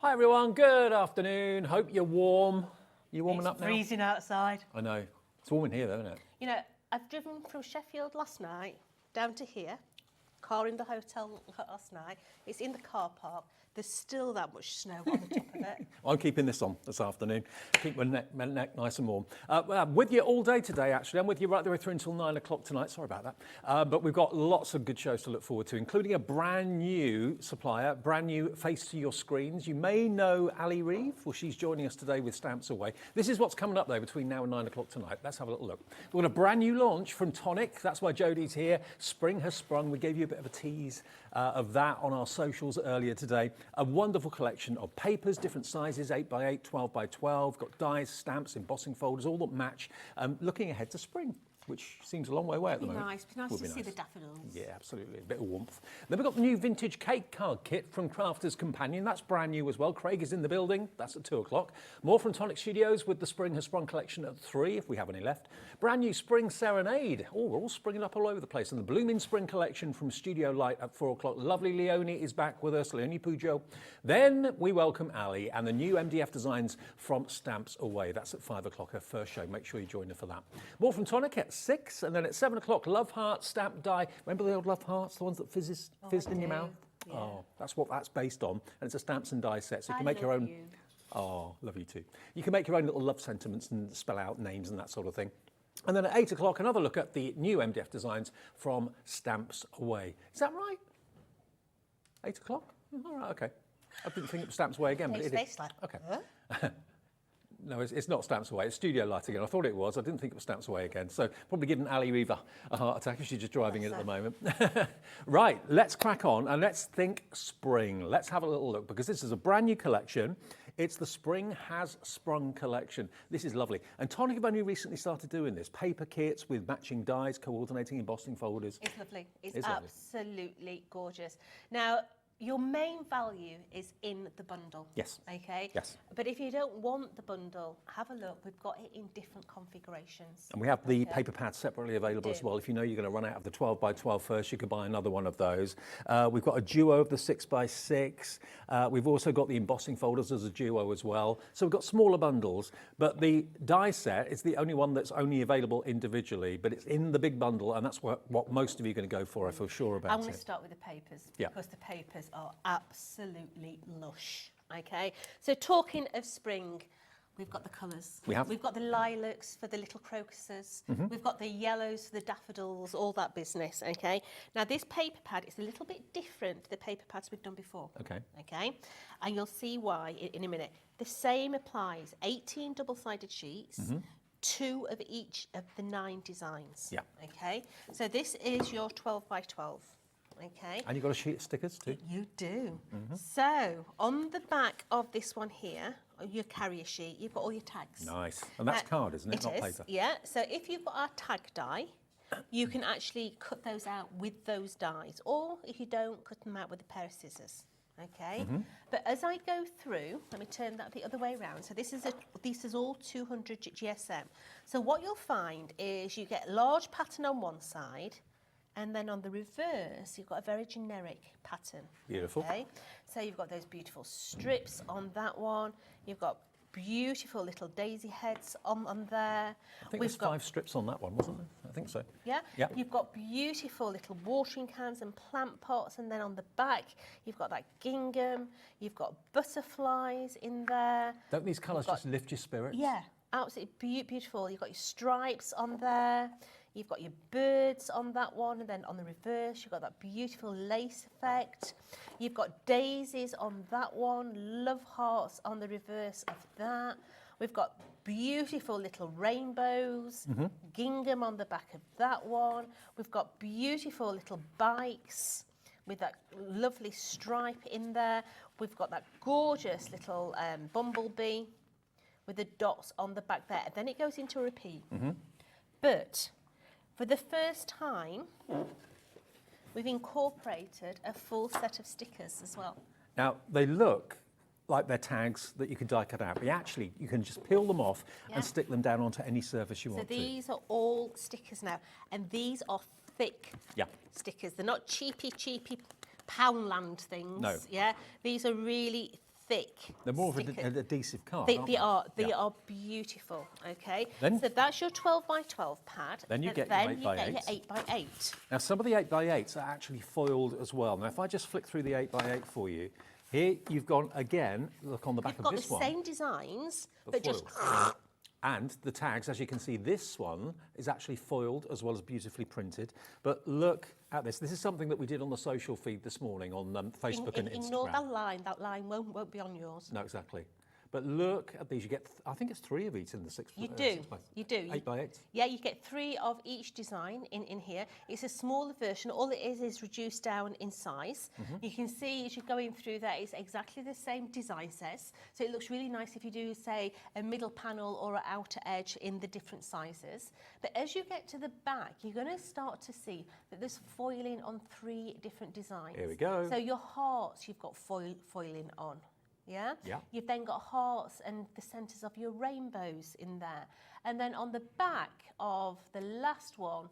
Hi everyone, good afternoon. Hope you're warm. You warming up now? It's freezing outside. I know. It's warm in here though, isn't it? You know, I've driven from Sheffield last night down to here, car in the hotel last night. It's in the car park. There's still that much snow on the top of it. I'm keeping this on this afternoon. Keep my neck nice and warm. I'm with you all day today, actually. I'm with you right the way through until 9 o'clock tonight. Sorry about that. But we've got lots of good shows to look forward to, including a brand new supplier, brand new face to your screens. You may know Ali Reeve. Well, she's joining us today with Stamps Away. This is what's coming up, though, between now and 9 o'clock tonight. Let's have a little look. We've got a brand new launch from Tonic. That's why Jodie's here. Spring has sprung. We gave you a bit of a tease of that on our socials earlier today. A wonderful collection of papers, different sizes, 8x8, 12x12, got dies, stamps, embossing folders, all that match. Looking ahead to spring, which seems a long way away at the moment. Nice, be nice to see the daffodils. Yeah, absolutely, a bit of warmth. Then we've got the new vintage cake card kit from Crafter's Companion. That's brand new as well. Craig is in the building. That's at 2 o'clock. More from Tonic Studios with the Spring Has Sprung collection at 3, if we have any left. Brand new Spring Serenade. Oh, we're all springing up all over the place. And the Blooming Spring collection from Studio Light at 4 o'clock. Lovely Leonie is back with us, Leonie Pujo. Then we welcome Ali and the new MDF designs from Stamps Away. That's at 5 o'clock, her first show. Make sure you join her for that. More from Tonic at 6, and then at 7 o'clock, Love Heart stamp die. Remember the old Love Hearts, the ones that fizzed in your mouth? Yeah. Oh, that's what that's based on, and it's a stamps and die set, so you can make your own. Oh, love you too. You can make your own little love sentiments and spell out names and that sort of thing. And then at 8 o'clock, another look at the new MDF designs from Stamps Away. Is that right? 8 o'clock? All right, okay. I didn't think it was Stamps Away again, but it is. Okay. Huh? No, it's not Stamps Away. It's Studio Light again. I thought it was. I didn't think it was Stamps Away again. So probably giving Ali Reeve a heart attack if she's just driving in at the moment. Right, let's crack on and let's think spring. Let's have a little look because this is a brand new collection. It's the Spring Has Sprung collection. This is lovely. And Tonic have only recently started doing this. Paper kits with matching dies, coordinating embossing folders. It's lovely. It's absolutely gorgeous. Now, your main value is in the bundle. Yes. Okay? Yes. But if you don't want the bundle, have a look. We've got it in different configurations. And we have the paper pads separately available as well. If you know you're going to run out of the 12x12 first, you could buy another one of those. We've got a duo of the 6x6. We've also got the embossing folders as a duo as well. So we've got smaller bundles, but the die set is the only one that's only available individually, but it's in the big bundle, and that's what most of you are going to go for, I feel sure about it. I'm going to start with the papers, because the papers are absolutely lush. Okay, so talking of spring, we've got the colours. We've got the lilacs for the little crocuses. We've got the yellows for the daffodils, all that business. Okay, now this paper pad is a little bit different to the paper pads we've done before. Okay, and you'll see why in a minute. The same applies. 18 double-sided sheets. 2 of each of the 9 designs. Okay, so this is your 12x12. Okay. And you've got a sheet of stickers too? You do. So, on the back of this one here, your carrier sheet, you've got all your tags. Nice. And that's card, isn't it? Not paper. Yeah. So, if you've got our tag die, you can actually cut those out with those dies. Or, if you don't, cut them out with a pair of scissors. Okay. But as I go through, let me turn that the other way around. So, this is all 200 GSM. So, what you'll find is you get large pattern on one side, and then on the reverse, you've got a very generic pattern. Beautiful. Okay? So you've got those beautiful strips on that one. You've got beautiful little daisy heads on there. I think there's 5 strips on that one, wasn't there? I think so. Yeah? You've got beautiful little watering cans and plant pots, and then on the back, you've got that gingham. You've got butterflies in there. Don't these colours just lift your spirits? Yeah, absolutely beautiful. You've got your stripes on there. You've got your birds on that one, and then on the reverse, you've got that beautiful lace effect. You've got daisies on that one, love hearts on the reverse of that. We've got beautiful little rainbows, gingham on the back of that one. We've got beautiful little bikes with that lovely stripe in there. We've got that gorgeous little bumblebee with the dots on the back there. And then it goes into a repeat. But for the first time, we've incorporated a full set of stickers as well. Now, they look like they're tags that you can die cut out, but actually you can just peel them off and stick them down onto any surface you want to. So these are all stickers now, and these are thick stickers. They're not cheapy Poundland things. No. Yeah, these are really thick. They're more of thick- an adhesive card, They, aren't they are. They Yeah. are beautiful. Okay. Then- so that's your 12 by 12 pad. Then you and get your then 8 you by get your 8. 8 by 8. Now, some of the 8x8s are actually foiled as well. Now, if I just flick through the 8x8 for you, here you've gone again, look on the back You've of got this the one. same designs, but just foiled. And the tags, as you can see, this one is actually foiled as well as beautifully printed. But look at this. This is something that we did on the social feed this morning on Facebook and ignore Instagram. that line won't be on yours. No, exactly. But look at these. You get, I think it's 3 of each in the 6 You do, you do. 8x8. Yeah, you get 3 of each design in here. It's a smaller version. All it is reduced down in size. You can see as you're going through that, it's exactly the same design sets. So it looks really nice if you do, say, a middle panel or an outer edge in the different sizes. But as you get to the back, you're going to start to see that there's foiling on 3 different designs. Here we go. So your hearts, you've got foiling on. Yeah? Yeah. You've then got hearts and the centres of your rainbows in there. And then on the back of the last one,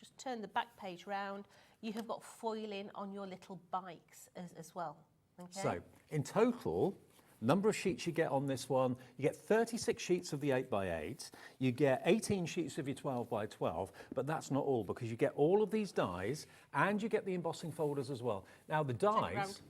just turn the back page round, you have got foiling on your little bikes as well. Okay? So, in total, number of sheets you get on this one, you get 36 sheets of the 8x8, you get 18 sheets of your 12x12, but that's not all, because you get all of these dies and you get the embossing folders as well. Now, the dies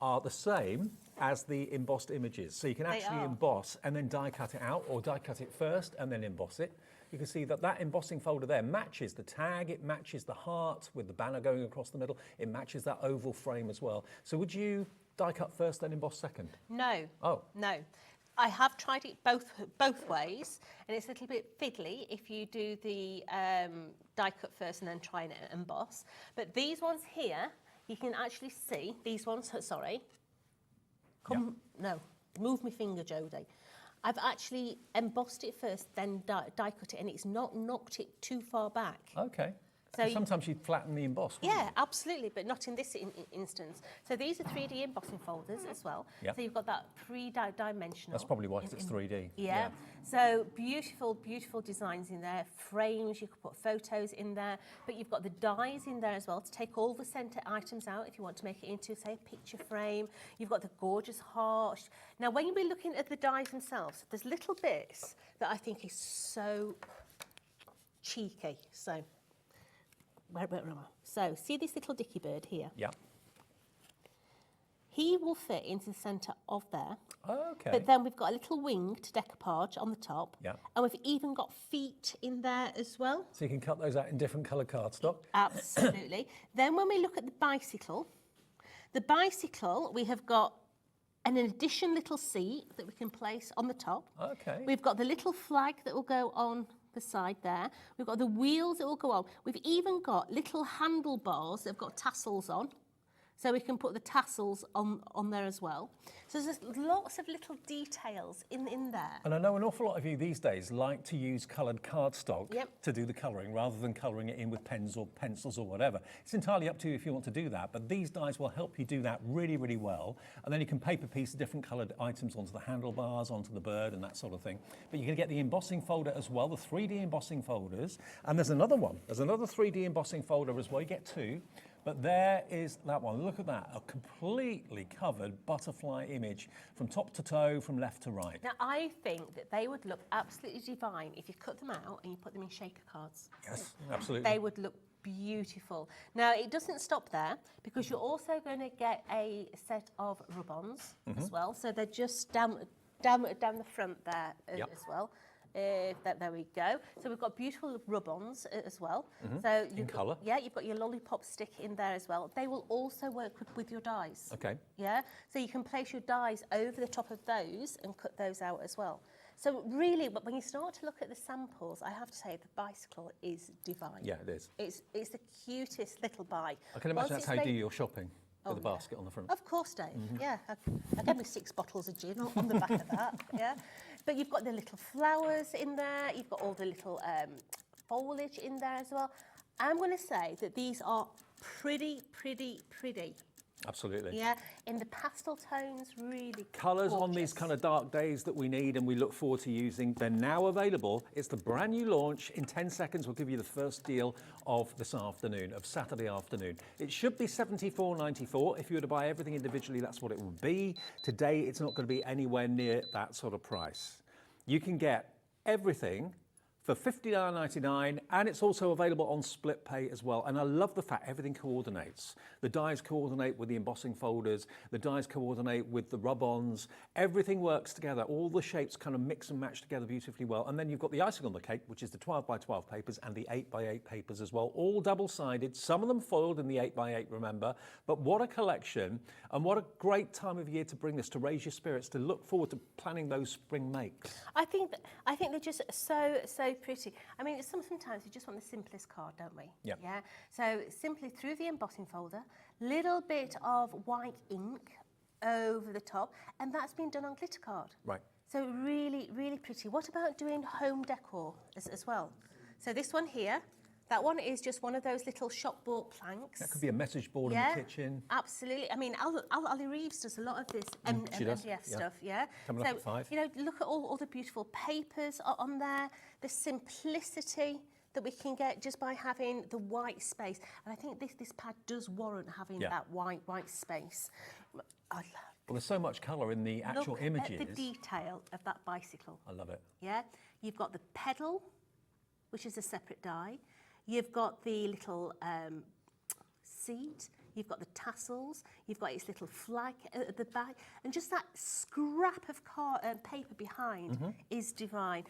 are the same as the embossed images. So you can actually emboss and then die cut it out, or die cut it first and then emboss it. You can see that that embossing folder there matches the tag, it matches the heart with the banner going across the middle, it matches that oval frame as well. So would you die cut first then emboss second? No. Oh. No. I have tried it both ways, and it's a little bit fiddly if you do the die cut first and then try and emboss. But these ones here, you can actually see, these ones, sorry, no, move my finger, Jodie. I've actually embossed it first, then die cut it, and it's not knocked it too far back. Okay. So sometimes you'd flatten the emboss, wouldn't Yeah, you? absolutely, but not in this instance. So these are 3D embossing folders as well. Yep. So you've got that three-dimensional. That's probably why it's 3D. Yeah. So beautiful, beautiful designs in there. Frames, you could put photos in there, but you've got the dies in there as well to take all the centre items out if you want to make it into, say, a picture frame. You've got the gorgeous heart. Now, when you'll be looking at the dies themselves, there's little bits that I think is so cheeky. So, where am I? So, see this little dicky bird here? Yeah. He will fit into the centre of there. Okay. But then we've got a little winged decoupage on the top. Yeah. And we've even got feet in there as well. So you can cut those out in different coloured cardstock. Absolutely. Then when we look at the bicycle, we have got an addition little seat that we can place on the top. Okay. We've got the little flag that will go on the side there. We've got the wheels that will go on. We've even got little handlebars that have got tassels on. So we can put the tassels on there as well. So there's lots of little details in there. And I know an awful lot of you these days like to use coloured cardstock to do the colouring rather than colouring it in with pens or pencils or whatever. It's entirely up to you if you want to do that, but these dies will help you do that really, really well. And then you can paper piece different coloured items onto the handlebars, onto the bird and that sort of thing. But you can get the embossing folder as well, the 3D embossing folders. And there's another one. There's another 3D embossing folder as well. You get 2. But there is that one. Look at that, a completely covered butterfly image from top to toe, from left to right. Now, I think that they would look absolutely divine if you cut them out and you put them in shaker cards. Yes, absolutely. They would look beautiful. Now, it doesn't stop there because you're also going to get a set of rub-ons as well. So they're just down the front there as well. There we go. So we've got beautiful rub-ons as well. So in colour. Yeah, you've got your lollipop stick in there as well. They will also work with your dies. Okay. Yeah, so you can place your dies over the top of those and cut those out as well. So really, but when you start to look at the samples, I have to say the bicycle is divine. Yeah, it is. It's the cutest little bike. I can imagine that's how you do your shopping, with a basket on the front. Of course, Dave. Yeah, I gave me 6 bottles of gin on the back of that. Yeah, but you've got the little flowers in there. You've got all the little foliage in there as well. I'm going to say that these are pretty, pretty, pretty. Absolutely. Yeah, in the pastel tones, really Colours on gorgeous. these kind of dark days that we need and we look forward to using. They're now available. It's the brand new launch. In 10 seconds, we'll give you the first deal of this afternoon, of Saturday afternoon. It should be $74.94. If you were to buy everything individually, that's what it would be. Today, it's not going to be anywhere near that sort of price. You can get everything for $59.99, and it's also available on split pay as well. And I love the fact everything coordinates. The dies coordinate with the embossing folders, the dies coordinate with the rub-ons, everything works together. All the shapes kind of mix and match together beautifully well. And then you've got the icing on the cake, which is the 12 by 12 papers and the 8 by 8 papers as well, all double-sided, some of them foiled in the 8 by 8, remember. But what a collection, and what a great time of year to bring this, to raise your spirits, to look forward to planning those spring makes. I think they're just so pretty. I mean, sometimes we just want the simplest card, don't we? Yeah. Yeah. So simply through the embossing folder, little bit of white ink over the top, and that's been done on glitter card. Right. So really, really pretty. What about doing home decor as well? So this one here, that one is just one of those little shop bought planks. That could be a message board in the kitchen. Absolutely. I mean, Ali Reeves does a lot of this She does, MDF stuff, yeah. Coming up at 5. You know, look at all the beautiful papers on there, the simplicity that we can get just by having the white space. And I think this pad does warrant having that white space. I love it. Well, there's so much colour in the actual Look images. at the detail of that bicycle. I love it. Yeah, you've got the pedal, which is a separate die. You've got the little seat, you've got the tassels, you've got its little flag at the back, and just that scrap of paper behind is divine.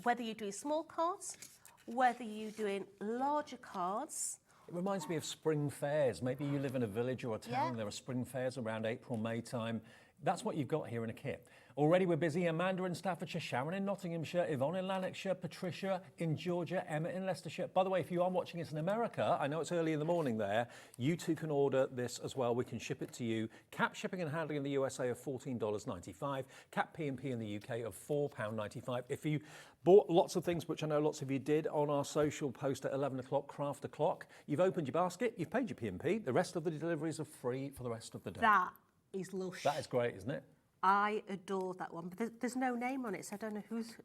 Whether you're doing small cards, whether you're doing larger cards. It reminds me of spring fairs. Maybe you live in a village or a town, and there are spring fairs around April, May time. That's what you've got here in a kit. Already we're busy. Amanda in Staffordshire, Sharon in Nottinghamshire, Yvonne in Lanarkshire, Patricia in Georgia, Emma in Leicestershire. By the way, if you are watching us in America, I know it's early in the morning there, you too can order this as well. We can ship it to you. Cap shipping and handling in the USA of $14.95. Cap P&P in the UK of £4.95. If you bought lots of things, which I know lots of you did, on our social post at 11 o'clock, craft o'clock, you've opened your basket, you've paid your P&P. The rest of the deliveries are free for the rest of the day. That is lush. That is great, isn't it? I adore that one, but there's no name on it, so I don't know who's.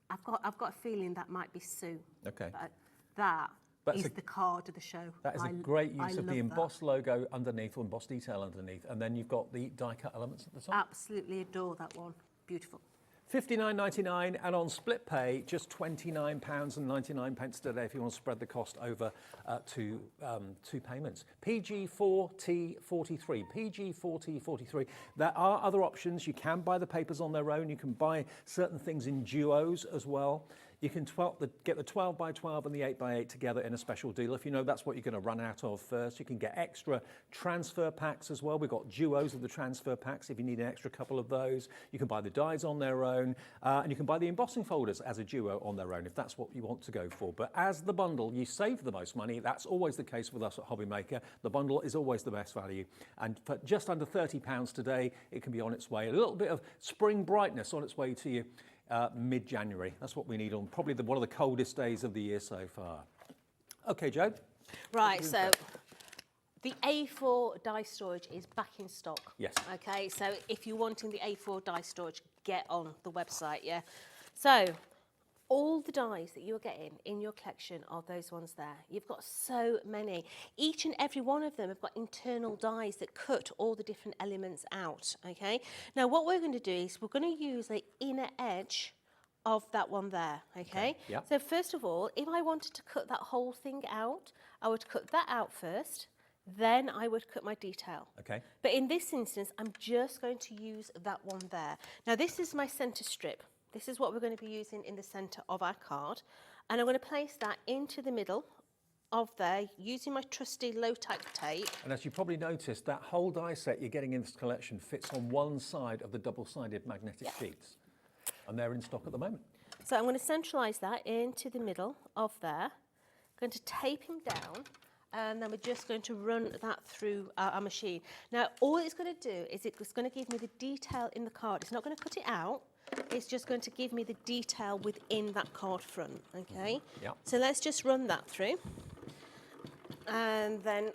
I've got a feeling that might be Sue. Okay. But that is the card of the show. That is a great use of the embossed logo underneath, or embossed detail underneath, and then you've got the die-cut elements at the top. Absolutely adore that one. Beautiful. $59.99, and on split pay, just £29.99 today if you want to spread the cost over two payments. PG4T43, PG4T43. There are other options. You can buy the papers on their own. You can buy certain things in duos as well. You can get the 12 by 12 and the 8 by 8 together in a special deal. If you know that's what you're going to run out of first, you can get extra transfer packs as well. We've got duos of the transfer packs if you need an extra couple of those. You can buy the dies on their own, and you can buy the embossing folders as a duo on their own if that's what you want to go for. But as the bundle, you save the most money. That's always the case with us at HobbyMaker. The bundle is always the best value. And for just under £30 today, it can be on its way. A little bit of spring brightness on its way to you. Mid-January. That's what we need on probably one of the coldest days of the year so far. Okay, Joe. Right, so the A4 die storage is back in stock. Yes. Okay, so if you're wanting the A4 die storage, get on the website, yeah? So all the dies that you're getting in your collection are those ones there. You've got so many. Each and every one of them have got internal dies that cut all the different elements out, okay? Now what we're going to do is we're going to use the inner edge of that one there, okay? Yep. So first of all, if I wanted to cut that whole thing out, I would cut that out first, then I would cut my detail. Okay. But in this instance, I'm just going to use that one there. Now this is my centre strip. This is what we're going to be using in the centre of our card. And I'm going to place that into the middle of there using my trusty low-type tape. And as you probably noticed, that whole die set you're getting in this collection fits on one side of the double-sided magnetic sheets. And they're in stock at the moment. So I'm going to centralise that into the middle of there. I'm going to tape him down. And then we're just going to run that through our machine. Now, all it's going to do is it's going to give me the detail in the card. It's not going to cut it out. It's just going to give me the detail within that card front, okay? Yeah. So let's just run that through. And then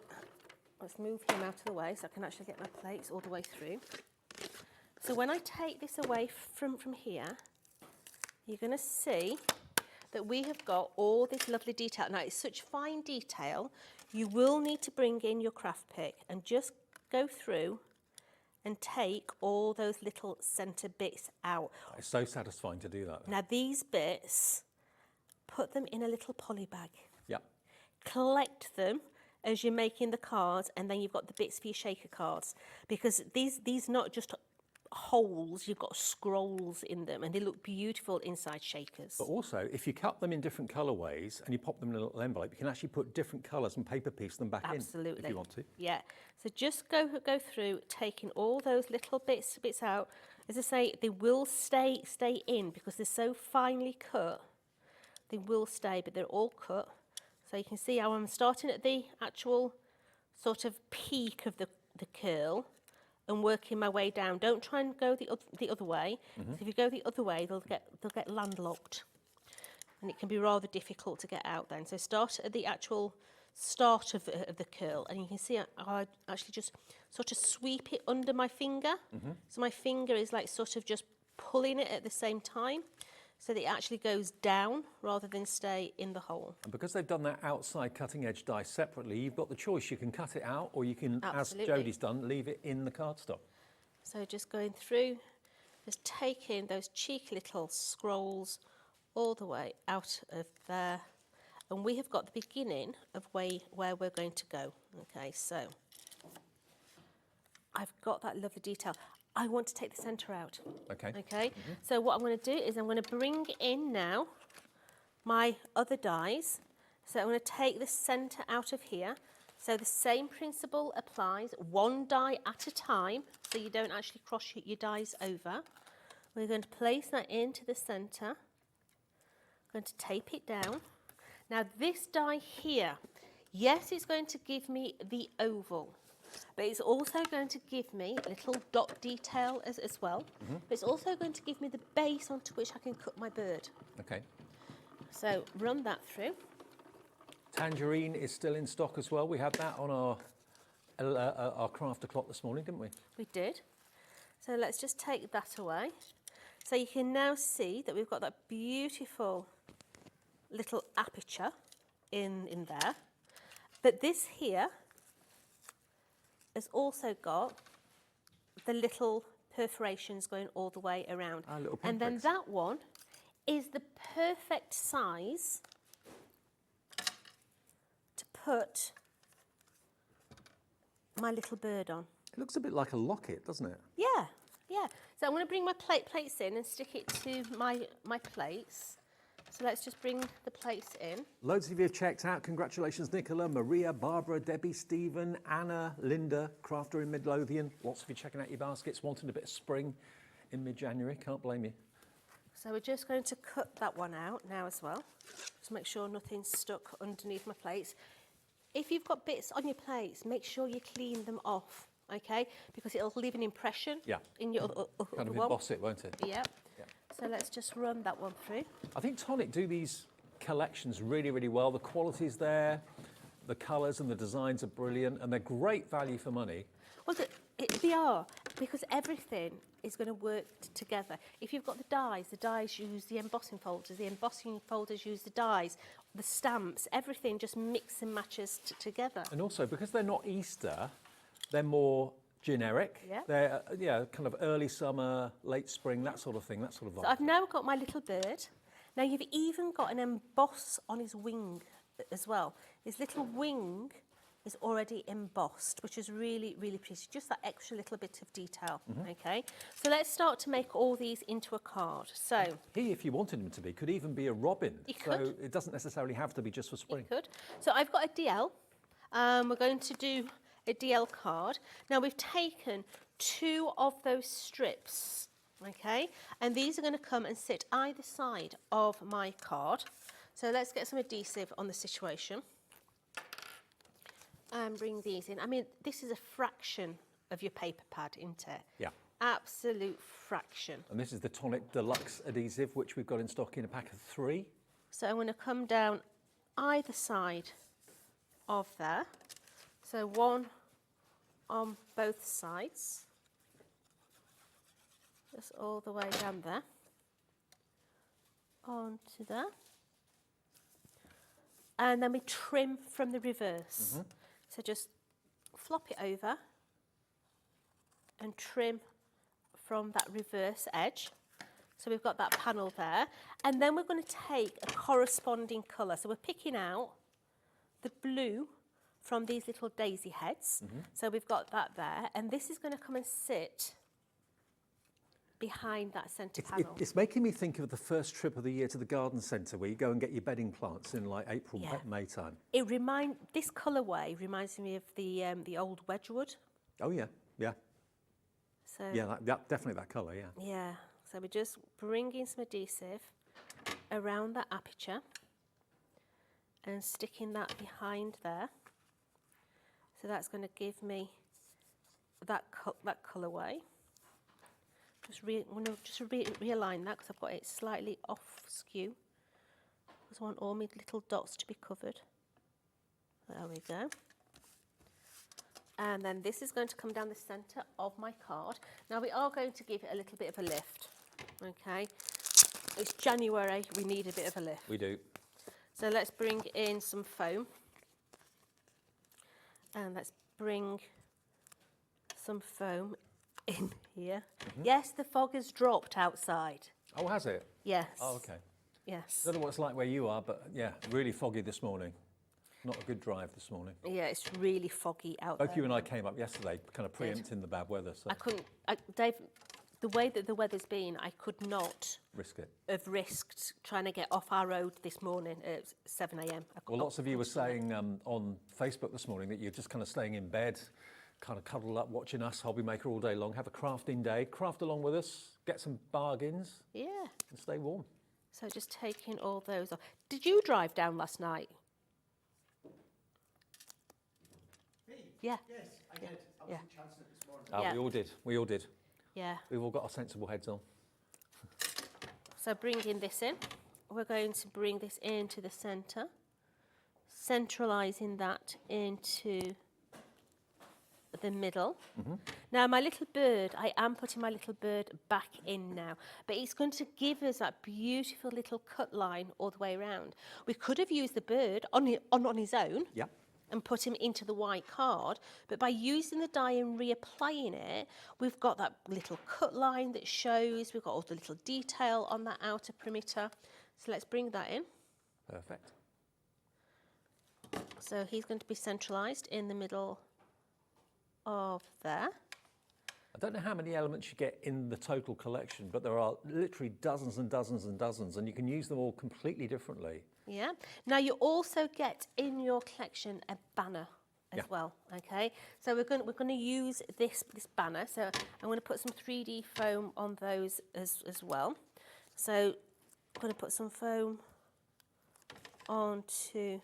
let's move him out of the way so I can actually get my plates all the way through. So when I take this away from here, you're going to see that we have got all this lovely detail. Now, it's such fine detail, you will need to bring in your craft pick and just go through and take all those little centre bits out. It's so satisfying to do that. Now, these bits, put them in a little poly bag. Yep. Collect them as you're making the cards, and then you've got the bits for your shaker cards. Because these not just holes, you've got scrolls in them, and they look beautiful inside shakers. But also, if you cut them in different colourways and you pop them in a little envelope, you can actually put different colours and paper piece them back Absolutely. in if you want to. Yeah. So just go through, taking all those little bits out. As I say, they will stay in because they're so finely cut. They will stay, but they're all cut. So you can see how I'm starting at the actual sort of peak of the curl and working my way down. Don't try and go the other way. So if you go the other way, they'll get landlocked, and it can be rather difficult to get out then. So start at the actual start of the curl, and you can see I actually just sort of sweep it under my finger. So my finger is like sort of just pulling it at the same time, so that it actually goes down rather than stay in the hole. And because they've done that outside cutting edge die separately, you've got the choice. You can cut it out, or you can, Absolutely. as Jodie's done, leave it in the cardstock. So just going through, just taking those cheeky little scrolls all the way out of there. And we have got the beginning of where we're going to go. Okay, so I've got that lovely detail. I want to take the centre out. Okay. Okay, so what I'm going to do is I'm going to bring in now my other dies. So I'm going to take the centre out of here. So the same principle applies, one die at a time, so you don't actually cross your dies over. We're going to place that into the centre. Going to tape it down. Now this die here, yes, it's going to give me the oval, but it's also going to give me a little dot detail as well. But it's also going to give me the base onto which I can cut my bird. Okay. So run that through. Tangerine is still in stock as well. We had that on our craft o'clock this morning, didn't we? We did. So let's just take that away. So you can now see that we've got that beautiful little aperture in there. But this here has also got the little perforations going all the way around. Little and then pinpricks. that one is the perfect size to put my little bird on. It looks a bit like a locket, doesn't it? Yeah, yeah. So I'm going to bring my plates in and stick it to my plates. So let's just bring the plates in. Loads of you have checked out. Congratulations, Nicola, Maria, Barbara, Debbie, Stephen, Anna, Linda, Crafter in Midlothian. Lots of you checking out your baskets, wanting a bit of spring in mid-January. Can't blame you. So we're just going to cut that one out now as well. Just make sure nothing's stuck underneath my plates. If you've got bits on your plates, make sure you clean them off, okay? Because it'll leave an impression in your other Kind of one. emboss it, won't it? Yep. So let's just run that one through. I think Tonic do these collections really, really well. The quality's there, the colours and the designs are brilliant, and they're great value for money. Well, they are, because everything is going to work together. If you've got the dies use the embossing folders use the dies, the stamps, everything just mix and matches together. And also, because they're not Easter, they're more generic. Yeah. They're kind of early summer, late spring, that sort of thing, that sort of vibe. So I've now got my little bird. Now you've even got an emboss on his wing as well. His little wing is already embossed, which is really, really pretty. Just that extra little bit of detail, okay? So let's start to make all these into a card. So He, if you wanted him to be, could even be a robin. You So could. it doesn't necessarily have to be just for spring. you could. So I've got a DL. We're going to do a DL card. Now we've taken 2 of those strips, okay? And these are going to come and sit either side of my card. So let's get some adhesive on the situation. And bring these in. I mean, this is a fraction of your paper pad, isn't it? Yeah. Absolute fraction. And this is the Tonic Deluxe adhesive, which we've got in stock in a pack of 3. So I'm going to come down either side of there. So 1 on both sides. Just all the way down there. Onto there. And then we trim from the reverse. So just flop it over and trim from that reverse edge. So we've got that panel there. And then we're going to take a corresponding colour. So we're picking out the blue from these little daisy heads. So we've got that there. And this is going to come and sit behind that centre panel. It's making me think of the first trip of the year to the garden centre where you go and get your bedding plants in like April, May time. This colourway reminds me of the old Wedgwood. Oh yeah, yeah. So Yeah, definitely that colour, yeah. yeah, so we're just bringing some adhesive around that aperture and sticking that behind there. So that's going to give me that colourway. Just realign that because I've got it slightly off skew. Because I want all my little dots to be covered. There we go. And then this is going to come down the centre of my card. Now we are going to give it a little bit of a lift. Okay, it's January, we need a bit of a lift. We do. So let's bring in some foam. And let's bring some foam in here. Yes, the fog has dropped outside. Oh, has it? Yes. Oh, okay. Yes. I don't know what it's like where you are, but yeah, really foggy this morning. Not a good drive this morning. Yeah, it's really foggy out there. Both you and I came up yesterday, kind of preempting the bad weather. So I couldn't, Dave, the way that the weather's been, I could not risk it. have risked trying to get off our road this morning at 7 a.m. Well, lots of you were saying on Facebook this morning that you're just kind of staying in bed, kind of cuddled up watching us, HobbyMaker, all day long. Have a crafting day, craft along with us, get some bargains. Yeah. And stay warm. So just taking all those off. Did you drive down last night? Me? Yeah. Yes, I did. I was in Chancellor this morning. Yeah. We all did. We all did. Yeah. We've all got our sensible heads on. So bringing this in, we're going to bring this into the centre, centralising that into the middle. Now my little bird, I am putting my little bird back in now, but it's going to give us that beautiful little cut line all the way around. We could have used the bird on his own. Yeah. And put him into the white card, but by using the die and reapplying it, we've got that little cut line that shows, we've got all the little detail on that outer perimeter. So let's bring that in. Perfect. So he's going to be centralised in the middle of there. I don't know how many elements you get in the total collection, but there are literally dozens and dozens and dozens, and you can use them all completely differently. Yeah. Now you also get in your collection a banner as well. Okay. So we're going to use this banner. So I'm going to put some 3D foam on those as well. So I'm going to put some foam onto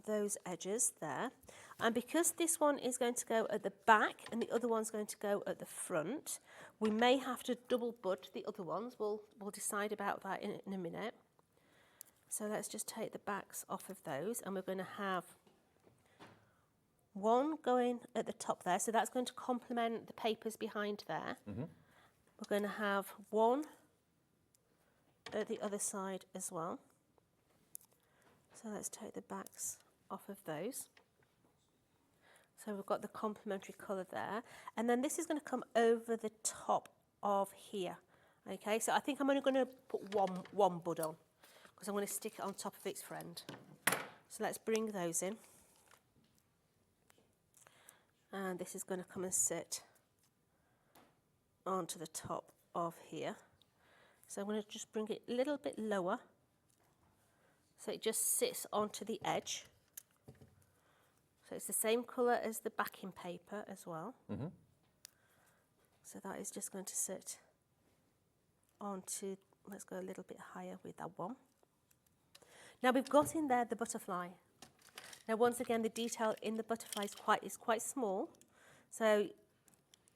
those edges there. And because this one is going to go at the back and the other one's going to go at the front, we may have to double bud the other ones. We'll decide about that in a minute. So let's just take the backs off of those, and we're going to have one going at the top there. So that's going to complement the papers behind there. We're going to have one at the other side as well. So let's take the backs off of those. So we've got the complementary colour there. And then this is going to come over the top of here. Okay, so I think I'm only going to put one bud on, because I'm going to stick it on top of its friend. So let's bring those in. And this is going to come and sit onto the top of here. So I'm going to just bring it a little bit lower, so it just sits onto the edge. So it's the same colour as the backing paper as well. So that is just going to sit onto, let's go a little bit higher with that one. Now we've got in there the butterfly. Now once again, the detail in the butterfly is quite small. So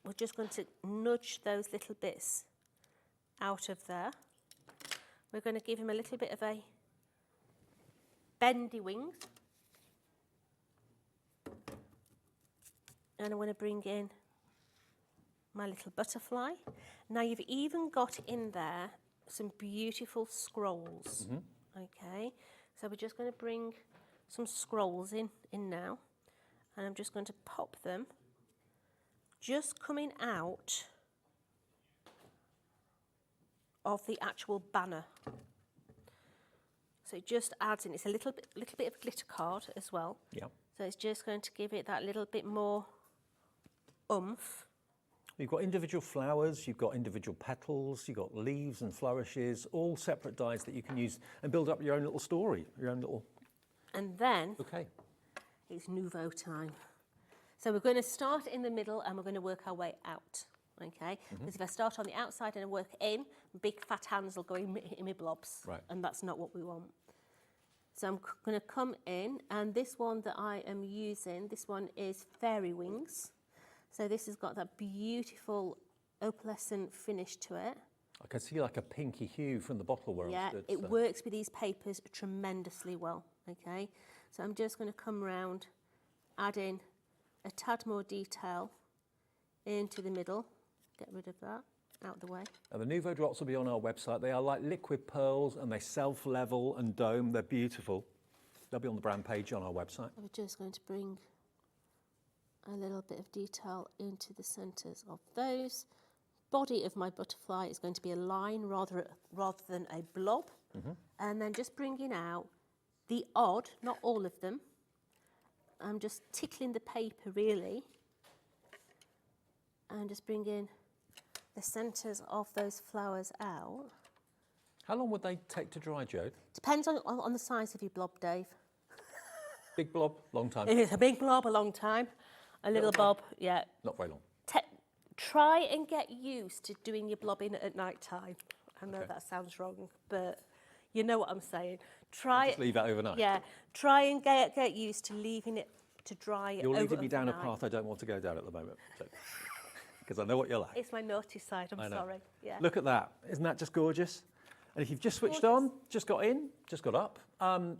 we're just going to nudge those little bits out of there. We're going to give him a little bit of a bendy wings. And I'm going to bring in my little butterfly. Now you've even got in there some beautiful scrolls. Okay, so we're just going to bring some scrolls in now, and I'm just going to pop them just coming out of the actual banner. So it just adds in, it's a little bit of glitter card as well. Yeah. So it's just going to give it that little bit more oomph. You've got individual flowers, you've got individual petals, you've got leaves and flourishes, all separate dies that you can use and build up your own little story, your own little... And then Okay. it's nouveau time. So we're going to start in the middle and we're going to work our way out. Okay, because if I start on the outside and I work in, big fat hands will go in my blobs, Right. and that's not what we want. So I'm going to come in, and this one that I am using, this one is Fairy Wings. So this has got that beautiful opalescent finish to it. I can see like a pinky hue from the bottle where Yeah, I stood. it so. works with these papers tremendously well. Okay, so I'm just going to come round, add in a tad more detail into the middle. Get rid of that, out the way. And the Nouveau drops will be on our website. They are like liquid pearls and they self-level and dome. They're beautiful. They'll be on the brand page on our website. I'm just going to bring a little bit of detail into the centres of those. Body of my butterfly is going to be a line rather than a blob. And then just bringing out the odd, not all of them. I'm just tickling the paper really. And just bringing the centres of those flowers out. How long would they take to dry, Jode? Depends on the size of your blob, Dave. Big blob, long time? If it's a big blob, a long time. A little bob, yeah. Not very long. Try and get used to doing your blobbing at night time. I know Okay. that sounds wrong, but you know what I'm saying. Try Just leave that overnight. Yeah, try and get used to leaving it to dry. You're leading me down a overnight. path I don't want to go down at the moment. Because I know what you're like. It's my naughty side, I'm I know. sorry. Yeah. Look at that. Isn't that just gorgeous? And if you've just switched on, just got in, just got up,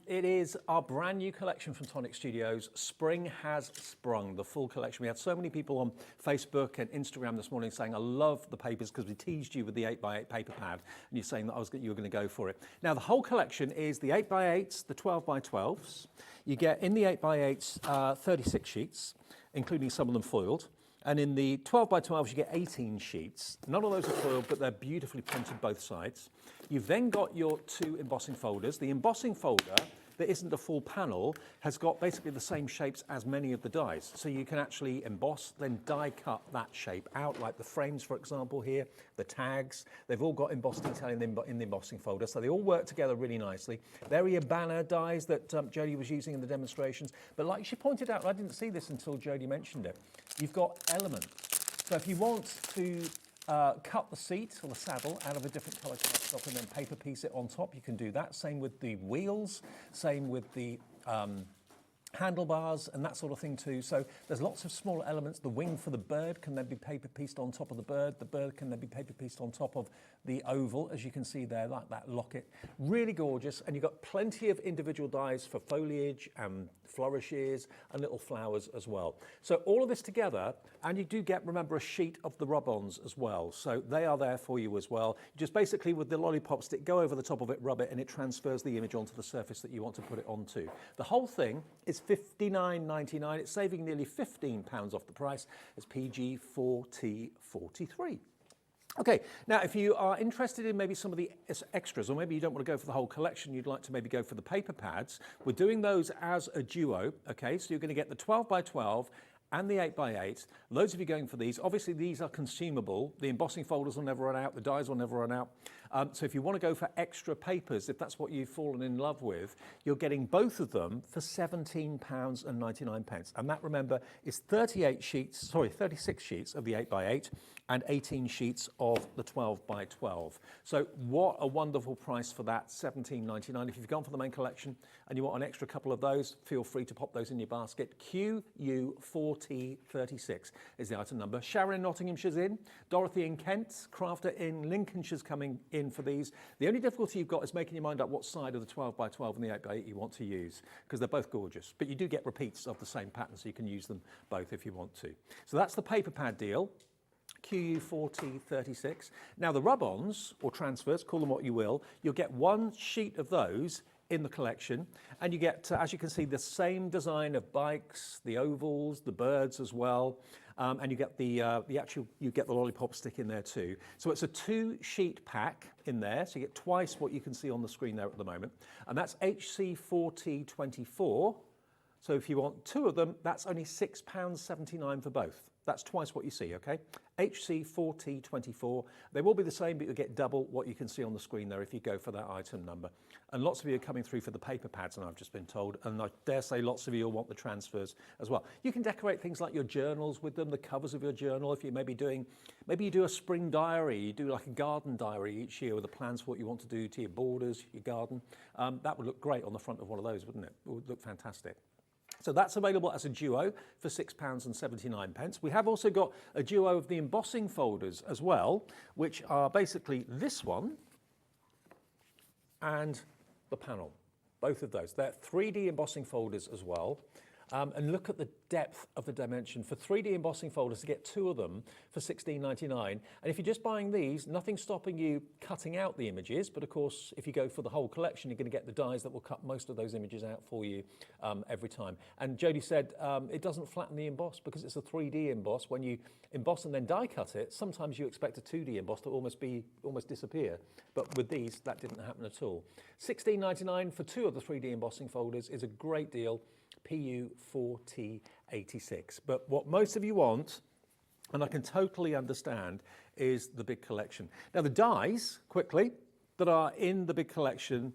it is our brand new collection from Tonic Studios. Spring has sprung, the full collection. We had so many people on Facebook and Instagram this morning saying, I love the papers, because we teased you with the 8x8 paper pad, and you're saying that you were going to go for it. Now, the whole collection is the 8x8s, the 12x12s. You get in the 8x8s 36 sheets, including some of them foiled. And in the 12x12s, you get 18 sheets. None of those are foiled, but they're beautifully printed both sides. You've then got your two embossing folders. The embossing folder that isn't a full panel has got basically the same shapes as many of the dies. So you can actually emboss, then die cut that shape out, like the frames, for example, here, the tags. They've all got embossed detail in the embossing folder, so they all work together really nicely. There are your banner dies that Jodie was using in the demonstrations. But like she pointed out, I didn't see this until Jodie mentioned it, you've got elements. So if you want to cut the seat or the saddle out of a different colour cardstock and then paper piece it on top, you can do that. Same with the wheels, same with the handlebars and that sort of thing too. So there's lots of small elements. The wing for the bird can then be paper pieced on top of the bird. The bird can then be paper pieced on top of the oval, as you can see there, like that locket. Really gorgeous. And you've got plenty of individual dies for foliage and flourishes and little flowers as well. So all of this together, and you do get, remember, a sheet of the rub-ons as well. So they are there for you as well. You just basically, with the lollipop stick, go over the top of it, rub it, and it transfers the image onto the surface that you want to put it onto. The whole thing is $59.99. It's saving nearly £15 off the price. It's PG 4T43. Okay, now if you are interested in maybe some of the extras, or maybe you don't want to go for the whole collection, you'd like to maybe go for the paper pads, we're doing those as a duo, okay? So you're going to get the 12x12 and the 8x8. Loads of you going for these. Obviously, these are consumable. The embossing folders will never run out. The dies will never run out. So if you want to go for extra papers, if that's what you've fallen in love with, you're getting both of them for £17.99. And that, remember, is 36 sheets of the 8x8 and 18 sheets of the 12x12. So what a wonderful price for that, £17.99. If you've gone for the main collection and you want an extra couple of those, feel free to pop those in your basket. QU4 QU4T36 is the item number. Sharon in Nottinghamshire's in, Dorothy in Kent, Crafter in Lincolnshire's coming in for these. The only difficulty you've got is making your mind up what side of the 12 by 12 and the 8 by 8 you want to use, because they're both gorgeous. But you do get repeats of the same pattern, so you can use them both if you want to. So that's the paper pad deal. QU4T36. Now the rub-ons, or transfers, call them what you will, you'll get one sheet of those in the collection, and you get, as you can see, the same design of bikes, the ovals, the birds as well, and you get the lollipop stick in there too. So it's a 2-sheet pack in there, so you get twice what you can see on the screen there at the moment, and that's HC4T24. So if you want 2 of them, that's only £6.79 for both. That's twice what you see, okay? HC4T24. They will be the same, but you'll get double what you can see on the screen there if you go for that item number. And lots of you are coming through for the paper pads, and I've just been told, and I dare say lots of you will want the transfers as well. You can decorate things like your journals with them, the covers of your journal. If you maybe you do a spring diary, you do like a garden diary each year with the plans for what you want to do to your borders, your garden. That would look great on the front of one of those, wouldn't it? It would look fantastic. So that's available as a duo for £6.79. We have also got a duo of the embossing folders as well, which are basically this one and the panel. Both of those. They're 3D embossing folders as well. And look at the depth of the dimension. For 3D embossing folders, to get 2 of them for £16.99. And if you're just buying these, nothing's stopping you cutting out the images. But of course, if you go for the whole collection, you're going to get the dies that will cut most of those images out for you every time. And Jodie said it doesn't flatten the emboss because it's a 3D emboss. When you emboss and then die cut it, sometimes you expect a 2D emboss to almost disappear. But with these, that didn't happen at all. £16.99 for 2 of the 3D embossing folders is a great deal. PU4T86. But what most of you want, and I can totally understand, is the big collection. Now the dies, quickly, that are in the big collection,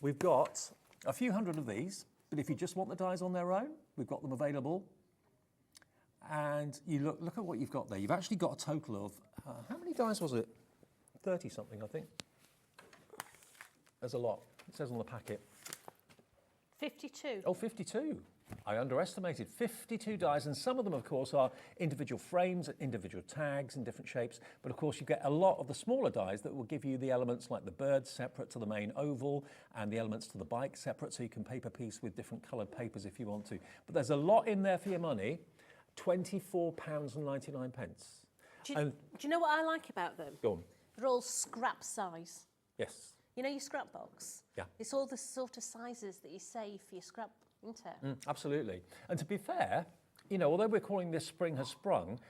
we've got a few hundred of these, but if you just want the dies on their own, we've got them available. And you look at what you've got there. You've actually got a total of, how many dies was it? 30 something, I think. There's a lot. It says on the packet. 52. Oh, 52. I underestimated. 52 dies, and some of them, of course, are individual frames, individual tags in different shapes. But of course, you get a lot of the smaller dies that will give you the elements like the bird separate to the main oval, and the elements to the bike separate, so you can paper piece with different coloured papers if you want to. But there's a lot in there for your money. £24.99. Do you know what I like about them? Go on. They're all scrap size. Yes. You know your scrap box? Yeah. It's all the sort of sizes that you save for your scrap, isn't it? Absolutely. And to be fair, you know, although we're calling this Spring Has Sprung,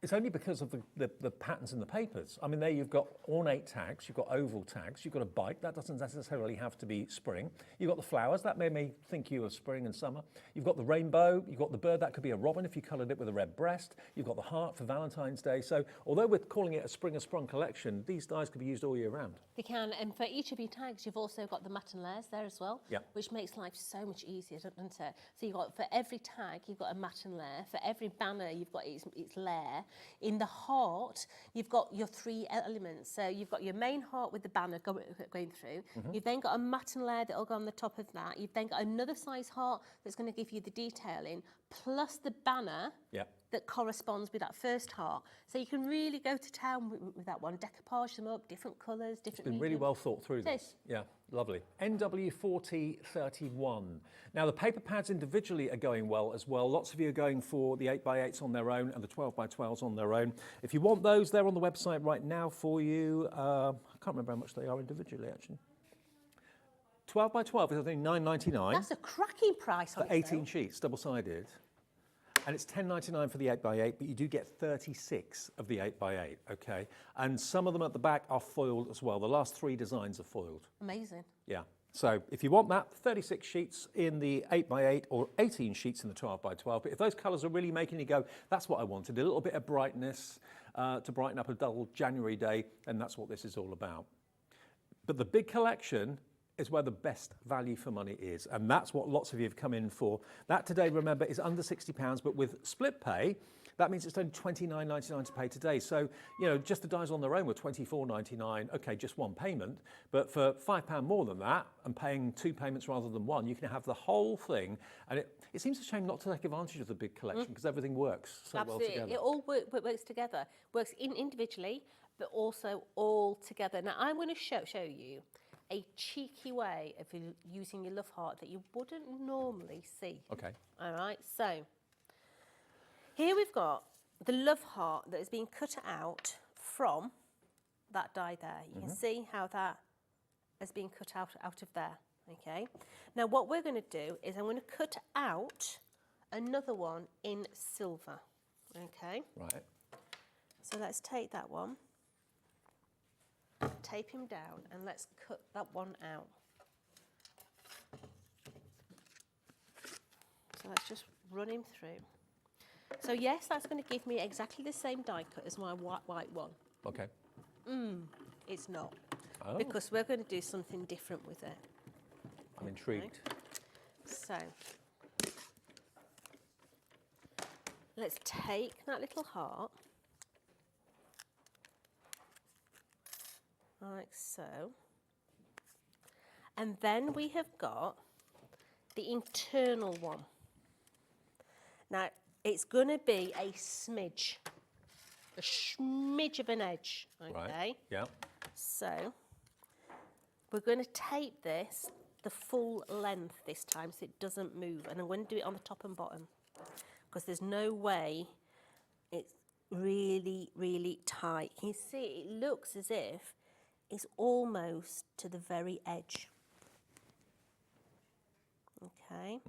it's only because of the patterns in the papers. I mean, there you've got ornate tags, you've got oval tags, you've got a bike, that doesn't necessarily have to be spring. You've got the flowers, that may think you of spring and summer. You've got the rainbow, you've got the bird, that could be a robin if you coloured it with a red breast. You've got the heart for Valentine's Day. So although we're calling it a Spring Has Sprung collection, these dies could be used all year round. They can, and for each of your tags, you've also got the matte and layers there as well, Yeah. which makes life so much easier, doesn't it? So you've got, for every tag, you've got a matte and layer. For every banner, you've got its layer. In the heart, you've got your 3 elements. So you've got your main heart with the banner going through. You've then got a matte and layer that will go on the top of that. You've then got another size heart that's going to give you the detailing, plus the banner that corresponds with that first heart. So you can really go to town with that one, decoupage them up, different colours, different It's been really well thought through, this. Yeah, lovely. NW4031. Now the paper pads individually are going well as well. Lots of you are going for the 8x8s on their own and the 12x12s on their own. If you want those, they're on the website right now for you. I can't remember how much they are individually, actually. 12x12 is I think £9.99. That's a cracking price for 18 sheets, double-sided. And it's £10.99 for the 8x8, but you do get 36 of the 8x8, okay? And some of them at the back are foiled as well. The last 3 designs are foiled. Amazing. Yeah. So if you want that, 36 sheets in the 8x8 or 18 sheets in the 12x12. But if those colours are really making you go, that's what I wanted, a little bit of brightness to brighten up a dull January day, then that's what this is all about. But the big collection is where the best value for money is. And that's what lots of you have come in for. That today, remember, is under £60, but with split pay, that means it's only $29.99 to pay today. So, you know, just the dies on their own were $24.99. Okay, just one payment. But for £5 more than that, and paying 2 payments rather than one, you can have the whole thing. And it seems a shame not to take advantage of the big collection because everything works so well together. It all works together. Works individually, but also all together. Now, I'm going to show you a cheeky way of using your love heart that you wouldn't normally see. Okay. All right, so here we've got the love heart that has been cut out from that die there. You can see how that has been cut out of there, okay? Now what we're going to do is I'm going to cut out another one in silver, okay? Right. So let's take that one, tape him down, and let's cut that one out. So let's just run him through. So yes, that's going to give me exactly the same die cut as my white one. Okay. It's not, Oh, because we're going to do something different with it. I'm intrigued. So let's take that little heart, like so, and then we have got the internal one. Now it's going to be a smidge of an edge, okay? Right. Yeah. So we're going to tape this the full length this time so it doesn't move, and I'm going to do it on the top and bottom because there's no way it's really, really tight. Can you see it looks as if it's almost to the very edge. Okay.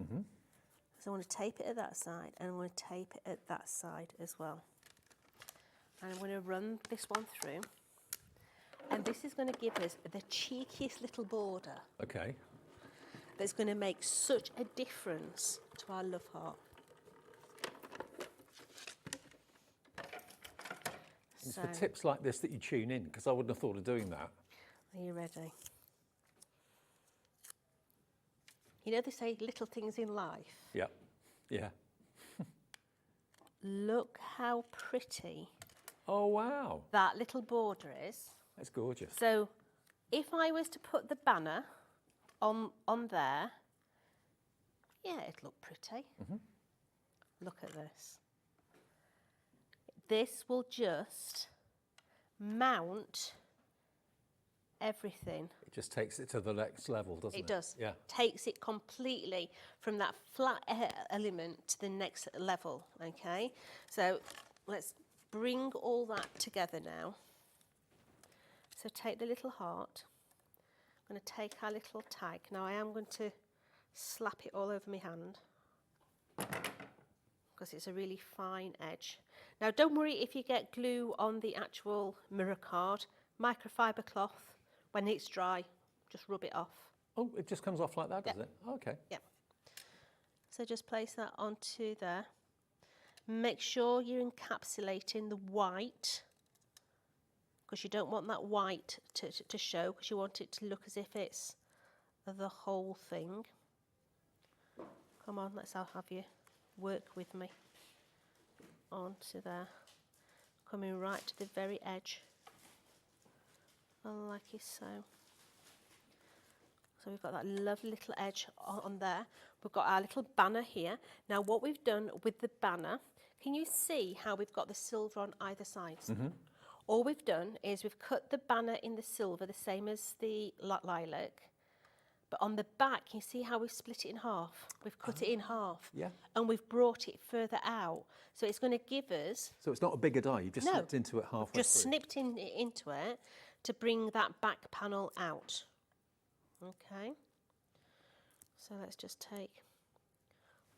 So I want to tape it at that side, and I'm going to tape it at that side as well. And I'm going to run this one through. And this is going to give us the cheekiest little border Okay. that's going to make such a difference to our love heart. It's So, for tips like this that you tune in, because I wouldn't have thought of doing that. are you ready? You know they say little things in life. Yeah. Yeah. Look how pretty Oh, wow. that little border is. That's gorgeous. So if I was to put the banner on there, yeah, it'd look pretty. Look at this. This will just mount everything. It just takes it to the next level, doesn't it? It does. Yeah. Takes it completely from that flat element to the next level, okay? So let's bring all that together now. So take the little heart. I'm going to take our little tag. Now I am going to slap it all over my hand because it's a really fine edge. Now don't worry if you get glue on the actual mirror card. Microfiber cloth, when it's dry, just rub it off. Oh, it just comes off like that, does Yeah. it? Okay. Yeah. So just place that onto there. Make sure you're encapsulating the white, because you don't want that white to show, because you want it to look as if it's the whole thing. Come on, I'll have you work with me onto there. Coming right to the very edge. Like so. So we've got that lovely little edge on there. We've got our little banner here. Now what we've done with the banner, can you see how we've got the silver on either side? All we've done is we've cut the banner in the silver, the same as the lilac. But on the back, you see how we've split it in half? We've cut it in half. Yeah. And we've brought it further out. So it's going to give us... So it's not a bigger die, you've just No, slipped into it halfway just through. snipped into it to bring that back panel out. Okay. So let's just take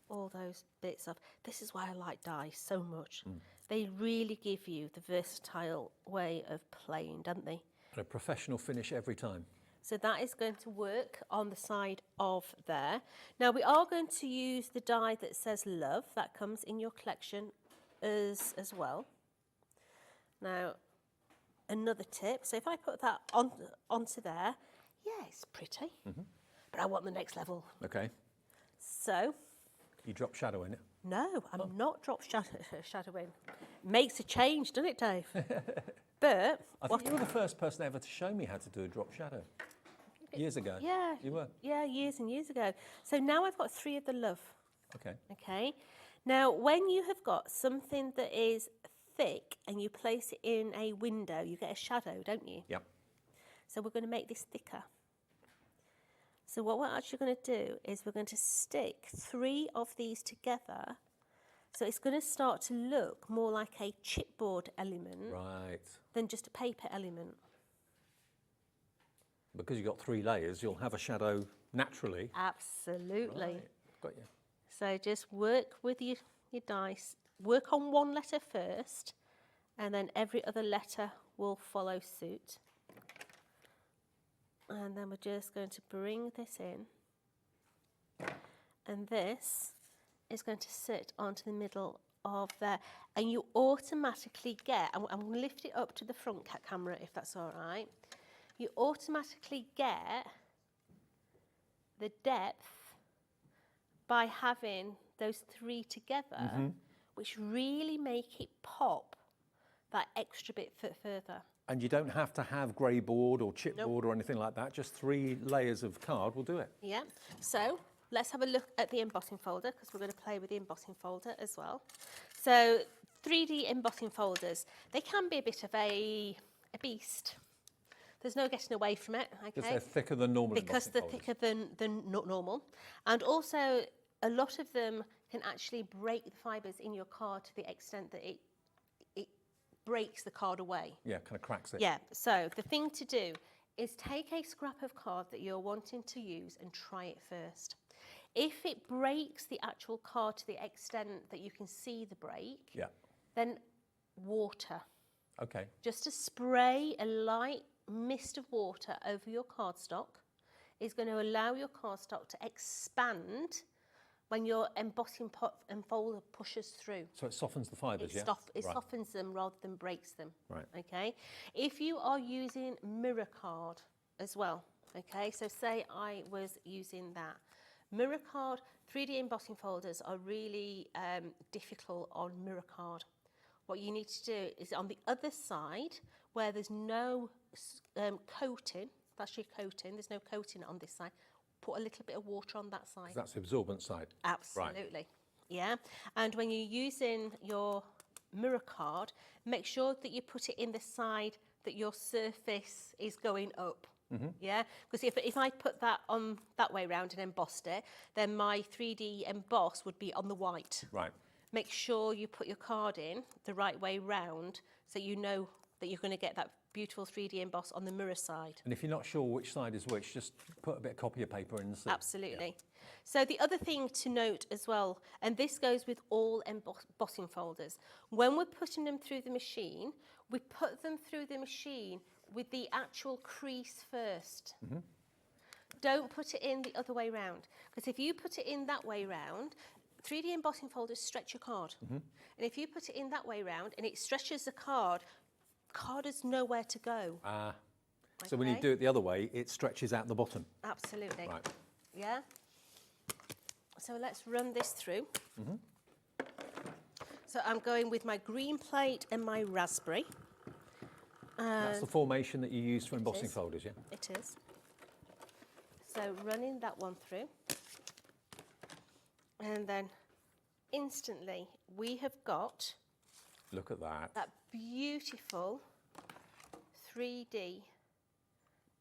all those bits off. This is why I like dies so much. They really give you the versatile way of playing, don't they? And a professional finish every time. So that is going to work on the side of there. Now we are going to use the die that says love. That comes in your collection as well. Now, another tip. So if I put that onto there, yeah, it's pretty. But I want the next level. Okay. So You drop shadow in it. No, I'm not drop shadowing. Makes a change, doesn't it, Dave? But I think you were the first person ever to show me how to do a drop shadow. Years ago. yeah, You were? Yeah, years and years ago. So now I've got 3 of the love. Okay. Okay. Now, when you have got something that is thick and you place it in a window, you get a shadow, don't you? Yep. So we're going to make this thicker. So what we're actually going to do is we're going to stick 3 of these together. So it's going to start to look more like a chipboard element Right. than just a paper element. Because you've got 3 layers, you'll have a shadow naturally. Absolutely. Right. Got you. So just work with your dice. Work on one letter first, and then every other letter will follow suit. And then we're just going to bring this in. And this is going to sit onto the middle of there. And you automatically get, I'm going to lift it up to the front camera if that's all right. You automatically get the depth by having those 3 together, which really make it pop that extra bit further. And you don't have to have grey board or chipboard or anything like that. Just 3 layers of card will do it. Yeah. So let's have a look at the embossing folder, because we're going to play with the embossing folder as well. So 3D embossing folders, they can be a bit of a beast. There's no getting away from it, okay? Because they're thicker than normal Because embossing they're folders. thicker than normal. And also, a lot of them can actually break the fibres in your card to the extent that it breaks the card away. Yeah, kind of cracks it. Yeah, so the thing to do is take a scrap of card that you're wanting to use and try it first. If it breaks the actual card to the extent that you can see the break, Yeah. then water. Okay. Just to spray a light mist of water over your cardstock is going to allow your cardstock to expand when your embossing pot and folder pushes through. So it softens the fibres, yeah? It Right. softens them rather than breaks them. Right. Okay. If you are using mirror card as well, okay, so say I was using that. Mirror card, 3D embossing folders are really difficult on mirror card. What you need to do is on the other side, where there's no coating, that's your coating, there's no coating on this side, put a little bit of water on that side. That's the absorbent side. Absolutely. Yeah. And when you're using your mirror card, make sure that you put it in the side that your surface is going up. Yeah, because if I put that on that way round and embossed it, then my 3D emboss would be on the white. Right. Make sure you put your card in the right way round so you know that you're going to get that beautiful 3D emboss on the mirror side. And if you're not sure which side is which, just put a bit of copier paper in and see. Absolutely. Yeah. So the other thing to note as well, and this goes with all embossing folders, when we're putting them through the machine, we put them through the machine with the actual crease first. Don't put it in the other way round, because if you put it in that way round, 3D embossing folders stretch your card. And if you put it in that way round and it stretches the card has nowhere to go. So when you do it the other way, it stretches out the bottom. Absolutely. Right. Yeah. So let's run this through. So I'm going with my green plate and my raspberry. That's the formation that you use for embossing is. folders, yeah? It is. So running that one through. And then instantly we have got Look at that. that beautiful 3D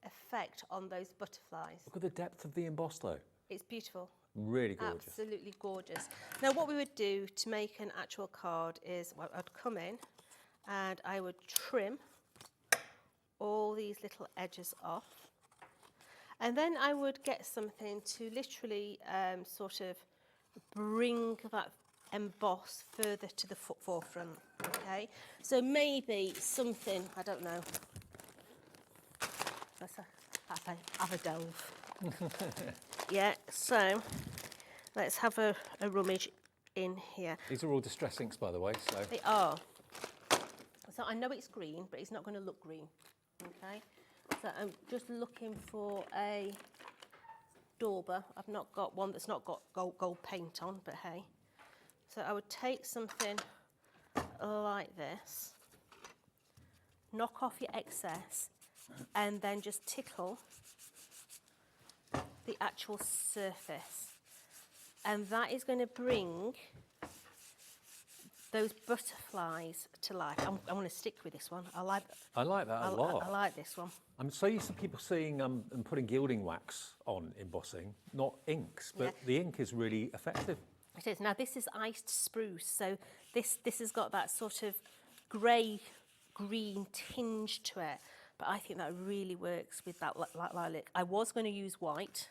effect on those butterflies. Look at the depth of the emboss, though. It's beautiful. Really gorgeous. Absolutely gorgeous. Now what we would do to make an actual card is, well, I'd come in and I would trim all these little edges off. And then I would get something to literally sort of bring that emboss further to the forefront, okay? So maybe something, I don't know, let's have a delve. Yeah, so let's have a rummage in here. These are all distress inks, by the way, so. They are. So I know it's green, but it's not going to look green, okay? So I'm just looking for a dauber. I've not got one that's not got gold paint on, but hey. So I would take something like this, knock off your excess, and then just tickle the actual surface. And that is going to bring those butterflies to life. I'm going to stick with this one. I like that a lot. I like this one. I'm so used to people seeing and putting gilding wax on embossing, not inks, but the ink is really effective. It is. Now this is iced spruce, so this has got that sort of grey-green tinge to it. But I think that really works with that lilac. I was going to use white.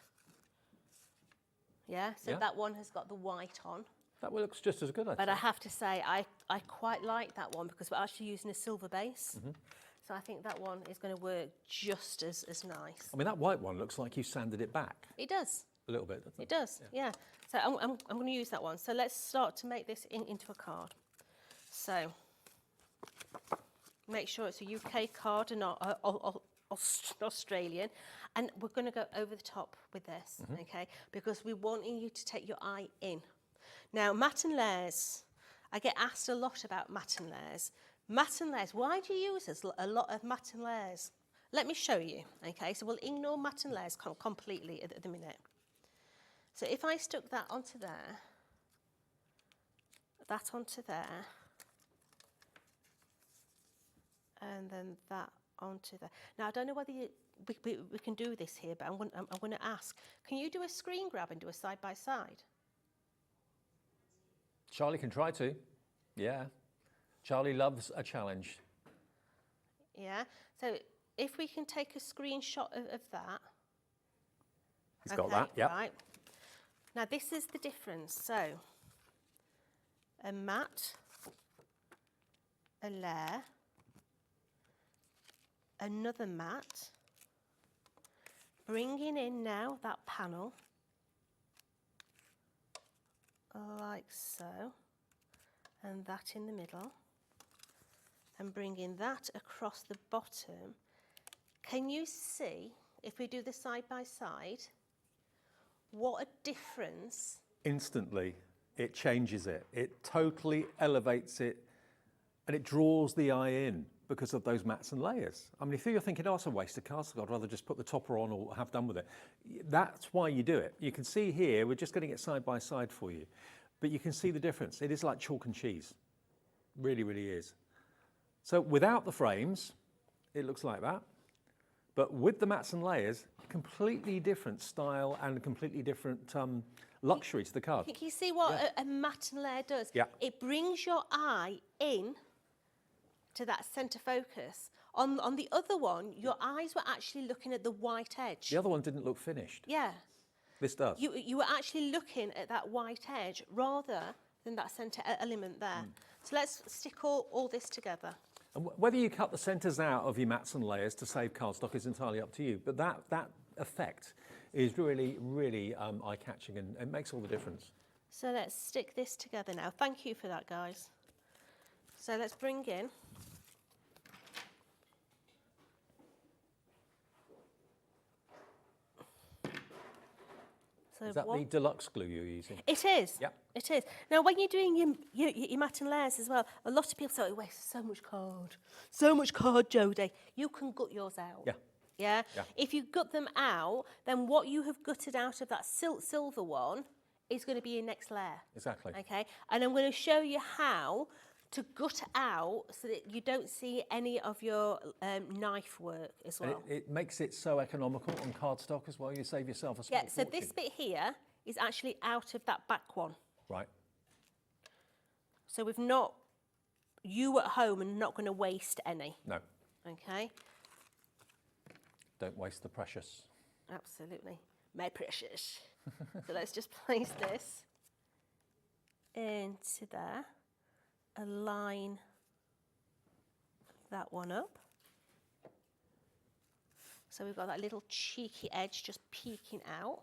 Yeah, so that one has got the white on. That looks just as good, I think. But I have to say, I quite like that one because we're actually using a silver base. So I think that one is going to work just as nice. I mean, that white one looks like you sanded it back. It does. A little bit, doesn't it? It does, yeah. So I'm going to use that one. So let's start to make this into a card. So make sure it's a UK card and not Australian. And we're going to go over the top with this, okay? Because we're wanting you to take your eye in. Now, matte and layers. I get asked a lot about matte and layers. Matte and layers, why do you use a lot of matte and layers? Let me show you, okay? So we'll ignore matte and layers completely at the minute. So if I stuck that onto there, that onto there, and then that onto there. Now, I don't know whether we can do this here, but I'm going to ask, can you do a screen grab and do a side-by-side? Charlie can try to. Yeah. Charlie loves a challenge. Yeah. So if we can take a screenshot of that. He's got that, yeah. Right. Now this is the difference. So a matte, a layer, another matte, bringing in now that panel, like so, and that in the middle, and bringing that across the bottom. Can you see, if we do the side by side, what a difference? Instantly, it changes it. It totally elevates it, and it draws the eye in because of those mats and layers. I mean, if you're thinking, oh, it's a waste of cardstock, I'd rather just put the topper on or have done with it. That's why you do it. You can see here, we're just getting it side by side for you, but you can see the difference. It is like chalk and cheese. Really, really is. So without the frames, it looks like that. But with the mats and layers, completely different style and completely different luxury to the card. Can you see what a matte and layer does? Yeah. It brings your eye in to that centre focus. On the other one, your eyes were actually looking at the white edge. The other one didn't look finished. Yeah. This does. You were actually looking at that white edge rather than that centre element there. So let's stick all this together. And whether you cut the centres out of your mats and layers to save cardstock is entirely up to you. But that effect is really, really eye-catching, and it makes all the difference. So let's stick this together now. Thank you for that, guys. So let's bring in. So Is that the deluxe glue you're using? It is. Yep. It is. Now, when you're doing your matte and layers as well, a lot of people say, oh, it wastes so much card. So much card, Jodie. You can gut yours out. Yeah. Yeah? Yeah. If you gut them out, then what you have gutted out of that silver one is going to be your next layer. Exactly. Okay? And I'm going to show you how to gut out so that you don't see any of your knife work as well. And it makes it so economical on cardstock as well. You save yourself a small So fortune. this bit here is actually out of that back one. Right. So we've not, you at home are not going to waste any. No. Okay? Don't waste the precious. Absolutely. My precious. So let's just place this into there. Align that one up. So we've got that little cheeky edge just peeking out.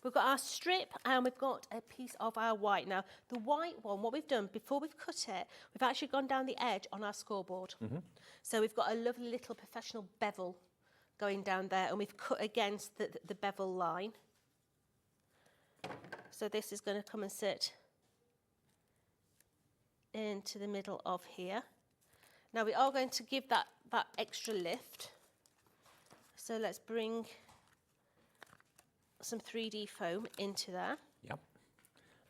We've got our strip and we've got a piece of our white. Now, the white one, what we've done, before we've cut it, we've actually gone down the edge on our scoreboard. So we've got a lovely little professional bevel going down there, and we've cut against the bevel line. So this is going to come and sit into the middle of here. Now we are going to give that extra lift. So let's bring some 3D foam into there. Yep.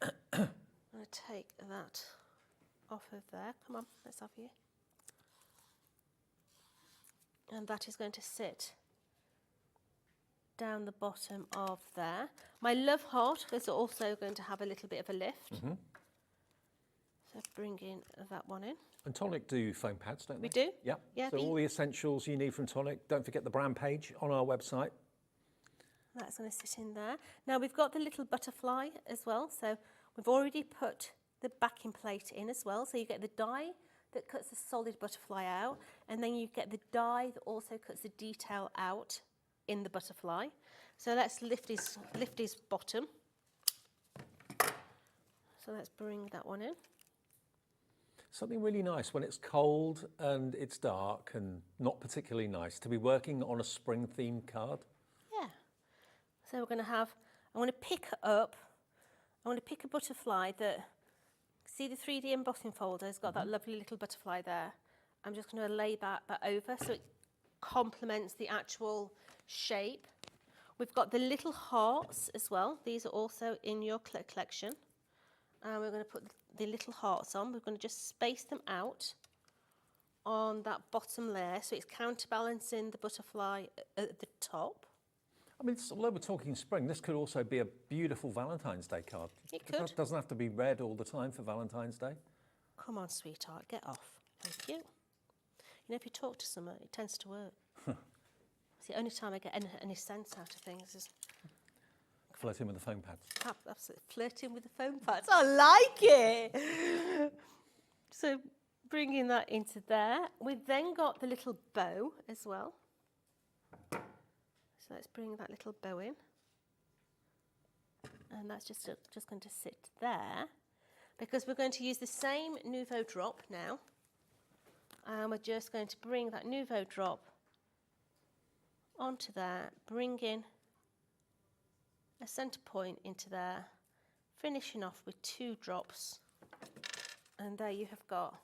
I'm going to take that off of there. Come on, let's have you. And that is going to sit down the bottom of there. My love heart is also going to have a little bit of a lift. So bring in that one in. And Tonic do foam pads, don't they? We do. Yep. Yeah, So all the essentials you need from Tonic. Don't forget the brand page on our website. That's going to sit in there. Now we've got the little butterfly as well. So we've already put the backing plate in as well. So you get the die that cuts the solid butterfly out, and then you get the die that also cuts the detail out in the butterfly. So let's lift his bottom. So let's bring that one in. Something really nice when it's cold and it's dark and not particularly nice to be working on a spring themed card. Yeah. So we're going to have, I'm going to pick a butterfly that, see the 3D embossing folder has got that lovely little butterfly there. I'm just going to lay that over so it complements the actual shape. We've got the little hearts as well. These are also in your collection. And we're going to put the little hearts on. We're going to just space them out on that bottom layer so it's counterbalancing the butterfly at the top. I mean, although we're talking spring, this could also be a beautiful Valentine's Day card. It could. It doesn't have to be red all the time for Valentine's Day. Come on, sweetheart, get off. Thank you. You know, if you talk to someone, it tends to work. It's the only time I get any sense out of things is Flirting with the foam pads. absolutely flirting with the foam pads. I like it. So bringing that into there. We've then got the little bow as well. So let's bring that little bow in. And that's just going to sit there because we're going to use the same Nouveau drop now. And we're just going to bring that Nouveau drop onto there, bring in a centre point into there, finishing off with 2 drops. And there you have got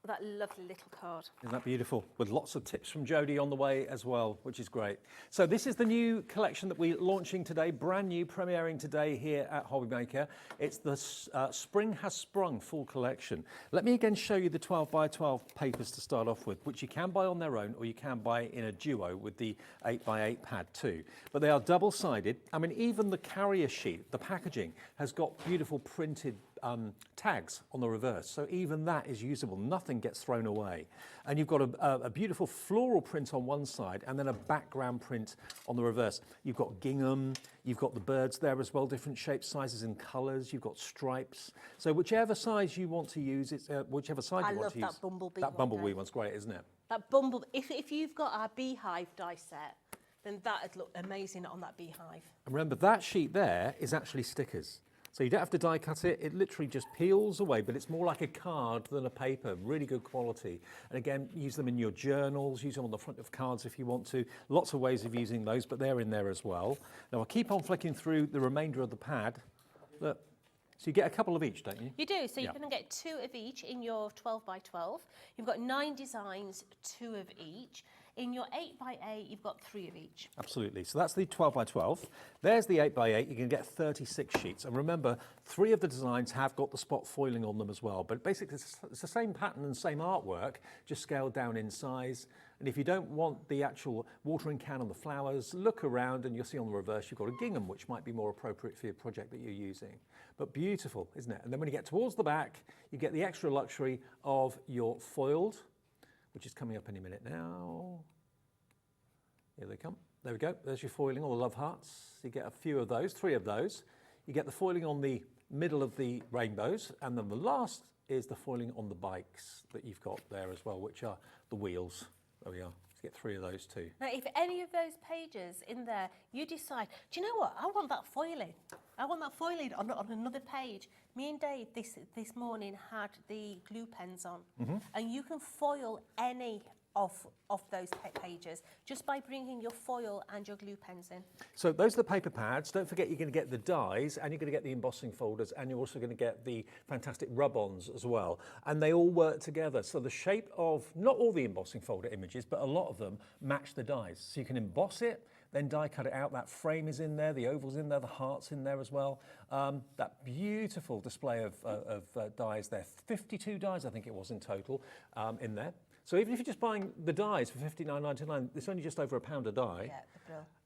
that lovely little card. Isn't that beautiful? With lots of tips from Jodie on the way as well, which is great. So this is the new collection that we're launching today, brand new, premiering today here at HobbyMaker. It's the Spring Has Sprung full collection. Let me again show you the 12 by 12 papers to start off with, which you can buy on their own or you can buy in a duo with the 8 by 8 pad too. But they are double-sided. I mean, even the carrier sheet, the packaging, has got beautiful printed tags on the reverse, so even that is usable. Nothing gets thrown away. And you've got a beautiful floral print on one side and then a background print on the reverse. You've got gingham, you've got the birds there as well, different shapes, sizes and colours. You've got stripes. So whichever size you want to use, it's whichever side you want to use. I love that bumblebee. That bumblebee one's great, isn't it? That bumblebee. If you've got our beehive die set, then that'd look amazing on that beehive. And remember, that sheet there is actually stickers. So you don't have to die cut it, it literally just peels away, but it's more like a card than a paper, really good quality. And again, use them in your journals, use them on the front of cards if you want to. Lots of ways of using those, but they're in there as well. Now I'll keep on flicking through the remainder of the pad. Look, so you get a couple of each, don't you? You do, so Yeah. you're going to get 2 of each in your 12 by 12. You've got 9 designs, 2 of each. In your 8 by 8, you've got 3 of each. Absolutely. So that's the 12 by 12. There's the 8 by 8. You can get 36 sheets. And remember, 3 of the designs have got the spot foiling on them as well. But basically, it's the same pattern and same artwork, just scaled down in size. And if you don't want the actual watering can and the flowers, look around and you'll see on the reverse you've got a gingham, which might be more appropriate for your project that you're using. But beautiful, isn't it? And then when you get towards the back, you get the extra luxury of your foiled, which is coming up any minute now. Here they come. There we go. There's your foiling, all the love hearts. You get a few of those, 3 of those. You get the foiling on the middle of the rainbows, and then the last is the foiling on the bikes that you've got there as well, which are the wheels. There we are. You get 3 of those too. Now, if any of those pages in there, you decide, do you know what? I want that foiling. I want that foiling on another page. Me and Dave this morning had the glue pens on, and you can foil any of those pages just by bringing your foil and your glue pens in. So those are the paper pads. Don't forget you're going to get the dies and you're going to get the embossing folders and you're also going to get the fantastic rub-ons as well. And they all work together. So the shape of, not all the embossing folder images, but a lot of them match the dies. So you can emboss it, then die cut it out. That frame is in there, the oval's in there, the heart's in there as well. That beautiful display of dies there. 52 dies, I think it was in total, in there. So even if you're just buying the dies for $59.99, it's only just over £1 a die. Yeah, the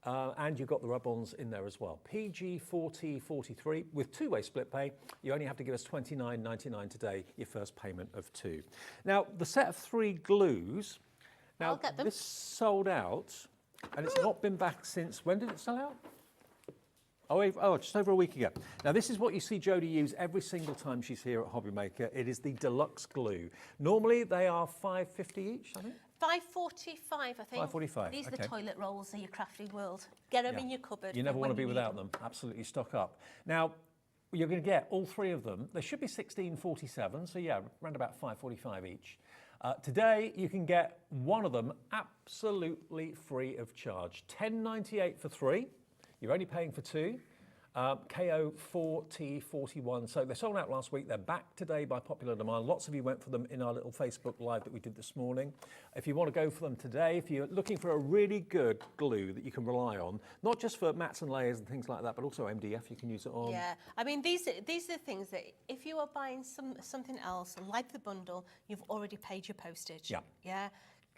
brill. And you've got the rub-ons in there as well. PG4043 with two-way split pay. You only have to give us $29.99 today, your first payment of 2. Now, the set of 3 glues, now I'll get them. this sold out, and it's not been back since, when did it sell out? Oh, just over a week ago. Now, this is what you see Jodie use every single time she's here at HobbyMaker. It is the deluxe glue. Normally, they are $5.50 each, I think. $5.45, I think. $5.45, These are okay. the toilet rolls of your crafty world. Get them in your cupboard. You never for want to when be you need without them. Absolutely stock up. Now, you're going to get all 3 of them. They should be $16.47, so yeah, around about $5.45 each. Today, you can get one of them absolutely free of charge. $10.98 for 3. You're only paying for 2. KO4T41. So they sold out last week. They're back today by popular demand. Lots of you went for them in our little Facebook Live that we did this morning. If you want to go for them today, if you're looking for a really good glue that you can rely on, not just for mats and layers and things like that, but also MDF, you can use it on. Yeah, I mean, these are things that if you are buying something else, like the bundle, you've already paid your postage. Yeah. Yeah.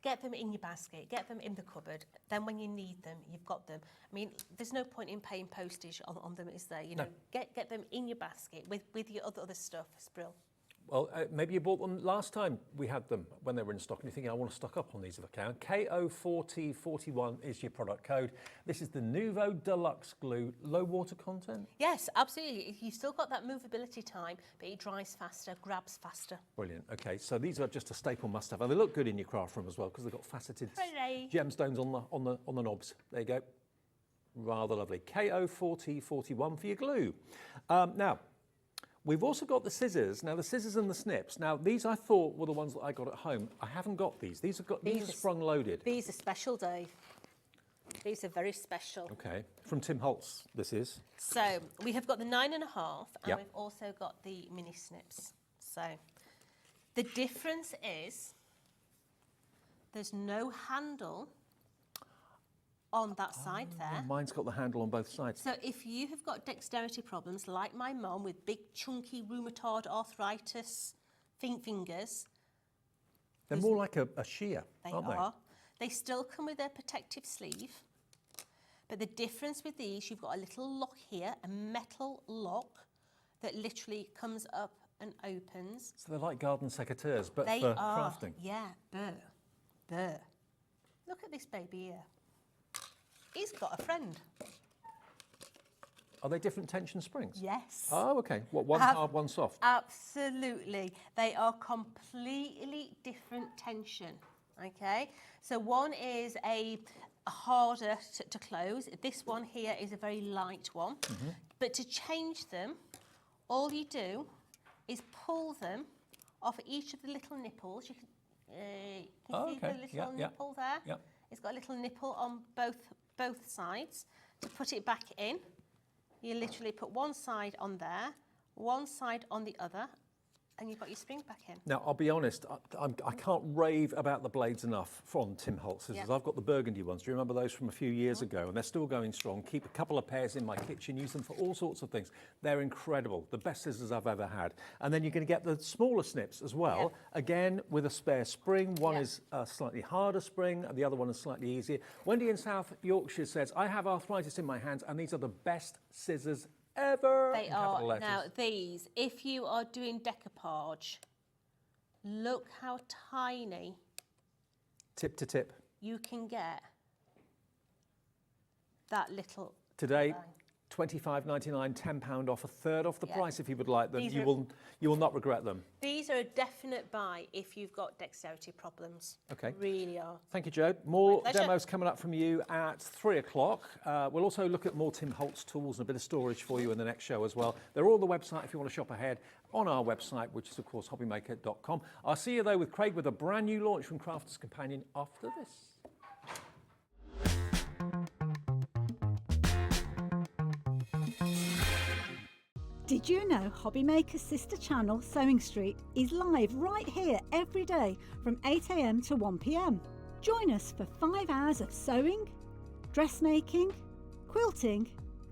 Get them in your basket, get them in the cupboard. Then when you need them, you've got them. I mean, there's no point in paying postage on them, is there? You know, get them in your basket with your other stuff. It's brilliant. Well, maybe you bought them last time we had them when they were in stock and you're thinking, I want to stock up on these if I can. KO4T41 is your product code. This is the Nuvo Deluxe Glue, low water content. Yes, absolutely. You've still got that movability time, but it dries faster, grabs faster. Brilliant. Okay, so these are just a staple must-have. And they look good in your craft room as well because they've got faceted Hooray. gemstones on the knobs. There you go. Rather lovely. KO4T41 for your glue. Now, we've also got the scissors. Now, the scissors and the snips. Now, these I thought were the ones that I got at home. I haven't got these. These are sprung loaded. These are special, Dave. These are very special. Okay, from Tim Holtz, this is. So we have got the 9.5, and Yep. we've also got the mini snips. So the difference is there's no handle on that side there. Mine's got the handle on both sides. So if you have got dexterity problems like my mum with big chunky rheumatoid arthritis fingers, They're more like a shear, they aren't are. They still come with a protective sleeve. But the difference with these, you've got a little lock here, a metal lock that literally comes up and opens. So they're like garden secateurs, but They for are. crafting. Yeah, burr. Look at this baby here. He's got a friend. Are they different tension springs? Yes. Oh, okay. What, one hard, one soft? Absolutely. They are completely different tension, okay? So one is a harder to close. This one here is a very light one. Mm-hmm. But to change them, all you do is pull them off each of the little nipples. You can see the little nipple there? Yeah. It's got a little nipple on both sides. To put it back in, you literally put one side on there, one side on the other, and you've got your spring back in. Now, I'll be honest, I can't rave about the blades enough from Tim Holtz scissors. Yeah. I've got the burgundy ones. Do you remember those from a few years ago? And they're still going strong. Keep a couple of pairs in my kitchen, use them for all sorts of things. They're incredible, the best scissors I've ever had. And then you're going to get the smaller snips as well, again, with a spare spring. One is a slightly harder spring, and the other one is slightly easier. Wendy in South Yorkshire says, I have arthritis in my hands, and these are the best scissors ever. They in capital are. letters. Now, these, if you are doing decoupage, look how tiny Tip to tip. you can get that little Today, line. £25.99, £10 off, a third off the Yeah. price if you would like them. These You are- will not regret them. These are a definite buy if you've got dexterity problems. Okay. Really are. Thank you, Joe. More pleasure. demos coming up from you at 3 o'clock. We'll also look at more Tim Holtz tools and a bit of storage for you in the next show as well. They're all on the website if you want to shop ahead on our website, which is, of course, hobbymaker.com. I'll see you, though, with Craig with a brand new launch from Crafter's Companion after this. Did you know HobbyMaker's sister channel, Sewing Street, is live right here every day from 8 AM to 1 PM? Join us for 5 hours of sewing, dressmaking, quilting,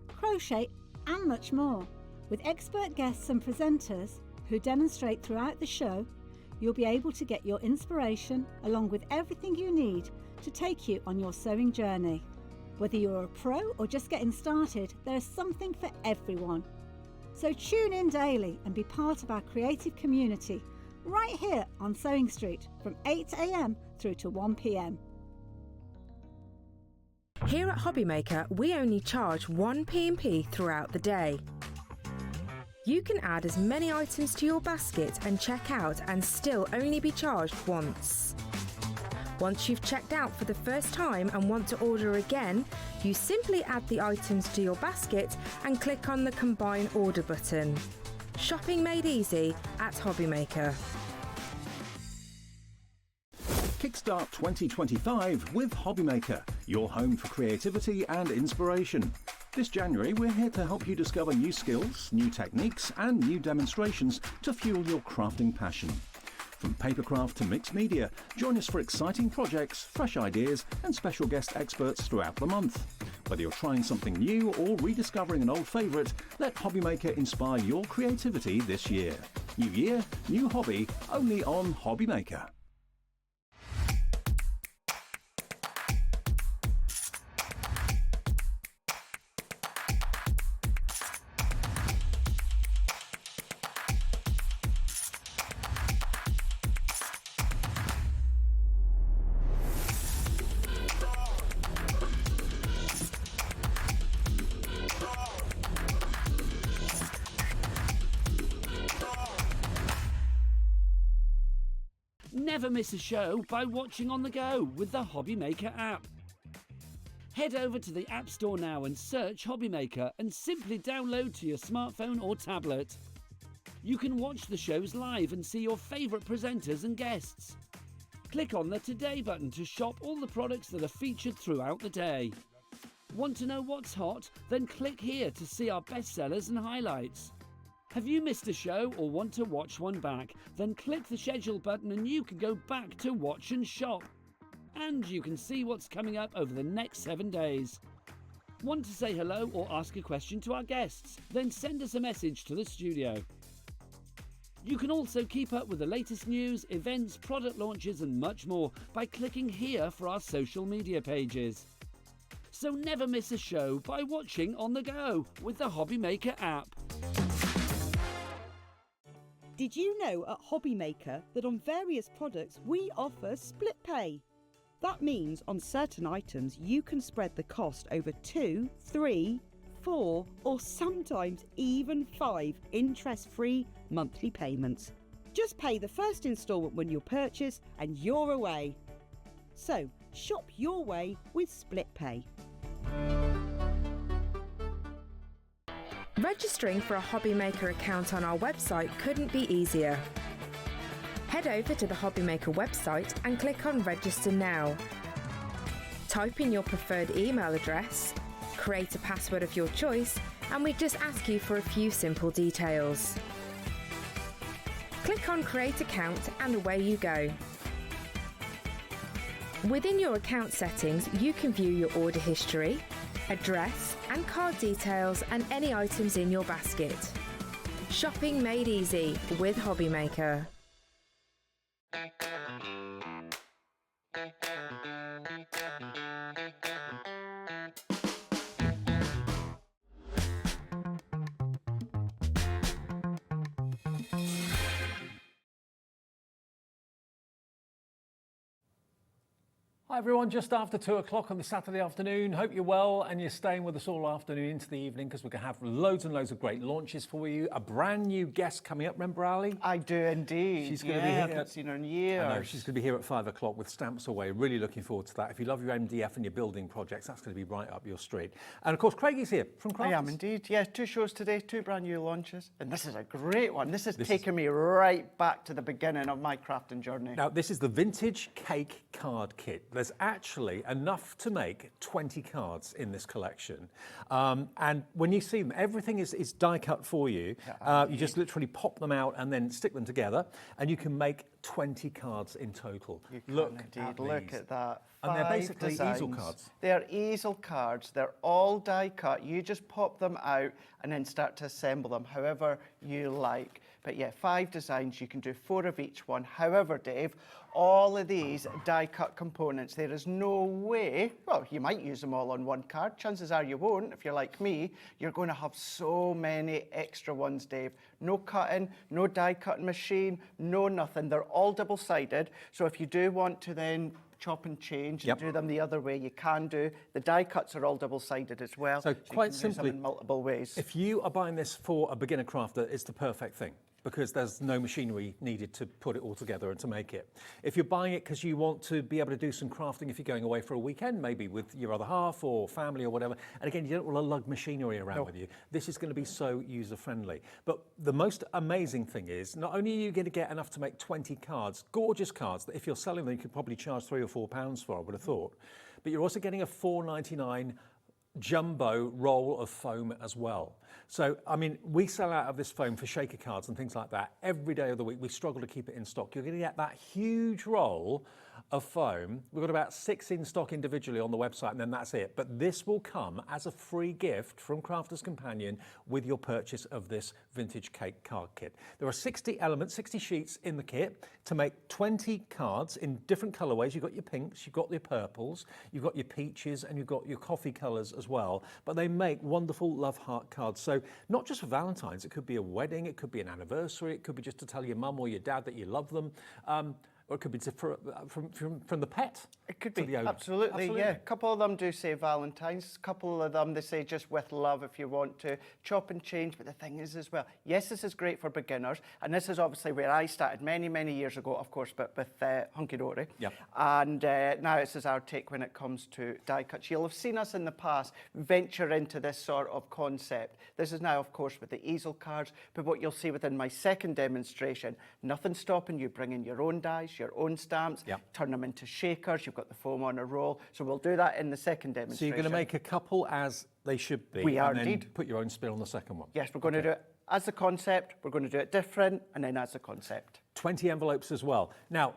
crochet and much more. With expert guests and presenters who demonstrate throughout the show, you'll be able to get your inspiration along with everything you need to take you on your sewing journey. Whether you're a pro or just getting started, there is something for everyone. So tune in daily and be part of our creative community right here on Sewing Street from 8 AM through to 1 PM. Here at HobbyMaker, we only charge 1 P&P throughout the day. You can add as many items to your basket and check out and still only be charged once. Once you've checked out for the first time and want to order again, you simply add the items to your basket and click on the Combine Order button. Shopping made easy at HobbyMaker. Kickstart 2025 with HobbyMaker, your home for creativity and inspiration. This January, we're here to help you discover new skills, new techniques, and new demonstrations to fuel your crafting passion. From papercraft to mixed media, join us for exciting projects, fresh ideas, and special guest experts throughout the month. Whether you're trying something new or rediscovering an old favourite, let HobbyMaker inspire your creativity this year. New year, new hobby, only on HobbyMaker. Never miss a show by watching on the go with the HobbyMaker app. Head over to the App Store now and search HobbyMaker and simply download to your smartphone or tablet. You can watch the shows live and see your favourite presenters and guests. Click on the Today button to shop all the products that are featured throughout the day. Want to know what's hot? Then click here to see our bestsellers and highlights. Have you missed a show or want to watch one back? Then click the schedule button and you can go back to watch and shop. And you can see what's coming up over the next 7 days. Want to say hello or ask a question to our guests? Then send us a message to the studio. You can also keep up with the latest news, events, product launches and much more by clicking here for our social media pages. So never miss a show by watching on the go with the HobbyMaker app. Did you know at HobbyMaker that on various products we offer split pay? That means on certain items you can spread the cost over 2, 3, 4 or sometimes even 5 interest-free monthly payments. Just pay the first instalment when you purchase and you're away. So shop your way with split pay. Registering for a HobbyMaker account on our website couldn't be easier. Head over to the HobbyMaker website and click on Register Now. Type in your preferred email address, create a password of your choice, and we just ask you for a few simple details. Click on Create Account and away you go. Within your account settings, you can view your order history, address and card details and any items in your basket. Shopping made easy with HobbyMaker. Hi everyone, just after 2 o'clock on the Saturday afternoon. Hope you're well and you're staying with us all afternoon into the evening because we're going to have loads and loads of great launches for you. A brand new guest coming up, remember Ali? I do indeed. She's going to be I here. haven't seen her in years. I know, she's going to be here at 5 o'clock with Stamps Away. Really looking forward to that. If you love your MDF and your building projects, that's going to be right up your street. And of course, Craigie's here from Crafters. I am indeed. Yeah, 2 shows today, 2 brand new launches. And this is a great one. This has taken me right back to the beginning of my crafting journey. Now, this is the Vintage Cake Card Kit. There's actually enough to make 20 cards in this collection. And when you see them, everything is die cut for you. You just literally pop them out and then stick them together, and you can make 20 cards in total. Look at that. And they're 5 basically designs. easel cards. They're easel cards. They're all die cut. You just pop them out and then start to assemble them however you like. But yeah, 5 designs. You can do 4 of each one. However, Dave, all of these die cut components, there is no way, well, you might use them all on one card. Chances are you won't. If you're like me, you're going to have so many extra ones, Dave. No cutting, no die cutting machine, no nothing. They're all double-sided. So if you do want to then chop and change and do them the other way, you can do. The die cuts are all double-sided as well. So quite you can simply, use them in multiple ways. if you are buying this for a beginner crafter, it's the perfect thing, because there's no machinery needed to put it all together and to make it. If you're buying it because you want to be able to do some crafting if you're going away for a weekend, maybe with your other half or family or whatever, and again, you don't want to lug machinery around with you, this is going to be so user-friendly. But the most amazing thing is, not only are you going to get enough to make 20 cards, gorgeous cards, that if you're selling them, you could probably charge £3 or £4 for, I would have thought, but you're also getting a £4.99 jumbo roll of foam as well. So, I mean, we sell out of this foam for shaker cards and things like that every day of the week. We struggle to keep it in stock. You're going to get that huge roll of foam. We've got about 6 in stock individually on the website, and then that's it. But this will come as a free gift from Crafter's Companion with your purchase of this Vintage Cake Card Kit. There are 60 elements, 60 sheets in the kit to make 20 cards in different colorways. You've got your pinks, you've got your purples, you've got your peaches, and you've got your coffee colors as well. But they make wonderful love heart cards. So not just for Valentine's, it could be a wedding, it could be an anniversary, it could be just to tell your mum or your dad that you love them. Or it could be from the pet. It could to be, the owner. absolutely, yeah. A couple of them do say Valentine's. A couple of them, they say just with love if you want to. Chop and change, but the thing is as well, yes, this is great for beginners, and this is obviously where I started many, many years ago, of course, but with Hunky Dory. Yep. And now this is our take when it comes to die cuts. You'll have seen us in the past venture into this sort of concept. This is now, of course, with the easel cards, but what you'll see within my second demonstration, nothing stopping you bringing your own dies, your own stamps, turn them into shakers. You've got the foam on a roll. So we'll do that in the second demonstration. So you're going to make a couple as they should be. We are and then indeed. Put your own spin on the second one. Yes, we're going to do it as a concept. We're going to do it different, and then as a concept. 20 envelopes as well. Now,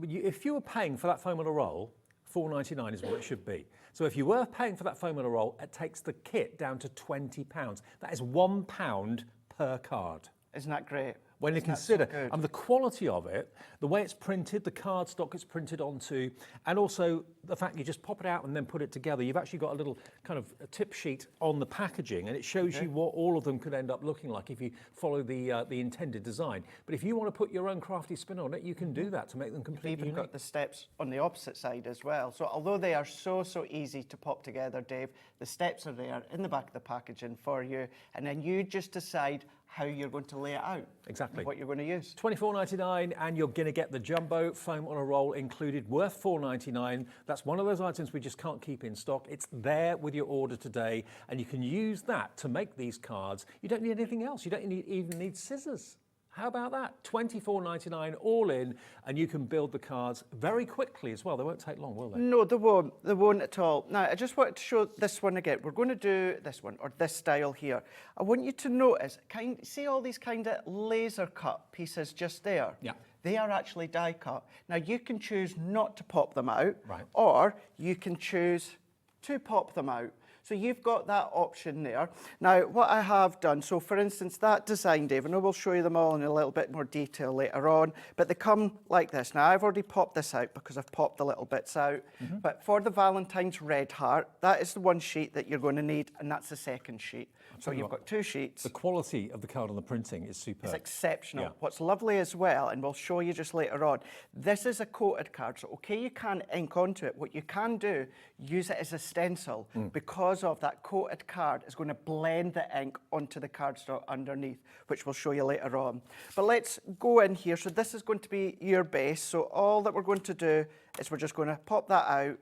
if you were paying for that foam on a roll, £4.99 is what it should be. So if you were paying for that foam on a roll, it takes the kit down to £20. That is £1 per card. Isn't that great? When you consider, and the quality of it, the way it's printed, the cardstock it's printed onto, and also the fact you just pop it out and then put it together. You've actually got a little kind of a tip sheet on the packaging, and it shows you what all of them could end up looking like if you follow the intended design. But if you want to put your own crafty spin on it, you can do that to make them completely We've even unique. got the steps on the opposite side as well. So although they are so easy to pop together, Dave, the steps are there in the back of the packaging for you, and then you just decide how you're going to lay it out. Exactly. What you're going to use. £24.99, and you're going to get the jumbo foam on a roll included, worth £4.99. That's one of those items we just can't keep in stock. It's there with your order today, and you can use that to make these cards. You don't need anything else. You don't even need scissors. How about that? £24.99 all in, and you can build the cards very quickly as well. They won't take long, will they? No, they won't. They won't at all. Now, I just wanted to show this one again. We're going to do this one, or this style here. I want you to notice, see all these kind of laser cut pieces just there? Yeah. They are actually die cut. Now, you can choose not to pop them out, Right. or you can choose to pop them out. So you've got that option there. Now, what I have done, so for instance, that design, Dave, I know we'll show you them all in a little bit more detail later on, but they come like this. Now, I've already popped this out because I've popped the little bits out. But for the Valentine's red heart, that is the one sheet that you're going to need, and that's the second sheet. So you've got 2 sheets. The quality of the card on the printing is superb. It's exceptional. Yeah. What's lovely as well, and we'll show you just later on, this is a coated card. So, okay, you can ink onto it. What you can do, use it as a stencil because of that coated card is going to blend the ink onto the cardstock underneath, which we'll show you later on. But let's go in here. So this is going to be your base. So all that we're going to do is we're just going to pop that out,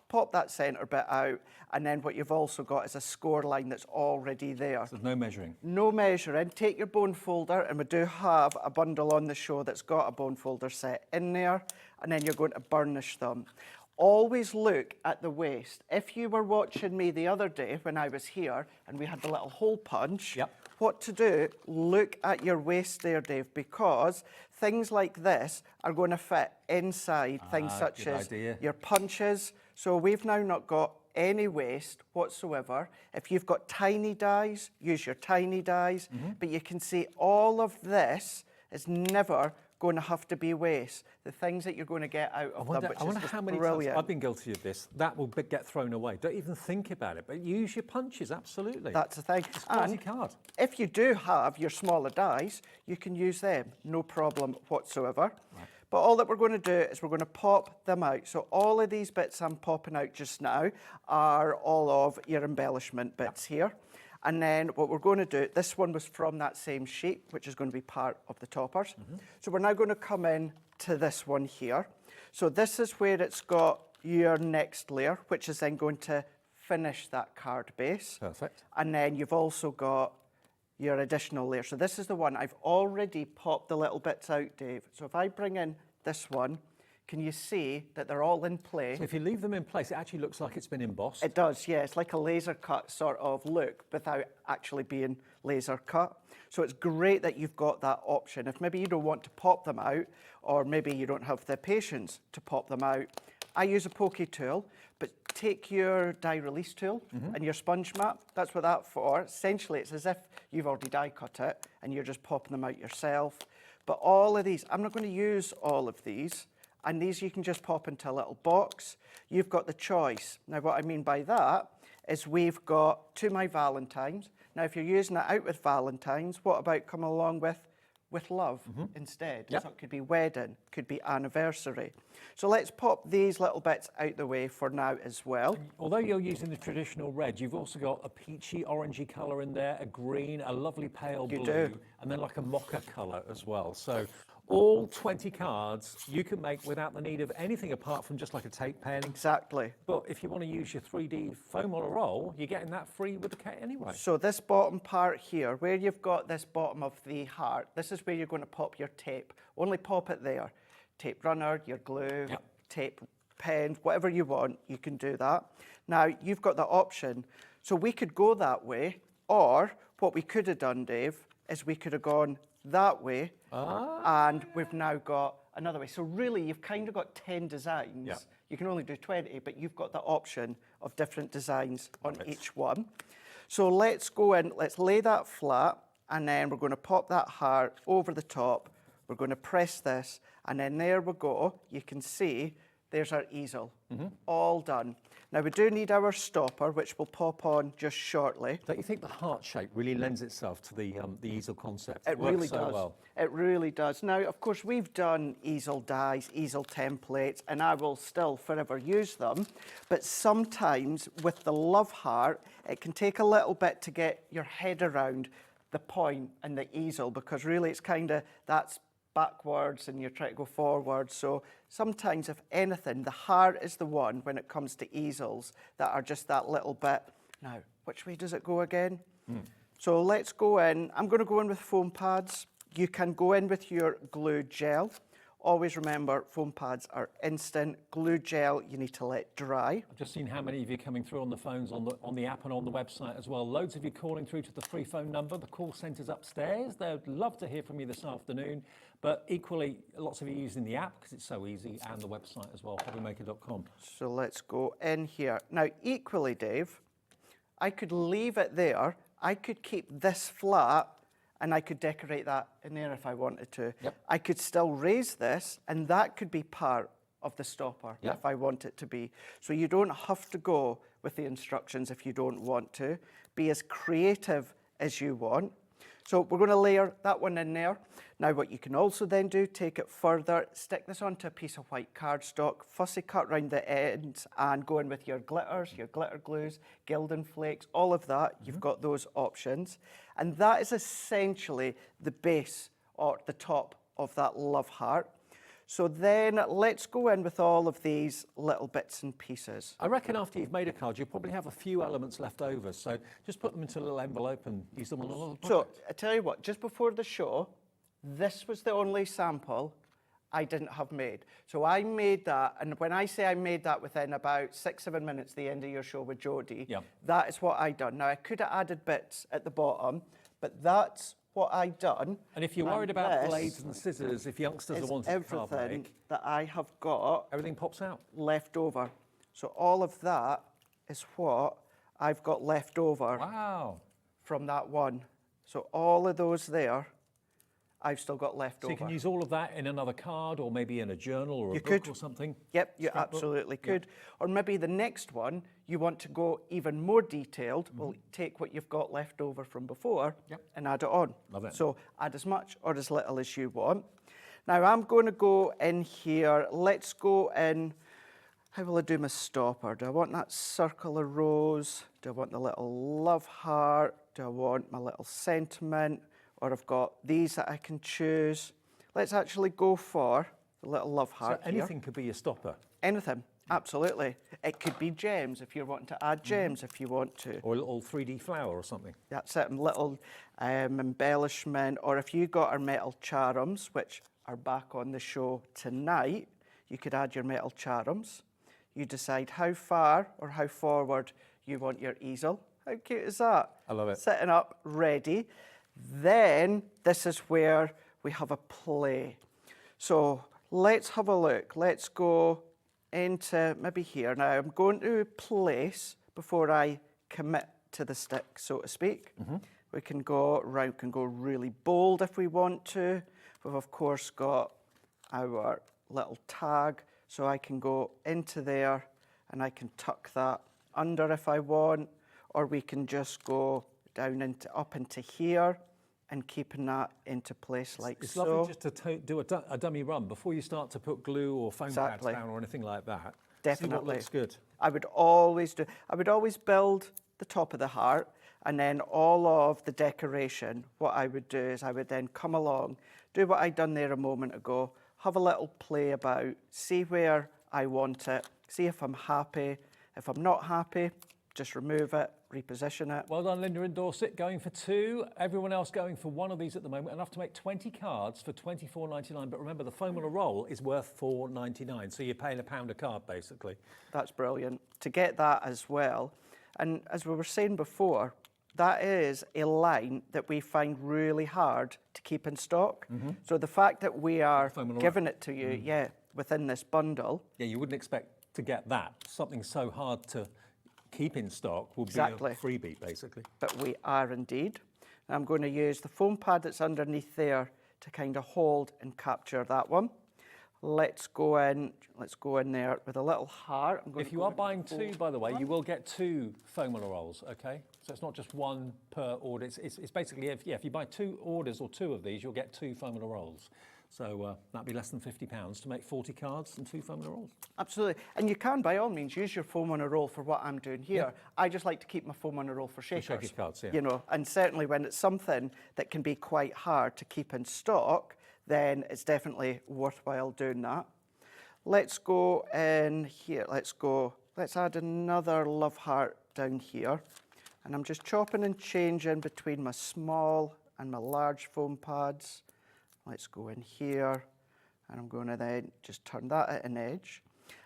pop that centre bit out, and then what you've also got is a score line that's already there. So there's no measuring. No measuring. Take your bone folder, and we do have a bundle on the show that's got a bone folder set in there, and then you're going to burnish them. Always look at the waist. If you were watching me the other day when I was here and we had the little hole punch, what to do, look at your waist there, Dave, because things like this are going to fit inside things such as your punches. So we've now not got any waste whatsoever. If you've got tiny dies, use your tiny dies. But you can see all of this is never going to have to be waste. The things that you're going to get out of them, which I wonder is how many brilliant. times I've been guilty of this. That will get thrown away. Don't even think about it. But use your punches, absolutely. That's the thing. It's a quality card. If you do have your smaller dies, you can use them, no problem whatsoever. Right. But all that we're going to do is we're going to pop them out. So all of these bits I'm popping out just now are all of your embellishment bits here. And then what we're going to do, this one was from that same sheet, which is going to be part of the toppers. So we're now going to come in to this one here. So this is where it's got your next layer, which is then going to finish that card base. Perfect. And then you've also got your additional layer. So this is the one I've already popped the little bits out, Dave. So if I bring in this one, can you see that they're all in place? So if you leave them in place, it actually looks like it's been embossed. It does, yeah. It's like a laser cut sort of look without actually being laser cut. So it's great that you've got that option. If maybe you don't want to pop them out, or maybe you don't have the patience to pop them out, I use a pokey tool, but take your die release tool and your sponge mat. That's what that's for. Essentially, it's as if you've already die cut it and you're just popping them out yourself. But all of these, I'm not going to use all of these. And these you can just pop into a little box. You've got the choice. Now, what I mean by that is we've got To My Valentines. Now, if you're using it out with Valentines, what about coming along with love instead? Yep. So it could be wedding, could be anniversary. So let's pop these little bits out the way for now as well. Although you're using the traditional red, you've also got a peachy, orangey colour in there, a green, a lovely pale blue, and then like a mocha colour as well. So all 20 cards you can make without the need of anything apart from just like a tape pen. Exactly. But if you want to use your 3D foam on a roll, you're getting that free with the kit anyway. So this bottom part here, where you've got this bottom of the heart, this is where you're going to pop your tape. Only pop it there. Tape runner, your glue, tape pen, whatever you want, you can do that. Now, you've got the option. So we could go that way, or what we could have done, Dave, is we could have gone that way, and we've now got another way. So really, you've kind of got 10 designs. Yeah. You can only do 20, but you've got the option of different designs on each one. So let's go in, let's lay that flat, and then we're going to pop that heart over the top. We're going to press this, and then there we go. You can see there's our easel, all done. Now we do need our stopper, which we'll pop on just shortly. Don't you think the heart shape really lends itself to the easel concept? It works really so does. well. It really does. Now, of course, we've done easel dies, easel templates, and I will still forever use them. But sometimes with the love heart, it can take a little bit to get your head around the point and the easel, because really it's kind of, that's backwards and you're trying to go forward. So sometimes, if anything, the heart is the one when it comes to easels that are just that little bit. Now, which way does it go again? So let's go in. I'm going to go in with foam pads. You can go in with your glue gel. Always remember, foam pads are instant. Glue gel, you need to let dry. I've just seen how many of you are coming through on the phones, on the app and on the website as well. Loads of you calling through to the free phone number. The call centre's upstairs. They'd love to hear from you this afternoon. But equally, lots of you using the app because it's so easy, and the website as well, hobbymaker.com. So let's go in here. Now, equally, Dave, I could leave it there. I could keep this flat and I could decorate that in there if I wanted to. Yep. I could still raise this and that could be part of the stopper Yep. if I want it to be. So you don't have to go with the instructions if you don't want to. Be as creative as you want. So we're going to layer that one in there. Now what you can also then do, take it further, stick this onto a piece of white cardstock, fussy cut round the ends and go in with your glitters, your glitter glues, gilding flakes, all of that. You've got those options. And that is essentially the base or the top of that love heart. So then let's go in with all of these little bits and pieces. I reckon after you've made a card, you'll probably have a few elements left over. So just put them into a little envelope and use them on a little So project. I tell you what, just before the show, this was the only sample I didn't have made. So I made that, and when I say I made that within about 6-7 minutes, the end of your show with Jodie, Yeah. that is what I done. Now I could have added bits at the bottom, but that's what I done. And if you're worried about this blades and scissors, if youngsters are is wanting to carve everything make, that I have got everything pops out. left over. So all of that is what I've got left over Wow. from that one. So all of those there, I've still got left So over. you can use all of that in another card or maybe in a journal or a You book could. or something. Yep, you Scrapbook. absolutely Yeah. could. Or maybe the next one, you want to go even more detailed. Mm-hmm. Well, take what you've got left over from before Yep. and add it on. Love it. So add as much or as little as you want. Now I'm going to go in here. Let's go in. How will I do my stopper? Do I want that circle of rose? Do I want the little love heart? Do I want my little sentiment? Or I've got these that I can choose. Let's actually go for the little love So heart here. anything could be your stopper. Anything, absolutely. It could be gems if you're wanting to add gems if you want to. Or a little 3D flower or something. That's it, and little embellishment. Or if you got our metal charms, which are back on the show tonight, you could add your metal charms. You decide how far or how forward you want your easel. How cute is that? I love it. Setting up, ready. Then this is where we have a play. So let's have a look. Let's go into maybe here. Now I'm going to place before I commit to the stick, so to speak. We can go round, can go really bold if we want to. We've of course got our little tag, so I can go into there and I can tuck that under if I want, or we can just go down into up into here and keeping that into place like It's so. lovely just to do a dummy run before you start to put glue or foam Exactly. pads down or anything like that. See what Definitely. looks good. I would always build the top of the heart, and then all of the decoration, what I would do is I would then come along, do what I done there a moment ago, have a little play about, see where I want it, see if I'm happy. If I'm not happy, just remove it, reposition it. Well done, Linda and Dorset, going for 2. Everyone else going for 1 of these at the moment. Enough to make 20 cards for $24.99. But remember, the foam on a roll is worth $4.99. So you're paying £1 a card, basically. That's brilliant. To get that as well. And as we were saying before, that is a line that we find really hard to keep in stock. So the fact that we are Foam on a giving it to you, yeah, within this bundle, Yeah, you wouldn't expect to get that. Something so hard to keep in stock would Exactly. be a freebie, basically. but we are indeed. And I'm going to use the foam pad that's underneath there to kind of hold and capture that one. Let's go in there with a little heart. I'm going If you to are go buying with the 2, fold by the way, one. you will get 2 foam on a rolls, okay? So it's not just 1 per order. It's basically, if you buy 2 orders or 2 of these, you'll get 2 foam on a rolls. So that'd be less than £50 to make 40 cards and 2 foam on a rolls. Absolutely. And you can, by all means, use your foam on a roll for what I'm doing here. I just like to keep my foam on a roll for shakers. shaky cards, yeah. You know, and certainly when it's something that can be quite hard to keep in stock, then it's definitely worthwhile doing that. Let's go in here. Let's add another love heart down here. And I'm just chopping and changing between my small and my large foam pads. Let's go in here, and I'm going to then just turn that at an edge.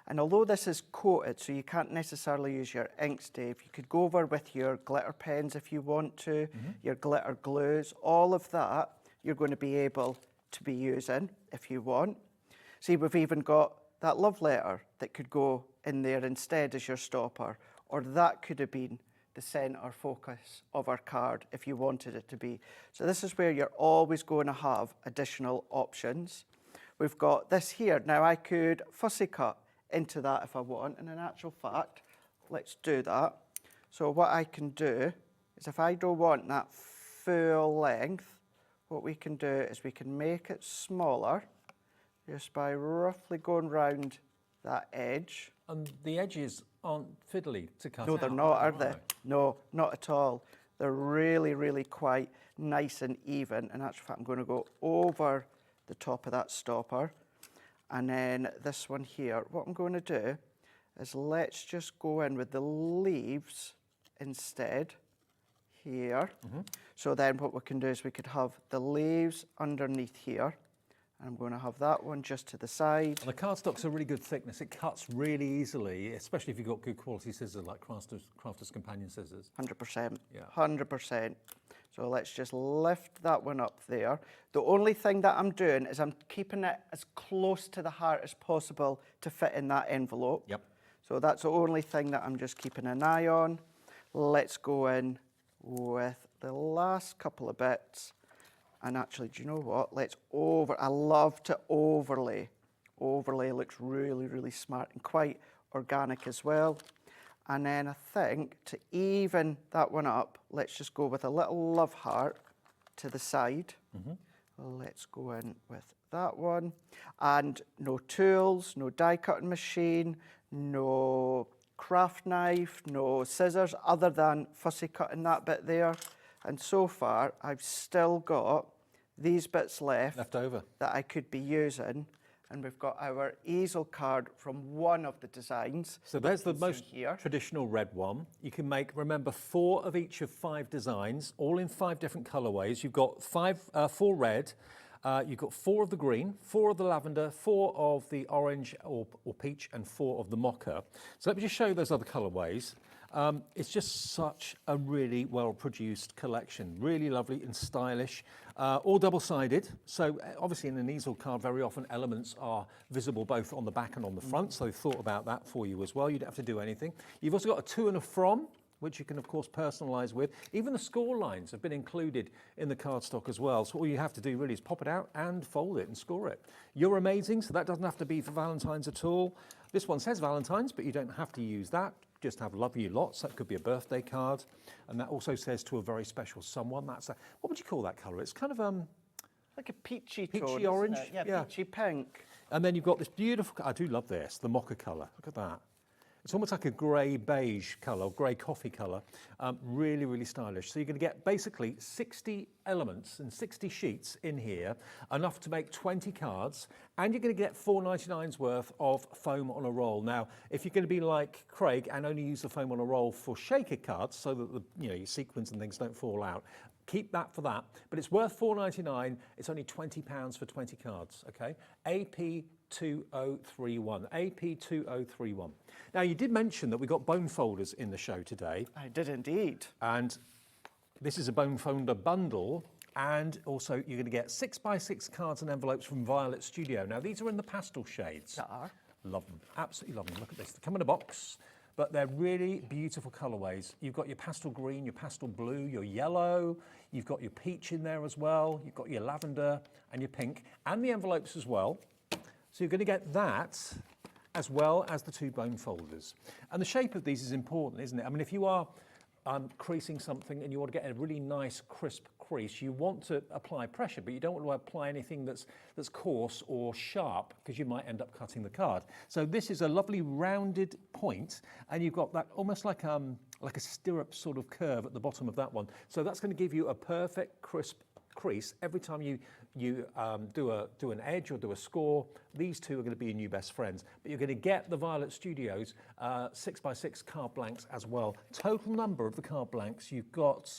And although this is coated, so you can't necessarily use your inks, Dave, you could go over with your glitter pens if you want to, your glitter glues, all of that you're going to be able to be using if you want. See, we've even got that love letter that could go in there instead as your stopper, or that could have been the centre focus of our card if you wanted it to be. So this is where you're always going to have additional options. We've got this here. Now I could fussy cut into that if I want, and in actual fact, let's do that. So what I can do is if I don't want that full length, what we can do is we can make it smaller just by roughly going round that edge. And the edges aren't fiddly to cut out. No, they're not, are they? No, not at all. They're really, really quite nice and even. In actual fact, I'm going to go over the top of that stopper. And then this one here, what I'm going to do is let's just go in with the leaves instead here. So then what we can do is we could have the leaves underneath here. I'm going to have that one just to the side. And the cardstock's a really good thickness. It cuts really easily, especially if you've got good quality scissors like Crafter's Companion scissors. 100%. Yeah. 100%. So let's just lift that one up there. The only thing that I'm doing is I'm keeping it as close to the heart as possible to fit in that envelope. Yep. So that's the only thing that I'm just keeping an eye on. Let's go in with the last couple of bits. And actually, do you know what? I love to overlay. Overlay looks really, really smart and quite organic as well. And then I think to even that one up, let's just go with a little love heart to the side. Let's go in with that one. And no tools, no die cutting machine, no craft knife, no scissors, other than fussy cutting that bit there. And so far, I've still got these bits left over that I could be using. And we've got our easel card from one of the designs. So there's the most traditional red one. You can make, remember, 4 of each of 5 designs, all in 5 different colorways. You've got 4 red, you've got 4 of the green, 4 of the lavender, 4 of the orange or peach, and 4 of the mocha. So let me just show you those other colorways. It's just such a really well-produced collection, really lovely and stylish, all double-sided. So obviously in an easel card, very often elements are visible both on the back and on the front, so they've thought about that for you as well. You don't have to do anything. You've also got a to and a from, which you can of course personalise with. Even the score lines have been included in the cardstock as well. So all you have to do really is pop it out and fold it and score it. You're amazing, so that doesn't have to be for Valentine's at all. This one says Valentine's, but you don't have to use that. Just have love you lots. That could be a birthday card. And that also says to a very special someone. That's a, what would you call that colour? It's kind of like a peachy tone, orange. isn't it? Yeah, peachy pink. And then you've got this beautiful, I do love this, the mocha colour. Look at that. It's almost like a grey beige colour, grey coffee colour. Really, really stylish. So you're going to get basically 60 elements and 60 sheets in here, enough to make 20 cards, and you're going to get $4.99's worth of foam on a roll. Now, if you're going to be like Craig and only use the foam on a roll for shaker cards so that the, your sequins and things don't fall out, keep that for that. But it's worth $4.99. It's only £20 for 20 cards, okay? AP2031, AP2031. Now, you did mention that we got bone folders in the show today. I did indeed. And this is a bone folder bundle. And also, you're going to get 6x6 cards and envelopes from Violet Studio. Now, these are in the pastel shades. They are. Love them. Absolutely love them. Look at this. They come in a box, but they're really beautiful colorways. You've got your pastel green, your pastel blue, your yellow. You've got your peach in there as well. You've got your lavender and your pink, and the envelopes as well. So you're going to get that as well as the 2 bone folders. And the shape of these is important, isn't it? I mean, if you are creasing something and you want to get a really nice crisp crease, you want to apply pressure, but you don't want to apply anything that's coarse or sharp, because you might end up cutting the card. So this is a lovely rounded point, and you've got that almost like a stirrup sort of curve at the bottom of that one. So that's going to give you a perfect crisp crease every time you do an edge or do a score. These 2 are going to be your new best friends. But you're going to get the Violet Studios 6x6 card blanks as well. Total number of the card blanks you've got.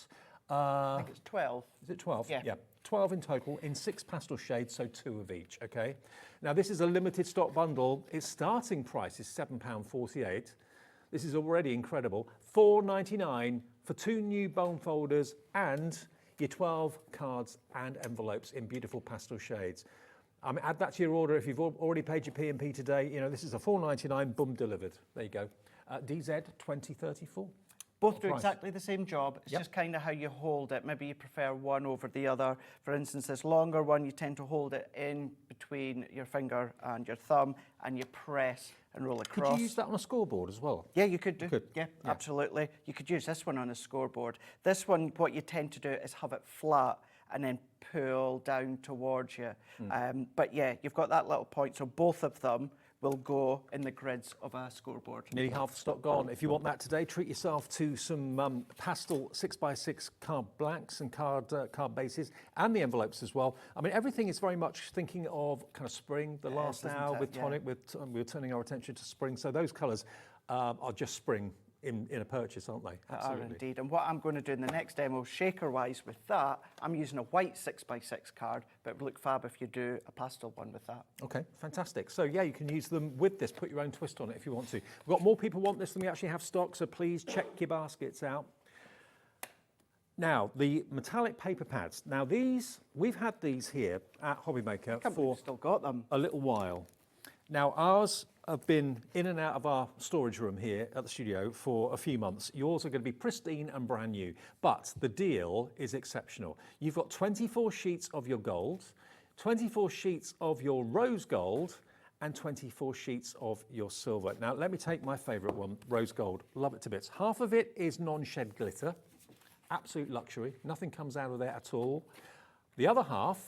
I think it's 12. Is it 12? Yeah. 12 in total in 6 pastel shades, so 2 of each. Okay. Now this is a limited stock bundle. Its starting price is £7.48. This is already incredible. $4.99 for 2 new bone folders and your 12 cards and envelopes in beautiful pastel shades. Add that to your order if you've already paid your P&P today. This is a $4.99, boom, delivered. There you go. DZ 2034. Both do price? exactly the same job. It's Yep. just kind of how you hold it. Maybe you prefer one over the other. For instance, this longer one, you tend to hold it in between your finger and your thumb, and you press and roll across. Could you use that on a scoreboard as well? Yeah, you could do. could, Yeah, yeah. absolutely. You could use this one on a scoreboard. This one, what you tend to do is have it flat and then pull down towards you. But yeah, you've got that little point, so both of them will go in the grids of a scoreboard. Nearly half the stock gone. If you want that today, treat yourself to some pastel 6x6 card blanks and card bases, and the envelopes as well. I mean, everything is very much thinking of kind of spring. The last isn't hour it? with Yeah. Tonic, we're turning our attention to spring. So those colours are just spring in a purchase, aren't they? They are indeed. And what I'm going to do in the next demo, shaker-wise with that, I'm using a white 6x6 card, but it would look fab if you do a pastel one with that. Okay, fantastic. So yeah, you can use them with this. Put your own twist on it if you want to. We've got more people want this than we actually have stock, so please check your baskets out. Now, the metallic paper pads. Now these, we've had these here at HobbyMaker Can't believe for we've still got them. a little while. Now ours have been in and out of our storage room here at the studio for a few months. Yours are going to be pristine and brand new, but the deal is exceptional. You've got 24 sheets of your gold, 24 sheets of your rose gold, and 24 sheets of your silver. Now let me take my favorite one, rose gold. Love it to bits. Half of it is non-shed glitter, absolute luxury. Nothing comes out of there at all. The other half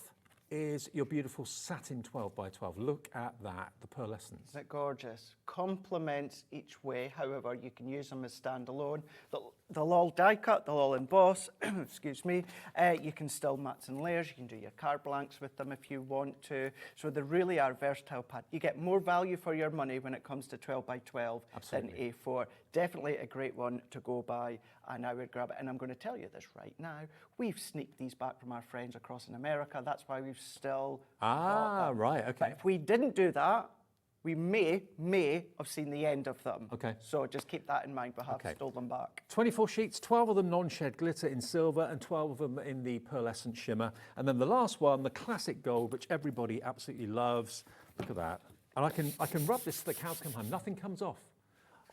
is your beautiful satin 12x12. Look at that, the pearlescence. Isn't it gorgeous? Complements each way. However, you can use them as standalone. They'll all die cut, they'll all emboss, excuse me. You can still mats and layers. You can do your card blanks with them if you want to. So they really are versatile pad. You get more value for your money when it comes to 12x12 than A4. Definitely a great one to go by, and I would grab it. And I'm going to tell you this right now. We've sneaked these back from our friends across in America. That's why we've still got them. Right, okay. But if we didn't do that, we may have seen the end of them. Okay. So just keep that in mind. We have stole them back. 24 sheets, 12 of them non-shed glitter in silver and 12 of them in the pearlescent shimmer. And then the last one, the classic gold, which everybody absolutely loves. Look at that. And I can rub this till the cows come home. Nothing comes off.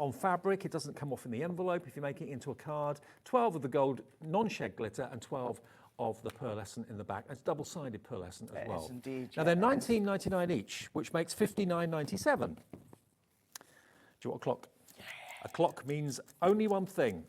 On fabric, it doesn't come off in the envelope if you make it into a card. 12 of the gold non-shed glitter and 12 of the pearlescent in the back. It's double-sided pearlescent as well. It is indeed. Now they're $19.99 each, which makes $59.97. Do you want a clock? A clock means only one thing.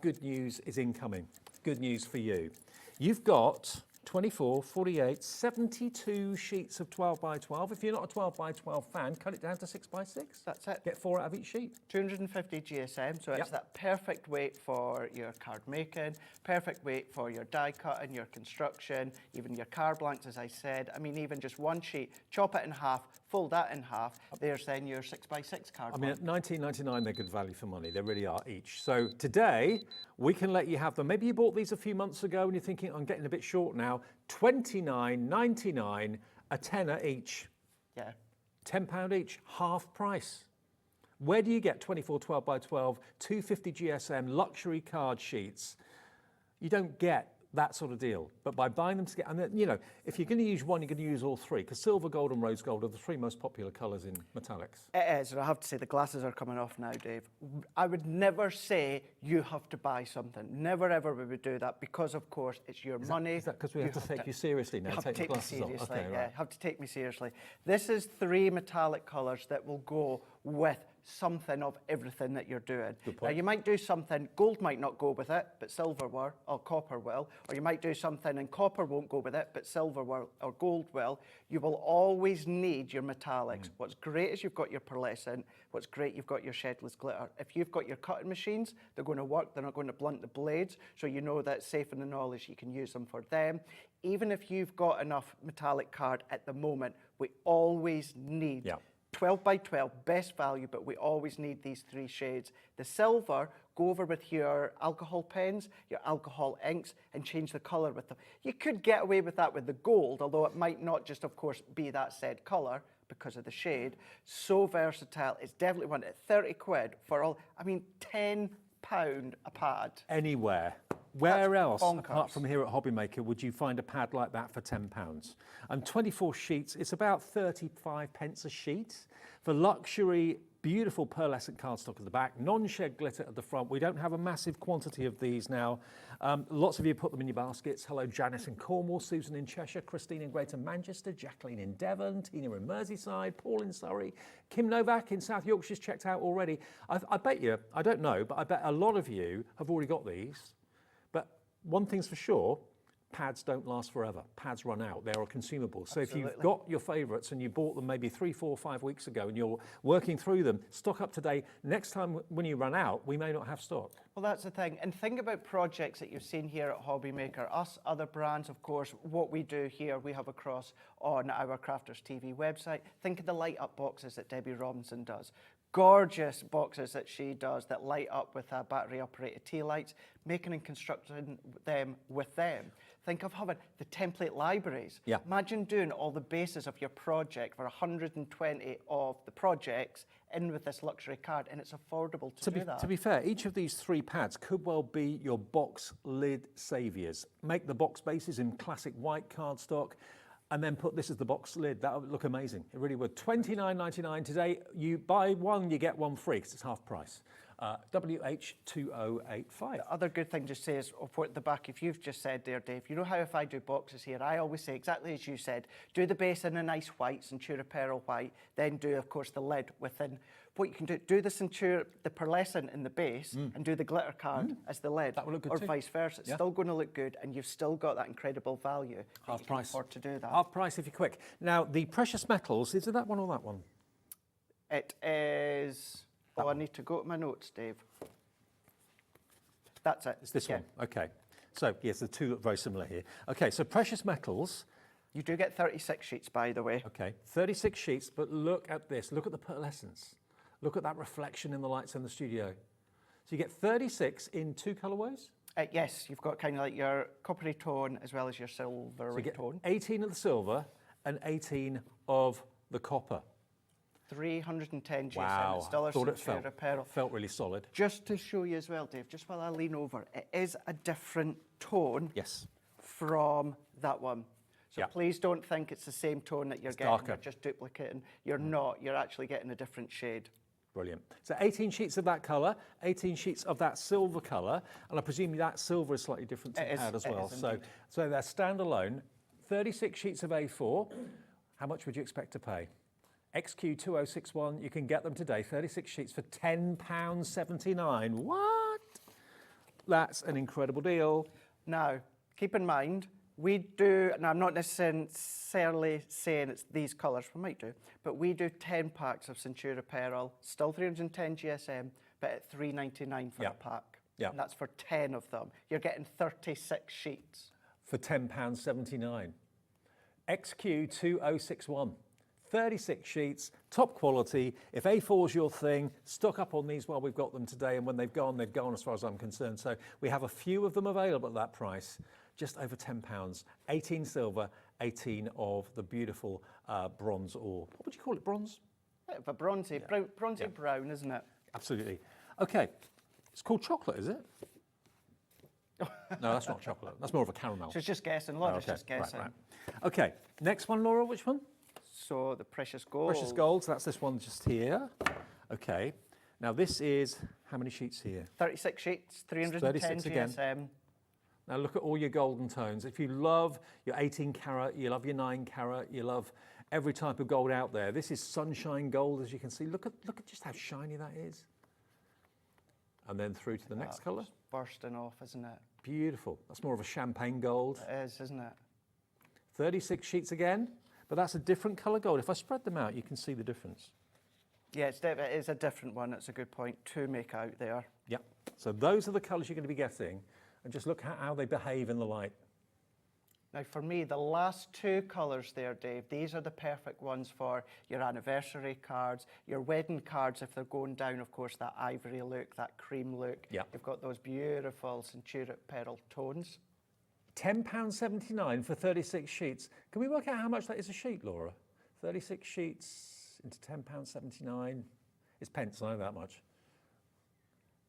Good news is incoming. Good news for you. You've got 24, 48, 72 sheets of 12x12. If you're not a 12x12 fan, cut it down to 6x6. That's it. Get 4 out of each sheet. 250 GSM, so it's that perfect weight for your card making, perfect weight for your die cutting, your construction, even your card blanks, as I said. I mean, even just one sheet, chop it in half, fold that in half, there's then your 6x6 card I mean, blank. at $19.99, they're good value for money. They really are each. So today, we can let you have them. Maybe you bought these a few months ago and you're thinking, I'm getting a bit short now. $29.99, a tenner each. Yeah. £10 each, half price. Where do you get 24 12x12, 250 GSM luxury card sheets? You don't get that sort of deal. But by buying them together, and then, you know, if you're going to use one, you're going to use all three, because silver, gold and rose gold are the three most popular colours in metallics. It is, and I have to say the glasses are coming off now, Dave. I would never say you have to buy something. Never ever we would do that, because of course it's your money. Is that because we have to take you seriously now? You have to take me glasses off? seriously. Okay, Yeah, right. have to take me seriously. This is 3 metallic colours that will go with something of everything that you're doing. Good Now point. you might do something, gold might not go with it, but silver will, or copper will. Or you might do something and copper won't go with it, but silver will, or gold will. You will always need your metallics. What's great is you've got your pearlescent. What's great, you've got your shedless glitter. If you've got your cutting machines, they're going to work, they're not going to blunt the blades, so you know that safe in the knowledge you can use them for them. Even if you've got enough metallic card at the moment, we always need 12x12, best value, but we always need these 3 shades. The silver, go over with your alcohol pens, your alcohol inks, and change the colour with them. You could get away with that with the gold, although it might not just, of course, be that said colour because of the shade. So versatile. It's definitely one at 30 quid for all, I mean, £10 a pad. Anywhere. Where else, bonkers. apart from here at HobbyMaker, would you find a pad like that for £10? And 24 sheets, it's about 35 pence a sheet. For luxury Beautiful pearlescent cardstock at the back, non-shed glitter at the front. We don't have a massive quantity of these now. Lots of you put them in your baskets. Hello, Janice in Cornwall, Susan in Cheshire, Christine in Greater Manchester, Jacqueline in Devon, Tina in Merseyside, Paul in Surrey, Kim Novak in South Yorkshire's checked out already. I bet you, I don't know, but I bet a lot of you have already got these. But one thing's for sure, pads don't last forever. Pads run out. They're a consumable. So if you've got your favourites and you bought them maybe 3, 4, 5 weeks ago and you're working through them, stock up today. Next time when you run out, we may not have stock. Well, that's the thing. And think about projects that you've seen here at HobbyMaker. Us, other brands, of course, what we do here, we have across on our Crafters TV website. Think of the light up boxes that Debbie Robinson does. Gorgeous boxes that she does that light up with battery operated tea lights, making and constructing them with them. Think of having the template libraries. Yeah. Imagine doing all the bases of your project for 120 of the projects in with this luxury card, and it's affordable to do that. To be fair, each of these 3 pads could well be your box lid saviours. Make the box bases in classic white cardstock, and then put this as the box lid. That would look amazing. It really would. $29.99 today. You buy one, you get one free because it's half price. WH2085. The other good thing to say is, at the back, if you've just said there, Dave, you know how if I do boxes here, I always say exactly as you said, do the base in a nice white, Centura Pearl white, then do, of course, the lid within. What you can do the Centura, the pearlescent in the base, and do the glitter card as the lid. That will look good or too. vice versa. It's still going to look good, and you've still got that incredible value. Half price. Afford to do that. Half price if you're quick. Now, the precious metals, is it that one or that one? It is. I need to go to my notes, Dave. That's it. It's this one. Okay. So, yes, the two look very similar here. Okay, so precious metals. You do get 36 sheets, by the way. Okay, 36 sheets, but look at this. Look at the pearlescence. Look at that reflection in the lights in the studio. So you get 36 in 2 colourways? Yes, you've got kind of like your coppery tone as well as your silver So you get tone. 18 of the silver and 18 of the copper. 310 GSM. Wow, It's still I a thought it Centura Pearl. felt really solid. Just to show you as well, Dave, just while I lean over, it is a different tone Yes. from that one. So Yeah. please don't think it's the same tone that you're It's getting. darker. You're just duplicating. You're not. You're actually getting a different shade. Brilliant. So 18 sheets of that colour, 18 sheets of that silver colour, and I presume that silver is slightly different to It is, pad as it well. is So, indeed. so they're standalone. 36 sheets of A4. How much would you expect to pay? XQ2061, you can get them today, 36 sheets for £10.79. What? That's an incredible deal. Now, keep in mind, we do, and I'm not necessarily saying it's these colours, we might do, but we do 10 packs of Centura Pearl, still 310 GSM, but at $3.99 for Yeah. a pack. Yeah. And that's for 10 of them. You're getting 36 sheets. For £10.79. XQ2061. 36 sheets, top quality. If A4's your thing, stock up on these while we've got them today, and when they've gone as far as I'm concerned. So we have a few of them available at that price, just over £10. 18 silver, 18 of the beautiful bronze ore. What would you call it, bronze? Bit of a bronzy, bronzy brown, isn't it? Absolutely. Okay, it's called chocolate, is it? No, that's not chocolate. That's more of a caramel. So it's just guessing, Laura's Okay, just guessing. Right. Okay, next one, Laura, which one? So the precious gold. Precious golds, that's this one just here. Okay, now this is, how many sheets here? 36 sheets, 310 36 again. GSM. Now look at all your golden tones. If you love your 18 carat, you love your 9 carat, you love every type of gold out there. This is sunshine gold, as you can see. Look at just how shiny that is. And then through to the next colour. It's bursting off, isn't it? Beautiful. That's more of a champagne gold. It is, isn't it? 36 sheets again, but that's a different colour gold. If I spread them out, you can see the difference. Yeah, it is a different one. It's a good point to make out there. Yep. So those are the colours you're going to be getting, and just look at how they behave in the light. Now, for me, the last 2 colours there, Dave, these are the perfect ones for your anniversary cards, your wedding cards, if they're going down, of course, that ivory look, that cream look. Yep. You've got those beautiful Centura Pearl tones. £10.79 for 36 sheets. Can we work out how much that is a sheet, Laura? 36 sheets into £10.79. It's pence, I know that much.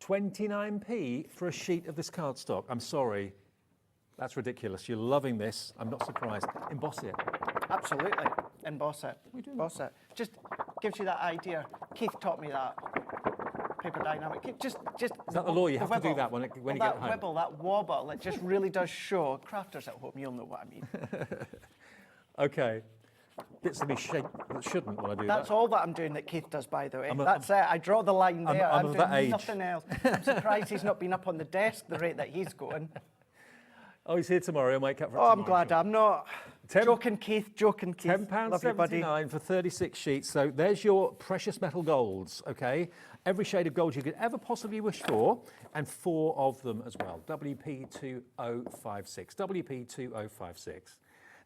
29p for a sheet of this cardstock. I'm sorry. That's ridiculous. You're loving this. I'm not surprised. Emboss it. Absolutely. Emboss it. We do Emboss it. Just gives you that idea. Keith taught me that. Paper dynamic. Just Is that the law? You have to do wibble. that when you get that home. wibble, that wobble, it just really does show. Crafters at home, you'll know what I mean. Okay. Bits of me shake that shouldn't when I do That's that. all that I'm doing that Keith does, by the way. I'm That's it. I draw the line there. I'm I'm of that doing age. nothing else. I'm surprised he's not been up on the desk the rate that he's going. Oh, he's here tomorrow. He'll make up for it Oh, I'm tomorrow, glad I'm not. Ten- Joking, Keith. Joking, Keith. Love you, buddy. £10.79 for 36 sheets. So there's your precious metal golds, okay? Every shade of gold you could ever possibly wish for, and 4 of them as well. WP2056. WP2056.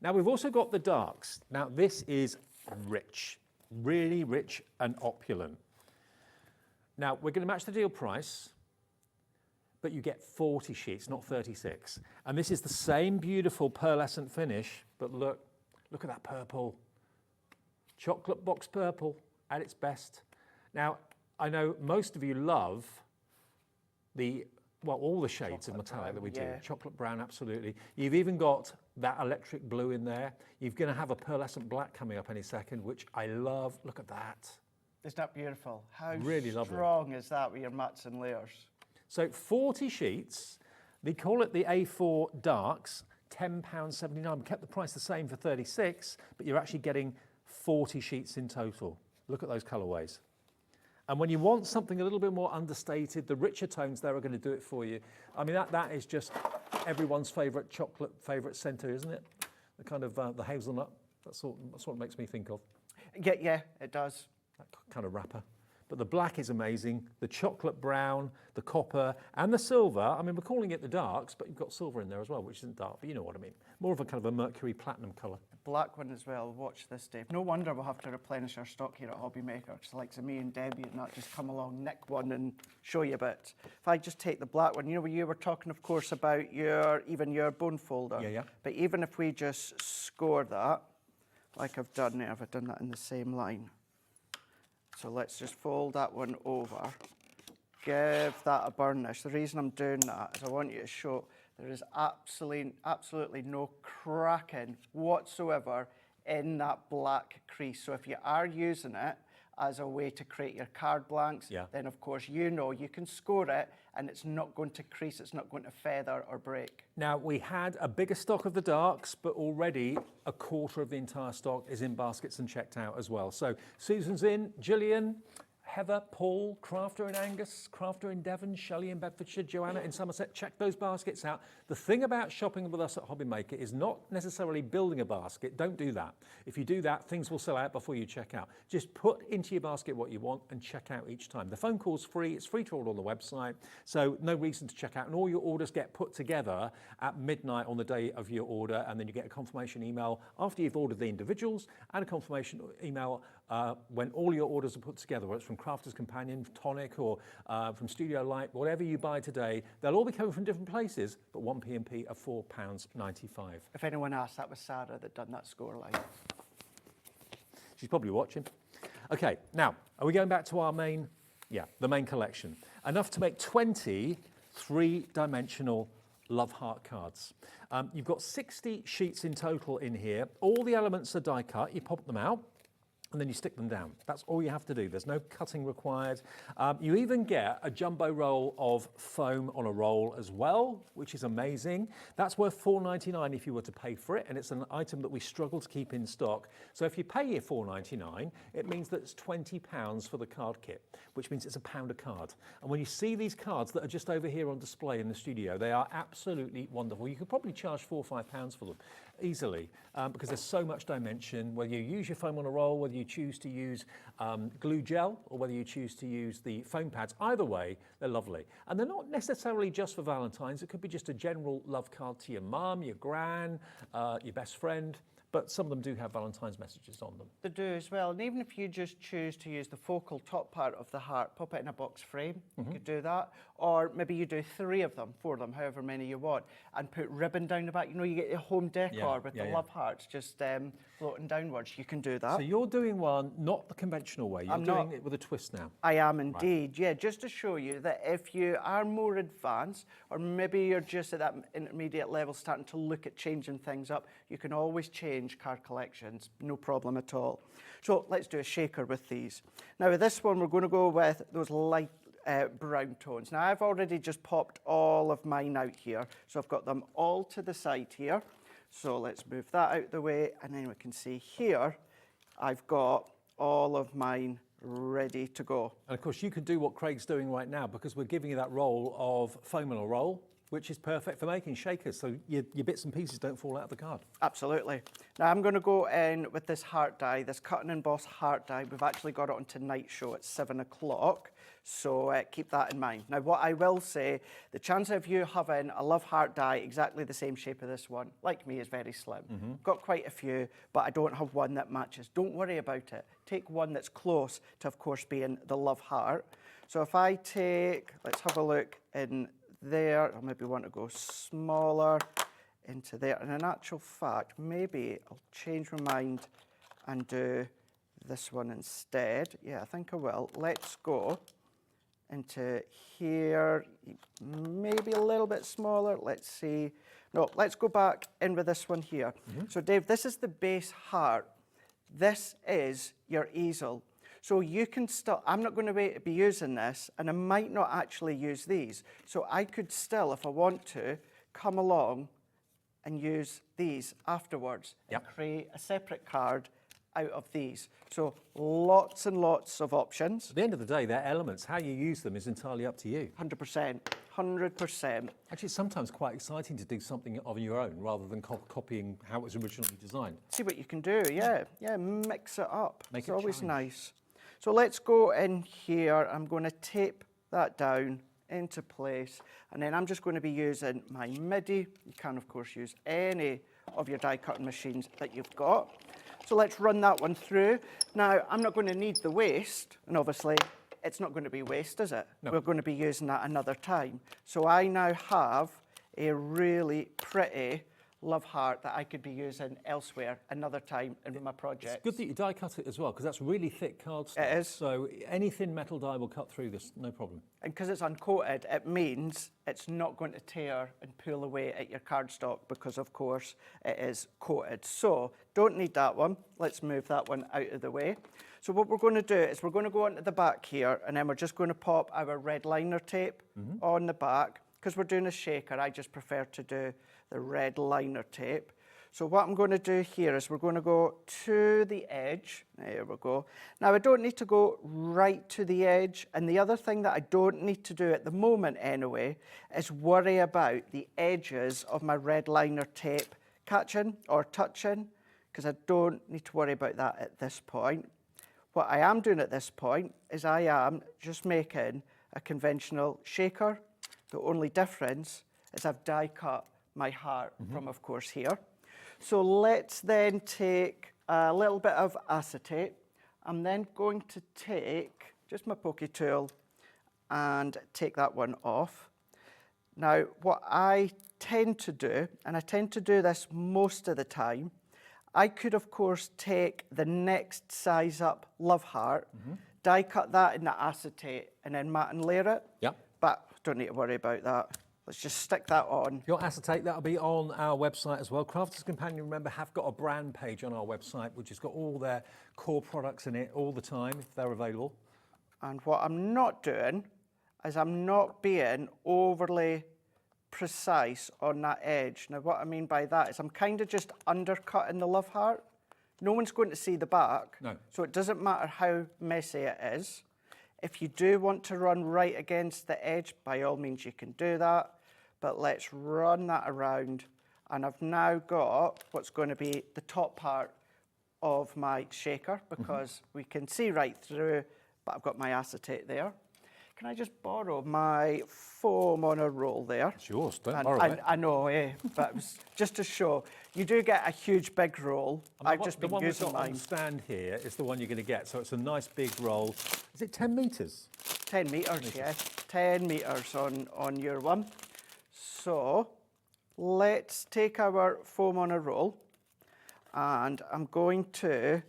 Now, we've also got the darks. Now, this is rich, really rich and opulent. Now, we're going to match the deal price, but you get 40 sheets, not 36. And this is the same beautiful pearlescent finish, but look at that purple. Chocolate box purple at its best. Now, I know most of you love all the shades of metallic that we do. Chocolate brown, absolutely. You've even got that electric blue in there. You're going to have a pearlescent black coming up any second, which I love. Look at that. Isn't that beautiful? How Really lovely. strong is that with your mats and layers? So 40 sheets, they call it the A4 Darks, £10.79. We kept the price the same for 36, but you're actually getting 40 sheets in total. Look at those colourways. And when you want something a little bit more understated, the richer tones there are going to do it for you. I mean, that is just everyone's favourite chocolate favourite centre, isn't it? The kind of the hazelnut. That's what it makes me think of. Yeah, it does. That kind of wrapper. But the black is amazing, the chocolate brown, the copper, and the silver. I mean, we're calling it the darks, but you've got silver in there as well, which isn't dark, but you know what I mean. More of a kind of a mercury platinum colour. Black one as well. Watch this, Dave. No wonder we'll have to replenish our stock here at HobbyMaker, because likes of me and Debbie and not just come along, nick one and show you a bit. If I just take the black one, you know, you were talking, of course, about your bone folder. Yeah. But even if we just score that, like I've done there, I've done that in the same line. So let's just fold that one over, give that a burnish. The reason I'm doing that is I want you to show there is absolutely no cracking whatsoever in that black crease. So if you are using it as a way to create your card blanks, then of course you know you can score it and it's not going to crease, it's not going to feather or break. Now, we had a bigger stock of the darks, but already a quarter of the entire stock is in baskets and checked out as well. So Susan's in, Gillian, Heather, Paul, Crafter in Angus, Crafter in Devon, Shelley in Bedfordshire, Joanna in Somerset. Check those baskets out. The thing about shopping with us at HobbyMaker is not necessarily building a basket. Don't do that. If you do that, things will sell out before you check out. Just put into your basket what you want and check out each time. The phone call's free. It's free to order on the website, so no reason to check out. And all your orders get put together at midnight on the day of your order, and then you get a confirmation email after you've ordered the individuals and a confirmation email when all your orders are put together, whether it's from Crafter's Companion, Tonic, or from Studio Light, whatever you buy today, they'll all be coming from different places, but one P&P are £4.95. If anyone asks, that was Sarah that done that score line. She's probably watching. Okay, now, are we going back to our main, the main collection? Enough to make 20 three-dimensional love heart cards. You've got 60 sheets in total in here. All the elements are die cut. You pop them out, and then you stick them down. That's all you have to do. There's no cutting required. You even get a jumbo roll of foam on a roll as well, which is amazing. That's worth £4.99 if you were to pay for it, and it's an item that we struggle to keep in stock. So if you pay your £4.99, it means that it's £20 for the card kit, which means it's £1 a card. And when you see these cards that are just over here on display in the studio, they are absolutely wonderful. You could probably charge £4 or £5 for them easily, because there's so much dimension, whether you use your foam on a roll, whether you choose to use glue gel, or whether you choose to use the foam pads. Either way, they're lovely. And they're not necessarily just for Valentine's. It could be just a general love card to your mum, your gran, your best friend. But some of them do have Valentine's messages on them. They do as well. And even if you just choose to use the focal top part of the heart, pop it in a box frame, you could do that. Or maybe you do 3 of them, 4 of them, however many you want, and put ribbon down the back. You know, you get your home decor with the love hearts just floating downwards. You can do that. So you're doing one not the conventional way. You're doing it with a twist now. I am indeed, yeah, just to show you that if you are more advanced, or maybe you're just at that intermediate level starting to look at changing things up, you can always change exchange card collections, no problem at all. So let's do a shaker with these. Now with this one, we're going to go with those light brown tones. Now I've already just popped all of mine out here, so I've got them all to the side here. So let's move that out the way, and then we can see here, I've got all of mine ready to go. And of course, you can do what Craig's doing right now because we're giving you that roll of foam on a roll, which is perfect for making shakers, so your bits and pieces don't fall out of the card. Absolutely. Now I'm going to go in with this heart die, this cut and emboss heart die. We've actually got it on tonight's show at 7 o'clock, so keep that in mind. Now what I will say, the chance of you having a love heart die exactly the same shape of this one, like me, is very slim. Got quite a few, but I don't have one that matches. Don't worry about it. Take one that's close to, of course, being the love heart. So if I take, let's have a look in there, I'll maybe want to go smaller into there, and in actual fact maybe I'll change my mind and do this one instead. Yeah, I think I will. Let's go into here, maybe a little bit smaller. Let's see. No, let's go back in with this one here. So Dave, this is the base heart. This is your easel. So you can still, I'm not going to be using this, and I might not actually use these. So I could still, if I want to, come along and use these afterwards and create a separate card out of these. So lots and lots of options. At the end of the day, they're elements. How you use them is entirely up to you. 100%, 100%. Actually, it's sometimes quite exciting to do something of your own rather than copying how it was originally designed. See what you can do, yeah, mix it up. Make it's it always challenge. nice. So let's go in here. I'm going to tape that down into place, and then I'm just going to be using my MIDI. You can, of course, use any of your die cutting machines that you've got. So let's run that one through. Now, I'm not going to need the waste, and obviously it's not going to be waste, is it? No. We're going to be using that another time. So I now have a really pretty love heart that I could be using elsewhere another time in my project. It's good that you die cut it as well, because that's really thick cardstock. It is. So any thin metal die will cut through this, no problem. And because it's uncoated, it means it's not going to tear and pull away at your cardstock because, of course, it is coated. So don't need that one. Let's move that one out of the way. So what we're going to do is we're going to go onto the back here, and then we're just going to pop our red liner tape on the back. Because we're doing a shaker, I just prefer to do the red liner tape. So what I'm going to do here is we're going to go to the edge. There we go. Now, I don't need to go right to the edge. And the other thing that I don't need to do at the moment anyway is worry about the edges of my red liner tape catching or touching, because I don't need to worry about that at this point. What I am doing at this point is I am just making a conventional shaker. The only difference is I've die cut my heart from, of course, here. So let's then take a little bit of acetate. I'm then going to take just my pokey tool and take that one off. Now, what I tend to do, and I tend to do this most of the time, I could, of course, take the next size up love heart, die cut that in the acetate, and then matte and layer it. Yep. But don't need to worry about that. Let's just stick that on. Your acetate, that'll be on our website as well. Crafters Companion, remember, have got a brand page on our website, which has got all their core products in it all the time, if they're available. And what I'm not doing is I'm not being overly precise on that edge. Now, what I mean by that is I'm kind of just undercutting the love heart. No one's going to see the back. No. So it doesn't matter how messy it is. If you do want to run right against the edge, by all means you can do that. But let's run that around. And I've now got what's going to be the top part of my shaker, because we can see right through, but I've got my acetate there. Can I just borrow my foam on a roll there? It's yours, don't And borrow it. I know, but it was just to show. You do get a huge big roll. I've just been the one we've using got on mine. the stand here is the one you're going to get. So it's a nice big roll. Is it 10 metres? 10 metres, yes. 10 metres on your one. So let's take our foam on a roll, and I'm going to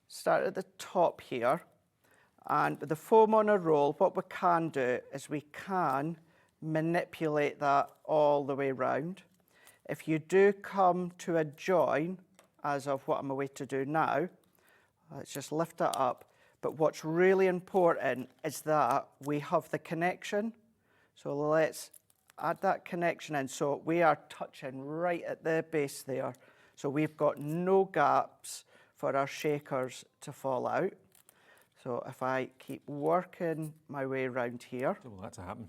start at the top here. And with the foam on a roll, what we can do is we can manipulate that all the way round. If you do come to a join as of what I'm away to do now. Let's just lift it up. But what's really important is that we have the connection. So let's add that connection in. So we are touching right at the base there. So we've got no gaps for our shakers to fall out. So if I keep working my way around here. Don't want that to happen.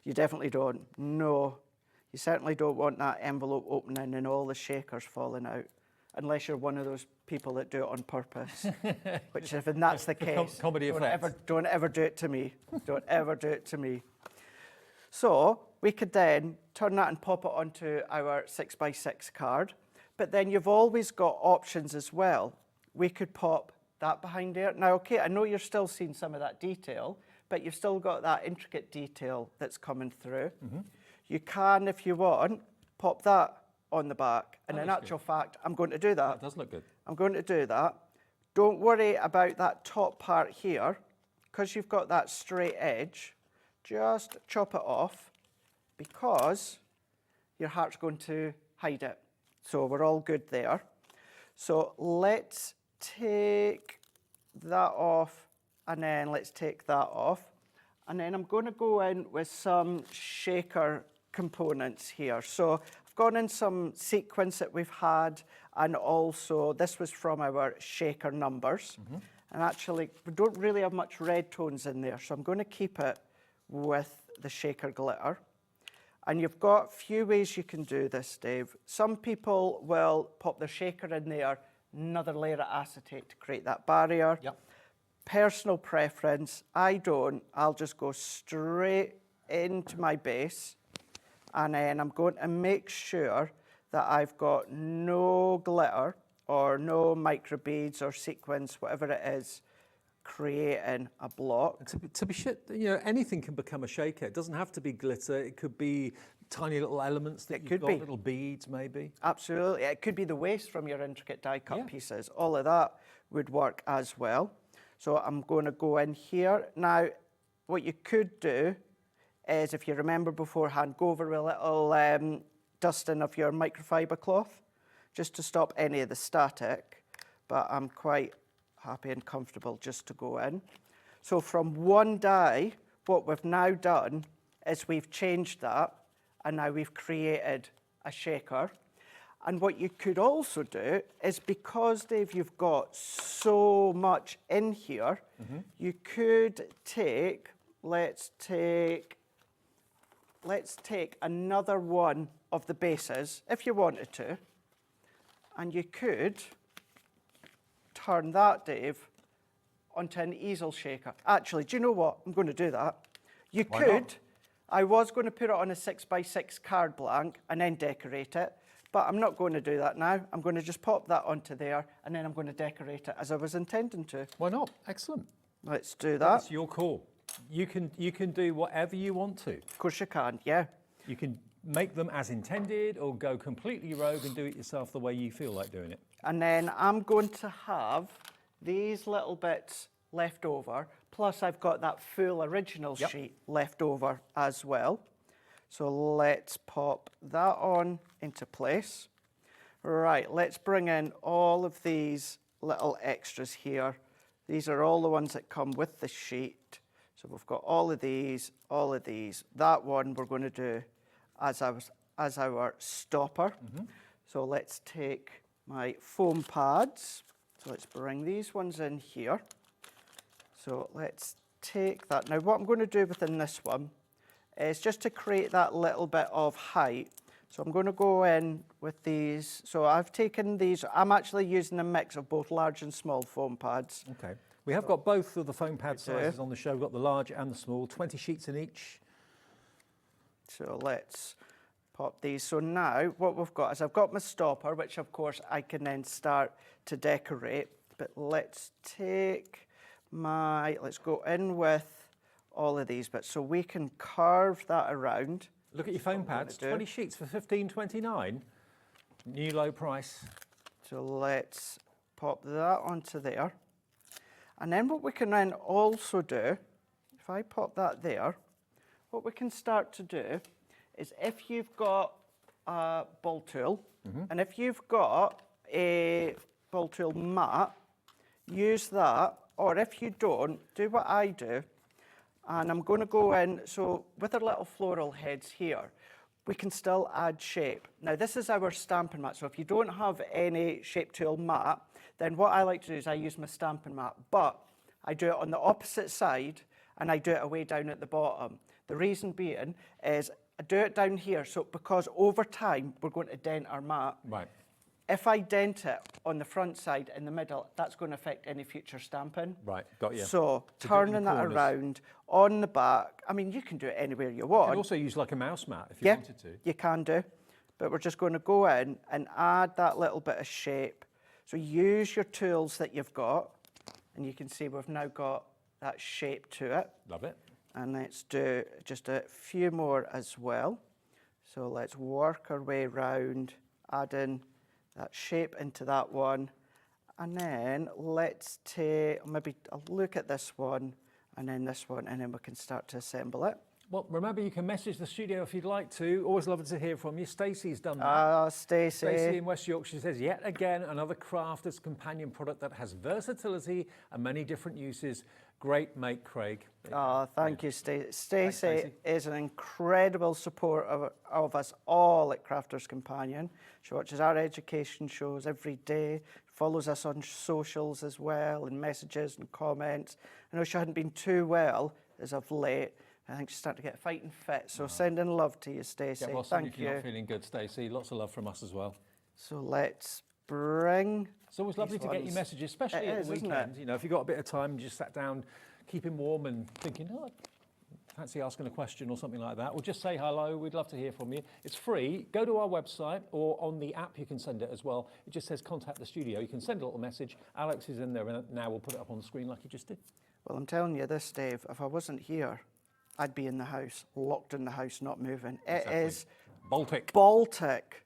You definitely don't. No. You certainly don't want that envelope opening and all the shakers falling out. Unless you're one of those people that do it on purpose. Which if that's the case, comedy effect. Don't ever do it to me. Don't ever do it to me. So we could then turn that and pop it onto our 6x6 card. But then you've always got options as well. We could pop that behind there. Now, okay, I know you're still seeing some of that detail, but you've still got that intricate detail that's coming through. You can, if you want, pop that on the back. And in actual fact, I'm going to do that. That does look good. I'm going to do that. Don't worry about that top part here, because you've got that straight edge. Just chop it off, because your heart's going to hide it. So we're all good there. So let's take that off, and then let's take that off. And then I'm going to go in with some shaker components here. So I've gone in some sequins that we've had, and also this was from our shaker numbers. And actually, we don't really have much red tones in there, so I'm going to keep it with the shaker glitter. And you've got a few ways you can do this, Dave. Some people will pop their shaker in there, another layer of acetate to create that barrier. Yep. Personal preference, I don't. I'll just go straight into my base, and then I'm going to make sure that I've got no glitter or no micro beads or sequins, whatever it is, creating a block. To be sure, you know, anything can become a shaker. It doesn't have to be glitter. It could be tiny little elements that you've got, little beads maybe. Absolutely. It could be the waste from your intricate die cut pieces. All of that would work as well. So I'm going to go in here. Now, what you could do is, if you remember beforehand, go over a little dusting of your microfiber cloth, just to stop any of the static. But I'm quite happy and comfortable just to go in. So from one die, what we've now done is we've changed that, and now we've created a shaker. And what you could also do is, because, Dave, you've got so much in here, you could take, let's take another one of the bases, if you wanted to, and you could turn that, Dave, onto an easel shaker. Actually, do you know what? I'm going to do that. Why not? I was going to put it on a 6x6 card blank and then decorate it, but I'm not going to do that now. I'm going to just pop that onto there, and then I'm going to decorate it as I was intending to. Why not? Excellent. Let's do that. That's your call. You can do whatever you want to. Of course you can, yeah. You can make them as intended, or go completely rogue and do it yourself the way you feel like doing it. And then I'm going to have these little bits left over, plus I've got that full original sheet left over as well. So let's pop that on into place. Right, let's bring in all of these little extras here. These are all the ones that come with the sheet. So we've got all of these, all of these. That one we're going to do as our stopper. So let's take my foam pads. So let's bring these ones in here. So let's take that. Now what I'm going to do within this one is just to create that little bit of height. So I'm going to go in with these. So I've taken these, I'm actually using a mix of both large and small foam pads. Okay. We have got both of the foam pad sizes on the show. We've got the large and the small, 20 sheets in each. So let's pop these. So now what we've got is I've got my stopper, which of course I can then start to decorate. But let's take let's go in with all of these bits. So we can carve that around. Look at your foam pads, 20 sheets for $15.29. New low price. So let's pop that onto there. And then what we can then also do, if I pop that there, what we can start to do is, if you've got a ball tool, and if you've got a ball tool mat, use that, or if you don't, do what I do. And I'm going to go in, so with our little floral heads here, we can still add shape. Now this is our stamping mat, so if you don't have any shape tool mat, then what I like to do is I use my stamping mat, but I do it on the opposite side and I do it away down at the bottom. The reason being is I do it down here, so because over time we're going to dent our mat. Right. If I dent it on the front side in the middle, that's going to affect any future stamping. Right, got you. So So do it in turning the that corners. around on the back, I mean, you can do it anywhere you You want. can also use like a mouse mat if you Yeah, wanted to. you can do. But we're just going to go in and add that little bit of shape. So use your tools that you've got, and you can see we've now got that shape to it. Love it. And let's do just a few more as well. So let's work our way round, adding that shape into that one. And then let's take, maybe I'll look at this one and then this one, and then we can start to assemble it. Well, remember, you can message the studio if you'd like to. Always love to hear from you. Stacey's done that. Ah, Stacey Stacey. in West Yorkshire says, yet again, another crafter's companion product that has versatility and many different uses. Great mate, Craig. Oh, thank you, Stacey. Stacey. Stacey is an incredible support of us all at Crafters Companion. She watches our education shows every day, follows us on socials as well, and messages and comments. I know she hadn't been too well as of late. I think she's starting to get fighting fit. So sending love to you, Stacey. Yeah, well, Thank if you're you. not feeling good, Stacey. Lots of love from us as well. So let's bring. It's always lovely to get your messages, especially It at is, the isn't weekend. it? You know, if you've got a bit of time, you just sat down, keeping warm and thinking, oh, I fancy asking a question or something like that, or just say hello. We'd love to hear from you. It's free. Go to our website, or on the app you can send it as well. It just says contact the studio. You can send a little message. Alex is in there and now. We'll put it up on the screen like you just did. Well, I'm telling you this, Dave, if I wasn't here, I'd be in the house, locked in the house, not moving. It is Baltic. Baltic.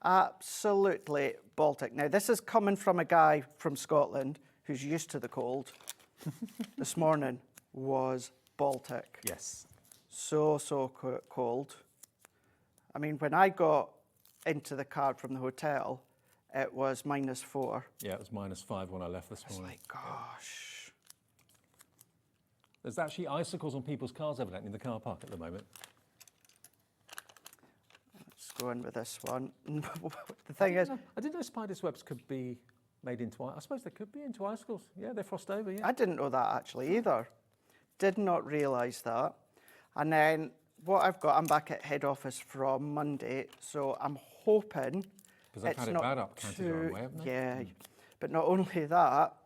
Absolutely Baltic. Now, this is coming from a guy from Scotland who's used to the cold. This morning was Baltic. Yes. So cold. I mean, when I got into the car from the hotel, it was -4. Yeah, it was -5 when I left this It's morning. like, gosh. There's actually icicles on people's cars evidently in the car park at the moment. Let's go in with this one. The thing is, I didn't know spiders' webs could be made into, I suppose they could be into icicles. Yeah, they're frost over, yeah. I didn't know that actually either. Did not realise that. And then what I've got, I'm back at head office from Monday, so I'm hoping Because they've had it bad up Canterbury way, haven't they? Yeah, but not only that,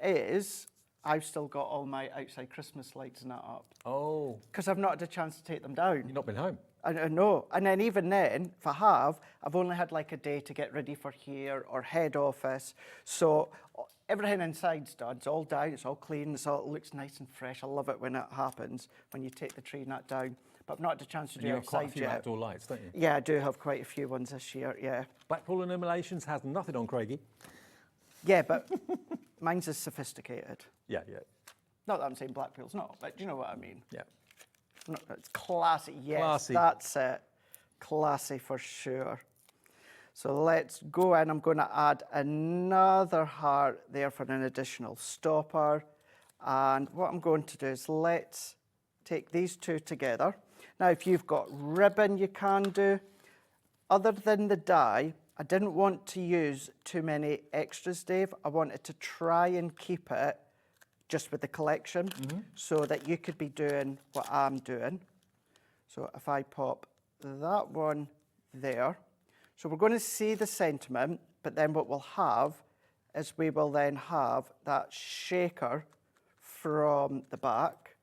is I've still got all my outside Christmas lights and that up. Oh, Because I've not had a chance to take them down. you've not been home. I know. And then even then, if I have, I've only had like a day to get ready for here or head office. So everything inside's done. It's all down, it's all clean, it looks nice and fresh. I love it when it happens, when you take the tree nut down. But I've not had a chance to And do you it have quite a outside few yet. outdoor lights, don't you? Yeah, I do have quite a few ones this year, yeah. Blackpool Illuminations has nothing on Craigie. Yeah, but mine's is sophisticated. Yeah. Not that I'm saying Blackpool's not, but you know what I mean. Yeah. It's classy, yes, Classy. that's it. Classy for sure. So let's go in. I'm going to add another heart there for an additional stopper. And what I'm going to do is let's take these two together. Now, if you've got ribbon, you can do. Other than the die, I didn't want to use too many extras, Dave. I wanted to try and keep it just with the collection so that you could be doing what I'm doing. So if I pop that one there, so we're going to see the sentiment, but then what we'll have is we will then have that shaker from the back.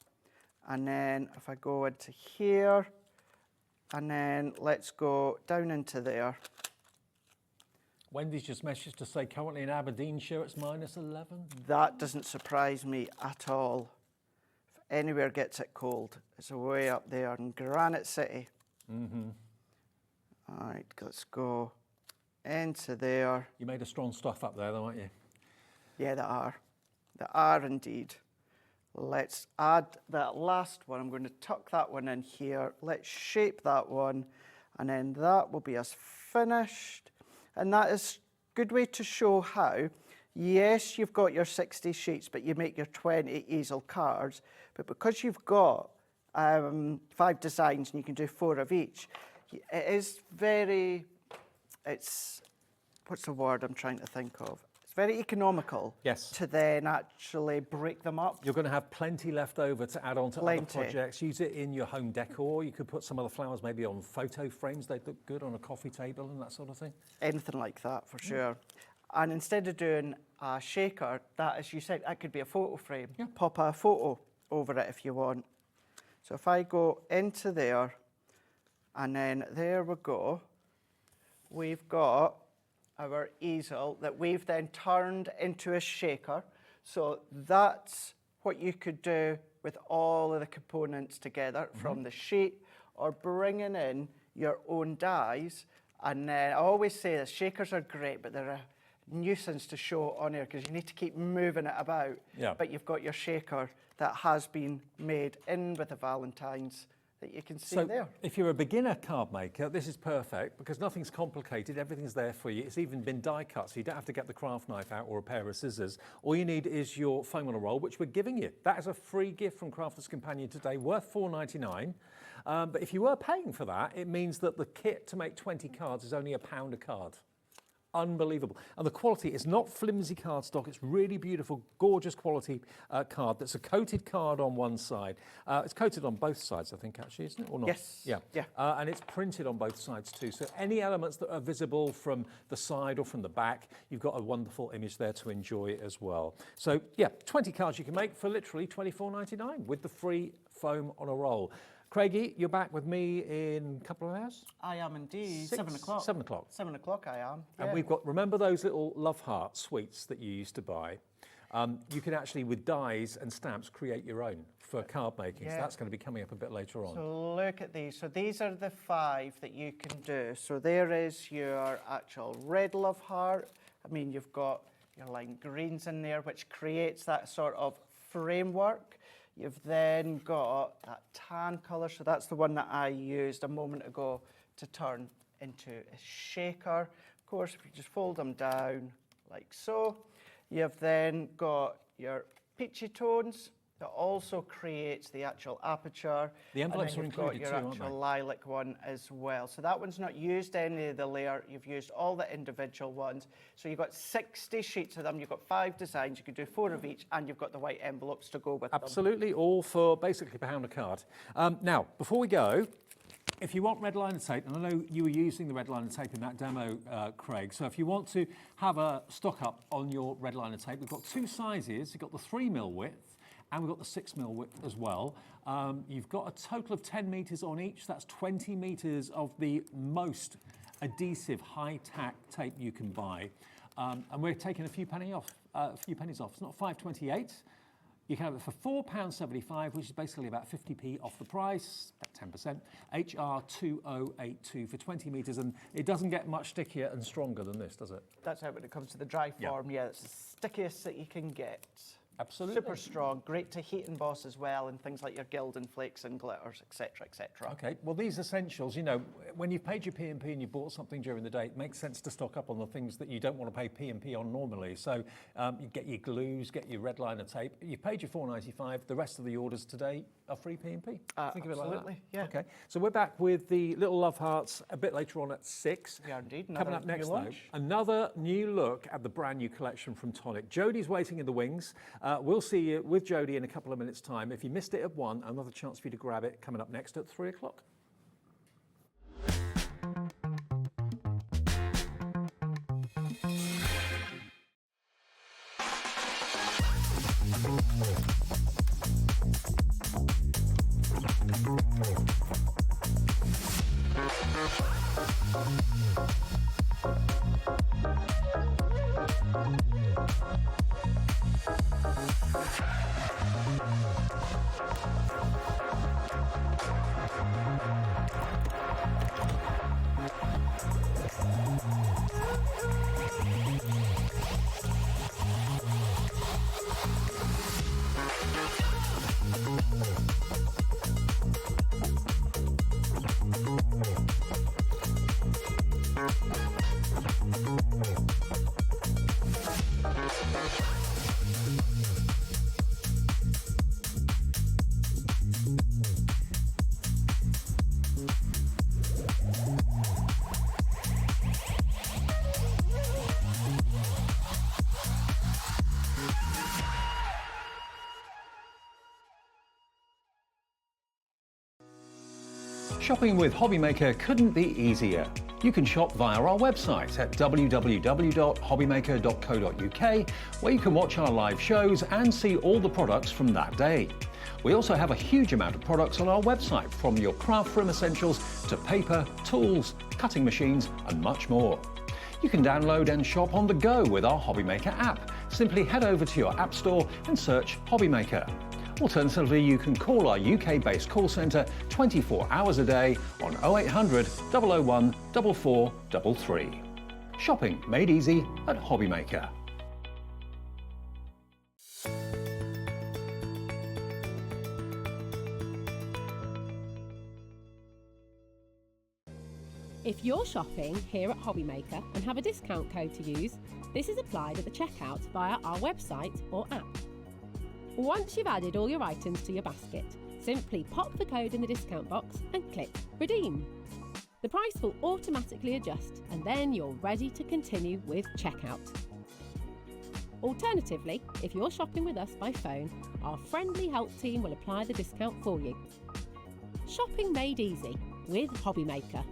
And then if I go into here, and then let's go down into there. Wendy's just messaged to say currently in Aberdeenshire it's -11. That doesn't surprise me at all. If anywhere gets it cold, it's way up there in Granite City. All right, let's go into there. You made a strong stuff up there though, aren't you? Yeah, they are. They are indeed. Let's add that last one. I'm going to tuck that one in here. Let's shape that one. And then that will be us finished. And that is good way to show how. Yes, you've got your 60 sheets, but you make your 20 easel cards. But because you've got 5 designs and you can do 4 of each, it is very, what's the word I'm trying to think of? It's very economical to then actually break them up. You're going to have plenty left over to add on to other projects. Use it in your home decor. You could put some of the flowers maybe on photo frames. They'd look good on a coffee table and that sort of thing. Anything like that, for sure. And instead of doing a shaker, that, as you said, that could be a photo frame. Pop a photo over it if you want. So if I go into there, and then there we go, we've got our easel that we've then turned into a shaker. So that's what you could do with all of the components together from the sheet, or bringing in your own dies. And then I always say that shakers are great, but they're a nuisance to show on here because you need to keep moving it about. But you've got your shaker that has been made in with the Valentines that you can see there. If you're a beginner card maker, this is perfect because nothing's complicated, everything's there for you. It's even been die cut, so you don't have to get the craft knife out or a pair of scissors. All you need is your foam on a roll, which we're giving you. That is a free gift from Crafter's Companion today, worth $4.99. But if you were paying for that, it means that the kit to make 20 cards is only £1 a card. Unbelievable. And the quality is not flimsy cardstock. It's really beautiful, gorgeous quality card. That's a coated card on one side. It's coated on both sides, I think, actually, isn't it? Or not? Yes. Yeah. And it's printed on both sides too. So any elements that are visible from the side or from the back, you've got a wonderful image there to enjoy as well. So yeah, 20 cards you can make for literally $24.99 with the free foam on a roll. Craigie, you're back with me in a couple of hours? I am indeed. 6? 7 o'clock. 7 o'clock. 7 o'clock I am. And we've got, remember those little love heart sweets that you used to buy? You can actually, with dies and stamps, create your own for card making. So that's going to be coming up a bit later on. So look at these. So these are the 5 that you can do. So there is your actual red love heart. I mean, you've got your lime greens in there, which creates that sort of framework. You've then got that tan colour, so that's the one that I used a moment ago to turn into a shaker. Of course, if you just fold them down like so, you've then got your peachy tones that also creates the actual aperture. The envelopes are included too, too, aren't they? you've got your actual lilac one as well. So that one's not used any of the layer, you've used all the individual ones. So you've got 60 sheets of them, you've got 5 designs, you can do 4 of each, and you've got the white envelopes to go with them. Absolutely, all for basically £1 a card. Now, before we go, if you want red liner tape, and I know you were using the red liner tape in that demo, Craig, so if you want to have a stock up on your red liner tape, we've got 2 sizes. You've got the 3mm width, and we've got the 6mm width as well. You've got a total of 10 metres on each. That's 20 metres of the most adhesive high-tack tape you can buy. And we're taking a few pennies off. It's not $5.28. You can have it for £4.75, which is basically about 50p off the price, about 10%. HR2082 for 20 metres, and it doesn't get much stickier and stronger than this, does it? That's how when it comes to the dry form, it's the stickiest that you can get. Absolutely. Super strong, great to heat emboss as well, and things like your gilding flakes and glitters, etc., etc. Okay, well, these essentials, you know, when you've paid your P&P and you bought something during the day, it makes sense to stock up on the things that you don't want to pay P&P on normally. So you get your glues, get your red liner tape. You've paid your $4.95. The rest of the orders today are free P&P. Think of it like that. Absolutely, yeah. Okay, so we're back with the little love hearts a bit later on at 6. We are indeed. Coming up next, though, another new look at the brand new collection from Tonic. Jodie's waiting in the wings. We'll see you with Jodie in a couple of minutes' time. If you missed it at 1, another chance for you to grab it coming up next at 3 o'clock. Shopping with HobbyMaker couldn't be easier. You can shop via our website at www.hobbymaker.co.uk, where you can watch our live shows and see all the products from that day. We also have a huge amount of products on our website, from your craft room essentials to paper, tools, cutting machines and much more. You can download and shop on the go with our HobbyMaker app. Simply head over to your app store and search HobbyMaker. Alternatively, you can call our UK-based call centre 24 hours a day on 0800 001 4433. Shopping made easy at HobbyMaker. If you're shopping here at HobbyMaker and have a discount code to use, this is applied at the checkout via our website or app. Once you've added all your items to your basket, simply pop the code in the discount box and click Redeem. The price will automatically adjust and then you're ready to continue with checkout. Alternatively, if you're shopping with us by phone, our friendly help team will apply the discount for you. Shopping made easy with HobbyMaker.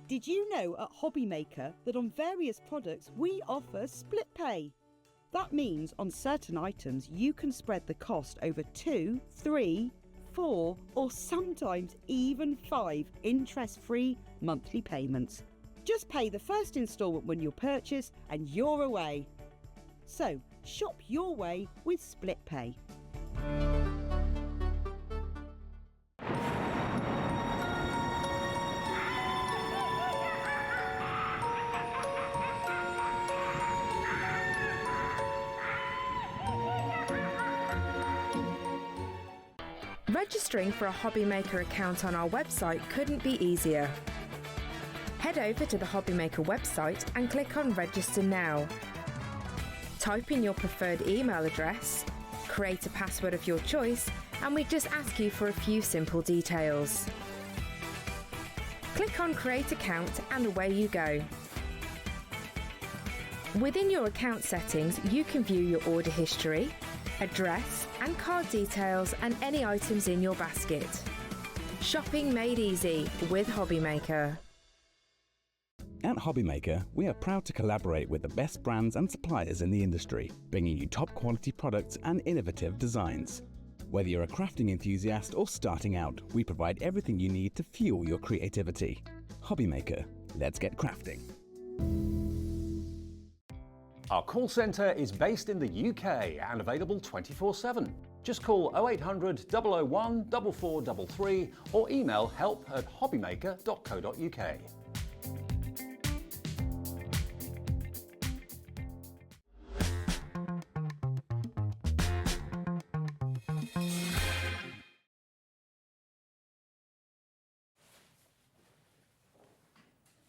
Did you know at HobbyMaker that on various products we offer split pay? That means on certain items you can spread the cost over 2, 3, 4 or sometimes even 5 interest-free monthly payments. Just pay the first instalment when you purchase and you're away. So shop your way with split pay. Registering for a HobbyMaker account on our website couldn't be easier. Head over to the HobbyMaker website and click on Register Now. Type in your preferred email address, create a password of your choice, and we just ask you for a few simple details. Click on Create Account and away you go. Within your account settings, you can view your order history, address and card details and any items in your basket. Shopping made easy with HobbyMaker. At HobbyMaker, we are proud to collaborate with the best brands and suppliers in the industry, bringing you top quality products and innovative designs. Whether you're a crafting enthusiast or starting out, we provide everything you need to fuel your creativity. HobbyMaker, let's get crafting. Our call centre is based in the UK and available 24/7. Just call 0800 001 4433 or email help@hobbymaker.co.uk.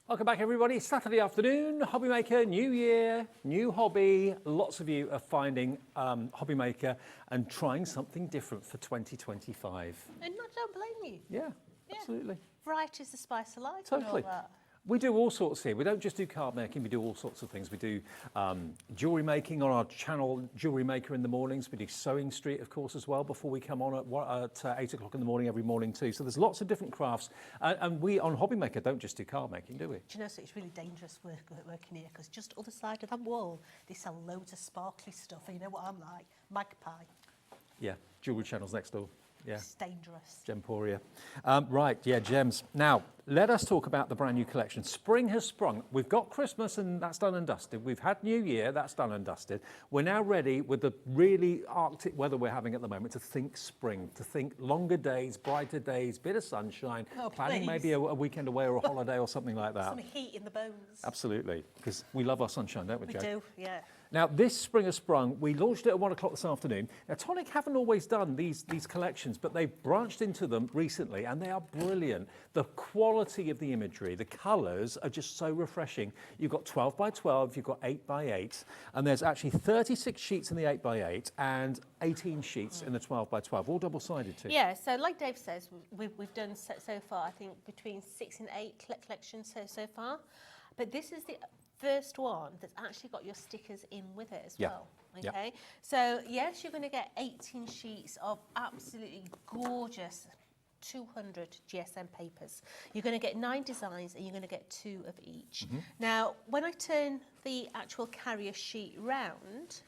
Welcome back everybody, Saturday afternoon, HobbyMaker, new year, new hobby. Lots of you are finding HobbyMaker and trying something different for 2025. And I don't blame you. Yeah, absolutely. Variety is the spice of life. Totally. And all that. We do all sorts here. We don't just do card making, we do all sorts of things. We do jewellery making on our channel, Jewellery Maker in the mornings. We do Sewing Street, of course, as well, before we come on at 8 o'clock in the morning every morning too. So there's lots of different crafts. And we on HobbyMaker don't just do card making, do we? Do you know, so it's really dangerous working here, because just other side of that wall, they sell loads of sparkly stuff. And you know what I'm like? Magpie. Yeah, jewellery channels next door. Yeah. It's dangerous. Gemporia. Right, yeah, gems. Now, let us talk about the brand new collection. Spring has sprung. We've got Christmas and that's done and dusted. We've had New Year, that's done and dusted. We're now ready with the really Arctic weather we're having at the moment to think spring, to think longer days, brighter days, bit of sunshine, planning please. maybe a weekend away or a holiday or something like that. Some heat in the bones. Absolutely, because we love our sunshine, don't we, We Jo? do, yeah. Now, this spring has sprung. We launched it at 1 o'clock this afternoon. Now, Tonic haven't always done these collections, but they've branched into them recently, and they are brilliant. The quality of the imagery, the colours are just so refreshing. You've got 12 by 12, you've got 8 by 8, and there's actually 36 sheets in the 8 by 8 and 18 sheets in the 12 by 12, all double-sided too. Yeah, so like Dave says, we've done so far, I think, between 6 and 8 collections so far. But this is the first one that's actually got your stickers in with it as well. Okay, so yes, you're going to get 18 sheets of absolutely gorgeous 200 GSM papers. You're going to get 9 designs and you're going to get 2 of each. Now, when I turn the actual carrier sheet round,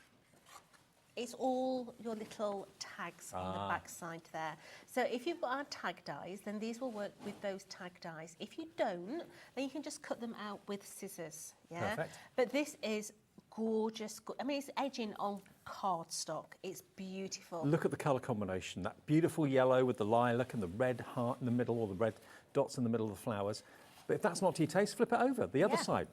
it's all your little tags on the back side there. So if you've got our tag dies, then these will work with those tag dies. If you don't, then you can just cut them out with scissors. Yeah. Perfect. But this is gorgeous. I mean, it's edging on cardstock. It's beautiful. Look at the colour combination, that beautiful yellow with the lilac and the red heart in the middle, or the red dots in the middle of the flowers. But if that's not to your taste, flip it over, the other side.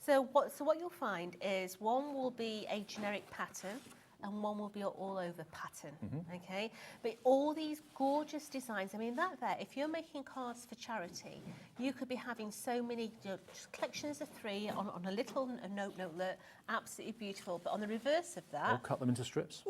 So what you'll find is one will be a generic pattern and one will be all over pattern, okay? But all these gorgeous designs, I mean, that there, if you're making cards for charity, you could be having so many just collections of 3 on a little note, absolutely beautiful. But on the reverse of that... Or cut them into strips.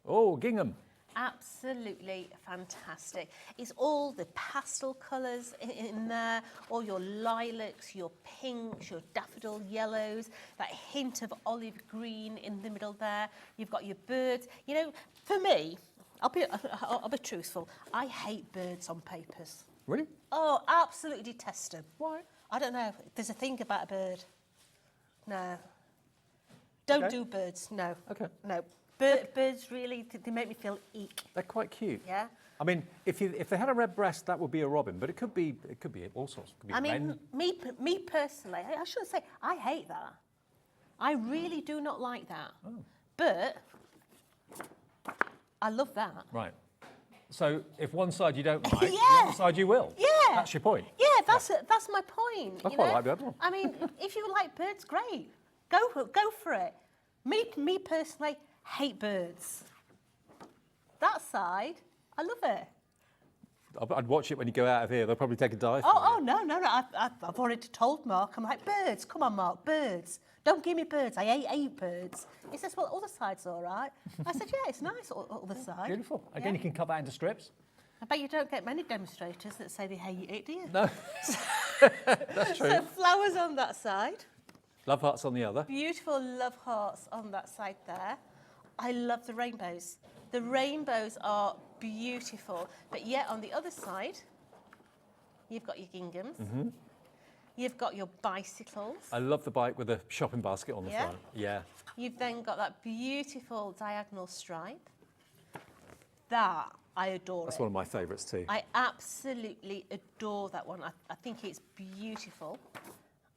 Oh, gingham. Absolutely fantastic. It's all the pastel colours in there, all your lilacs, your pinks, your daffodil yellows, that hint of olive green in the middle there. You've got your birds. You know, for me, I'll be truthful, I hate birds on papers. Really? Oh, absolutely detest them. Why? I don't know. There's a thing about a bird. No. Don't do birds. No. Okay. No. Birds really, they make me feel eek. They're quite cute. Yeah. I mean, if they had a red breast, that would be a robin, but it could be all sorts. It could be I mean, me personally, I shouldn't say I hate that. I really do not like that. Oh. But I love that. Right. So if one side you don't like, the Yeah. other side you will. Yeah. That's your point. Yeah, that's my point. I you quite know? like the other one. I mean, if you like birds, great. Go for it. Me personally, hate birds. That side, I love it. I'd watch it when you go out of here. They'll probably take a dive. for Oh you. no. I've already told Mark. I'm like, birds. Come on, Mark, birds. Don't give me birds. I hate birds. He says, well, other side's all right. I said, yeah, it's nice, other side. Beautiful. Again, you can cut that into strips. I bet you don't get many demonstrators that say they hate it, do you? No. That's true. So flowers on that side. Love hearts on the other. Beautiful love hearts on that side there. I love the rainbows. The rainbows are beautiful. But yet on the other side, you've got your ginghams. You've got your bicycles. I love the bike with a shopping basket on the front. Yeah. You've then got that beautiful diagonal stripe. That, I adore That's it. one of my favourites too. I absolutely adore that one. I think it's beautiful.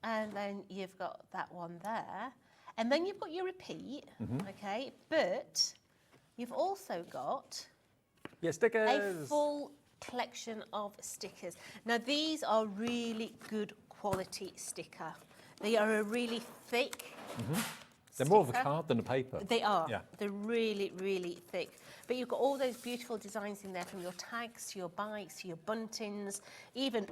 And then you've got that one there. And then you've got your repeat, okay? But you've also got Yeah, stickers. a full collection of stickers. Now, these are really good quality sticker. They are a really thick They're more of a sticker. card than a paper. They are. Yeah. They're really, really thick. But you've got all those beautiful designs in there, from your tags to your bikes to your buntings, even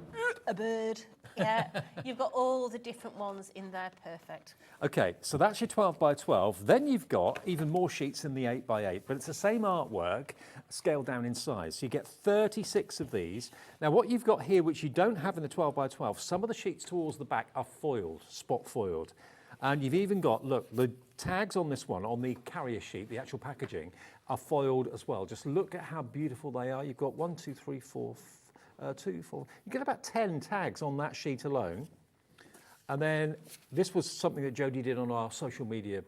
a bird. Yeah. You've got all the different ones in there. Perfect. Okay, so that's your 12 by 12. Then you've got even more sheets in the 8 by 8, but it's the same artwork, scaled down in size. So you get 36 of these. Now what you've got here, which you don't have in the 12 by 12, some of the sheets towards the back are foiled, spot foiled. And you've even got, look, the tags on this one, on the carrier sheet, the actual packaging, are foiled as well. Just look at how beautiful they are. You've got 1, 2, 3, 4, 2, 4. You get about 10 tags on that sheet alone. And then this was something that Jodie did on our social media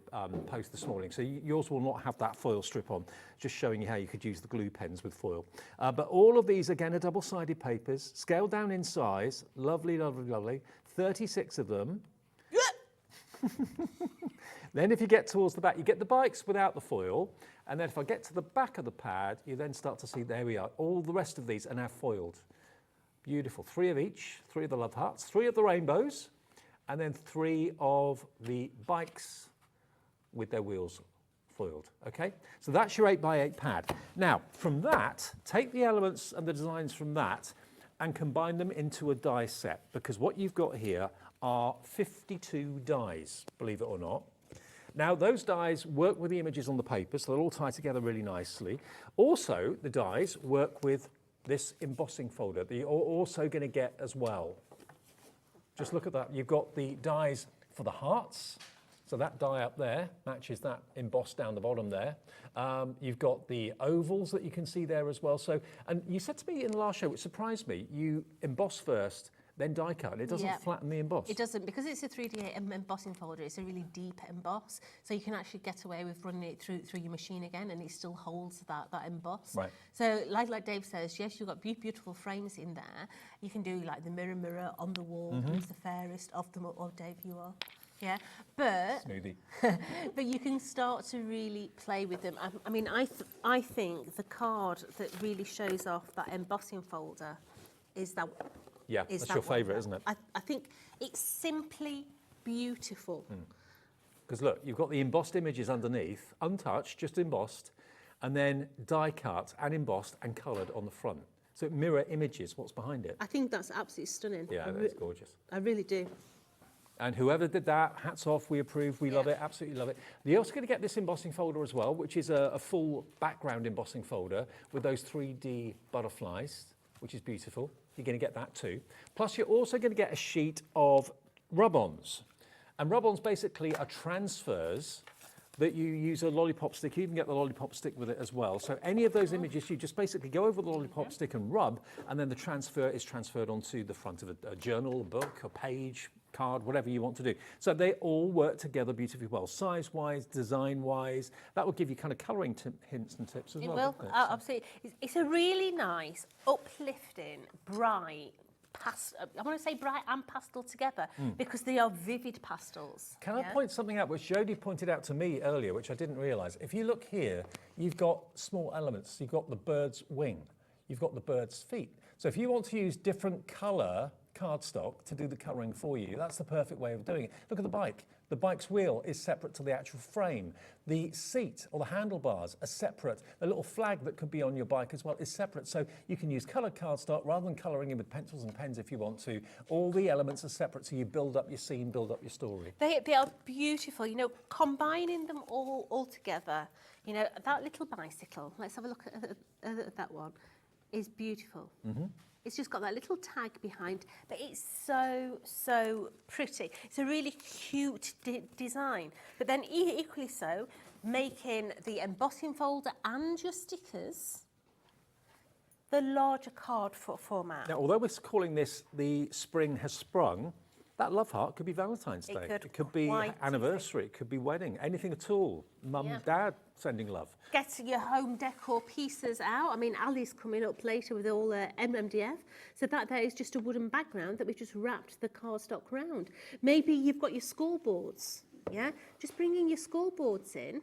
post this morning. So yours will not have that foil strip on, just showing you how you could use the glue pens with foil. But all of these, again, are double-sided papers, scaled down in size. Lovely, lovely, lovely. 36 of them. Then if you get towards the back, you get the bikes without the foil. And then if I get to the back of the pad, you then start to see, there we are. All the rest of these are now foiled. Beautiful. 3 of each, 3 of the love hearts, 3 of the rainbows, and then 3 of the bikes with their wheels foiled, okay? So that's your 8 by 8 pad. Now, from that, take the elements and the designs from that and combine them into a die set, because what you've got here are 52 dies, believe it or not. Now, those dies work with the images on the paper, so they'll all tie together really nicely. Also, the dies work with this embossing folder that you're also going to get as well. Just look at that. You've got the dies for the hearts, So that die up there matches that embossed down the bottom there. You've got the ovals that you can see there as well. So, and you said to me in the last show, which surprised me, you emboss first, then die cut. It doesn't flatten the emboss. It doesn't, because it's a 3D embossing folder. It's a really deep emboss, so you can actually get away with running it through your machine again, and it still holds that emboss. Right. So, like Dave says, yes, you've got beautiful frames in there. You can do like the mirror on the wall. Who's the fairest of them? Or Dave, you are. Yeah, but Smoothie. but you can start to really play with them. I mean, I think the card that really shows off that embossing folder is that. Yeah, Is that's that your one favourite, there. isn't it? I think it's simply beautiful. Because look, you've got the embossed images underneath, untouched, just embossed, and then die cut and embossed and coloured on the front. So it mirror images what's behind it. I think that's absolutely stunning. Yeah, I that's gorgeous. I really do. And whoever did that, hats off, we approve, we love it, absolutely love it. You're also going to get this embossing folder as well, which is a full background embossing folder with those 3D butterflies, which is beautiful. You're going to get that too. Plus, you're also going to get a sheet of rub-ons. And rub-ons basically are transfers that you use a lollipop stick. You can get the lollipop stick with it as well. So any of those images, you just basically go over the lollipop stick and rub, and then the transfer is transferred onto the front of a journal, a book, a page, card, whatever you want to do. So they all work together beautifully well, size-wise, design-wise. That will give you kind of colouring hints and tips as well. It will, doesn't it? absolutely. It's a really nice, uplifting, bright, I want to say bright and pastel together because they are vivid pastels. Can I point something out which Jodie pointed out to me earlier, which I didn't realise? If you look here, you've got small elements. You've got the bird's wing. You've got the bird's feet. So if you want to use different colour cardstock to do the colouring for you, that's the perfect way of doing it. Look at the bike. The bike's wheel is separate to the actual frame. The seat or the handlebars are separate. The little flag that could be on your bike as well is separate. So you can use coloured cardstock rather than colouring in with pencils and pens if you want to. All the elements are separate, so you build up your scene, build up your story. They are beautiful, you know, combining them all together. You know, that little bicycle, let's have a look at that one, is beautiful. It's just got that little tag behind, but it's so pretty. It's a really cute design. But then equally so, making the embossing folder and your stickers the larger card format. Now, although we're calling this the Spring Has Sprung, that love heart could be Valentine's Day. It could be anniversary. It could be wedding. Anything at all. Mum, dad sending love. Getting your home decor pieces out. I mean, Ali's coming up later with all MDF. So that there is just a wooden background that we just wrapped the cardstock round. Maybe you've got your scoreboards. Yeah, just bringing your scoreboards in.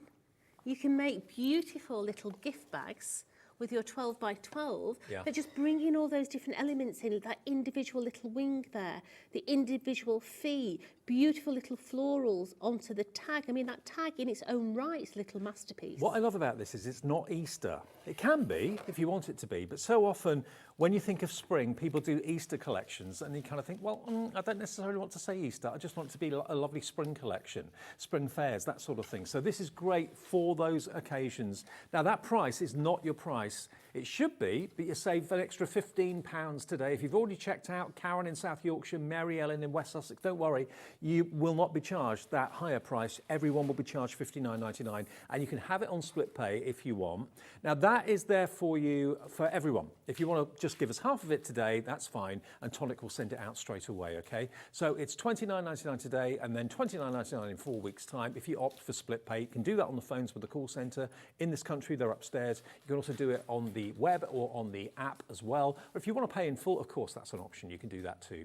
You can make beautiful little gift bags with your 12 by 12, but just bringing all those different elements in, that individual little wing there, the individual fee, beautiful little florals onto the tag. I mean, that tag in its own right is a little masterpiece. What I love about this is it's not Easter. It can be, if you want it to be, but so often when you think of spring, people do Easter collections and you kind of think, well, I don't necessarily want to say Easter. I just want it to be a lovely spring collection, spring fairs, that sort of thing. So this is great for those occasions. Now, that price is not your price. It should be, but you save an extra £15 today. If you've already checked out Karen in South Yorkshire, Mary Ellen in West Sussex, don't worry, you will not be charged that higher price. Everyone will be charged £59.99, and you can have it on split pay if you want. Now, that is there for you, for everyone. If you want to just give us half of it today, that's fine, and Tonic will send it out straight away, okay? So it's £29.99 today, and then £29.99 in 4 weeks' time. If you opt for split pay, you can do that on the phones with the call centre. In this country, they're upstairs. You can also do it on the web or on the app as well. Or if you want to pay in full, of course, that's an option. You can do that too.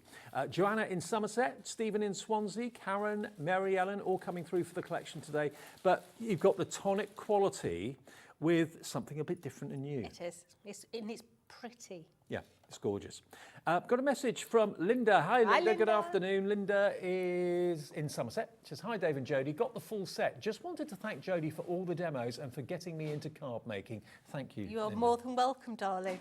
Joanna in Somerset, Stephen in Swansea, Karen, Mary Ellen, all coming through for the collection today. But you've got the Tonic quality with something a bit different and new. It is. It's pretty. Yeah, it's gorgeous. Got a message from Linda. Hi, Linda. Linda. Good afternoon. Linda is in Somerset. She says, hi, Dave and Jodie. Got the full set. Just wanted to thank Jodie for all the demos and for getting me into card making. Thank you, You are Linda. more than welcome, darling.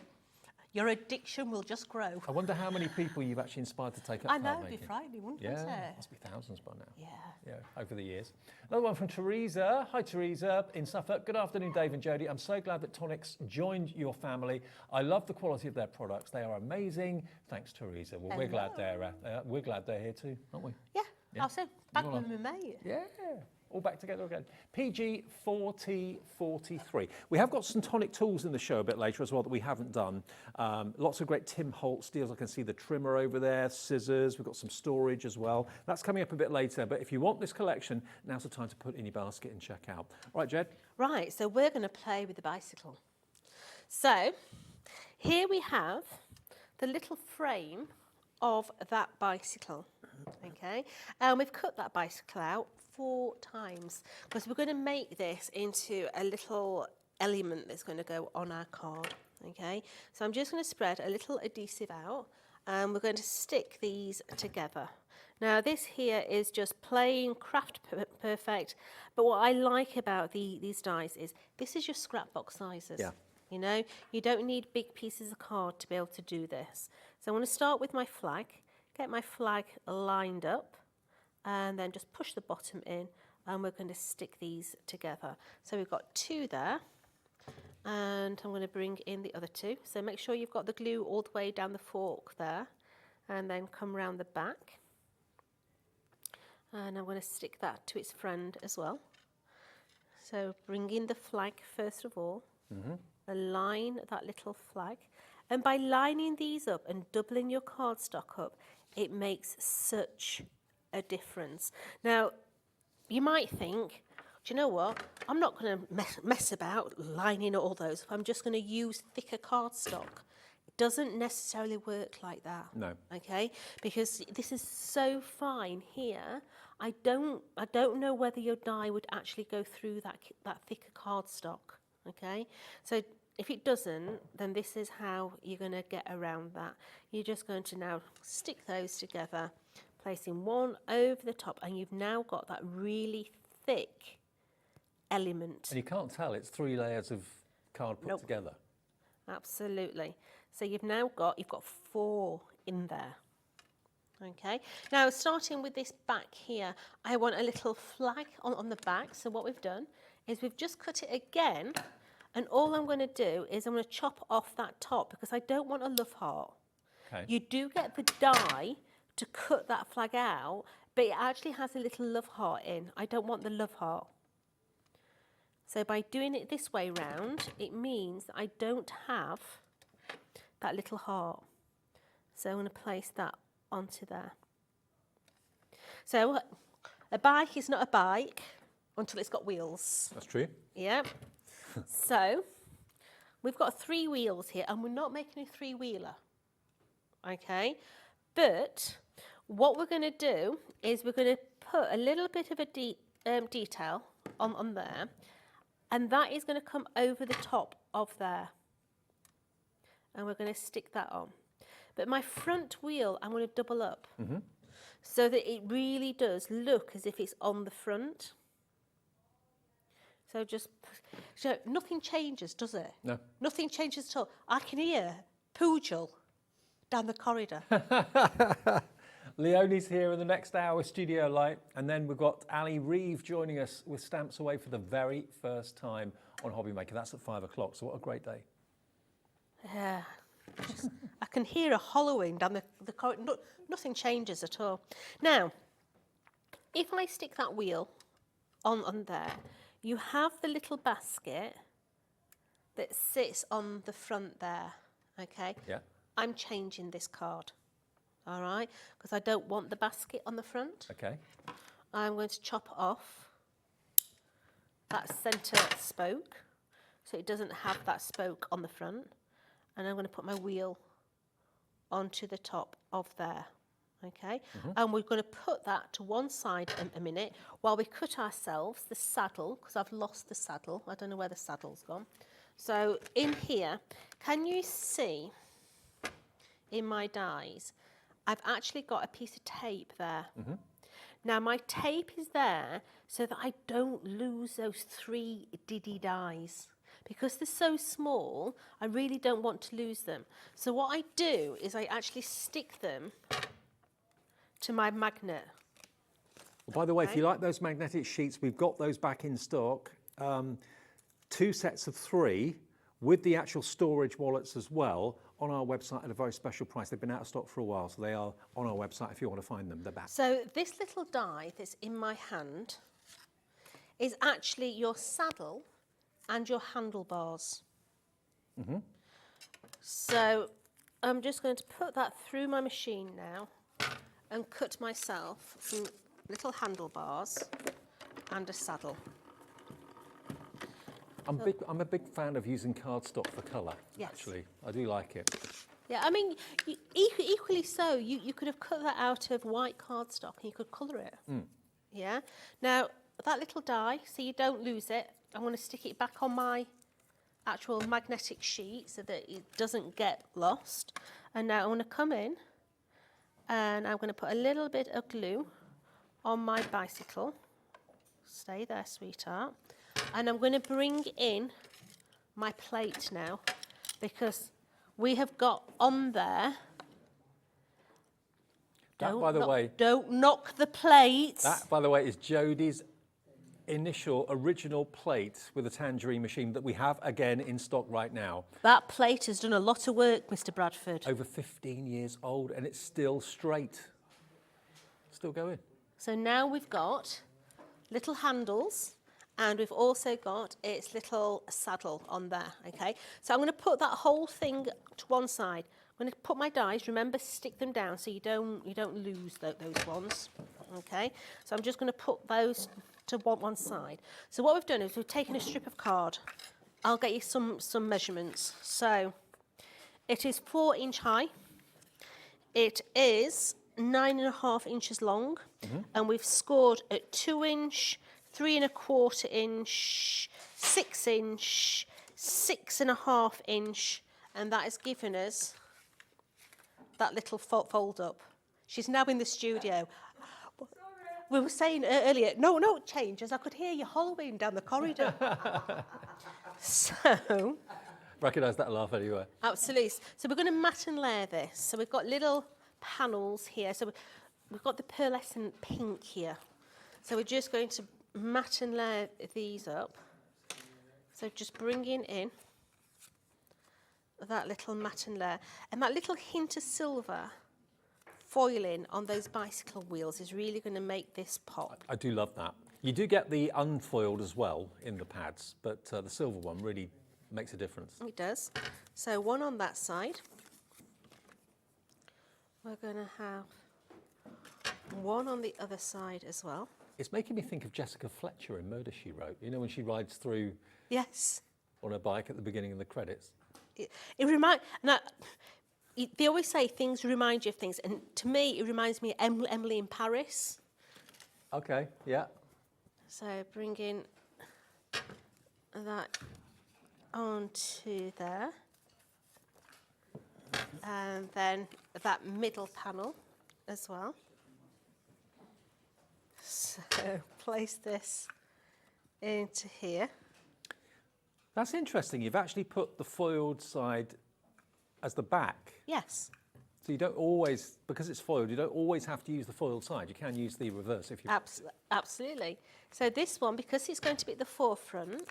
Your addiction will just grow. I wonder how many people you've actually inspired to take up I card know, it'd making. be frightening, wouldn't Yeah, it? must be thousands by now. Yeah. Yeah, over the years. Another one from Teresa. Hi, Teresa in Suffolk. Good afternoon, Dave and Jodie. I'm so glad that Tonics joined your family. I love the quality of their products. They are amazing. Thanks, Teresa. Well, we're glad they're here too, aren't we? Yeah, Yeah. Oh, so back Well, with my mate. Yeah, all back together again. PG 4043. We have got some Tonic tools in the show a bit later as well that we haven't done. Lots of great Tim Holtz deals. I can see the trimmer over there, scissors. We've got some storage as well. That's coming up a bit later. But if you want this collection, now's the time to put in your basket and check out. All right, Jed? Right, so we're going to play with the bicycle. So here we have the little frame of that bicycle. Okay, and we've cut that bicycle out 4 times because we're going to make this into a little element that's going to go on our card. Okay, so I'm just going to spread a little adhesive out and we're going to stick these together. Now this here is just plain craft perfect, but what I like about these dies is this is your scrapbox sizes. Yeah. You know, you don't need big pieces of card to be able to do this. So I'm going to start with my flag. Get my flag lined up and then just push the bottom in and we're going to stick these together. So we've got 2 there and I'm going to bring in the other 2. So make sure you've got the glue all the way down the fork there and then come round the back. And I'm going to stick that to its friend as well. So bring in the flag first of all, align that little flag. And by lining these up and doubling your cardstock up, it makes such a difference. Now, you might think, do you know what? I'm not going to mess about lining all those. I'm just going to use thicker cardstock. It doesn't necessarily work like that. No. Okay? Because this is so fine here. I don't know whether your die would actually go through that thicker cardstock. Okay? So if it doesn't, then this is how you're going to get around that. You're just going to now stick those together, placing one over the top, and you've now got that really thick element. And you can't tell, it's 3 layers of card put together. Absolutely. So you've got 4 in there. Okay. Now, starting with this back here, I want a little flag on the back. So what we've done is we've just cut it again. And all I'm going to do is I'm going to chop off that top because I don't want a love heart. Okay. You do get the die to cut that flag out, but it actually has a little love heart in. I don't want the love heart. So by doing it this way round, it means that I don't have that little heart. So I'm going to place that onto there. So a bike is not a bike until it's got wheels. That's true. Yep. So we've got 3 wheels here and we're not making a 3-wheeler. Okay. But what we're going to do is we're going to put a little bit of a detail on there, and that is going to come over the top of there. And we're going to stick that on. But my front wheel, I'm going to double up so that it really does look as if it's on the front. So nothing changes, does it? No. Nothing changes at all. I can hear Poojil down the corridor. Leonie's here in the next hour, studio light, and then we've got Ali Reeve joining us with Stamps Away for the very first time on HobbyMaker. That's at 5 o'clock, so what a great day. Yeah. I can hear a hollowing down the corridor. No, nothing changes at all. Now, if I stick that wheel on there, you have the little basket that sits on the front there, okay? Yeah. I'm changing this card, all right? Because I don't want the basket on the front. Okay. I'm going to chop off that centre spoke so it doesn't have that spoke on the front. And I'm going to put my wheel onto the top of there. Okay, and we're going to put that to one side a minute while we cut ourselves the saddle, because I've lost the saddle. I don't know where the saddle's gone. So in here, can you see in my dies, I've actually got a piece of tape there. Now my tape is there so that I don't lose those 3 diddy dies. Because they're so small, I really don't want to lose them. So what I do is I actually stick them to my magnet. Well, by the way, if you like those magnetic sheets, we've got those back in stock. 2 sets of 3, with the actual storage wallets as well on our website at a very special price. They've been out of stock for a while, so they are on our website if you want to find them. They're back. So this little die that's in my hand is actually your saddle and your handlebars. So I'm just going to put that through my machine now and cut myself some little handlebars and a saddle. I'm a big fan of using cardstock for colour, Yes. actually. I do like it. Yeah, I mean, equally so, you could have cut that out of white cardstock and you could colour it. Yeah. Now, that little die, so you don't lose it, I'm going to stick it back on my actual magnetic sheet so that it doesn't get lost. And now I'm going to come in and I'm going to put a little bit of glue on my bicycle. Stay there, sweetheart. And I'm going to bring in my plate now because we have got on there. That, by the way, Don't knock the plate. that, by the way, is Jodie's initial original plate with a tangerine machine that we have again in stock right now. That plate has done a lot of work, Mr. Bradford. Over 15 years old and it's still straight. Still going. So now we've got little handles and we've also got its little saddle on there, okay? So I'm going to put that whole thing to one side. I'm going to put my dies, remember stick them down so you don't lose those ones, okay? So I'm just going to put those to one side. So what we've done is we've taken a strip of card. I'll get you some measurements. So it is 4 inch high. It is 9.5 inches long, and we've scored at 2 inch, 3 1/4 inch, 6 inch, 6.5 inch, and that has given us that little fold up. She's now in the studio. We were saying earlier, no changes. I could hear you hollowing down the corridor. So, Recognise that laugh anyway. absolutely. So we're going to mat and layer this. So we've got little panels here. So we've got the pearlescent pink here. So we're just going to mat and layer these up. So just bringing in that little mat and layer. And that little hint of silver foiling on those bicycle wheels is really going to make this pop. I do love that. You do get the unfoiled as well in the pads, but the silver one really makes a difference. It does. So one on that side. We're going to have one on the other side as well. It's making me think of Jessica Fletcher in Murder, She Wrote. You know, when she rides through Yes. on her bike at the beginning of the credits. They always say things remind you of things, and to me, it reminds me of Emily in Paris. Okay, yeah. So bringing that onto there, and then that middle panel as well. So place this into here. That's interesting. You've actually put the foiled side as the back. Yes. So you don't always, because it's foiled, you don't always have to use the foiled side. You can use the reverse if you... Absolutely. So this one, because it's going to be at the forefront,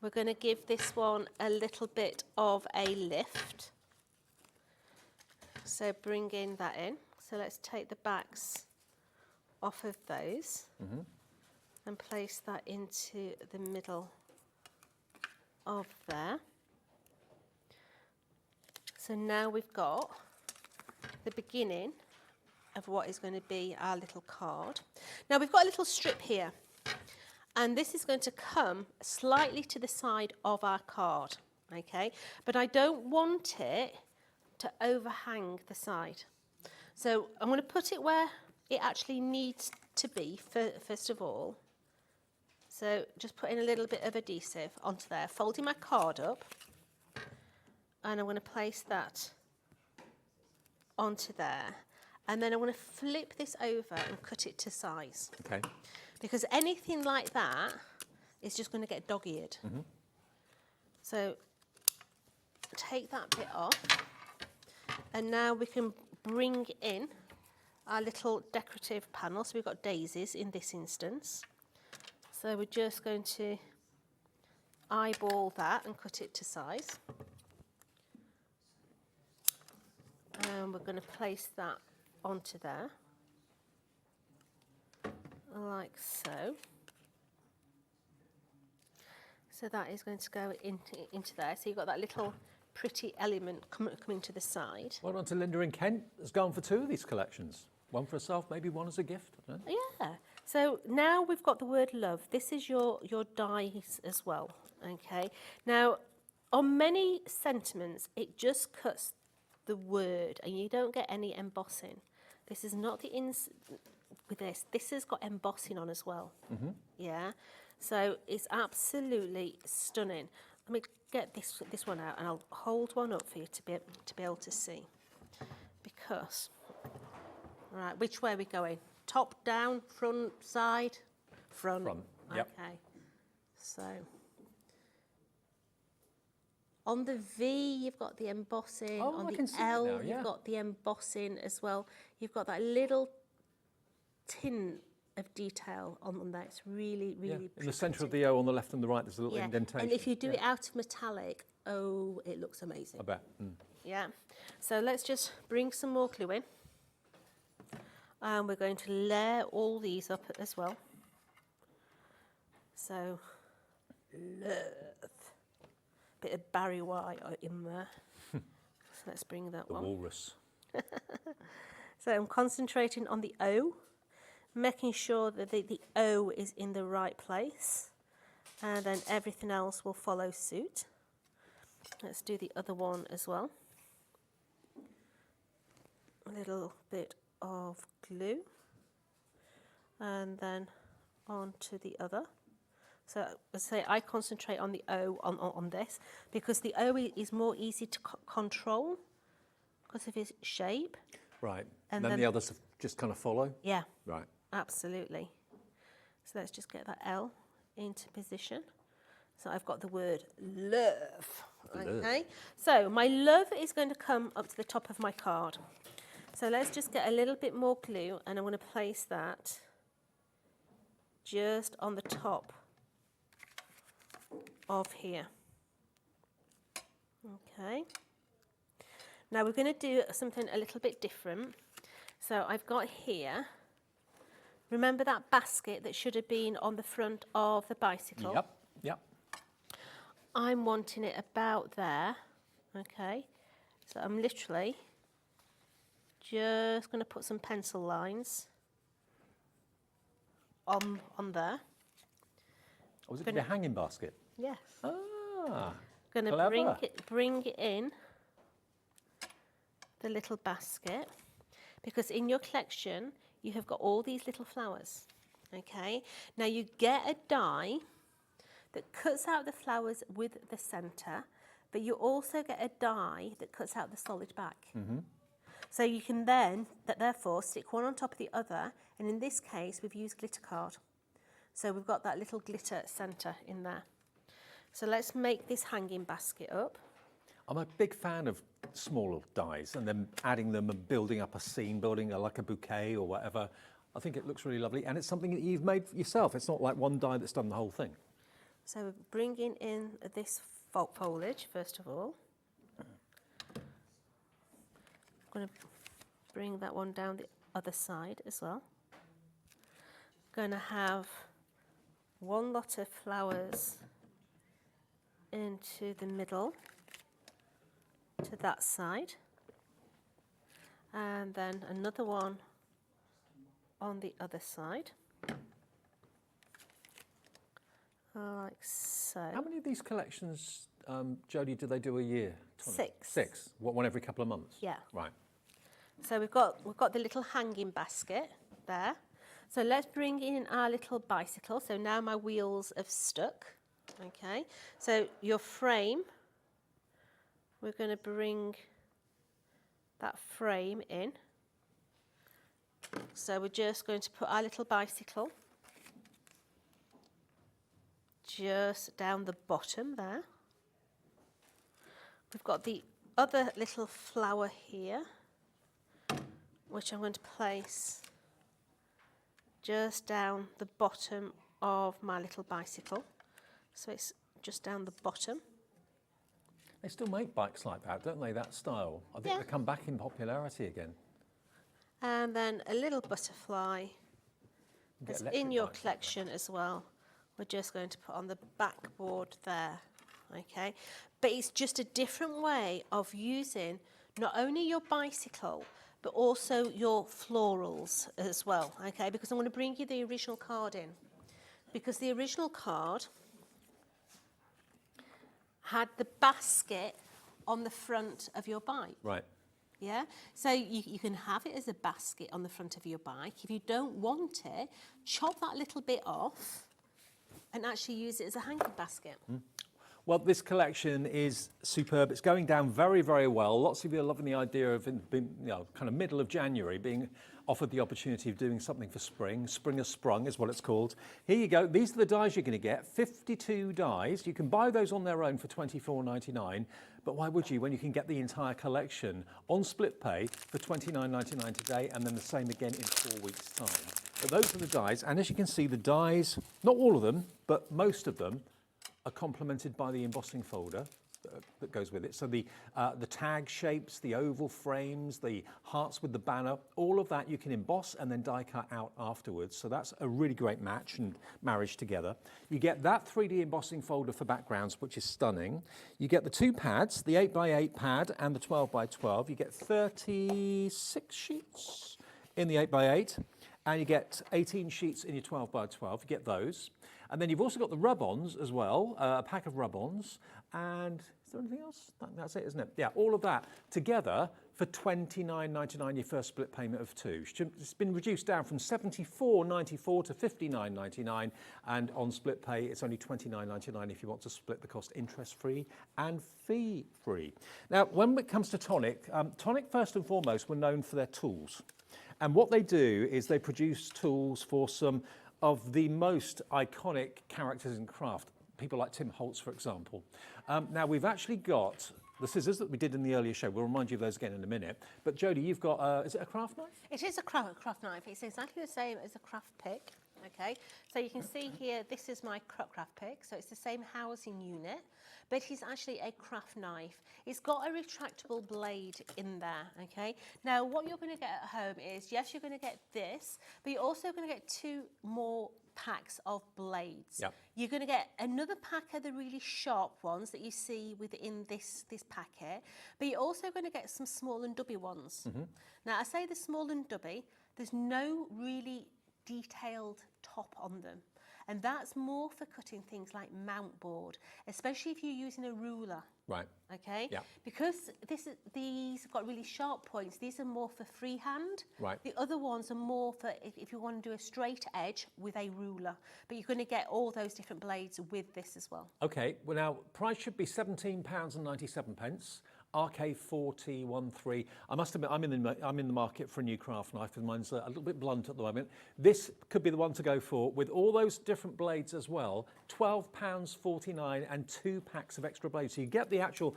we're going to give this one a little bit of a lift. So bringing that in. So let's take the backs off of those and place that into the middle of there. So now we've got the beginning of what is going to be our little card. Now we've got a little strip here, and this is going to come slightly to the side of our card, okay? But I don't want it to overhang the side. So I'm going to put it where it actually needs to be first of all. So just putting a little bit of adhesive onto there, folding my card up, and I'm going to place that onto there. And then I'm going to flip this over and cut it to size. Okay. Because anything like that is just going to get dog-eared. So take that bit off. And now we can bring in our little decorative panel. So we've got daisies in this instance. So we're just going to eyeball that and cut it to size. And we're going to place that onto there, like so. So that is going to go into there. So you've got that little pretty element coming to the side. Well done to Linda in Kent has gone for 2 of these collections. One for herself, maybe one as a gift. I don't know. Yeah. So now we've got the word love. This is your dies as well. Okay. Now, on many sentiments, it just cuts the word and you don't get any embossing. This is not the with this. This has got embossing on as well. Yeah. So it's absolutely stunning. Let me get this one out and I'll hold one up for you to be able to see. Because, right, which way are we going? Top, down, front, side? Front. Front, yep. Okay. So, on the V, you've got the embossing. Oh, on I the can see it L, now, yeah. you've got the embossing as well. You've got that little tint of detail on there. It's really, really pretty. In the centre of the O on the left and the right, there's a little yeah. indentation. And if you do it out of metallic, oh, it looks amazing. I bet. Yeah. So let's just bring some more glue in. And we're going to layer all these up as well. So, love. Bit of Barry White in there. So let's bring that The one. walrus. So I'm concentrating on the O, making sure that the O is in the right place, and then everything else will follow suit. Let's do the other one as well. A little bit of glue, and then onto the other. So as I say, I concentrate on the O on this because the O is more easy to control because of its shape. Right. And then then the others just kind of follow? Yeah. Right. Absolutely. So let's just get that L into position. So I've got the word love. Okay. So my love is going to come up to the top of my card. So let's just get a little bit more glue and I'm going to place that just on the top of here. Okay. Now we're going to do something a little bit different. So I've got here, remember that basket that should have been on the front of the bicycle? Yep, yep. I'm wanting it about there, okay? So I'm literally just going to put some pencil lines on there. Oh, was it a hanging basket? Yes. Ah, Going to clever. bring it in the little basket, because in your collection you have got all these little flowers. Okay, now you get a die that cuts out the flowers with the centre, but you also get a die that cuts out the solid back. So you can then therefore stick one on top of the other, and in this case we've used glitter card, so we've got that little glitter centre in there. So let's make this hanging basket up. I'm a big fan of smaller dies and then adding them and building up a scene, building like a bouquet or whatever. I think it looks really lovely, and it's something that you've made yourself. It's not like one die that's done the whole thing. So we're bringing in this foliage first of all. I'm going to bring that one down the other side as well. Going to have one lot of flowers into the middle to that side, and then another one on the other side, like so. How many of these collections, Jodie, do they do a year? Six. 6? What, one every couple of months? Yeah. Right. So we've got the little hanging basket there. So let's bring in our little bicycle. So now my wheels have stuck. Okay. So your frame, we're going to bring that frame in. So we're just going to put our little bicycle just down the bottom there. We've got the other little flower here, which I'm going to place just down the bottom of my little bicycle. So it's just down the bottom. They still make bikes like that, don't they, that style? I think Yeah. they come back in popularity again. And then a little butterfly that's in your collection as well. We're just going to put on the backboard there, okay? But it's just a different way of using not only your bicycle, but also your florals as well, okay? Because I'm going to bring you the original card in. Because the original card had the basket on the front of your bike. Right. Yeah, so you can have it as a basket on the front of your bike. If you don't want it, chop that little bit off and actually use it as a hanging basket. Well, this collection is superb. It's going down very, very well. Lots of you are loving the idea of, kind of middle of January, being offered the opportunity of doing something for spring. Spring has sprung is what it's called. Here you go. These are the dies you're going to get. 52 dies. You can buy those on their own for £24.99. But why would you when you can get the entire collection on split pay for £29.99 today, and then the same again in 4 weeks' time? But those are the dies. And as you can see, the dies, not all of them, but most of them, are complemented by the embossing folder that goes with it. So the tag shapes, the oval frames, the hearts with the banner, all of that you can emboss and then die cut out afterwards. So that's a really great match and marriage together. You get that 3D embossing folder for backgrounds, which is stunning. You get the two pads, the 8x8 pad and the 12x12. You get 36 sheets in the 8x8. And you get 18 sheets in your 12x12, you get those. And then you've also got the rub-ons as well, a pack of rub-ons. And is there anything else? That's it, isn't it? Yeah, all of that together for £29.99, your first split payment of two. It's been reduced down from £74.94 to £59.99. And on split pay, it's only £29.99 if you want to split the cost interest-free and fee-free. Now, when it comes to Tonic, Tonic first and foremost were known for their tools. And what they do is they produce tools for some of the most iconic characters in craft. People like Tim Holtz, for example. Now, we've actually got the scissors that we did in the earlier show. We'll remind you of those again in a minute. But Jodie, you've got, is it a craft knife? It is a craft knife. It's exactly the same as a craft pick. Okay, so you can see here, this is my craft pick. So it's the same housing unit, but it's actually a craft knife. It's got a retractable blade in there, okay? Now, what you're going to get at home is, yes, you're going to get this, but you're also going to get two more packs of blades. Yep. You're going to get another pack of the really sharp ones that you see within this packet, but you're also going to get some small and dubby ones. Now, I say the small and dubby, there's no really detailed top on them, and that's more for cutting things like mount board, especially if you're using a ruler. Right. Okay. Yeah. Because these have got really sharp points. These are more for freehand. Right. The other ones are more for if you want to do a straight edge with a ruler. But you're going to get all those different blades with this as well. Okay. Well, now price should be £17.97. RK4013. I must admit, I'm in the market for a new craft knife, and mine's a little bit blunt at the moment. This could be the one to go for, with all those different blades as well. £12.49 and 2 packs of extra blades. So you get the actual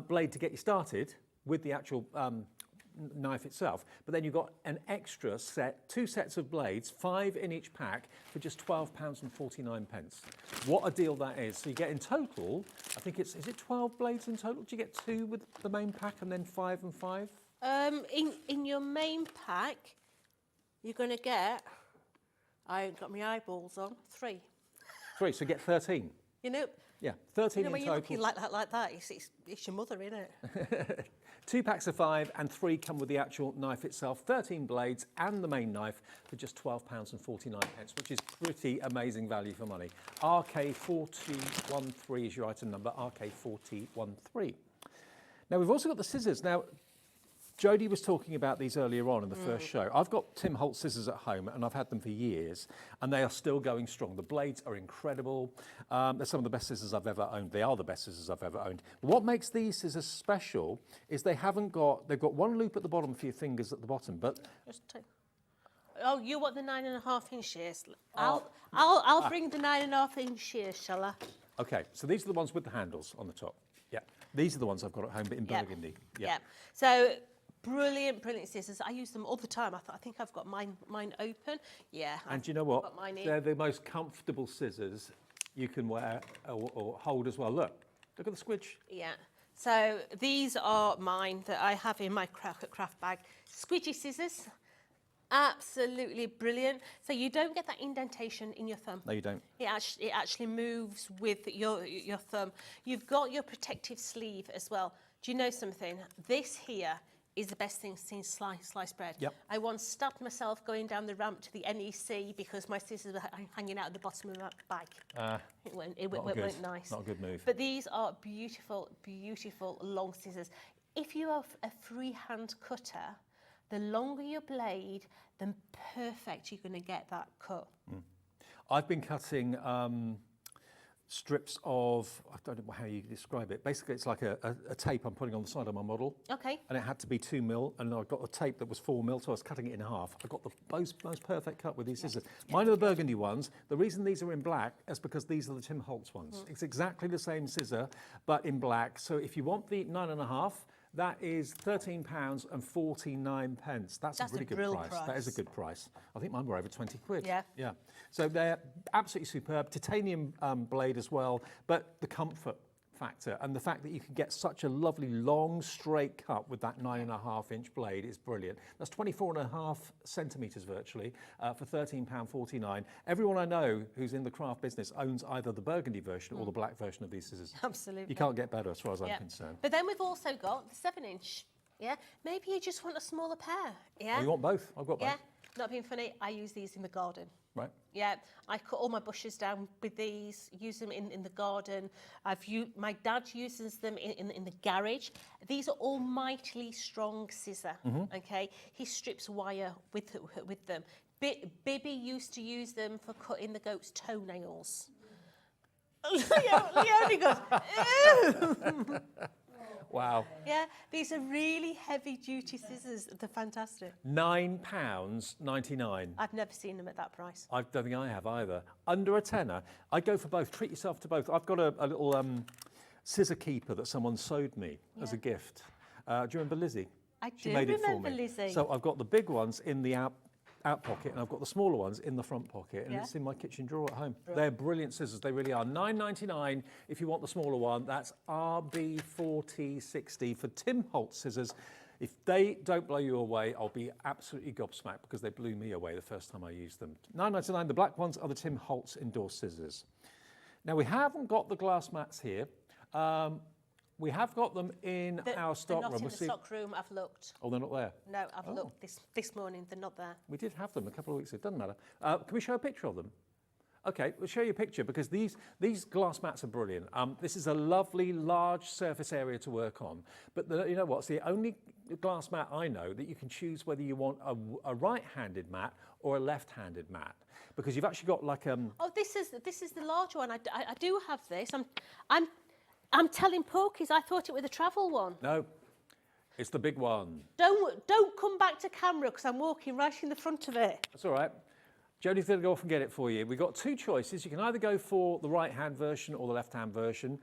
blade to get you started with the actual knife itself, but then you've got an extra set, 2 sets of blades, 5 in each pack, for just £12.49. What a deal that is. So you get in total, I think is it 12 blades in total? Do you get 2 with the main pack and then 5 and 5? In your main pack, you're going to get, I ain't got my eyeballs on, 3. 3, so you get 13. You know, Yeah, 13 in when total. you're looking like that, it's your mother, isn't it? 2 packs of 5 and 3 come with the actual knife itself. 13 blades and the main knife for just £12.49, which is pretty amazing value for money. RK4013 is your item number, RK4013. Now, we've also got the scissors. Now, Jodie was talking about these earlier on in the first show. I've got Tim Holtz scissors at home, and I've had them for years, and they are still going strong. The blades are incredible. They're some of the best scissors I've ever owned. They are the best scissors I've ever owned. What makes these scissors special is they've got one loop at the bottom for your fingers at the bottom, but Just take. Oh, you want the 9.5-inch shears? I'll bring the 9.5-inch shears, shall I? okay, so these are the ones with the handles on the top. Yeah, these are the ones I've got at home, but in burgundy. Yeah. So brilliant scissors. I use them all the time. I think I've got mine open. Yeah. And do you know what? Got mine in. They're the most comfortable scissors you can wear or hold as well. Look at the squidge. Yeah. So these are mine that I have in my craft bag. Squidgy scissors, absolutely brilliant. So you don't get that indentation in your thumb. No, you don't. It actually moves with your thumb. You've got your protective sleeve as well. Do you know something? This here is the best thing since sliced bread. Yep. I once stabbed myself going down the ramp to the NEC because my scissors were hanging out at the bottom of my bag. It went nice. Not a good move. But these are beautiful, beautiful long scissors. If you are a freehand cutter, the longer your blade, the perfect you're going to get that cut. I've been cutting strips of, I don't know how you describe it. Basically, it's like a tape I'm putting on the side of my model. Okay. And it had to be 2 mil, and I've got a tape that was 4 mil, so I was cutting it in half. I got the most perfect cut with these scissors. Mine are the burgundy ones. The reason these are in black is because these are the Tim Holtz ones. It's exactly the same scissor, but in black. So if you want the 9.5, that is £13.49. That's a really good price. That is a good price. I think mine were over 20 quid. Yeah. Yeah. So they're absolutely superb. Titanium blade as well, but the comfort factor and the fact that you can get such a lovely long straight cut with that 9.5-inch blade is brilliant. That's 24.5 centimetres virtually for £13.49. Everyone I know who's in the craft business owns either the burgundy version or the black version of these scissors. Absolutely. You can't get better as far as I'm concerned. But then we've also got the 7-inch. Yeah. Maybe you just want a smaller pair. Yeah. Oh, you want both? I've got both. Yeah. Not being funny, I use these in the garden. Right. Yeah, I cut all my bushes down with these, use them in the garden. My dad uses them in the garage. These are all mightily strong scissor, okay? He strips wire with them. Bibby used to use them for cutting the goat's toenails. Leonie goes, ew! Wow. Yeah, these are really heavy-duty scissors. They're fantastic. £9.99. I've never seen them at that price. I don't think I have either. Under a tenner. I'd go for both. Treat yourself to both. I've got a little scissor keeper that someone sewed me as a gift. Do you remember Lizzie? She made it for me. Lizzie. So I've got the big ones in the out pocket, and I've got the smaller ones in the front pocket, and it's in my kitchen drawer at home. They're brilliant scissors, they really are. £9.99 if you want the smaller one. That's RB4060 for Tim Holtz scissors. If they don't blow you away, I'll be absolutely gobsmacked because they blew me away the first time I used them. £9.99, the black ones are the Tim Holtz endorsed scissors. Now, we haven't got the glass mats here. We have got them in our stock room. They're not in the stock room, I've looked. Oh, they're not there? No, I've looked this morning, they're not there. We did have them a couple of weeks ago, it doesn't matter. Can we show a picture of them? Okay, we'll show you a picture because these glass mats are brilliant. This is a lovely, large surface area to work on. But you know what, it's the only glass mat I know that you can choose whether you want a right-handed mat or a left-handed mat. Because you've actually got like... Oh, this is the large one. I do have this. I'm telling Porkies, I thought it was the travel one. No, it's the big one. Don't come back to camera because I'm walking right in the front of it. That's all right. Jodie's going to go off and get it for you. We've got two choices. You can either go for the right-hand version or the left-hand version.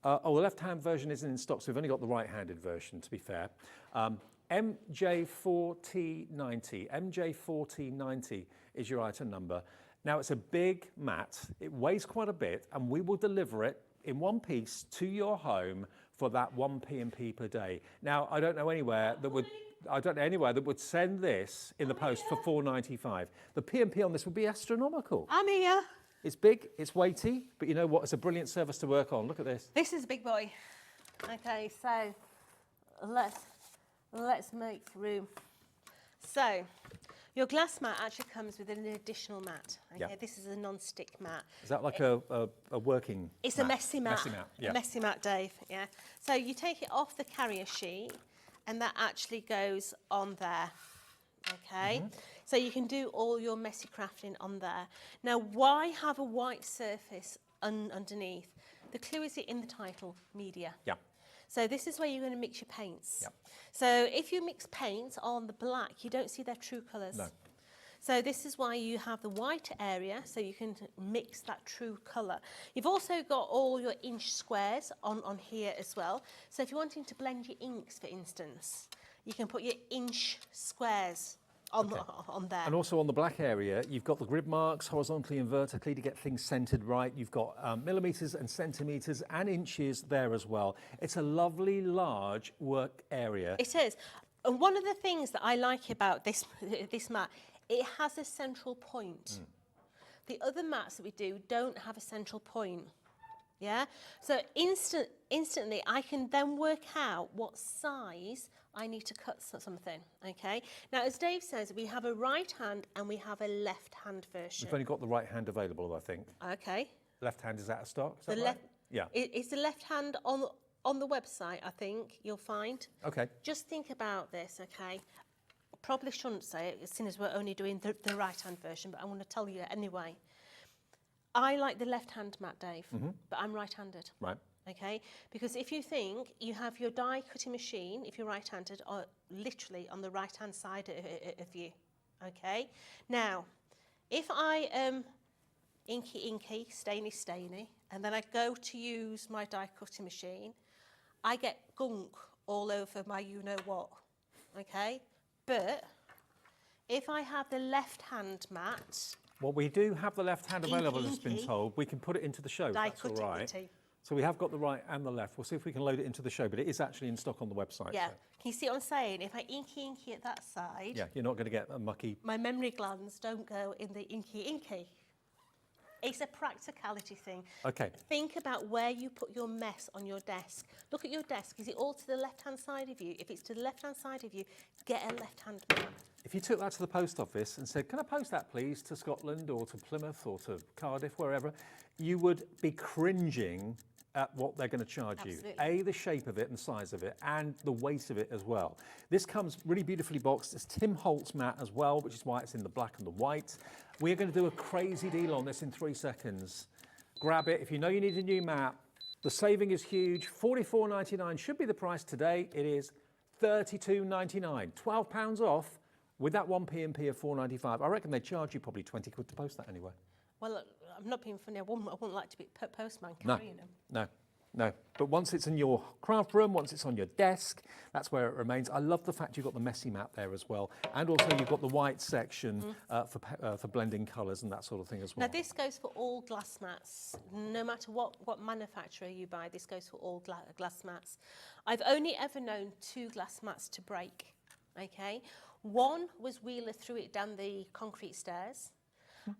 The left-hand version isn't in stock, so we've only got the right-handed version, to be fair. MJ4090. MJ4090 is your item number. Now, it's a big mat. It weighs quite a bit, and we will deliver it in one piece to your home for that 1 P&P per day. Now, I don't know anywhere that would send this in the post for £4.95. The P&P on this would be astronomical. I'm here. It's big, it's weighty, but you know what? It's a brilliant service to work on. Look at this. This is a big boy. Okay, so let's make room. So, your glass mat actually comes with an additional mat. Okay, this is a non-stick mat. Is that like a working It's mat? a messy mat. Messy mat, yeah. A messy mat, Dave, yeah. So you take it off the carrier sheet and that actually goes on there, okay? So you can do all your messy crafting on there. Now, why have a white surface underneath? The clue is in the title, media. Yeah. So this is where you're going to mix your paints. Yep. So if you mix paints on the black, you don't see their true colours. No. So this is why you have the white area, so you can mix that true colour. You've also got all your inch squares on here as well. So if you're wanting to blend your inks, for instance, you can put your inch squares on, Okay. on there. And also on the black area, you've got the grid marks horizontally and vertically to get things centered right. You've got millimeters and centimeters and inches there as well. It's a lovely, large work area. It is. And one of the things that I like about this mat, it has a central point. The other mats that we do don't have a central point. Yeah? So instantly I can then work out what size I need to cut something, okay? Now, as Dave says, we have a right hand and we have a left hand version. We've only got the right hand available, I think. Okay. Left hand is out of stock, is that The right? left, Yeah. It's the left hand on the website, I think, you'll find. Okay. Just think about this, okay? Probably shouldn't say it, seeing as we're only doing the right-hand version, but I want to tell you anyway. I like the left-hand mat, Dave, but I'm right-handed. Right. Okay? Because if you think you have your die-cutting machine, if you're right-handed, literally on the right-hand side of you, okay? Now, if I inky, stainy, and then I go to use my die-cutting machine, I get gunk all over my you-know-what, okay? But if I have the left-hand mat... Well, we do have the left hand available, as been Inky. told. We can put it into the show, if that's all Die-cutting right. machine. So we have got the right and the left. We'll see if we can load it into the show, but it is actually in stock on the website. Yeah. So. Can you see what I'm saying? If I inky at that side, Yeah, you're not going to get a mucky... my memory glands don't go in the inky. It's a practicality thing. Okay. Think about where you put your mess on your desk. Look at your desk. Is it all to the left-hand side of you? If it's to the left-hand side of you, get a left-hand mat. If you took that to the post office and said, can I post that, please, to Scotland or to Plymouth or to Cardiff, wherever, you would be cringing at what they're going to charge Absolutely. you. A, the shape of it and size of it, and the weight of it as well. This comes really beautifully boxed. It's Tim Holtz mat as well, which is why it's in the black and the white. We're going to do a crazy deal on this in 3 seconds. Grab it. If you know you need a new mat, the saving is huge. $44.99 should be the price today. It is $32.99. £12 off with that 1p&p of $4.95. I reckon they charge you probably 20 quid to post that anyway. Well, I'm not being funny. I wouldn't like to be postman No, carrying them. no. But once it's in your craft room, once it's on your desk, that's where it remains. I love the fact you've got the messy mat there as well. And also you've got the white section for blending colours and that sort of thing as well. Now, this goes for all glass mats. No matter what manufacturer you buy, this goes for all glass mats. I've only ever known 2 glass mats to break, okay? One was Wheeler threw it down the concrete stairs.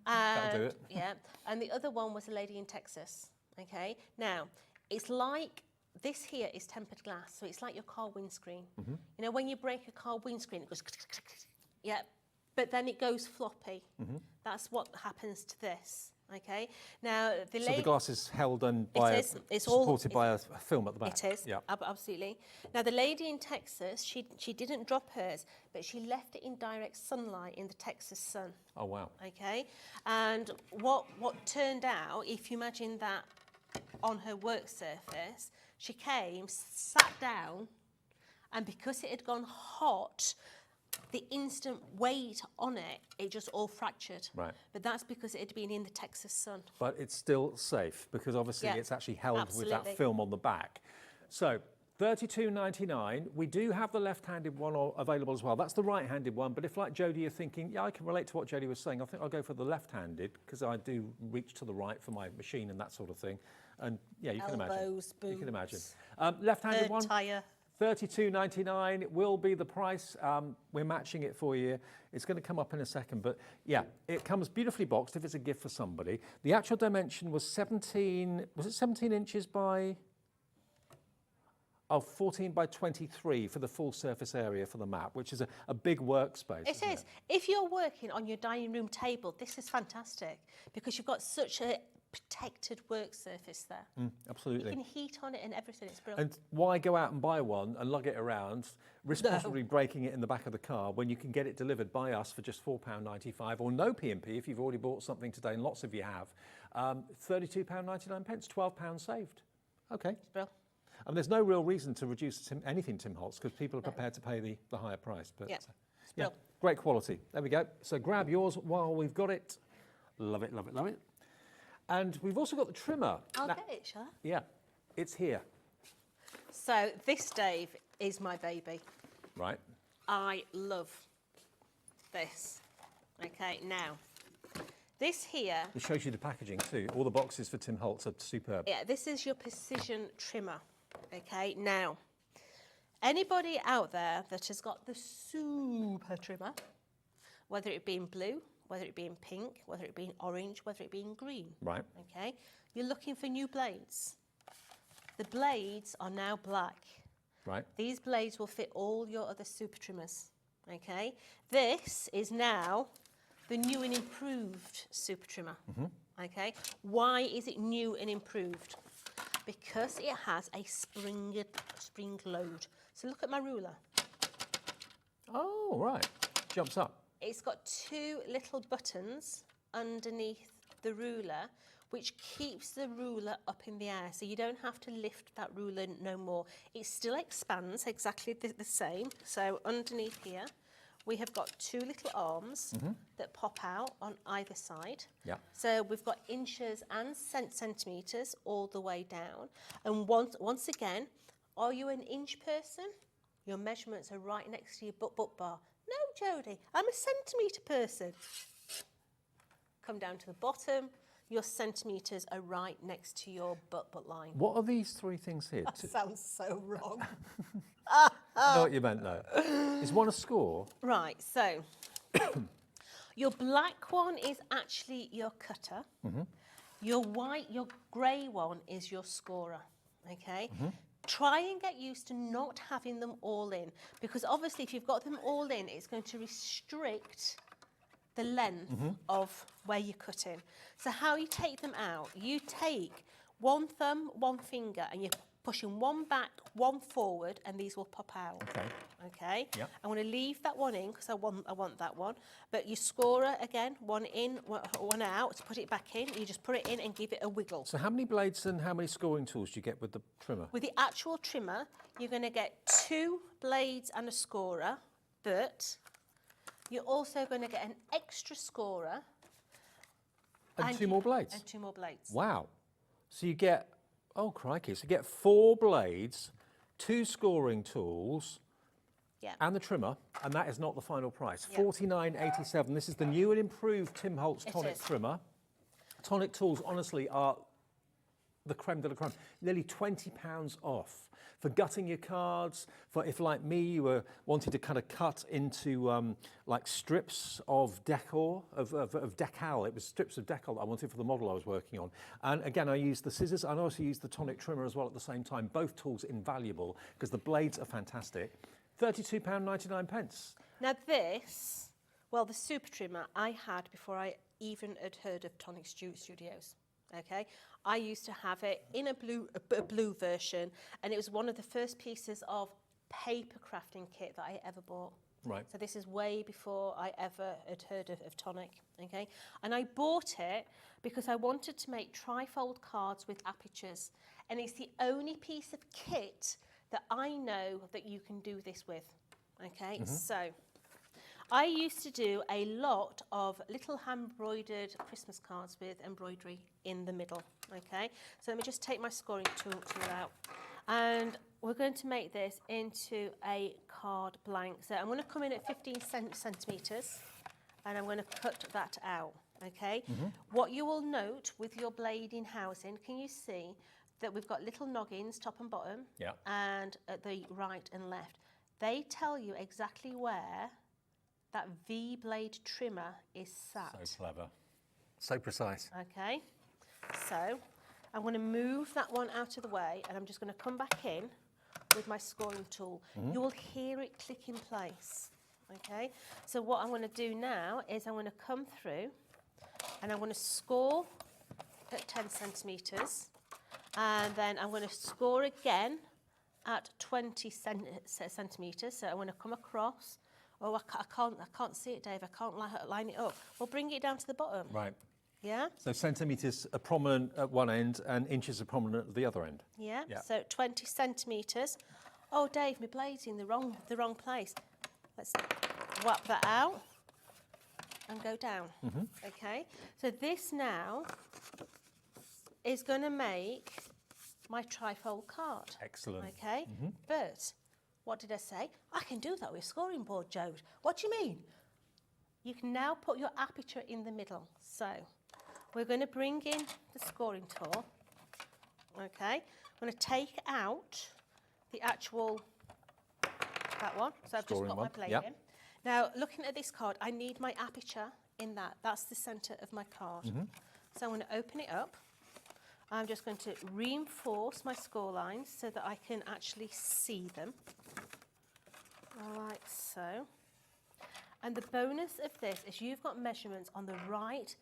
That'll do it. Yeah, and the other one was a lady in Texas, okay? Now, it's like, this here is tempered glass, so it's like your car windscreen. You know, when you break a car windscreen, it goes, yeah, but then it goes floppy. That's what happens to this, okay? Now, So the glass is held and supported by a film at the back. It is, Yeah. Absolutely. Now, the lady in Texas, she didn't drop hers, but she left it in direct sunlight in the Texas sun. Oh, wow. Okay, and what turned out, if you imagine that on her work surface, she came, sat down, and because it had gone hot, the instant weight on it, it just all fractured. Right. But that's because it had been in the Texas sun. But it's still safe because obviously Yeah, it's actually held with absolutely. that film on the back. So $32.99. We do have the left-handed one available as well. That's the right-handed one. But if, like Jodie, you're thinking, yeah, I can relate to what Jodie was saying, I think I'll go for the left-handed because I do reach to the right for my machine and that sort of thing. And yeah, you can imagine. Elbows, You can imagine. boots, Left-handed third one. tyre. $32.99 will be the price. We're matching it for you. It's going to come up in a second, but yeah, it comes beautifully boxed if it's a gift for somebody. The actual dimension was 17 inches by 14 by 23 for the full surface area for the mat, which is a big workspace. It is. If you're working on your dining room table, this is fantastic because you've got such a protected work surface there. Absolutely. You can heat on it and everything. It's brilliant. And why go out and buy one and lug it around, risk possibly breaking it in the back of the car when you can get it delivered by us for just £4.95 or no P&P if you've already bought something today, and lots of you have. £32.99, £12 saved. Okay. It's brilliant. And there's no real reason to reduce anything Tim Holtz because people are prepared to pay the higher price. But Yeah. yeah, great quality. There we go. So grab yours while we've got it. Love it, love it, love it. And we've also got the trimmer. I'll Now- get it, shall I? Yeah, it's here. So this, Dave, is my baby. Right. I love this. Okay, now, this here, It shows you the packaging too. All the boxes for Tim Holtz are superb. yeah, this is your precision trimmer. Okay, now, anybody out there that has got the super trimmer, whether it be in blue, whether it be in pink, whether it be in orange, whether it be in green, Right. okay, you're looking for new blades. The blades are now black. Right. These blades will fit all your other super trimmers, okay? This is now the new and improved super trimmer, okay? Why is it new and improved? Because it has a spring load. So look at my ruler. Oh, right. Jumps up. It's got two little buttons underneath the ruler, which keeps the ruler up in the air. So you don't have to lift that ruler no more. It still expands exactly the same. So underneath here, we have got two little arms that pop out on either side. Yeah. So we've got inches and centimetres all the way down. And once again, are you an inch person? Your measurements are right next to your butt bar. No, Jodie, I'm a centimetre person. Come down to the bottom, your centimetres are right next to your butt line. What are these three things here? That sounds so wrong. I know what you meant though. Is one a score? Right, so your black one is actually your cutter. Your grey one is your scorer, okay? Try and get used to not having them all in, because obviously if you've got them all in, it's going to restrict the length of where you're cutting. So how you take them out, you take one thumb, one finger, and you're pushing one back, one forward, and these will pop out. Okay. Okay? Yep. I'm going to leave that one in because I want that one. But your scorer, again, one in, one out, to put it back in. You just put it in and give it a wiggle. So how many blades and how many scoring tools do you get with the trimmer? With the actual trimmer, you're going to get 2 blades and a scorer, but you're also going to get an extra scorer. And 2 more blades? And 2 more blades. Wow. So you get, oh crikey, so you get 4 blades, 2 scoring tools, Yeah. and the trimmer, and that is not the final price. Yeah. $49.87. This is the new and improved Tim Holtz It Tonic is. trimmer. Tonic tools, honestly, are the creme de la creme. Nearly £20 off for gutting your cards. For if, like me, you were wanting to kind of cut into like strips of decor, of decal. It was strips of decal that I wanted for the model I was working on. And again, I used the scissors and I also used the Tonic trimmer as well at the same time. Both tools invaluable because the blades are fantastic. £32.99. Now this, well, the super trimmer I had before I even had heard of Tonic Studios. Okay, I used to have it in a blue version, and it was one of the first pieces of paper crafting kit that I ever bought. Right. So this is way before I ever had heard of Tonic. Okay, and I bought it because I wanted to make trifold cards with apertures, and it's the only piece of kit that I know that you can do this with. Okay, so I used to do a lot of little hand-embroidered Christmas cards with embroidery in the middle. Okay, so let me just take my scoring tool out, and we're going to make this into a card blank. So I'm going to come in at 15 centimetres, and I'm going to cut that out. Okay, what you will note with your blading housing, can you see that we've got little noggins top and bottom, Yeah. and at the right and left. They tell you exactly where that V-blade trimmer is sat. So clever. So precise. Okay, so I'm going to move that one out of the way, and I'm just going to come back in with my scoring tool. You will hear it click in place. Okay, so what I'm going to do now is I'm going to come through and I'm going to score at 10 centimetres, and then I'm going to score again at 20 centimetres. So I'm going to come across. Oh, I can't see it, Dave. I can't line it up. Well, bring it down to the bottom. Right. Yeah? So centimetres are prominent at one end and inches are prominent at the other end. Yeah. Yeah. So 20 centimetres. Oh, Dave, my blade's in the wrong place. Let's whap that out and go down. Okay. So this now is going to make my trifold card. Excellent. Okay. But what did I say? I can do that with a scoring board, Jode. What do you mean? you can now put your aperture in the middle. So we're going to bring in the scoring tool. Okay, I'm going to take out the actual, that one. So I've just Scoring got one, my blade yep. in. Now, looking at this card, I need my aperture in that. That's the centre of my card. So I'm going to open it up. I'm just going to reinforce my score lines so that I can actually see them, like so. And the bonus of this is you've got measurements on the right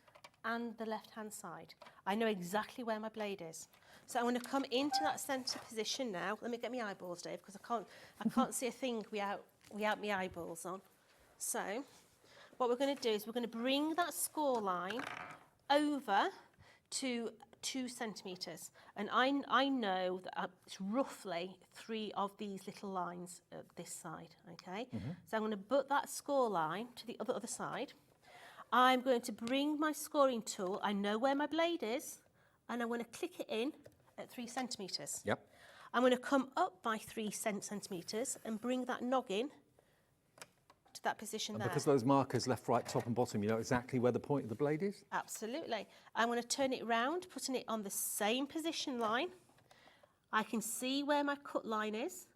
and the left-hand side. I know exactly where my blade is. So I'm going to come into that centre position now. Let me get my eyeballs, Dave, because I can't see a thing without my eyeballs on. So what we're going to do is we're going to bring that score line over to 2 centimetres, and I know that it's roughly 3 of these little lines at this side, okay? So I'm going to put that score line to the other side. I'm going to bring my scoring tool, I know where my blade is, and I'm going to click it in at 3 centimetres. Yep. I'm going to come up by 3 centimetres and bring that noggin to that position And there. because those markers left, right, top and bottom, you know exactly where the point of the blade is? Absolutely. I'm going to turn it round, putting it on the same position line. I can see where my cut line is.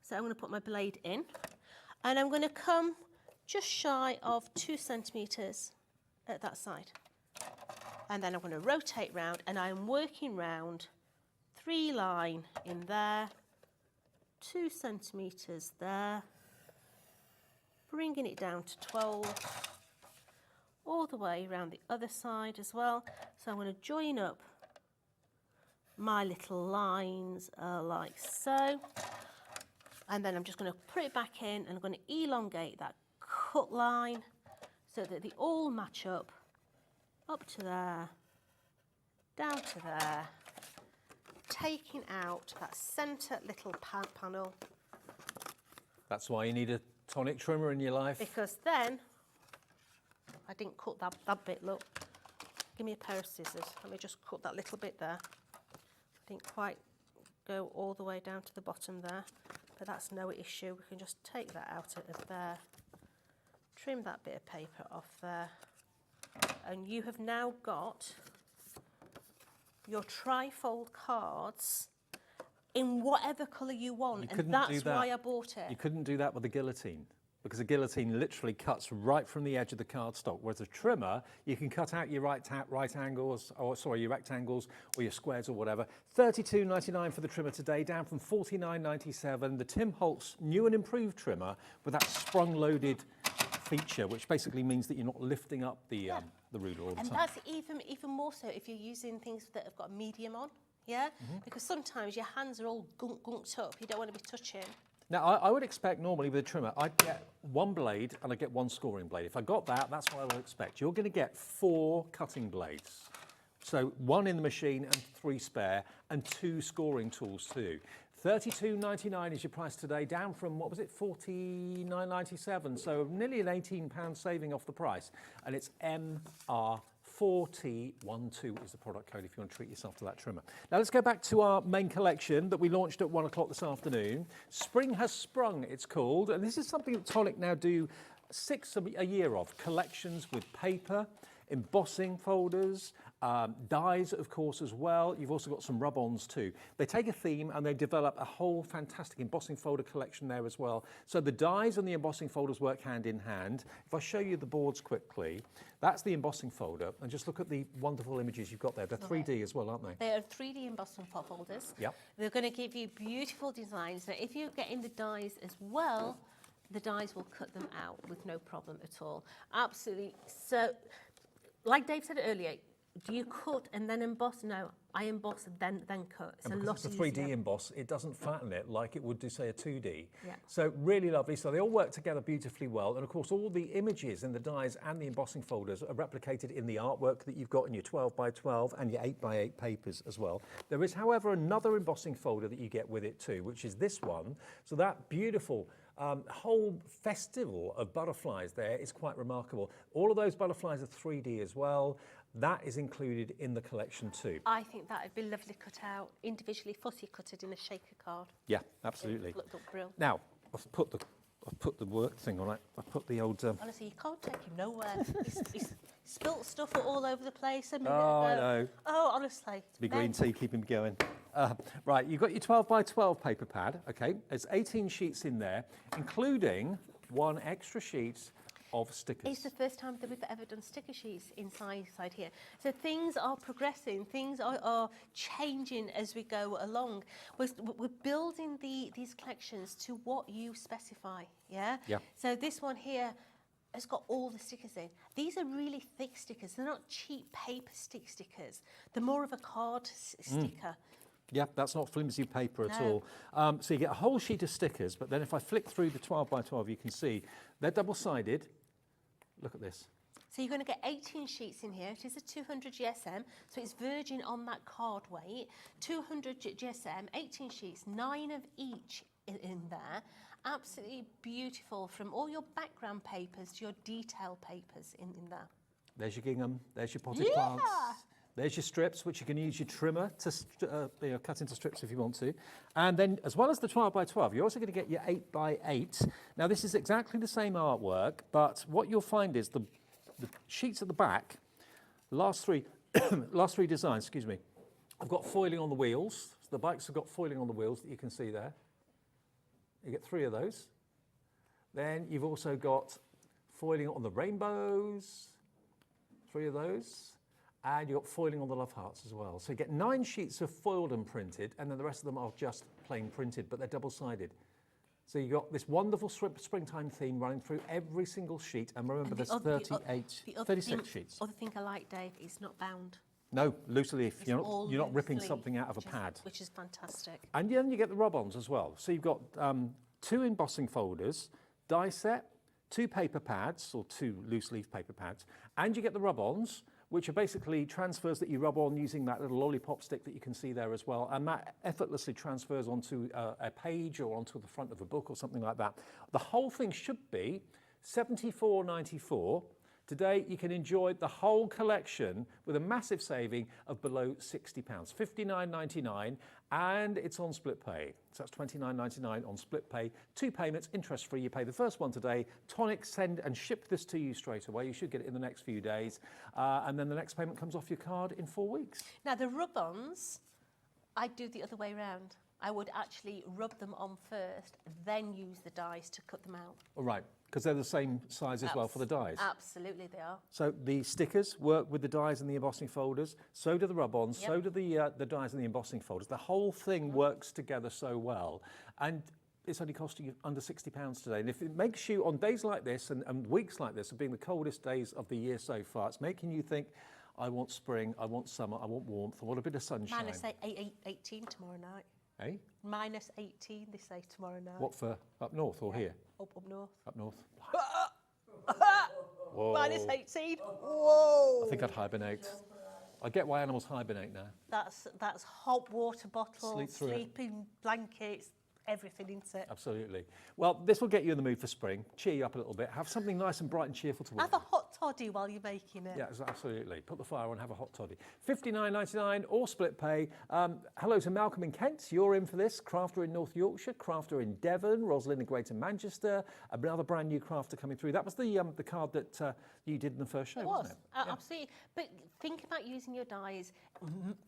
So I'm going to put my blade in. And I'm going to come just shy of 2 centimetres at that side. And then I'm going to rotate round, and I'm working round 3 line in there, 2 centimetres there, bringing it down to 12, all the way around the other side as well. So I'm going to join up my little lines like so. And then I'm just going to put it back in, and I'm going to elongate that cut line so that they all match up to there, down to there, taking out that centre little panel. That's why you need a tonic trimmer in your life. Because then, I didn't cut that bit, look. Give me a pair of scissors. Let me just cut that little bit there. I didn't quite go all the way down to the bottom there, but that's no issue. We can just take that out of there, trim that bit of paper off there, and you have now got your trifold cards in whatever colour you want, and that's why I bought it. You couldn't do that with a guillotine, because a guillotine literally cuts right from the edge of the cardstock, whereas a trimmer, you can cut out your right angles, or sorry, your rectangles or your squares or whatever. $32.99 for the trimmer today, down from $49.97. The Tim Holtz new and improved trimmer with that sprung-loaded feature, which basically means that you're not lifting up the ruler all the And time. that's even more so if you're using things that have got medium on, yeah? Because sometimes your hands are all gunked up, you don't want to be touching. Now, I would expect normally with a trimmer, I'd get 1 blade and I'd get 1 scoring blade. If I got that, that's what I would expect. You're going to get 4 cutting blades. So 1 in the machine and 3 spare, and 2 scoring tools too. $32.99 is your price today, down from, what was it, $49.97. So nearly an £18 saving off the price. And it's MR4012 is the product code if you want to treat yourself to that trimmer. Now let's go back to our main collection that we launched at 1 o'clock this afternoon. Spring Has Sprung, it's called. And this is something that Tonic now do 6 a year of. Collections with paper, embossing folders, dies, of course, as well. You've also got some rub-ons too. They take a theme and they develop a whole fantastic embossing folder collection there as well. So the dies and the embossing folders work hand in hand. If I show you the boards quickly, that's the embossing folder. And just look at the wonderful images you've got there. They're 3D as well, aren't they? They are 3D embossing folders. Yep. They're going to give you beautiful designs. Now, if you're getting the dies as well, the dies will cut them out with no problem at all. Absolutely. So, like Dave said earlier, do you cut and then emboss? No, I emboss and then cut. It's and a because lot it's a 3D easier. emboss, it doesn't flatten it like it would do, say, a 2D. Yeah. So really lovely. So they all work together beautifully well. And of course, all the images in the dies and the embossing folders are replicated in the artwork that you've got in your 12x12 and your 8x8 papers as well. There is, however, another embossing folder that you get with it too, which is this one. So that beautiful whole festival of butterflies there is quite remarkable. All of those butterflies are 3D as well. That is included in the collection too. I think that would be lovely cut out, individually fussy cutted in a shaker card. Yeah, absolutely. Look brilliant. Now, I've put the I've put the work thing on it. I've put the old... Honestly, you can't take him nowhere. He's spilt stuff all over the place a minute Oh, I ago. know. Oh, honestly. To be green tea, keep him going. Right, you've got your 12 by 12 paper pad, okay? There's 18 sheets in there, including one extra sheet of stickers. It's the first time that we've ever done sticker sheets inside here. So things are progressing, things are changing as we go along. We're building these collections to what you specify, yeah? Yeah. So this one here has got all the stickers in. These are really thick stickers. They're not cheap paper stickers. They're more of a card sticker. Yeah, that's not flimsy paper at No. all. So you get a whole sheet of stickers, but then if I flick through the 12 by 12, you can see they're double-sided. Look at this. So you're going to get 18 sheets in here. It is a 200 GSM, so it's virgin on that card weight. 200 GSM, 18 sheets, 9 of each in there. Absolutely beautiful, from all your background papers to your detail papers in there. There's your gingham, there's your potted plants. There's your strips, which you can use your trimmer to cut into strips if you want to. And then, as well as the 12 by 12, you're also going to get your 8 by 8. Now, this is exactly the same artwork, but what you'll find is the sheets at the back, the last three designs, excuse me, I've got foiling on the wheels. So the bikes have got foiling on the wheels that you can see there. You get 3 of those. Then you've also got foiling on the rainbows, 3 of those. And you've got foiling on the love hearts as well. So you get 9 sheets of foiled and printed, and then the rest of them are just plain printed, but they're double-sided. So you've got this wonderful springtime theme running through every single sheet. And remember, there's 36 sheets. Other thing I like, Dave, it's not bound. No, loose leaf. It's You're all not ripping loose something leaf, out of a pad. which is fantastic. And then you get the rub-ons as well. So you've got 2 embossing folders, die set, 2 paper pads, or 2 loose leaf paper pads, and you get the rub-ons, which are basically transfers that you rub on using that little lollipop stick that you can see there as well. And that effortlessly transfers onto a page or onto the front of a book or something like that. The whole thing should be $74.94. Today, you can enjoy the whole collection with a massive saving of below £60, $59.99, and it's on split pay. So that's $29.99 on split pay, 2 payments, interest-free. You pay the first one today. Tonics send and ship this to you straight away. You should get it in the next few days, and then the next payment comes off your card in 4 weeks. Now, the rub-ons, I do the other way around. I would actually rub them on first, then use the dies to cut them out. All right, because they're the same size as well for the dies. Absolutely, they are. So the stickers work with the dies and the embossing folders. So do the rub-ons. Yep. So do the dies and the embossing folders. The whole thing works together so well, and it's only costing you under £60 today. And if it makes you, on days like this and weeks like this, of being the coldest days of the year so far, it's making you think, I want spring, I want summer, I want warmth, I want a bit of sunshine. Minus 18 tomorrow night. Eh? Minus 18, they say, tomorrow night. What, for up north or here? Up north. Up north. Minus 18. Whoa! I think I'd hibernate. I get why animals hibernate now. That's hot water bottles, Sleep through it. sleeping blankets, everything into it. Absolutely. Well, this will get you in the mood for spring. Cheer you up a little bit. Have something nice and bright and cheerful to work Have a hot toddy while you're making it. Yeah, absolutely. Put the fire on, have a hot toddy. $59.99 or split pay. Hello to Malcolm in Kent. You're in for this. Crafter in North Yorkshire, Crafter in Devon, Rosalind in Greater Manchester, another brand new crafter coming through. That was the card that you did in the first show, wasn't it? Absolutely. But think about using your dies,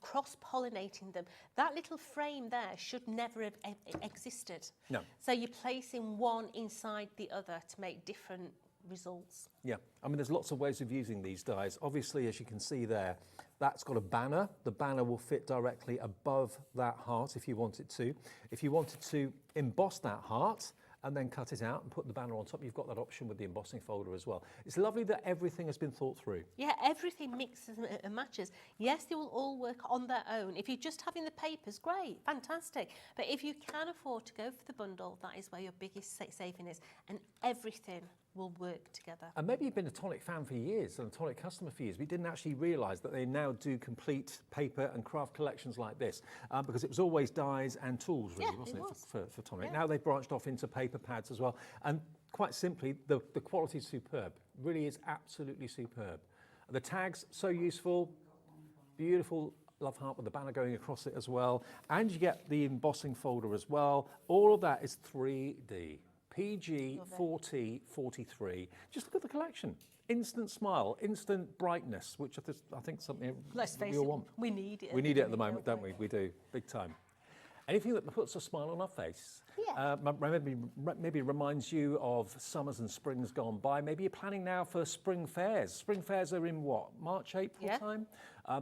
cross-pollinating them. That little frame there should never have existed. No. So you're placing one inside the other to make different results. Yeah, I mean, there's lots of ways of using these dies. Obviously, as you can see there, that's got a banner. The banner will fit directly above that heart if you want it to. If you wanted to emboss that heart and then cut it out and put the banner on top, you've got that option with the embossing folder as well. It's lovely that everything has been thought through. Yeah, everything mixes and matches. Yes, they will all work on their own. If you're just having the papers, great, fantastic. But if you can afford to go for the bundle, that is where your biggest saving is. And everything will work together. And maybe you've been a Tonic fan for years and a Tonic customer for years, but you didn't actually realise that they now do complete paper and craft collections like this, because it was always dies and tools, really, wasn't it, for Tonic? Yeah. Now they've branched off into paper pads as well, and quite simply, the quality is superb. Really is absolutely superb. The tags, so useful, beautiful love heart with the banner going across it as well, and you get the embossing folder as well. All of that is 3D. PG4043. Just look at the collection. Instant smile, instant brightness, which I think something Let's face we all it, want. we need it. We need it at the moment, don't we? We do, big time. Anything that puts a smile on our face. Yeah. Maybe reminds you of summers and springs gone by. Maybe you're planning now for spring fairs. Spring fairs are in what, March, April time?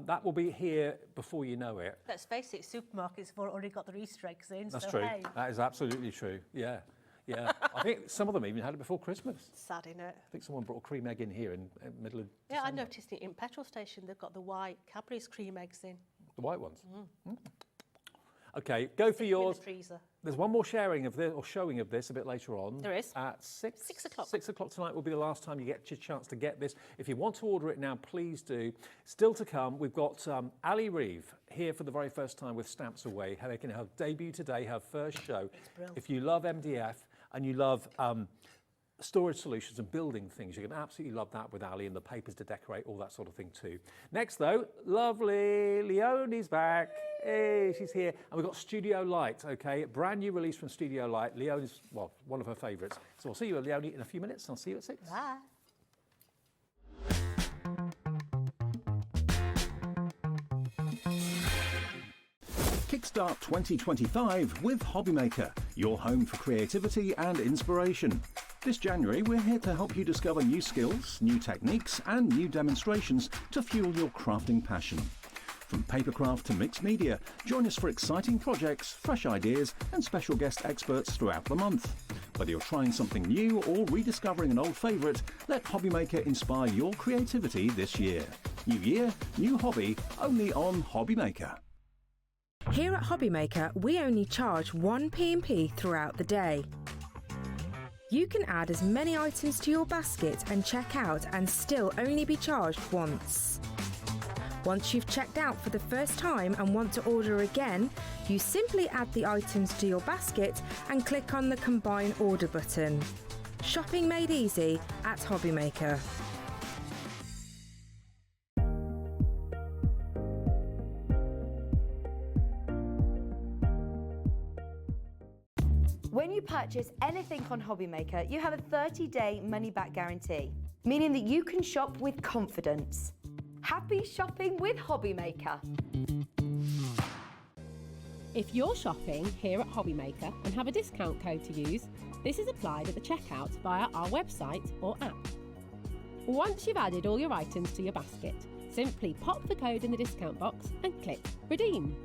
That will be here before you know it. Let's face it, supermarkets have already got their Easter eggs in. That's so true. Hey. That is absolutely true. Yeah. Yeah. I think some of them even had it before Christmas. Sad, innit? I think someone brought a cream egg in here in the middle of Yeah, I December. noticed it in petrol station. They've got the white Cadbury's cream eggs in. The white ones? Mm. Okay, go for yours. In the freezer. There's one more sharing of this, or showing of this a bit later on. There is. At 6? 6 o'clock. 6 o'clock tonight will be the last time you get your chance to get this. If you want to order it now, please do. Still to come, we've got Ali Reeve here for the very first time with Stamps Away, how they can have debut today, her first show. If you love MDF and you love storage solutions and building things, you can absolutely love that with Ali, and the papers to decorate, all that sort of thing too. Next though, lovely Leonie's back. Hey, she's here. And we've got Studio Light, okay? Brand new release from Studio Light. Leonie's, well, one of her favourites. So I'll see you, Leonie, in a few minutes, and I'll see you at 6. Bye. Kickstart 2025 with HobbyMaker, your home for creativity and inspiration. This January, we're here to help you discover new skills, new techniques, and new demonstrations to fuel your crafting passion. From papercraft to mixed media, join us for exciting projects, fresh ideas, and special guest experts throughout the month. Whether you're trying something new or rediscovering an old favourite, let HobbyMaker inspire your creativity this year. New year, new hobby, only on HobbyMaker. Here at HobbyMaker, we only charge 1 P&P throughout the day. You can add as many items to your basket and check out and still only be charged once. Once you've checked out for the first time and want to order again, you simply add the items to your basket and click on the Combine Order button. Shopping made easy at HobbyMaker. When you purchase anything on HobbyMaker, you have a 30-day money-back guarantee, meaning that you can shop with confidence. Happy shopping with HobbyMaker. If you're shopping here at HobbyMaker and have a discount code to use, this is applied at the checkout via our website or app. Once you've added all your items to your basket, simply pop the code in the discount box and click Redeem.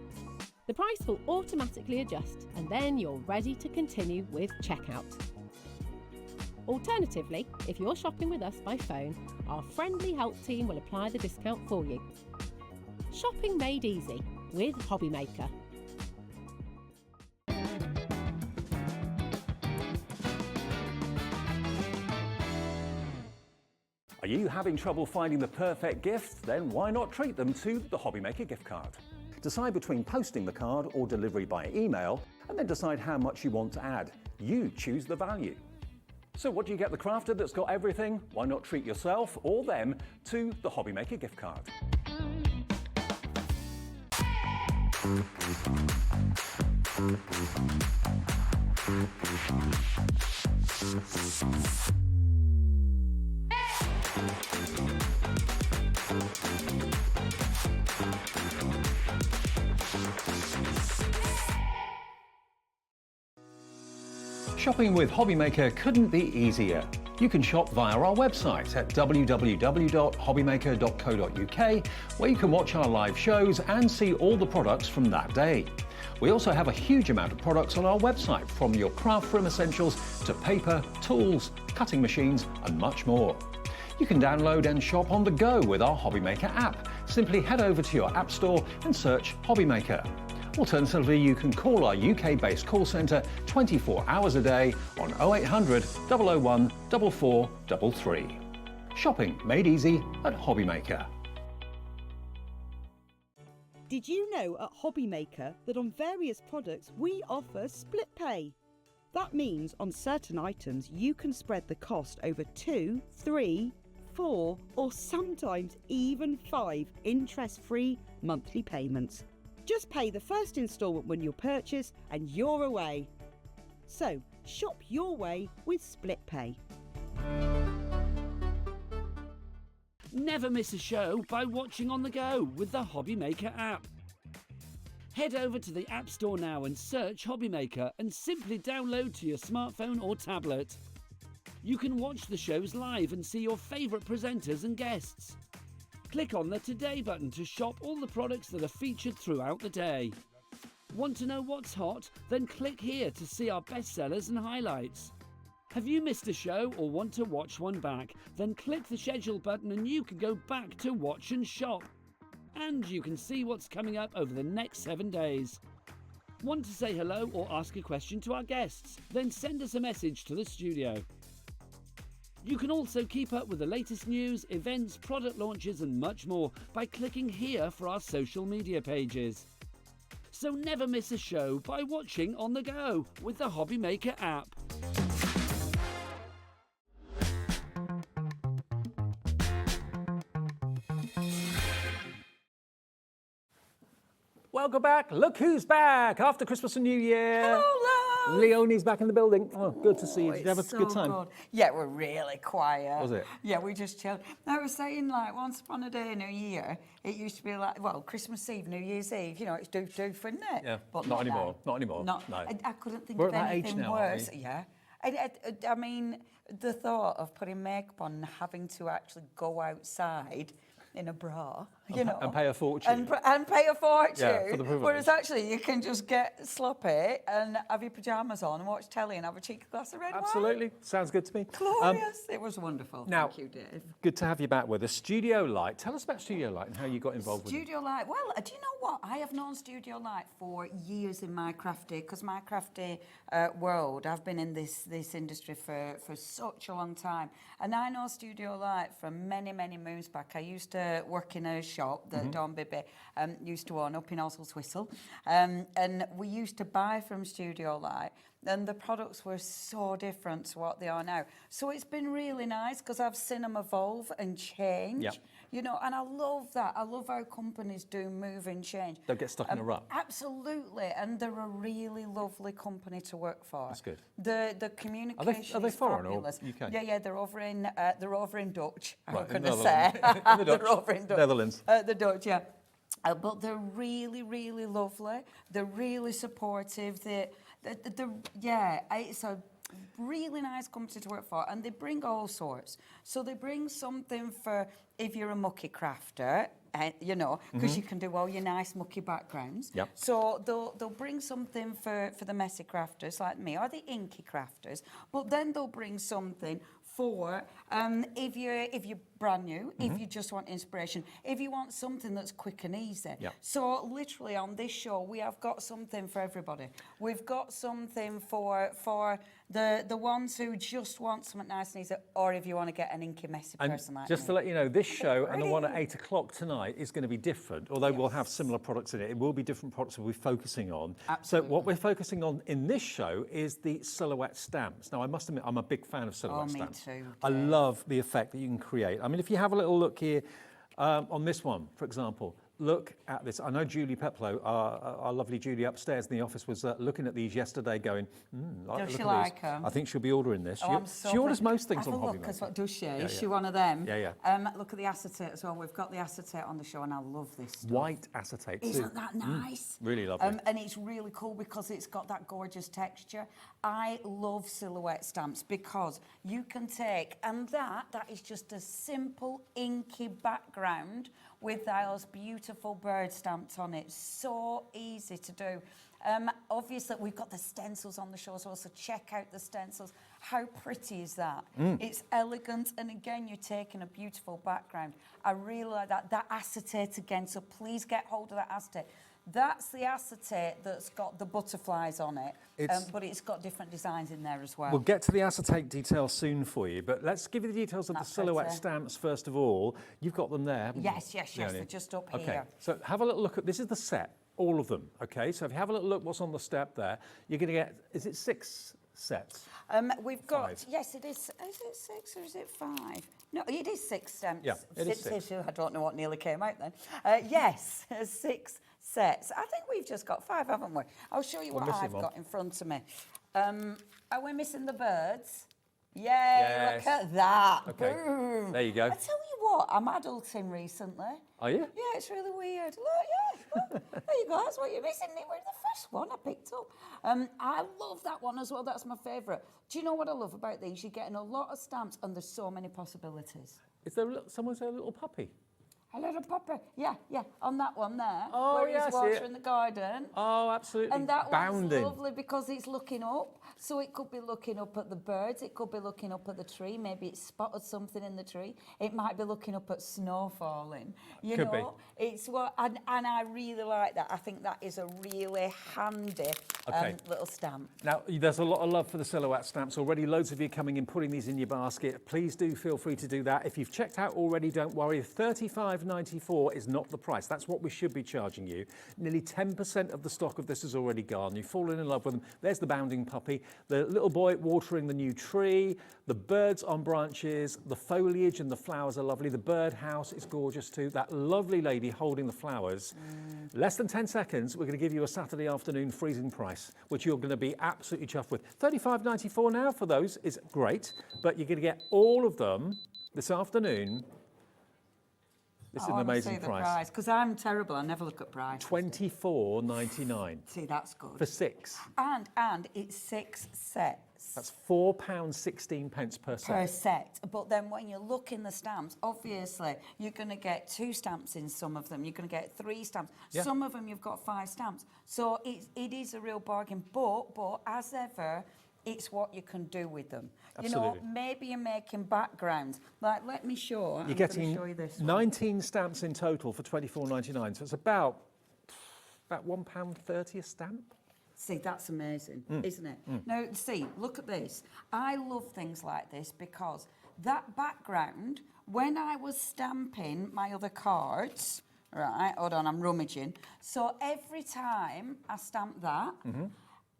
The price will automatically adjust and then you're ready to continue with checkout. Alternatively, if you're shopping with us by phone, our friendly help team will apply the discount for you. Shopping made easy with HobbyMaker. Are you having trouble finding the perfect gift? Then why not treat them to the HobbyMaker gift card? Decide between posting the card or delivery by email, and then decide how much you want to add. You choose the value. So what do you get the crafter that's got everything? Why not treat yourself or them to the HobbyMaker gift card? Shopping with HobbyMaker couldn't be easier. You can shop via our website at www.hobbymaker.co.uk, where you can watch our live shows and see all the products from that day. We also have a huge amount of products on our website, from your craft room essentials to paper, tools, cutting machines, and much more. You can download and shop on the go with our HobbyMaker app. Simply head over to your app store and search HobbyMaker. Alternatively, you can call our UK-based call centre 24 hours a day on 0800 001 4433. Shopping made easy at HobbyMaker. Did you know at HobbyMaker that on various products we offer split pay? That means on certain items you can spread the cost over 2, 3, 4 or sometimes even 5 interest-free monthly payments. Just pay the first instalment when you purchase and you're away. So, Shop your way with Split Pay. Never miss a show by watching on the go with the HobbyMaker app. Head over to the App Store now and search HobbyMaker and simply download to your smartphone or tablet. You can watch the shows live and see your favourite presenters and guests. Click on the Today button to shop all the products that are featured throughout the day. Want to know what's hot? Then click here to see our bestsellers and highlights. Have you missed a show or want to watch one back? Then click the schedule button and you can go back to watch and shop. And you can see what's coming up over the next 7 days. Want to say hello or ask a question to our guests? Then send us a message to the studio. You can also keep up with the latest news, events, product launches and much more by clicking here for our social media pages. So never miss a show by watching on the go with the HobbyMaker app. Welcome back. Look who's back after Christmas and New Year. Hello, love. Leonie's back in the building. Oh, good to see you. Did you have a It's good so time? good. Yeah, we're really quiet. Was it? Yeah, we just chilled. I was saying, like, once upon a day, New Year, it used to be like, well, Christmas Eve, New Year's Eve, you know, it's doof, isn't it? Yeah, But not anymore. now. Not anymore. Not, No. I couldn't think We're of at that age anything now, aren't we? worse. Yeah. I mean, the thought of putting makeup on and having to actually go outside in a bra, you know. And pay a fortune. And pay a fortune. Yeah, for the privilege. Whereas actually you can just get sloppy and have your pyjamas on and watch telly and have a cheeky glass of red wine. Absolutely. Sounds good to me. Glorious. It was wonderful. Now, Thank you, Dave. Good to have you back with us. Studio Light. Tell us about Studio Light and how you got involved with it. Studio Light. Well, do you know what? I have known Studio Light for years in my crafty, because my crafty world, I've been in this industry for such a long time. And I know Studio Light from many, many moons back. I used to work in a shop that Dawn Bibby used to own up in Oswald's Whistle. And we used to buy from Studio Light. And the products were so different to what they are now. So it's been really nice because I've seen them evolve and change. Yep. You know, and I love that. I love how companies do move and change. Don't get stuck in a rut. Absolutely, and they're a really lovely company to work for. That's good. The communication Are they is foreign fabulous. or UK? Yeah, they're over in Dutch. I'm Right, going in to say Netherlands. In the Dutch. they're over in Dutch. Netherlands. The Dutch, yeah. But they're really, really lovely. They're really supportive. It's a really nice company to work for, and they bring all sorts. So they bring something for if you're a mucky crafter, you know, because you can do all your nice mucky backgrounds. Yep. So they'll bring something for the messy crafters like me, or the inky crafters. But then they'll bring something for if you're brand new, if you just want inspiration, if you want something that's quick and easy. Yep. So literally on this show, we have got something for everybody. We've got something for the ones who just want something nice and easy, or if you want to get an inky, messy And person like just me. to let you know, this show and the one at pretty. 8 o'clock tonight is going to be different, although we'll have similar products in it. It will be different products we'll be focusing on. Absolutely. So what we're focusing on in this show is the silhouette stamps. Now, I must admit, I'm a big fan of silhouette me stamps. too, I Dave. love the effect that you can create. I mean, if you have a little look here on this one, for example, look at this. I know Julie Peplow, our lovely Julie upstairs in the office, was looking at these yesterday going, Does look she at like these. 'em? I think she'll be ordering this. Oh, I'm so she orders glad. most things Have on a look, HobbyMaker. 'cause what does she? Yeah, Is she yeah. one of them? Yeah. Look at the acetate as well. We've got the acetate on the show, and I love this stuff. White acetate too. Isn't that nice? Really lovely. And it's really cool because it's got that gorgeous texture. I love silhouette stamps because you can take, and that is just a simple inky background with those beautiful bird stamps on it. So easy to do. Obviously, we've got the stencils on the show as well, so check out the stencils. How pretty is that? It's elegant, and again, you're taking a beautiful background. I really like that. That acetate again, so please get hold of that acetate. That's the acetate that's got the butterflies on it, but it's got different designs in there as well. We'll get to the acetate details soon for you, but let's give you the details of That's the silhouette better. stamps first of all. You've got them there, haven't Yes, you? yes, Leonie? they're just up Okay, here. so have a little look at, this is the set, all of them, okay? So if you have a little look what's on the step there, you're going to get, is it 6 sets? We've got, 5. yes, it is. Is it 6 or is it 5? No, it is 6 stamps. Yeah, it is 6. I don't know what nearly came out then. Yes, 6 sets. I think we've just got 5, haven't we? I'll show you We're what missing I've one. got in front of me. Are we missing the birds? Yay, look at that. Okay. Boom. There you go. I tell you what, I'm adulting recently. Are you? Yeah, it's really weird. Look, yeah. There you go. That's what you're missing. They were the first one I picked up. I love that one as well. That's my favourite. Do you know what I love about these? You're getting a lot of stamps and there's so many possibilities. Is there someone say a little puppy? A little puppy. Yeah, on that one there. Oh, where yeah, he's I see it. watering the garden. Oh, absolutely. And that Bounding. one's lovely because it's looking up. So it could be looking up at the birds. It could be looking up at the tree. Maybe it's spotted something in the tree. It might be looking up at snow falling. You Could know, it's what, and I really like that. I think that is a really handy little stamp. Now, there's a lot of love for the silhouette stamps already. Loads of you coming in, putting these in your basket. Please do feel free to do that. If you've checked out already, don't worry. $35.94 is not the price. That's what we should be charging you. Nearly 10% of the stock of this is already gone. You've fallen in love with them. There's the bounding puppy, the little boy watering the new tree, the birds on branches, the foliage and the flowers are lovely. The bird house is gorgeous too. That lovely lady holding the flowers. Less than 10 seconds, we're going to give you a Saturday afternoon freezing price, which you're going to be absolutely chuffed with. $35.94 now for those is great, but you're going to get all of them this afternoon. This is an amazing price. Because I'm terrible. I never look at price. $24.99. See, that's good. For 6. And it's 6 sets. That's £4.16 per set. Per set. But then when you look in the stamps, obviously, you're going to get 2 stamps in some of them. You're going to get 3 stamps. Yeah. Some of them you've got 5 stamps. So it is a real bargain. But as ever, it's what you can do with them. Absolutely. You know, maybe you're making backgrounds. Like, let me show. You're getting 19 stamps in total for $24.99. So it's about £1.30 a stamp. See, that's amazing, isn't it? Now, see, look at this. I love things like this because that background, when I was stamping my other cards, right, hold on, I'm rummaging. So every time I stamp that,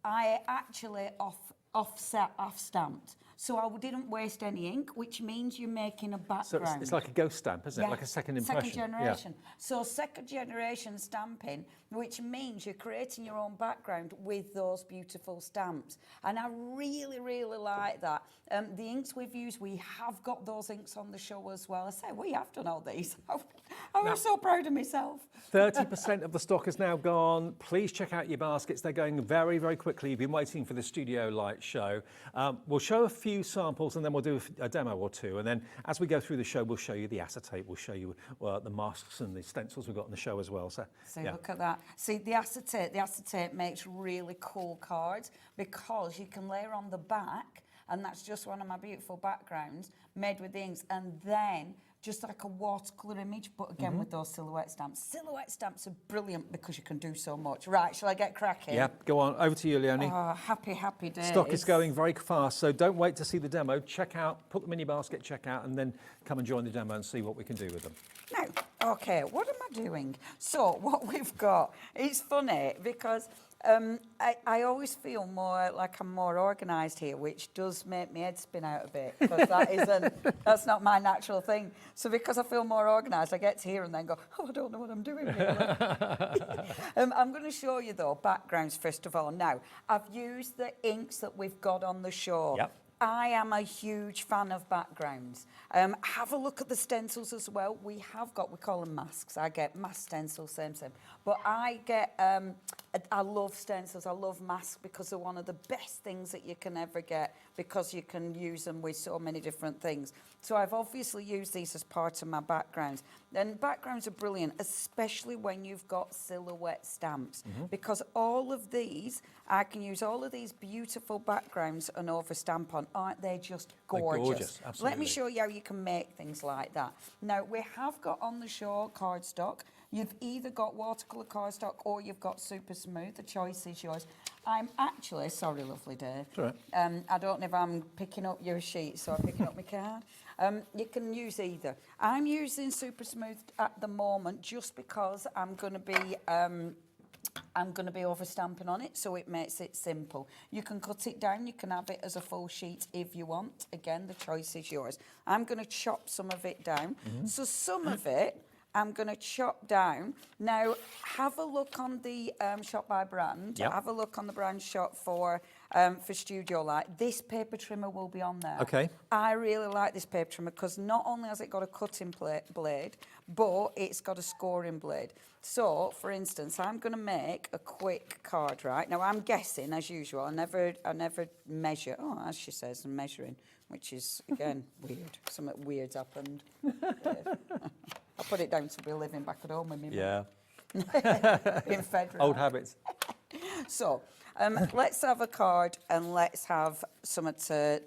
I actually off-stamped. So I didn't waste any ink, which means you're making a background. So it's like a ghost stamp, isn't it? Like a second impression. Second generation. Yeah. So second generation stamping, which means you're creating your own background with those beautiful stamps. And I really, really like that. The inks we've used, we have got those inks on the show as well. I say, we have done all these. I was so proud of myself. 30% of the stock is now gone. Please check out your baskets. They're going very, very quickly. You've been waiting for the Studio Light show. We'll show a few samples and then we'll do a demo or two. And then as we go through the show, we'll show you the acetate. We'll show you the masks and the stencils we've got in the show as well. So, see, look at that. See, the acetate makes really cool cards because you can layer on the back, and that's just one of my beautiful backgrounds made with inks, and then just like a watercolour image, but again with those silhouette stamps. Silhouette stamps are brilliant because you can do so much. Right, shall I get cracking? Yeah, go on. Over to you, Leonie. Oh, happy day. Stock is going very fast, so don't wait to see the demo. Check out, put them in your basket, check out, and then come and join the demo and see what we can do with them. Now, okay, what am I doing? So, what we've got, it's funny because I always feel more like I'm more organised here, which does make my head spin out a bit because that's not my natural thing. So because I feel more organised, I get to here and then go, oh, I don't know what I'm doing really. I'm going to show you though backgrounds first of all. Now, I've used the inks that we've got on the show. Yep. I am a huge fan of backgrounds. Have a look at the stencils as well. We call them masks. I get mask stencils, same. But I love stencils. I love masks because they're one of the best things that you can ever get because you can use them with so many different things. So I've obviously used these as part of my backgrounds. And backgrounds are brilliant, especially when you've got silhouette stamps, because all of these, I can use all of these beautiful backgrounds and overstamp on. Aren't they just gorgeous? They're gorgeous, absolutely. Let me show you how you can make things like that. Now, we have got on the show cardstock. You've either got watercolour cardstock or you've got super smooth. The choice is yours. I'm actually, sorry, lovely Dave. It's all right. I don't know if I'm picking up your sheet, so I'm picking up my card. You can use either. I'm using super smooth at the moment just because I'm going to be overstamping on it, so it makes it simple. You can cut it down, you can have it as a full sheet if you want. Again, the choice is yours. I'm going to chop some of it down. So some of it I'm going to chop down. Now, have a look on the Shop by Brand. Yep. Have a look on the brand shop for for Studio Light. This paper trimmer will be on there. Okay. I really like this paper trimmer because not only has it got a cutting blade, but it's got a scoring blade. So, for instance, I'm going to make a quick card, right? Now, I'm guessing, as usual. I never measure. Oh, as she says, I'm measuring, which is, again, weird. Something weird's happened. I put it down to be living back at home with me. Yeah. Being fed right. Old habits. So, let's have a card and let's have something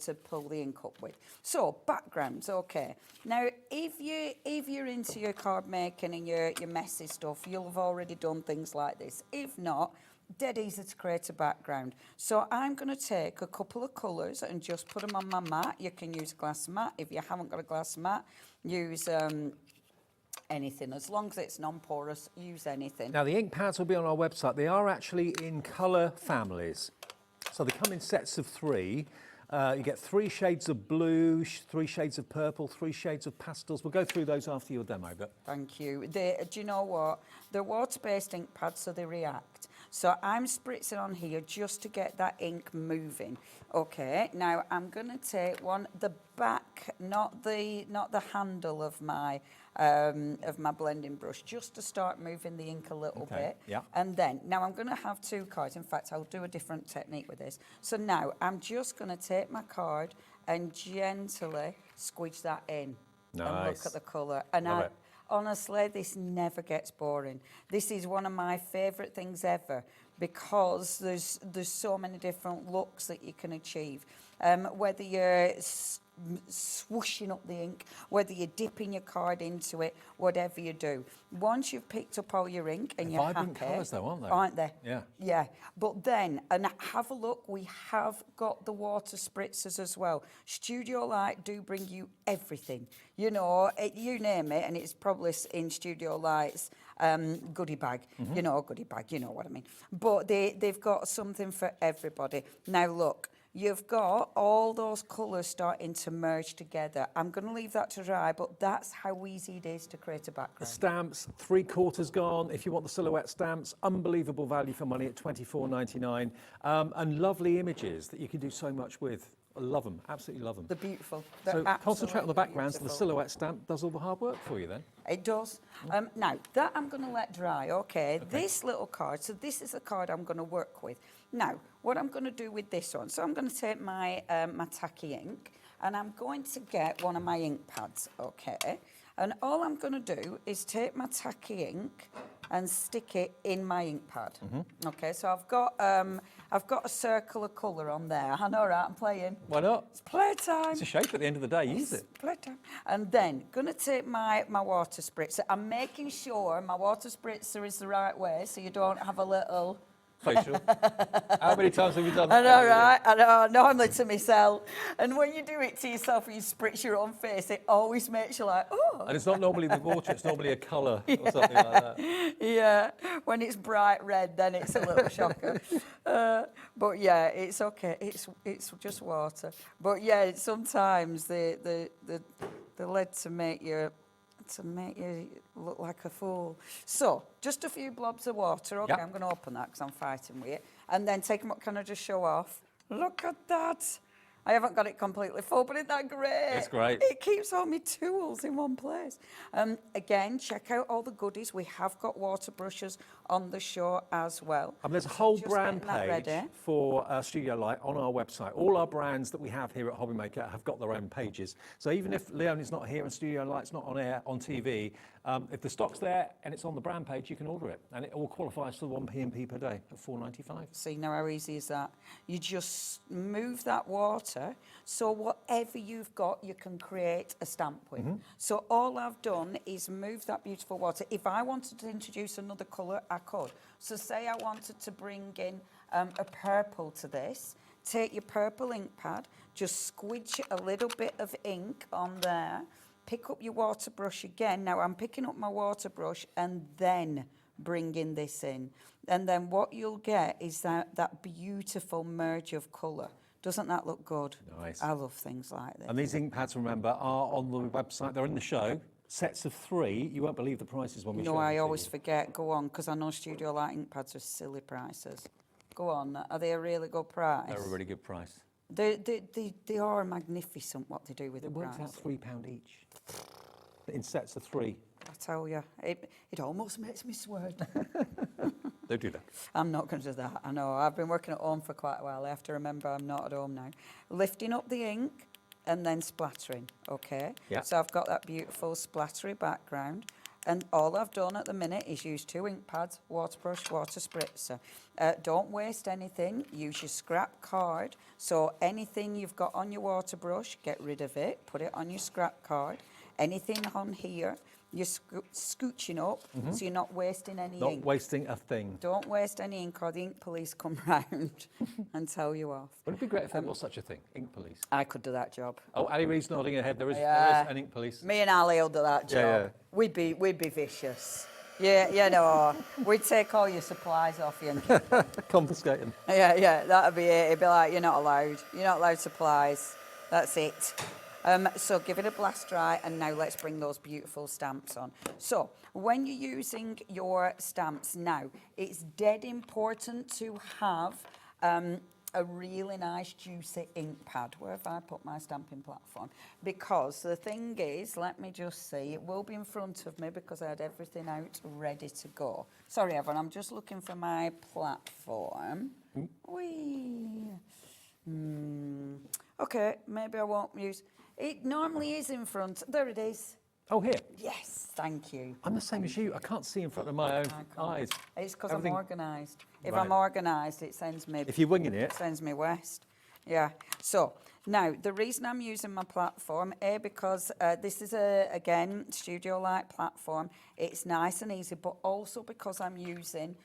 to pull the ink up with. So, backgrounds, okay. Now, if you're into your card making and your messy stuff, you'll have already done things like this. If not, dead easy to create a background. So I'm going to take a couple of colours and just put them on my mat. You can use a glass mat. If you haven't got a glass mat, use anything. As long as it's non-porous, use anything. Now, the ink pads will be on our website. They are actually in colour families. So they come in sets of 3. You get 3 shades of blue, 3 shades of purple, 3 shades of pastels. We'll go through those after your demo. But Thank you. Do you know what? They're water-based ink pads, so they react. So I'm spritzing on here just to get that ink moving. Okay, now I'm going to take the back, not the handle of my blending brush, just to start moving the ink a little bit. Yeah. And then, now I'm going to have 2 cards. In fact, I'll do a different technique with this. So now I'm just going to take my card and gently squidge that in. Nice. And look at the colour. And Love it. Honestly, this never gets boring. This is one of my favourite things ever because there's so many different looks that you can achieve. Whether you're swooshing up the ink, whether you're dipping your card into it, whatever you do. Once you've picked up all your ink and you're vibrant happy... colours though, aren't they? Aren't they? Yeah. Yeah. But then, and have a look, we have got the water spritzers as well. Studio Light do bring you everything. You know, you name it, and it's probably in Studio Light's goodie bag. You know, goodie bag, you know what I mean. But they've got something for everybody. Now, look. You've got all those colours starting to merge together. I'm going to leave that to dry, but that's how easy it is to create a The background. stamps, 3/4 gone. If you want the silhouette stamps, unbelievable value for money at $24.99. And lovely images that you can do so much with. I love them, absolutely love them. They're beautiful. So They're concentrate on the absolutely backgrounds and the beautiful. silhouette stamp does all the hard work for you then. It does. Now, that I'm going to let dry, okay? This little card, so this is the card I'm going to work with. Now, what I'm going to do with this one, so I'm going to take my, my tacky ink and I'm going to get one of my ink pads, okay? And all I'm going to do is take my tacky ink and stick it in my ink pad. Okay, so I've got a circle of colour on there. I know, right? I'm playing. Why not? It's playtime. It's a shape at the end of the day, use it. Playtime. And then, going to take my water spritzer. I'm making sure my water spritzer is the right way so you don't have a little... Facial. How many times have you done I that? know, right? I know, normally to myself. And when you do it to yourself and you spritz your own face, it always makes you like, oh. And it's not normally the water, it's normally a colour or something like that. Yeah, when it's bright red, then it's a little shocker. But yeah, it's okay. It's just water. But yeah, sometimes they're led to make you look like a fool. So, just a few blobs of water. Okay, Yep. I'm going to open that because I'm fighting with it. And then take them up. Can I just show off? Look at that. I haven't got it completely full, but isn't that great? It's great. It keeps all my tools in one place. Again, check out all the goodies. We have got water brushes on the show as well. There's a whole Just brand getting that page ready. for Studio Light on our website. All our brands that we have here at HobbyMaker have got their own pages. So even if Leonie's not here and Studio Light's not on air on TV, if the stock's there and it's on the brand page, you can order it. And it will qualify us for 1 p.m.p per day at $4.95. See, now how easy is that? You just move that water, so whatever you've got, you can create a stamp with. So all I've done is move that beautiful water. If I wanted to introduce another colour, I could. So say I wanted to bring in a purple to this, take your purple ink pad, just squidge a little bit of ink on there, pick up your water brush again. Now I'm picking up my water brush and then bringing this in. And then what you'll get is that beautiful merge of colour. Doesn't that look good? Nice. I love things like this. And these ink pads, remember, are on the website. They're in the show. Sets of 3. You won't believe the prices when we show No, them I to always you. forget. Go on, because I know Studio Light ink pads are silly prices. Go on, are they a really good price? They're a really good price. They are magnificent what they do with the It works price. out £3 each. In sets of 3. I tell you, it almost makes me sweat. Don't do that. I'm not going to do that. I know. I've been working at home for quite a while. I have to remember I'm not at home now. Lifting up the ink and then splattering, okay? Yeah. So I've got that beautiful splattery background. And all I've done at the minute is use 2 ink pads, water brush, water spritzer. Don't waste anything. Use your scrap card. So anything you've got on your water brush, get rid of it. Put it on your scrap card. Anything on here, you're scooching up, so you're not wasting any ink. Not wasting a thing. Don't waste any ink or the ink police come round and tell you off. Wouldn't it be great if there was such a thing, ink police? I could do that job. Oh, Ali Reed's nodding her head. There is an ink police. Me and Ali will do that job. Yeah. We'd be vicious. Yeah, you know, we'd take all your supplies off you. And Confiscate them. yeah, that'd be it. It'd be like, you're not allowed supplies. That's it. So give it a blast dry, and now let's bring those beautiful stamps on. So when you're using your stamps now, it's dead important to have a really nice juicy ink pad. Where have I put my stamping platform? Because the thing is, let me just see, it will be in front of me because I had everything out ready to go. Sorry, Evan, I'm just looking for my platform. Whee! Okay, maybe I won't use... It normally is in front. There it is. Oh, here. Yes, thank you. I'm the same as you. I can't see in front of my own eyes. It's because I'm organised. If Right. I'm organised, it sends me... If you're winging it... sends me west. Yeah. So, now, the reason I'm using my platform, because this is, again, Studio Light platform. It's nice and easy, but also because I'm using...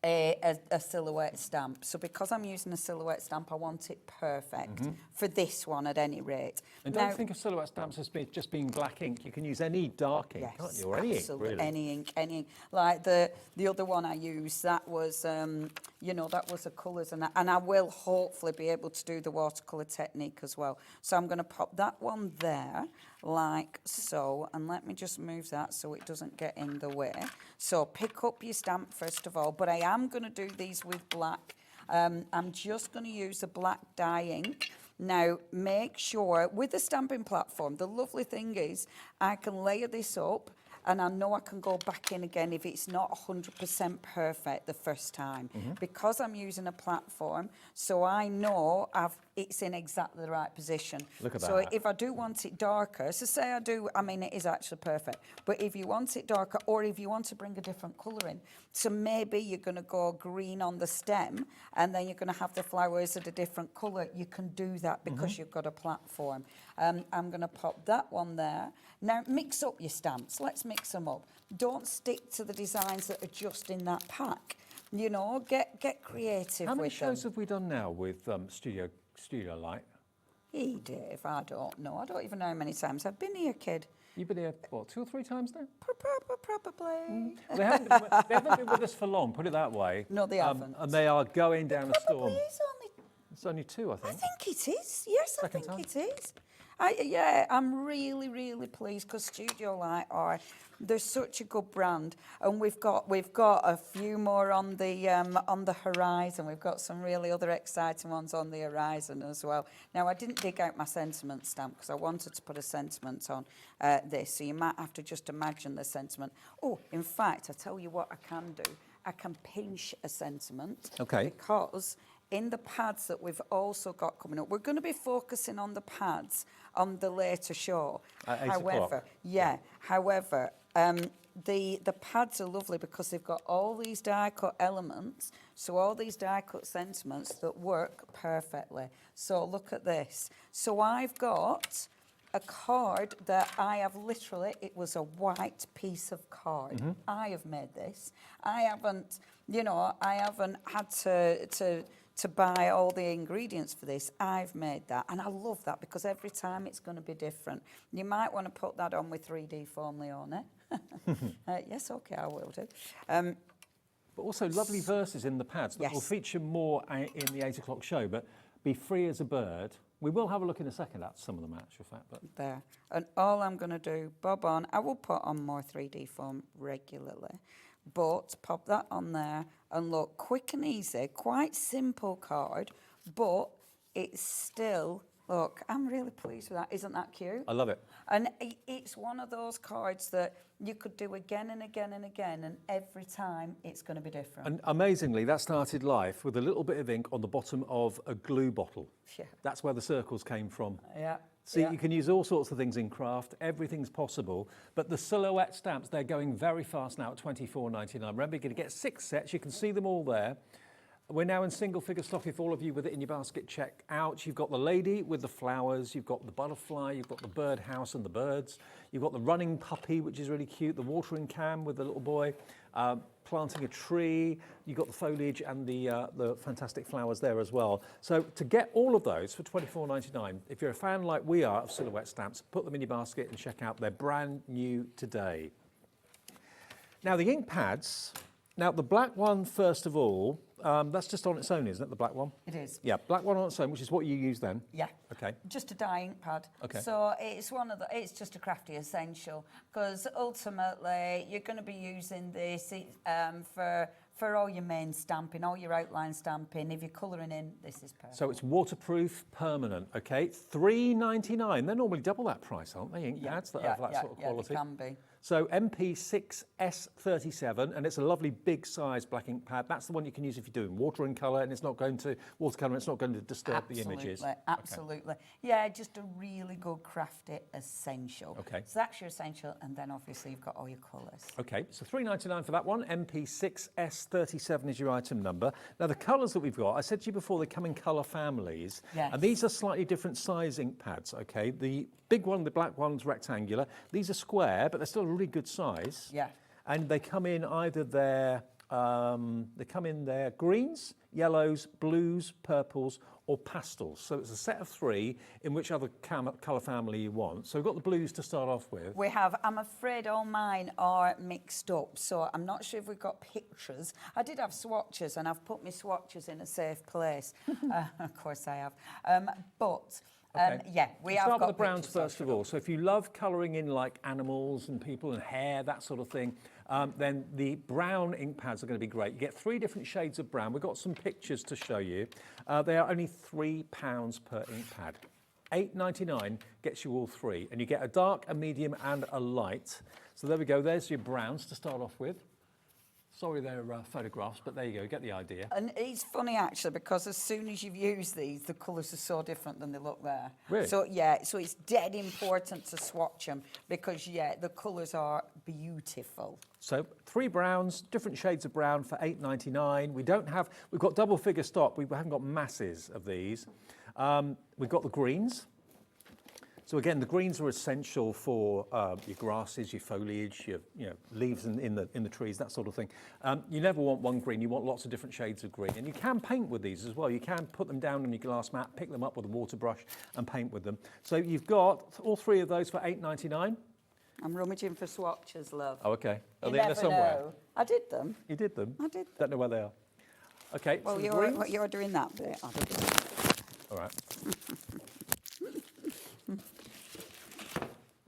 a silhouette stamp. So because I'm using a silhouette stamp, I want it perfect for this one at any rate. And don't think of silhouette stamps as just being black ink. You can use any dark ink, can't you? Or any ink, really. Any ink. Like the other one I used, that was, that was the colours. And I will hopefully be able to do the watercolour technique as well. So I'm going to pop that one there, like so. And let me just move that so it doesn't get in the way. So pick up your stamp first of all. But I am going to do these with black. I'm just going to use a black dye ink. Now, make sure, with the stamping platform, the lovely thing is I can layer this up and I know I can go back in again if it's not 100% perfect the first time. Because I'm using a platform, so I know it's in exactly the right position. Look at so that. if I do want it darker, so say it is actually perfect, but if you want it darker or if you want to bring a different colour in, so maybe you're going to go green on the stem and then you're going to have the flowers at a different colour, you can do that because you've got a platform. I'm going to pop that one there. Now, mix up your stamps. Let's mix them up. Don't stick to the designs that are just in that pack. You know, get creative with them. How many shows have we done now with Studio Light? Hey, Dave, I don't know. I don't even know how many times I've been here, kid. You've been here, what, 2 or 3 times now? Probably. They haven't been with us for long, put it that way. No, they haven't. And they are going down a storm. Probably is only... It's only 2, I think. I think it is. Yes, Second I think time. it is. I'm really, really pleased because Studio Light they're such a good brand, and we've got a few more on the horizon. We've got some really other exciting ones on the horizon as well. Now, I didn't dig out my sentiment stamp because I wanted to put a sentiment on this, so you might have to just imagine the sentiment. Oh, in fact, I tell you what I can do. I can pinch a sentiment. Okay. Because in the pads that we've also got coming up, we're going to be focusing on the pads on the later show. At 8 However, the pads are lovely because they've got all these die-cut elements, so all these die-cut sentiments that work perfectly. So look at this. So I've got a card that I have literally, it was a white piece of card. I have made this. I haven't had to buy all the ingredients for this. I've made that, and I love that because every time it's going to be different. You might want to put that on with 3D foam, Leone. Yes, okay, I will do. But also lovely verses in the pads that will feature more in the 8 o'clock show. But Be Free as a Bird We will have a look in a second at some of them, actual fact. But There. And all I'm going to do, bob on, I will put on more 3D foam regularly, but pop that on there and look, quick and easy, quite simple card, but it's still, look, I'm really pleased with that. Isn't that cute? I love it. And it's one of those cards that you could do again and again and again, and every time it's going to be different. And amazingly, that started life with a little bit of ink on the bottom of a glue bottle. Yeah. That's where the circles came from. Yeah. See, yeah. you can use all sorts of things in craft. Everything's possible. But the silhouette stamps, they're going very fast now at $24.99. Remember, you're going to get 6 sets. You can see them all there. We're now in single figure stock. If all of you with it in your basket, check out. You've got the lady with the flowers, you've got the butterfly, you've got the bird house and the birds, you've got the running puppy, which is really cute, the watering can with the little boy, planting a tree, you've got the foliage and the fantastic flowers there as well. So to get all of those for $24.99, if you're a fan like we are of silhouette stamps, put them in your basket and check out. They're brand new today. Now the ink pads, now the black one first of all, that's just on its own, isn't it, the black one? It is. Yeah, black one on its own, which is what you use then? Yeah. Okay. Just a dye ink pad. Okay. So it's it's just a crafty essential, because ultimately you're going to be using this for all your main stamping, all your outline stamping. If you're colouring in, this is perfect. So it's waterproof, permanent, okay? $3.99. They're normally double that price, aren't they, ink pads that have that sort of quality? Yeah, they can be. So MP6S37, and it's a lovely big size black ink pad. That's the one you can use if you're doing watercolour, and it's not going to disturb the images. Absolutely. Okay. Yeah, just a really good crafty essential. Okay. So that's your essential, and then obviously you've got all your colours. Okay, so $3.99 for that one. MP6S37 is your item number. Now the colours that we've got, I said to you before, they come in colour families. Yes. And these are slightly different size ink pads, okay? The big one, the black one's rectangular. These are square, but they're still a really good size. Yeah. And they come in either their greens, yellows, blues, purples, or pastels. So it's a set of 3 in whichever colour family you want. So we've got the blues to start off with. We have, I'm afraid all mine are mixed up, so I'm not sure if we've got pictures. I did have swatches, and I've put my swatches in a safe place. Of course I have. Okay. Yeah, we have Start got with the browns pictures first of all. So if you love colouring in like animals and people and hair, that sort of thing, then the brown ink pads are going to be great. You get 3 different shades of brown. We've got some pictures to show you. They are only £3 per ink pad. $8.99 gets you all 3, and you get a dark, a medium, and a light. So there we go. There's your browns to start off with. Sorry, they're photographs, but there you go, get the idea. And it's funny, actually, because as soon as you've used these, the colours are so different than they look there. Really? So, yeah, so it's dead important to swatch them, because, yeah, the colours are beautiful. So 3 browns, different shades of brown for $8.99. We've got double figure stock. We haven't got masses of these. We've got the greens. So again, the greens are essential for your grasses, your foliage, your leaves in the trees, that sort of thing. You never want one green, you want lots of different shades of green. And you can paint with these as well. You can put them down on your glass mat, pick them up with a water brush and paint with them. So you've got all 3 of those for $8.99. I'm rummaging for swatches, love. Oh, okay. Are You they in there never somewhere? know. I did them. You did them? I did them. Don't know where they are. Okay, Well, so you're doing that bit. I did it. All right.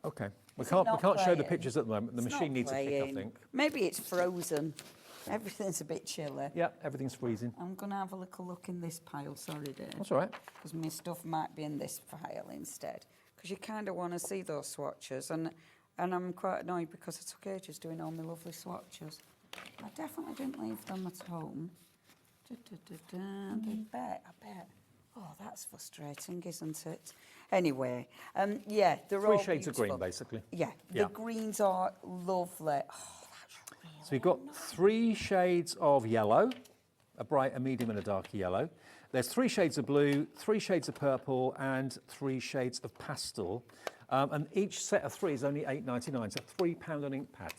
Okay. We can't show the pictures at the moment. The machine needs a kick, I think. Maybe it's frozen. Everything's a bit chilly. Yeah, everything's freezing. I'm going to have a little look in this pile. Sorry, dear. That's all right. Because my stuff might be in this pile instead. Because you kind of want to see those swatches. And I'm quite annoyed because I took ages doing all my lovely swatches. I definitely didn't leave them at home. I bet. Oh, that's frustrating, isn't it? Anyway, yeah, they're all 3 shades of beautiful. green, basically. Yeah, the greens are lovely. Oh, that's really So we've got 3 shades of yellow, a bright, a medium, and a darker yellow. There's 3 shades of blue, 3 shades of purple, and 3 shades of pastel. And each set of 3 is only $8.99, so £3 an ink pad.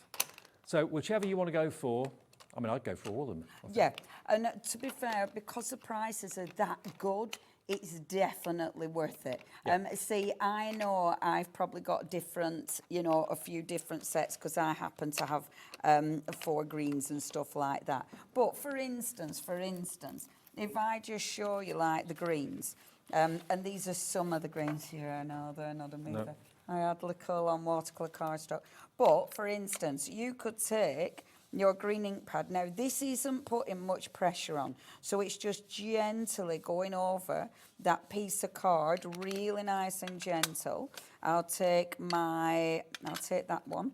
So whichever you want to go for, I mean, I'd go for all of them. Yeah, and to be fair, because the prices are that good, it's definitely worth it. Yeah. See, I know I've probably got different, a few different sets because I happen to have 4 greens and stuff like that. But for instance, if I just show you like the greens, And these are some of the greens here. I know they're not a movie. I had Licola on watercolour cardstock. But, for instance, you could take your green ink pad. Now, this isn't putting much pressure on, so it's just gently going over that piece of card, really nice and gentle. I'll take that one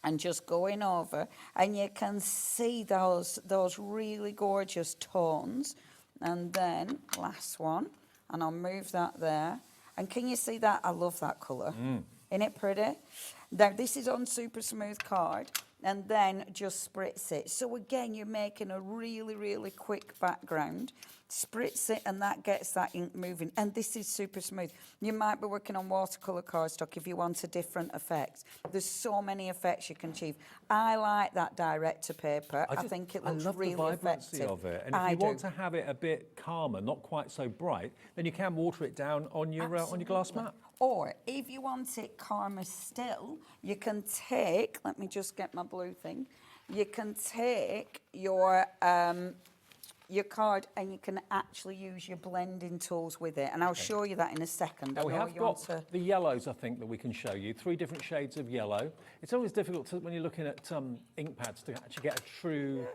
and just going over, and you can see those really gorgeous tones. And then, last one, and I'll move that there. And can you see that? I love that colour. Isn't it pretty? Now, this is on super smooth card, and then just spritz it. So again, you're making a really, really quick background. Spritz it, and that gets that ink moving. And this is super smooth. You might be working on watercolour cardstock if you want a different effect. There's so many effects you can achieve. I like that direct to paper. I think it looks really I love the vibrancy effective. of it. And if you want to have it a bit calmer, not quite so bright, then you can water it down on your glass mat. Or if you want it calmer still, you can take, let me just get my blue thing, you can take your card and you can actually use your blending tools with it. And I'll show you that in a second. Now we have got the yellows, I think, that we can show you. 3 different shades of yellow. It's always difficult when you're looking at ink pads to actually get a true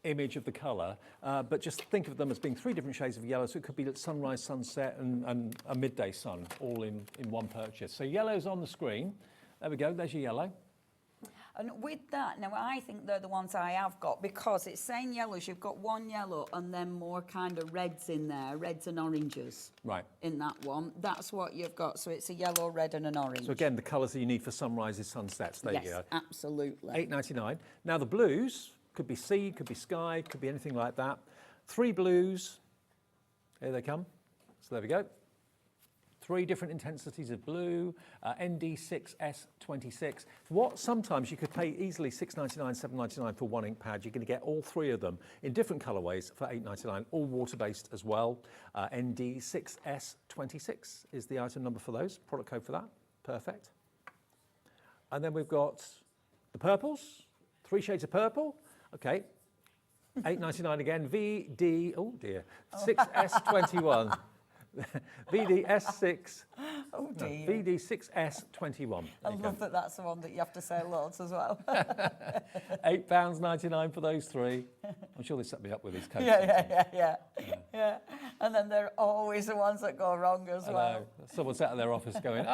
image of the colour, but just think of them as being 3 different shades of yellow, so it could be sunrise, sunset and a midday sun all in one purchase. So yellow's on the screen. There we go, there's your yellow. And with that, now I think they're the ones I have got, because it's saying yellows, you've got one yellow and then more kind of reds in there, reds and oranges. Right. In that one. That's what you've got. So it's a yellow, red and an orange. So again, the colours that you need for sunrises, sunsets, there you go. Yes, absolutely. $8.99. Now the blues, could be sea, could be sky, could be anything like that. 3 blues, here they come. So there we go. 3 different intensities of blue, ND6S26. What sometimes you could pay easily $6.99, $7.99 for one ink pad. You're going to get all 3 of them in different colourways for $8.99, all water-based as well. ND6S26 is the item number for those, product code for that. Perfect. And then we've got the purples, 3 shades of purple. Okay, $8.99 again, VD, oh dear, 6S21. VD6S21. Oh dear. No, VD6S21. I love that that's the one that you have to say loads as well. £8.99 for those 3. I'm sure they set me up with these codes. Yeah. And then they're always the ones that go wrong as well. Someone's out of their office going,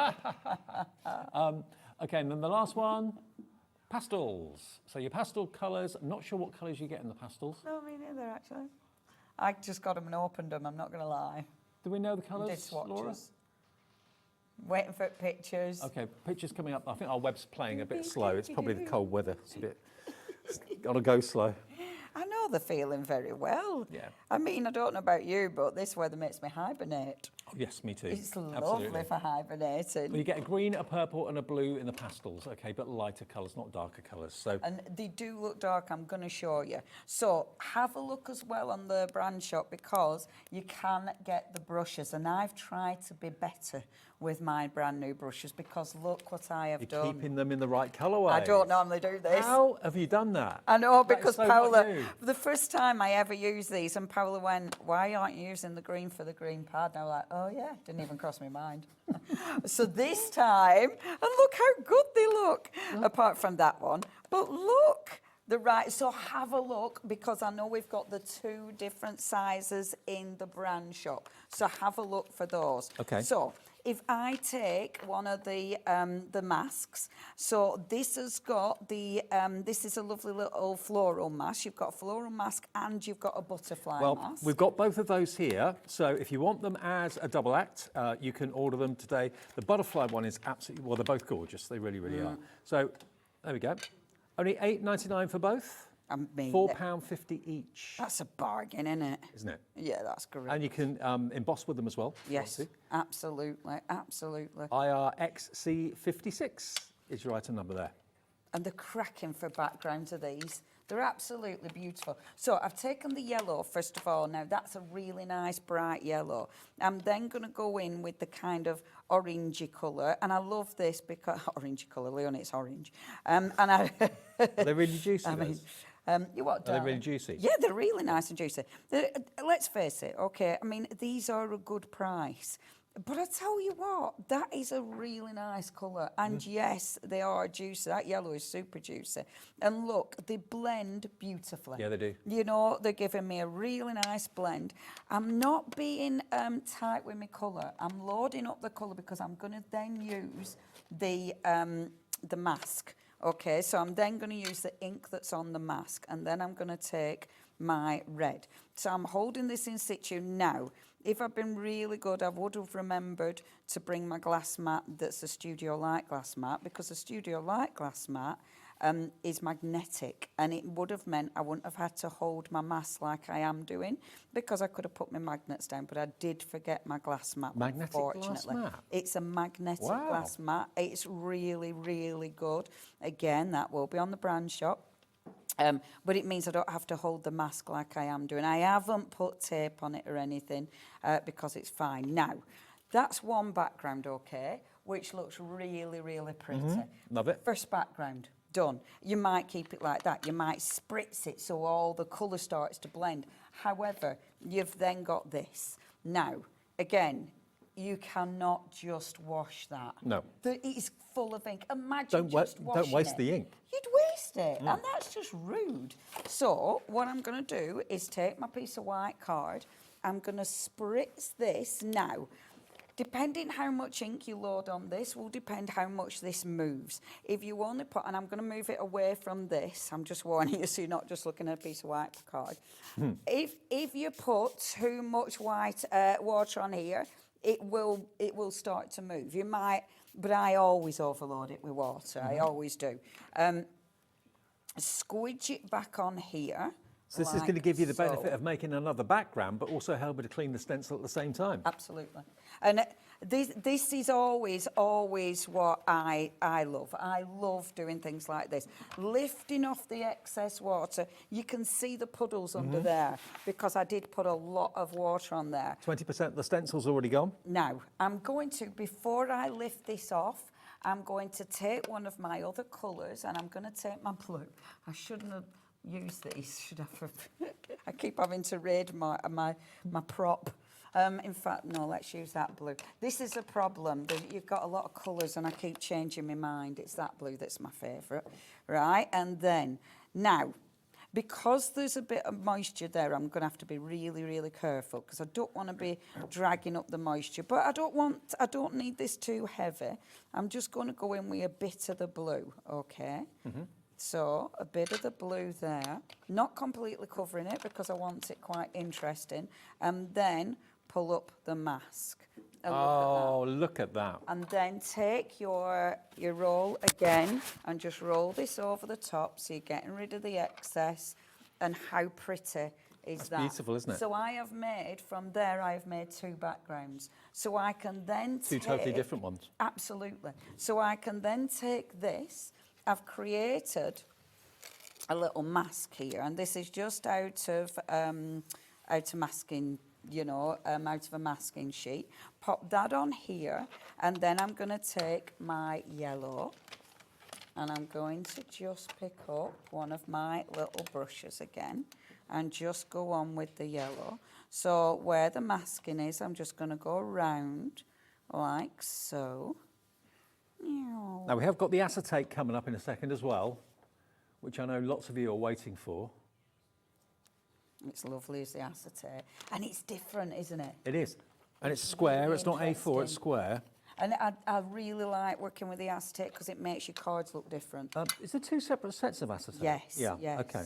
okay, and then the last one, pastels. So your pastel colours, I'm not sure what colours you get in the pastels. No, me neither, actually. I just got them and opened them, I'm not going to lie. Do we know the colours, Did swatches. Laura? Waiting for pictures. Okay, pictures coming up. I think our web's playing a bit slow. It's probably the cold weather. It's got to go slow. I know the feeling very well. Yeah. I mean, I don't know about you, but this weather makes me hibernate. Oh, yes, me too. It's Absolutely. lovely for hibernating. Well, you get a green, a purple and a blue in the pastels, okay, but lighter colours, not darker colours. So. And they do look dark, I'm going to show you. So have a look as well on the brand shop, because you can get the brushes, and I've tried to be better with my brand new brushes, because look what I have done. You're keeping them in the right colourway. I don't normally do this. How have you done that? I know, That is because so Paola, not you. the first time I ever used these, and Paola went, why aren't you using the green for the green pad? And I was like, oh yeah, didn't even cross my mind. So this time, and look how good they look, apart from that one. But look, so have a look, because I know we've got the 2 different sizes in the brand shop. So have a look for those. Okay. So if I take one of the masks, so this has got this is a lovely little floral mask. You've got a floral mask and you've got a butterfly mask. Well, we've got both of those here. So if you want them as a double act, you can order them today. The butterfly one is absolutely, well, they're both gorgeous. They really, really are. So there we go. Only $8.99 for both. I mean, £4.50 each. That's a bargain, isn't it? Isn't it? Yeah, that's great. And you can emboss with them as well. Yes, absolutely, absolutely. IRXC56 is your item number there. And the cracking for backgrounds of these. They're absolutely beautiful. So I've taken the yellow, first of all. Now, that's a really nice, bright yellow. I'm then going to go in with the kind of orangey colour. And I love this because... Orangey colour, Leon, it's orange. And I... Are they really juicy, I mean, You what, Are they darling? really juicy? Yeah, they're really nice and juicy. Let's face it, okay, I mean, these are a good price. But I tell you what, that is a really nice colour. And yes, they are juicy. That yellow is super juicy. And look, they blend beautifully. Yeah, they do. You know, they're giving me a really nice blend. I'm not being tight with my colour. I'm loading up the colour because I'm going to then use the mask. Okay, so I'm then going to use the ink that's on the mask, and then I'm going to take my red. So I'm holding this in situ now. If I've been really good, I would have remembered to bring my glass mat that's a Studio Light glass mat, because the Studio Light glass mat is magnetic, and it would have meant I wouldn't have had to hold my mask like I am doing, because I could have put my magnets down, but I did forget my glass mat. Magnetic glass unfortunately. mat? It's a magnetic Wow. glass mat. It's really, really good. Again, that will be on the brand shop. But it means I don't have to hold the mask like I am doing. I haven't put tape on it or anything because it's fine. Now, that's one background, okay, which looks really, really pretty. Love it. First background, done. You might keep it like that. You might spritz it so all the colour starts to blend. However, you've then got this. Now, again, you cannot just wash that. No. It is full of ink. Imagine just washing Don't waste it. the ink. You'd waste it, and that's just rude. So what I'm going to do is take my piece of white card. I'm going to spritz this now. Depending how much ink you load on this will depend how much this moves. If you only put, and I'm going to move it away from this, I'm just warning you so you're not just looking at a piece of white card. If you put too much white water on here, it will start to move. You might, but I always overload it with water. I always do. Squidge it back on here. So this is going to give you the benefit of making another background, but also helping to clean the stencil at the same time. Absolutely. And this is always what I love. I love doing things like this. Lifting off the excess water. You can see the puddles under there because I did put a lot of water on there. 20% of the stencil's already gone. Now, I'm going to, before I lift this off, I'm going to take one of my other colours and I'm going to take my blue. I shouldn't have used these, should I? I keep having to raid my prop. In fact, no, let's use that blue. This is a problem. You've got a lot of colours and I keep changing my mind. It's that blue that's my favourite, right? And then, now, because there's a bit of moisture there, I'm going to have to be really, really careful because I don't want to be dragging up the moisture. But I don't need this too heavy. I'm just going to go in with a bit of the blue, okay? So a bit of the blue there, not completely covering it because I want it quite interesting, and then pull up the mask. And look at that. And then take your roll again and just roll this over the top so you're getting rid of the excess. And how pretty is that? Beautiful, isn't it? So I have made, from there I have made two backgrounds. So I can then Two totally different ones. Absolutely. So I can then take this. I've created a little mask here, and this is just out of masking, out of a masking sheet. Pop that on here, and then I'm going to take my yellow, and I'm going to just pick up one of my little brushes again, and just go on with the yellow. So where the masking is, I'm just going to go around like so. Now, we have got the acetate coming up in a second as well, which I know lots of you are waiting for. It's lovely as the acetate. And it's different, isn't it? It is. And it's square. really It's not A4, it's interesting. square. And I really like working with the acetate because it makes your cards look different. Is there two separate sets of acetate? Yes, Yeah, yes. okay.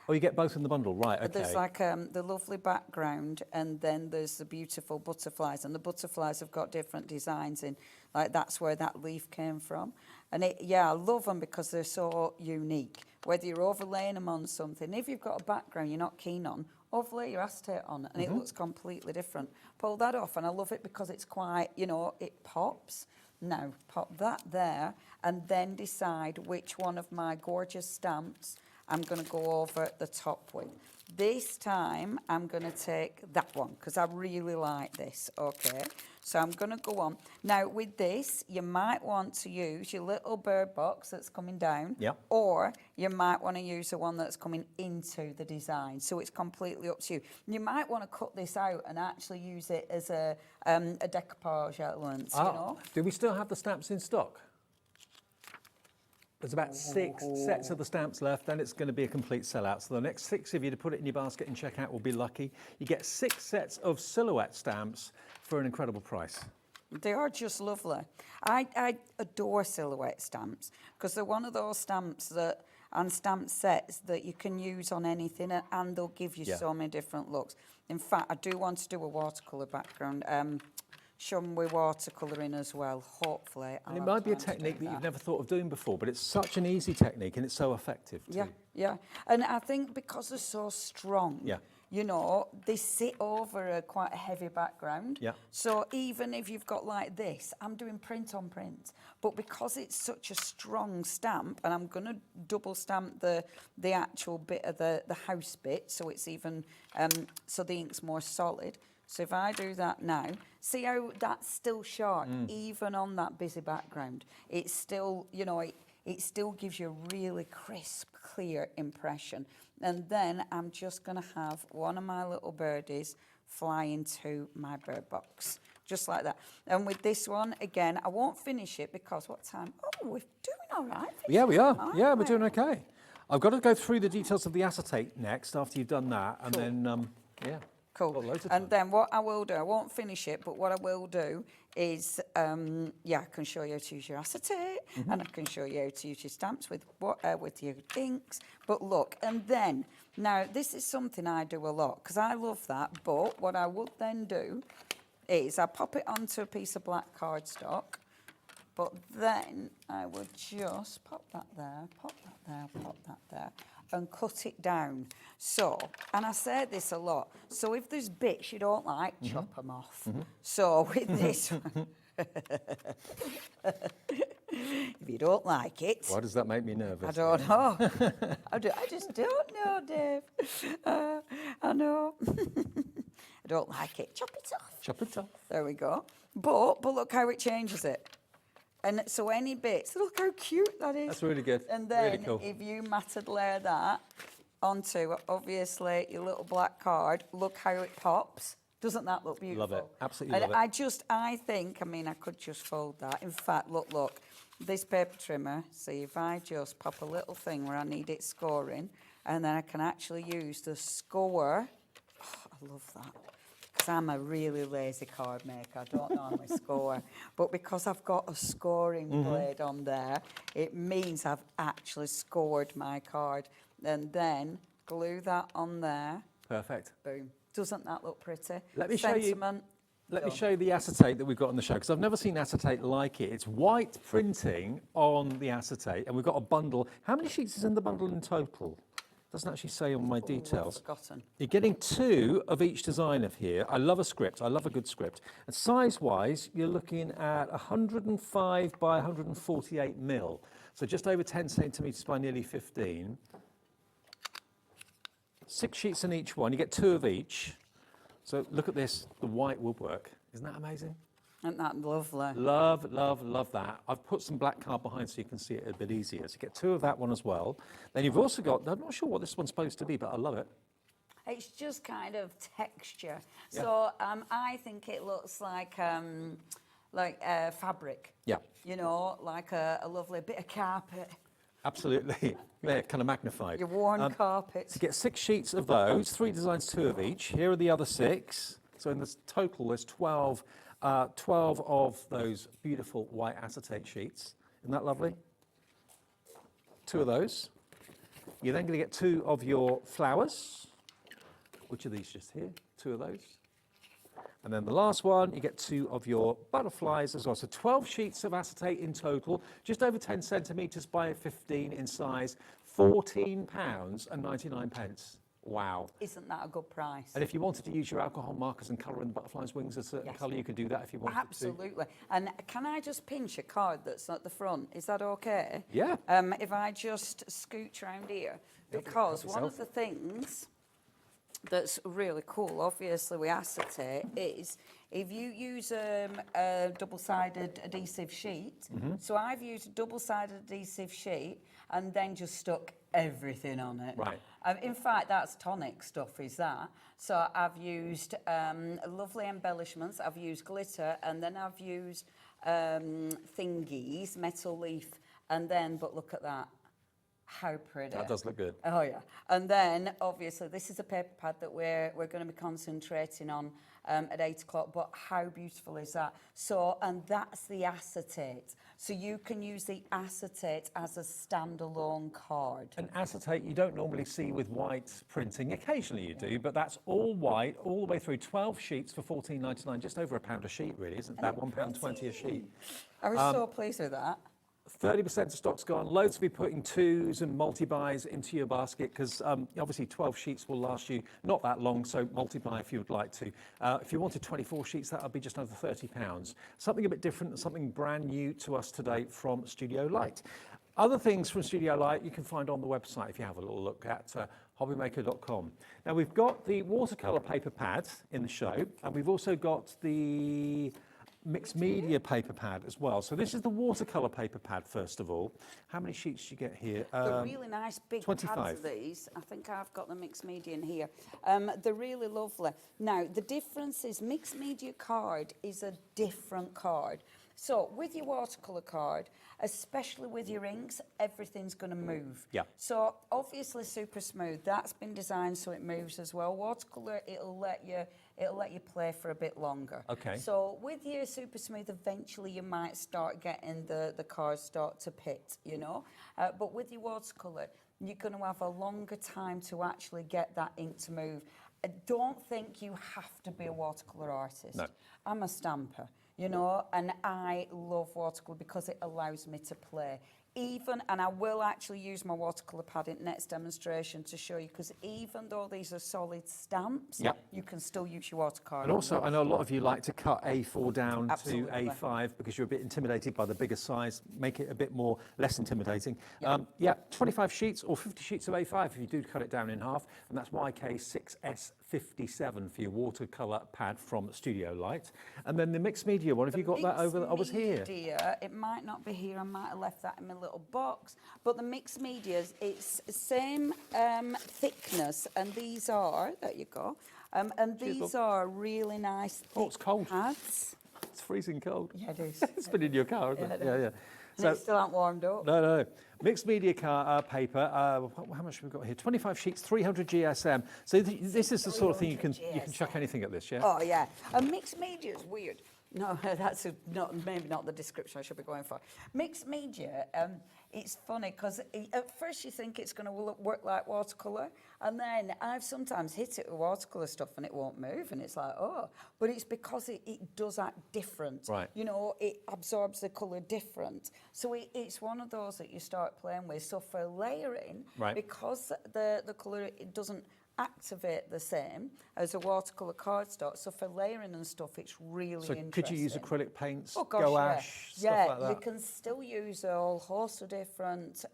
Oh, you get both in the bundle, right, okay. There's like the lovely background, and then there's the beautiful butterflies, and the butterflies have got different designs in. Like that's where that leaf came from. And I love them because they're so unique. Whether you're overlaying them on something, if you've got a background you're not keen on, overlay your acetate on it, and it looks completely different. Pull that off, and I love it because it's quite, it pops. Now, pop that there, and then decide which one of my gorgeous stamps I'm going to go over the top with. This time, I'm going to take that one because I really like this, okay? So I'm going to go on. Now, with this, you might want to use your little bird box that's coming down, or you might want to use the one that's coming into the design. So it's completely up to you. You might want to cut this out and actually use it as a decoupage element, you know? Do we still have the stamps in stock? There's about 6 sets of the stamps left, then it's going to be a complete sellout. So the next 6 of you to put it in your basket and check out will be lucky. You get 6 sets of silhouette stamps for an incredible price. They are just lovely. I adore silhouette stamps because they're one of those stamps that, and stamp sets that you can use on anything and they'll give you so many different looks. In fact, I do want to do a watercolour background. Some with watercolouring as well, hopefully. And it might be a technique that you've never thought of doing before, but it's such an easy technique and it's so effective too. Yeah. And I think because they're so strong, you know, they sit over quite a heavy background. So even if you've got like this, I'm doing print on print, but because it's such a strong stamp, and I'm going to double stamp the actual bit of the house bit, so it's even, so the ink's more solid. So if I do that now, see how that's still sharp, even on that busy background. It's still, you know, it still gives you a really crisp, clear impression. And then I'm just going to have one of my little birdies fly into my bird box, just like that. And with this one, again, I won't finish it because what time? Oh, we're doing all right. Yeah, we are. Yeah, we're doing okay. I've got to go through the details of the acetate next after you've done that. And then, Cool. And then what I will do, I won't finish it, but what I will do is, I can show you how to use your acetate, and I can show you how to use your stamps with your inks. But look, and then, now this is something I do a lot, because I love that, but what I would then do is I pop it onto a piece of black cardstock, but then I would just pop that there, pop that there, pop that there, and cut it down. So, and I say this a lot, so if there's bits you don't like, chop them off. So with this one, if you don't like it... Why does that make me nervous? I don't know. I just don't know, Dave. I know. I don't like it. Chop it off. Chop it off. There we go. But look how it changes it. And so any bits, look how cute that is. That's really good. And then really cool. if you matted layer that onto, obviously, your little black card, look how it pops. Doesn't that look beautiful? Love it. Absolutely and love it. I think, I mean, I could just fold that. In fact, look, this paper trimmer, see, if I just pop a little thing where I need it scoring, and then I can actually use the score. Oh, I love that. Because I'm a really lazy card maker. I don't normally score. But because I've got a scoring blade on there, it means I've actually scored my card. And then glue that on there. Perfect. Boom. Doesn't that look pretty? Let me show you. Sentiment. Let me show you the acetate that we've got on the show, because I've never seen acetate like it. It's white printing on the acetate, and we've got a bundle. How many sheets is in the bundle in total? Doesn't actually say on my details. I've forgotten. You're getting 2 of each design of here. I love a script. I love a good script. And size-wise, you're looking at 105 by 148 mil. So just over 10 centimetres by nearly 15. 6 sheets in each one. You get 2 of each. So look at this, the white woodwork. Isn't that amazing? Isn't that lovely? Love, love, love that. I've put some black card behind so you can see it a bit easier. So you get 2 of that one as well. Then you've also got, I'm not sure what this one's supposed to be, but I love it. It's just kind of texture. Yeah. So I think it looks like fabric. Yeah. You know, like a lovely bit of carpet. Absolutely. They're kind of magnified. Your worn carpets. So you get 6 sheets of those, 3 designs, 2 of each. Here are the other 6. So in this total, there's 12 of those beautiful white acetate sheets. Isn't that lovely? 2 of those. You're then going to get 2 of your flowers. Which are these just here? 2 of those. And then the last one, you get 2 of your butterflies as well. So 12 sheets of acetate in total, just over 10 centimetres by 15 in size, £14.99. Wow. Isn't that a good price? And if you wanted to use your alcohol markers and colour in the butterfly's wings a certain colour, you could do that if you wanted to. Absolutely. And can I just pinch a card that's at the front? Is that okay? Yeah. If I just scooch around here, because one of the things that's really cool, obviously with acetate, is if you use a double-sided adhesive sheet, so I've used a double-sided adhesive sheet and then just stuck everything on it. Right. In fact, that's Tonic stuff, is that. So I've used lovely embellishments, I've used glitter, and then I've used thingies, metal leaf, and then, but look at that. How pretty. That does look good. Oh, yeah. And then, obviously, this is a paper pad that we're going to be concentrating on at 8 o'clock, but how beautiful is that? So, and that's the acetate. So you can use the acetate as a standalone card. And acetate you don't normally see with white printing. Occasionally you do, but that's all white, all the way through. 12 sheets for £14.99, just over £1 a sheet, really, isn't that? £1.20 a sheet. I was so pleased with that. 30% of stock's gone. Loads to be putting twos and multi-buys into your basket because obviously 12 sheets will last you not that long, so multiply if you would like to. If you wanted 24 sheets, that would be just under £30. Something a bit different and something brand new to us today from Studio Light. Other things from Studio Light you can find on the website if you have a little look at hobbymaker.com. Now we've got the watercolour paper pad in the show, and we've also got the mixed media paper pad as well. So this is the watercolour paper pad, first of all. How many sheets do you get here? They're really nice big 25. pads of these. I think I've got the mixed media in here. They're really lovely. Now, the difference is mixed media card is a different card. So with your watercolour card, especially with your inks, everything's going to move. Yeah. So obviously super smooth. That's been designed so it moves as well. Watercolour, it'll let you play for a bit longer. Okay. So with your super smooth, eventually you might start getting the cards start to pit, you know. But with your watercolour, you're going to have a longer time to actually get that ink to move. I don't think you have to be a watercolour artist. No. I'm a stamper, you know, and I love watercolour because it allows me to play. Even, and I will actually use my watercolour pad in next demonstration to show you, because even though these are solid stamps, Yep. you can still use your watercolour. And also, I know a lot of you like to cut A4 down Absolutely. to A5 because you're a bit intimidated by the bigger size, make it a bit more less intimidating. Yeah. 25 sheets or 50 sheets of A5 if you do cut it down in half, and that's YK6S57 for your watercolour pad from Studio Light. And then the mixed media one, have you got that over? I was here. Media, it might not be here. I might have left that in my little box. But the mixed medias, it's the same thickness, and these are, there you go, and these are really nice thick it's cold. pads. It's freezing cold. Yeah, it is. It's been in your car, hasn't it? Yeah. And it still aren't warmed up. No. Mixed media paper. How much have we got here? 25 sheets, 300 GSM. So this is the sort of thing you can chuck anything at this, yeah? Oh, yeah. And mixed media is weird. No, that's maybe not the description I should be going for. Mixed media, it's funny because at first you think it's going to work like watercolour, and then I've sometimes hit it with watercolour stuff and it won't move, and it's like, oh. But it's because it does act different. Right. You know, it absorbs the colour different. So it's one of those that you start playing with. So for layering, Right. because the colour, it doesn't activate the same as a watercolour cardstock, so for layering and stuff it's really So interesting. could you use acrylic paints, Oh gosh, gouache, yeah. stuff like that? You can still use a whole host of different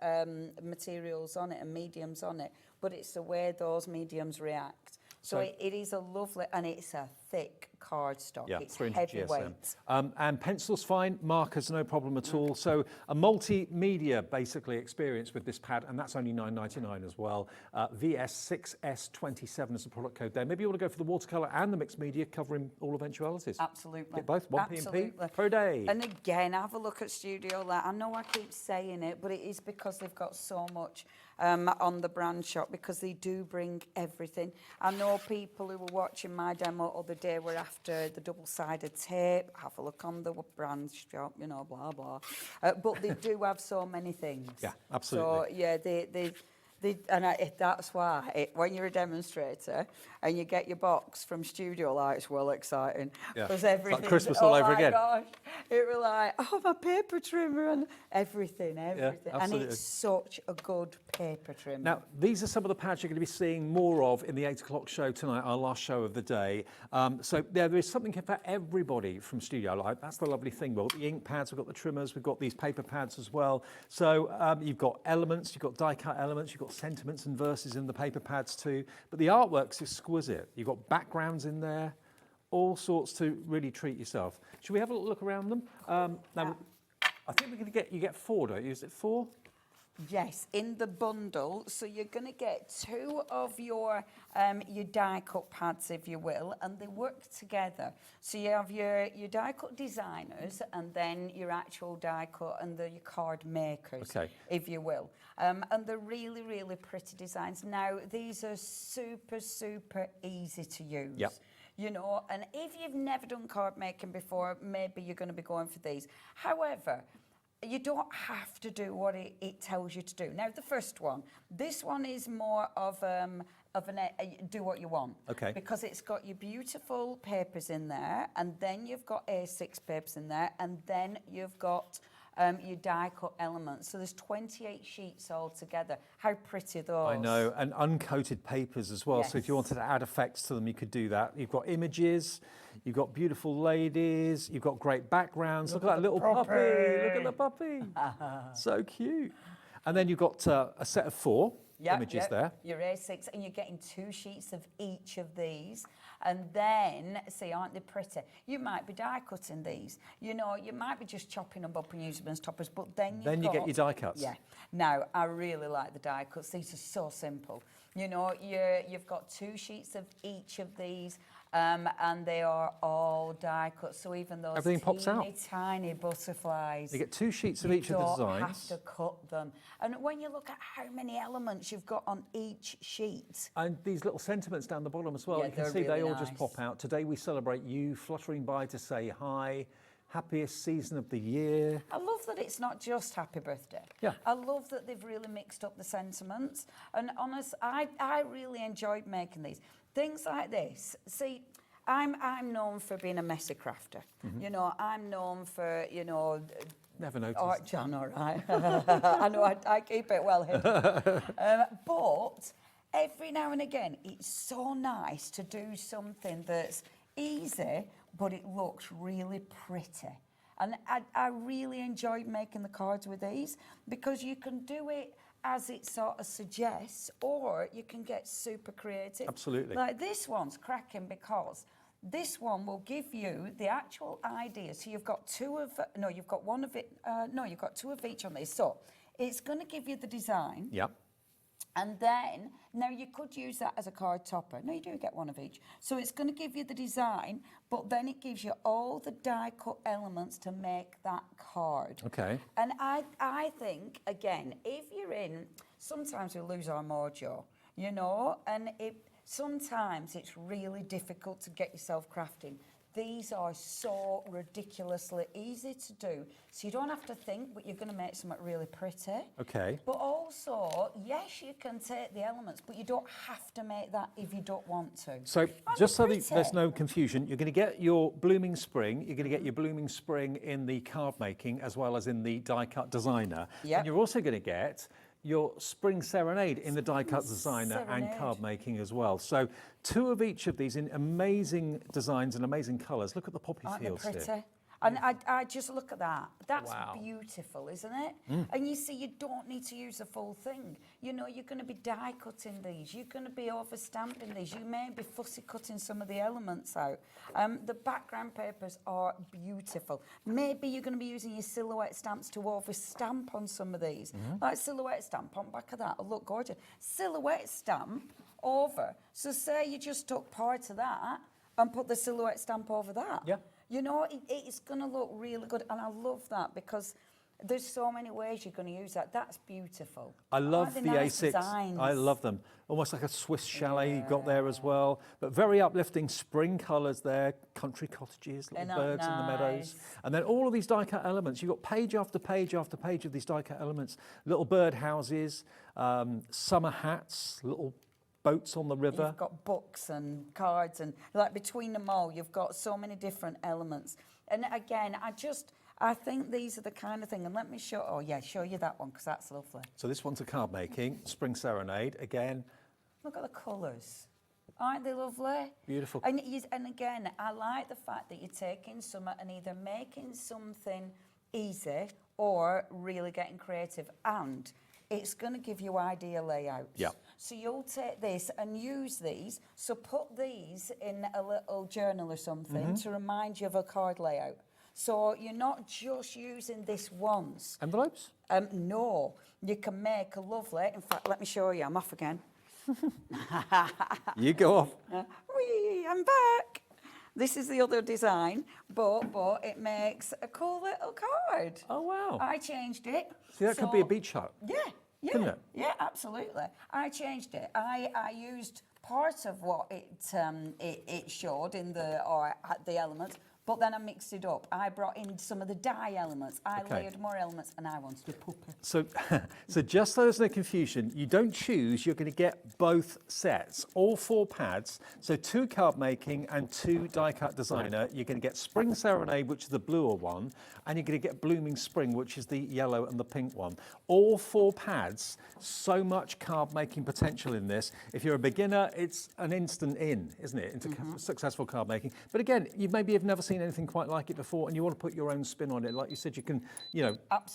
materials on it and mediums on it, but it's the way those mediums react. So it is a lovely, and it's a thick cardstock. Yeah, it's 300 heavyweight. GSM. And pencils fine, markers no problem at all. So a multimedia basically experience with this pad, and that's only $9.99 as well. VS6S27 is the product code there. Maybe you want to go for the watercolour and the mixed media, covering all eventualities. Absolutely. Get both, 1 Absolutely. P&P per day. And again, have a look at Studio Light. I know I keep saying it, but it is because they've got so much on the brand shop, because they do bring everything. I know people who were watching my demo other day were after the double-sided tape. Have a look on the brand shop, you know, blah, blah. But they do have so many things. Yeah, absolutely. So, yeah, they That's why when you're a demonstrator and you get your box from Studio Light, it's well exciting. Yeah. Because It's like everything. Christmas all over again. Oh my gosh. It was like, oh, my paper trimmer and everything. And absolutely. it's such a good paper trimmer. Now, these are some of the pads you're going to be seeing more of in the 8 o'clock show tonight, our last show of the day. So there is something for everybody from Studio Light. That's the lovely thing. We've got the ink pads, we've got the trimmers, we've got these paper pads as well. So you've got elements, you've got die-cut elements, you've got sentiments and verses in the paper pads too. But the artwork's exquisite. You've got backgrounds in there, all sorts to really treat yourself. Should we have a little look around them? Now, I think we're going to you get 4, don't you? Is it 4? Yes, in the bundle. So you're going to get 2 of your die-cut pads, if you will, and they work together. So you have your die-cut designers and then your actual die-cut and your card makers, if you will. And they're really, really pretty designs. Now, these are super, super easy to use. Yep. You know, and if you've never done card making before, maybe you're going to be going for these. However, you don't have to do what it tells you to do. Now, the first one, this one is more of do what you want. Okay. Because it's got your beautiful papers in there, and then you've got A6 papers in there, and then you've got your die-cut elements. So there's 28 sheets altogether. How pretty are those? I know, and uncoated papers as well. So if you wanted to add effects to them, you could do that. You've got images, you've got beautiful ladies, you've got great backgrounds. Look at that little puppy. Look at the puppy. So cute. And then you've got a set of 4 images there. Your A6, and you're getting 2 sheets of each of these. And then, see, aren't they pretty? You might be die cutting these. You know, you might be just chopping them up and using them as toppers, but then you get your die cuts. Yeah. Now, I really like the die cuts. These are so simple. You know, you've got 2 sheets of each of these. And they are all die cut. So even those everything pops out. Tiny butterflies. You get 2 sheets of each of the designs. You don't have to cut them. And when you look at how many elements you've got on each sheet. And these little sentiments down the bottom as well. Yeah, you can see really they all nice. just pop out. Today we celebrate you, fluttering by to say hi. Happiest season of the year. I love that it's not just happy birthday. Yeah. I love that they've really mixed up the sentiments. And honest, I really enjoyed making these. Things like this. See, I'm known for being a messy crafter. You know, I'm known for, you know... Never noticed. Oh, John, all right. I know, I keep it well hidden. But every now and again, it's so nice to do something that's easy, but it looks really pretty. And I really enjoyed making the cards with these because you can do it as it sort of suggests, or you can get super creative. Absolutely. Like this one's cracking because this one will give you the actual idea. So you've got 2 of each on this. So it's going to give you the design. Yep. And then, now you could use that as a card topper. No, you do get 1 of each. So it's going to give you the design, but then it gives you all the die-cut elements to make that card. Okay. And I think, again, if you're in, sometimes we lose our mojo, you know, and sometimes it's really difficult to get yourself crafting. These are so ridiculously easy to do. So you don't have to think, but you're going to make something really pretty. Okay. But also, yes, you can take the elements, but you don't have to make that if you don't want to. So just so that there's no confusion, you're going to get your blooming spring. You're going to get your blooming spring in the card making as well as in the die-cut designer. Yep. And you're also going to get your spring serenade in the die-cut designer and card making as well. So 2 of each of these in amazing designs and amazing colours. Look at the poppy fields pretty? here. And I just look at that. That's Wow. beautiful, isn't it? And you see, you don't need to use the full thing. You know, you're going to be die cutting these. You're going to be over stamping these. You may be fussy cutting some of the elements out. The background papers are beautiful. Maybe you're going to be using your silhouette stamps to over stamp on some of these. Like silhouette stamp on back of that. It'll look gorgeous. Silhouette stamp over. So say you just took part of that and put the silhouette stamp over that. Yeah. You know, it's going to look really good. And I love that because There's so many ways you're going to use that. That's beautiful. I love Aren't they the nice A6. designs? I love them. Almost like a Swiss chalet you've got there as well. But very uplifting spring colours there, country cottages, little They're not birds in the meadows. nice. And then all of these die-cut elements. You've got page after page after page of these die-cut elements. Little bird houses, summer hats, little boats on the river. You've got books and cards, and like between them all, you've got so many different elements. And again, I think these are the kind of thing, and let me show you that one, because that's lovely. So this one's a card making, Spring Serenade, again. Look at the colours. Aren't they lovely? Beautiful. And again, I like the fact that you're taking some and either making something easy or really getting creative, and it's going to give you idea layouts. Yeah. So you'll take this and use these. So put these in a little journal or something to remind you of a card layout. So you're not just using this once. Envelopes? No, you can make a lovely, in fact, let me show you, I'm off again. You go off. Whee, I'm back. This is the other design, but it makes a cool little card. Oh, wow. I changed it. See, that could be a beach hut. Yeah, Couldn't it? yeah, absolutely. I changed it. I used part of what it showed in the elements, but then I mixed it up. I brought in some of the dye elements. I layered more elements, and I wanted a puppy. So, so just so there's no confusion, you don't choose, you're going to get both sets, all 4 pads. So 2 card making and 2 die cut designer. You're going to get Spring Serenade, which is the bluer one, and you're going to get Blooming Spring, which is the yellow and the pink one. All 4 pads, so much card making potential in this. If you're a beginner, it's an instant in, isn't it, into successful card making. But again, you maybe have never seen anything quite like it before, and you want to put your own spin on it. Like you said, you can,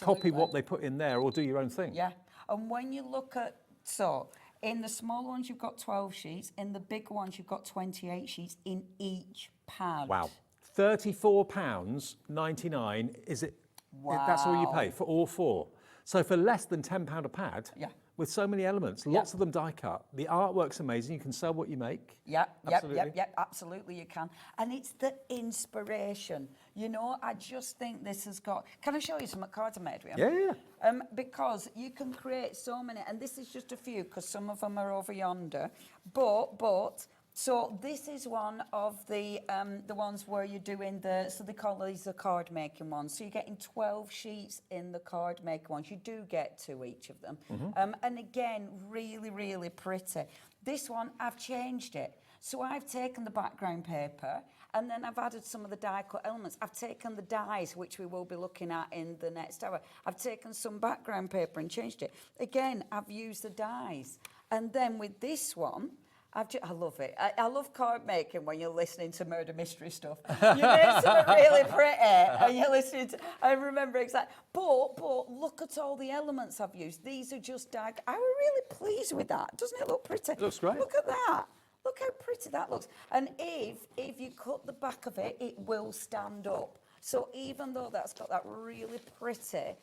copy what they put in there or do your own thing. Yeah, and when you look at, so in the small ones you've got 12 sheets, in the big ones you've got 28 sheets in each pad. Wow. £34.99, is it? Wow. That's all you pay for all 4. So for less than £10 a pad, with so many elements, lots of them die cut. The artwork's amazing. You can sell what you make. Yep, absolutely you can. And it's the inspiration. You know, I just think this has got... Can I show you some cards I made with them? Yeah. Because you can create so many, and this is just a few, because some of them are over yonder. But so this is one of the ones where you're doing so they call these the card making ones. So you're getting 12 sheets in the card making ones. You do get 2 each of them. And again, really, really pretty. This one, I've changed it. So I've taken the background paper and then I've added some of the die cut elements. I've taken the dies, which we will be looking at in the next hour. I've taken some background paper and changed it. Again, I've used the dies. And then with this one, I love it. I love card making when you're listening to murder mystery stuff. You make something really pretty and you're listening to, I remember exactly. But look at all the elements I've used. These are just I was really pleased with that. Doesn't it look pretty? It looks great. Look at that. Look how pretty that looks. And if you cut the back of it, it will stand up. So even though that's got that really pretty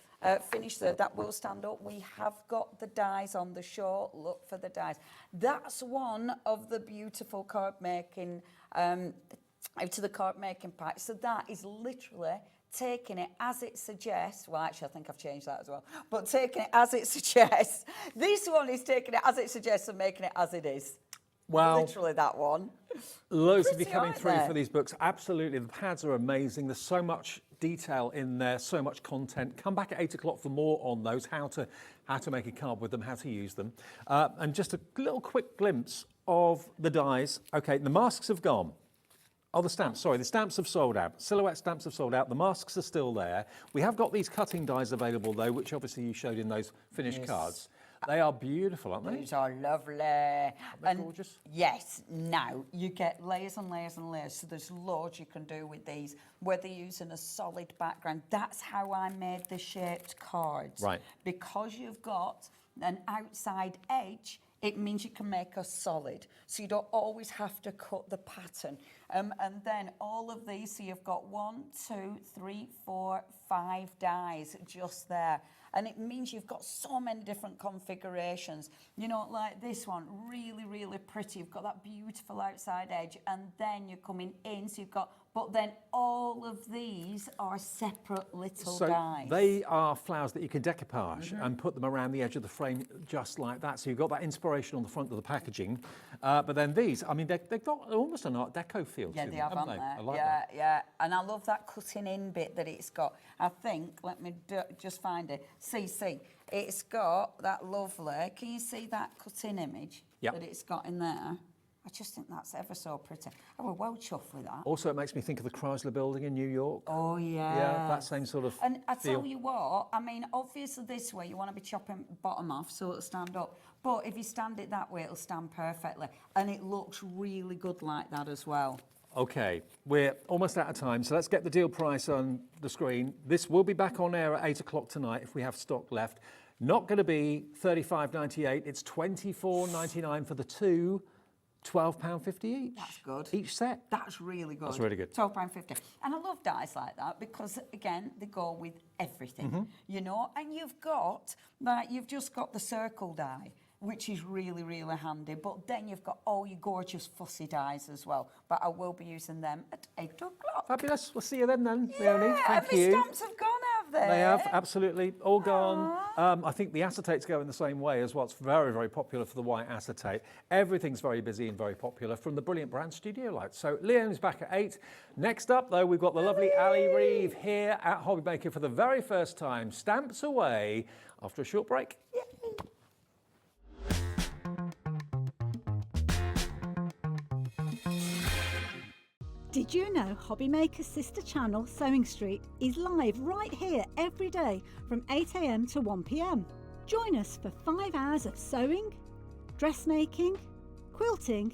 finish there, that will stand up. We have got the dies on the show. Look for the dies. That's one of the beautiful card making, to the card making pack. So that is literally taking it as it suggests. Well, actually, I think I've changed that as well. But taking it as it suggests. This one is taking it as it suggests and making it as it is. Wow. Literally that one. Loads to be Pretty, coming aren't through they? for these books. Absolutely. The pads are amazing. There's so much detail in there, so much content. Come back at 8 o'clock for more on those, how to make a card with them, how to use them. And just a little quick glimpse of the dies. Okay, the masks have gone. Oh, the stamps, sorry, the stamps have sold out. Silhouette stamps have sold out. The masks are still there. We have got these cutting dies available, though, which obviously you showed in those finished cards. They are beautiful, aren't they? These are lovely. They're And gorgeous. yes, now you get layers and layers and layers. So there's loads you can do with these, whether using a solid background. That's how I made the shaped cards. Right. Because you've got an outside edge, it means you can make a solid. So you don't always have to cut the pattern. And then all of these, so you've got 1, 2, 3, 4, 5 dies just there. And it means you've got so many different configurations. You know, like this one, really, really pretty. You've got that beautiful outside edge, and then you're coming in, so you've got but then all of these are separate little So dies. they are flowers that you can decoupage and put them around the edge of the frame just like that. So you've got that inspiration on the front of the packaging. But then these, I mean, they've got almost an Art Deco feel Yeah, to they them, have, haven't haven't they? they? I like yeah, that. yeah. And I love that cutting in bit that it's got. I think, let me just find it. See, it's got that lovely, can you see that cut-in image Yep. that it's got in there? I just think that's ever so pretty. I was well chuffed with that. Also, it makes me think of the Chrysler Building in New York. Oh, yeah. Yeah, that same sort of And I feel. tell you what, I mean, obviously this way you want to be chopping bottom off so it'll stand up. But if you stand it that way, it'll stand perfectly. And it looks really good like that as well. Okay, we're almost out of time, so let's get the deal price on the screen. This will be back on air at 8 o'clock tonight if we have stock left. Not going to be $35.98, it's $24.99 for the two, £12.50 each. That's good. Each set. That's really good. That's really good. £12.50. And I love dies like that because, again, they go with everything, you know. And you've got, like, you've just got the circle die, which is really, really handy. But then you've got all your gorgeous fussy dies as well. But I will be using them at 8 o'clock. Fabulous. We'll see you then, Leonie. Yeah, Thank and you. the stamps have gone, have they? They have, absolutely, all gone. I think the acetates go in the same way as well. It's very, very popular for the white acetate. Everything's very busy and very popular from the brilliant brand Studio Lights. So Leonie's back at 8. Next up, though, we've got the lovely Ali Reeve here at HobbyMaker for the very first time. Stamps away after a short break. Did you know HobbyMaker's sister channel, Sewing Street, is live right here every day from 8 AM to 1 PM? Join us for 5 hours of sewing, dressmaking, quilting,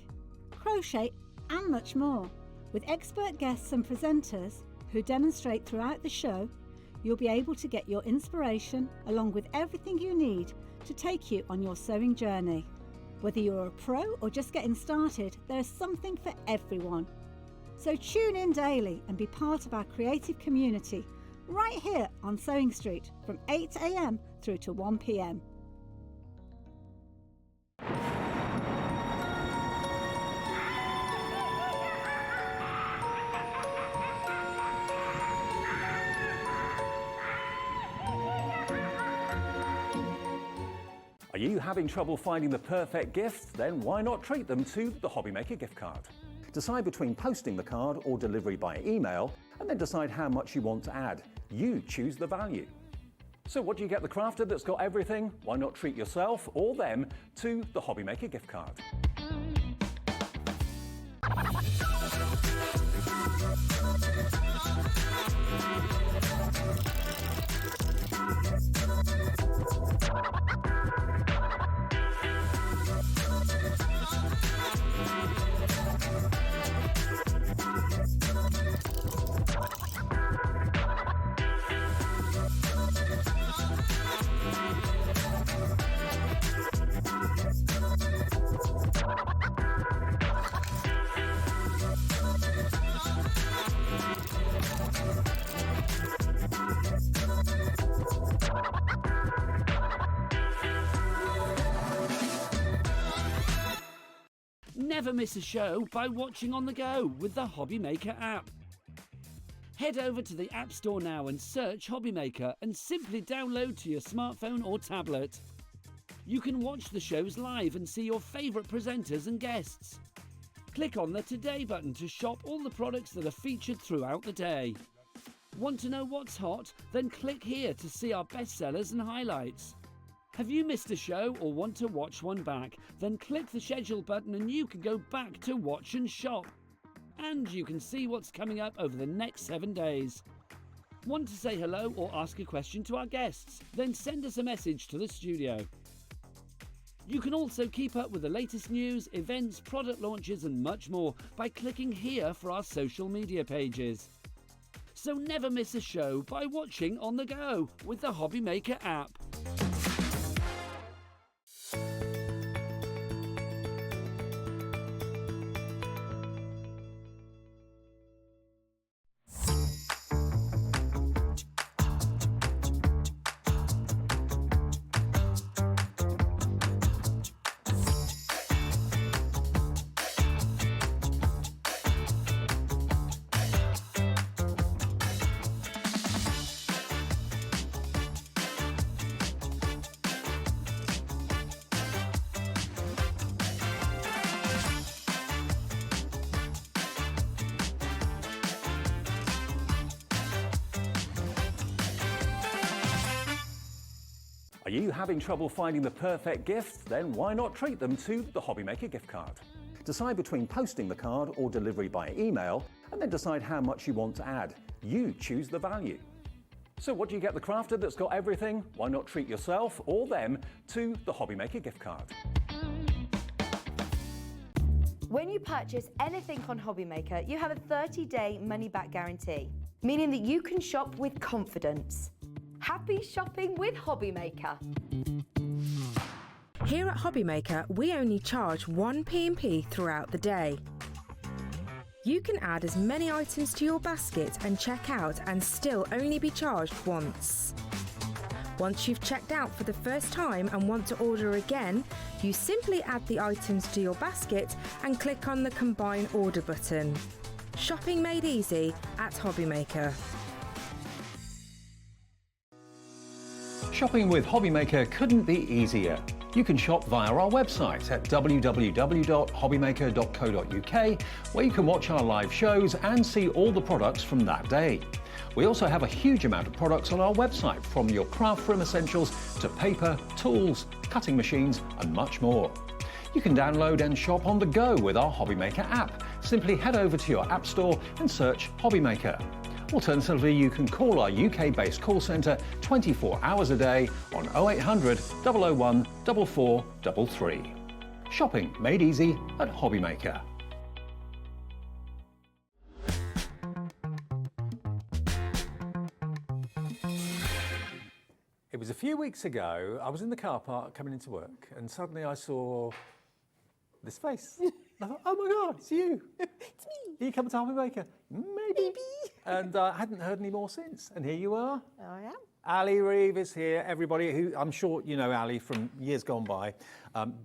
crochet and much more. With expert guests and presenters who demonstrate throughout the show, you'll be able to get your inspiration along with everything you need to take you on your sewing journey. Whether you're a pro or just getting started, there's something for everyone. So tune in daily and be part of our creative community right here on Sewing Street from 8 AM through to 1 PM. Are you having trouble finding the perfect gift? Then why not treat them to the HobbyMaker gift card? Decide between posting the card or delivery by email, and then decide how much you want to add. You choose the value. So what do you get the crafter that's got everything? Why not treat yourself or them to the HobbyMaker gift card? Never miss a show by watching on the go with the HobbyMaker app. Head over to the App Store now and search HobbyMaker and simply download to your smartphone or tablet. You can watch the shows live and see your favourite presenters and guests. Click on the Today button to shop all the products that are featured throughout the day. Want to know what's hot? Then click here to see our bestsellers and highlights. Have you missed a show or want to watch one back? Then click the schedule button and you can go back to watch and shop. And you can see what's coming up over the next 7 days. Want to say hello or ask a question to our guests? Then send us a message to the studio. You can also keep up with the latest news, events, product launches and much more by clicking here for our social media pages. So never miss a show by watching on the go with the HobbyMaker app. Are you having trouble finding the perfect gift? Then why not treat them to the HobbyMaker gift card? Decide between posting the card or delivery by email, and then decide how much you want to add. You choose the value. So what do you get the crafter that's got everything? Why not treat yourself or them to the HobbyMaker gift card? When you purchase anything on HobbyMaker, you have a 30-day money-back guarantee, meaning that you can shop with confidence. Happy shopping with HobbyMaker. Here at HobbyMaker, we only charge 1 P&P throughout the day. You can add as many items to your basket and check out and still only be charged once. Once you've checked out for the first time and want to order again, you simply add the items to your basket and click on the Combine Order button. Shopping made easy at HobbyMaker. Shopping with HobbyMaker couldn't be easier. You can shop via our website at www.hobbymaker.co.uk, where you can watch our live shows and see all the products from that day. We also have a huge amount of products on our website, from your craft room essentials to paper, tools, cutting machines and much more. You can download and shop on the go with our HobbyMaker app. Simply head over to your app store and search HobbyMaker. Alternatively, you can call our UK-based call centre 24 hours a day on 0800 001 4433. Shopping made easy at HobbyMaker. It was a few weeks ago, I was in the car park coming into work, and suddenly I saw this face. I thought, oh my God, it's you. It's me. Are you coming to HobbyMaker? Maybe. And I hadn't heard any more since. And here you are. I am. Ali Reeve is here. Everybody who, I'm sure you know Ali from years gone by.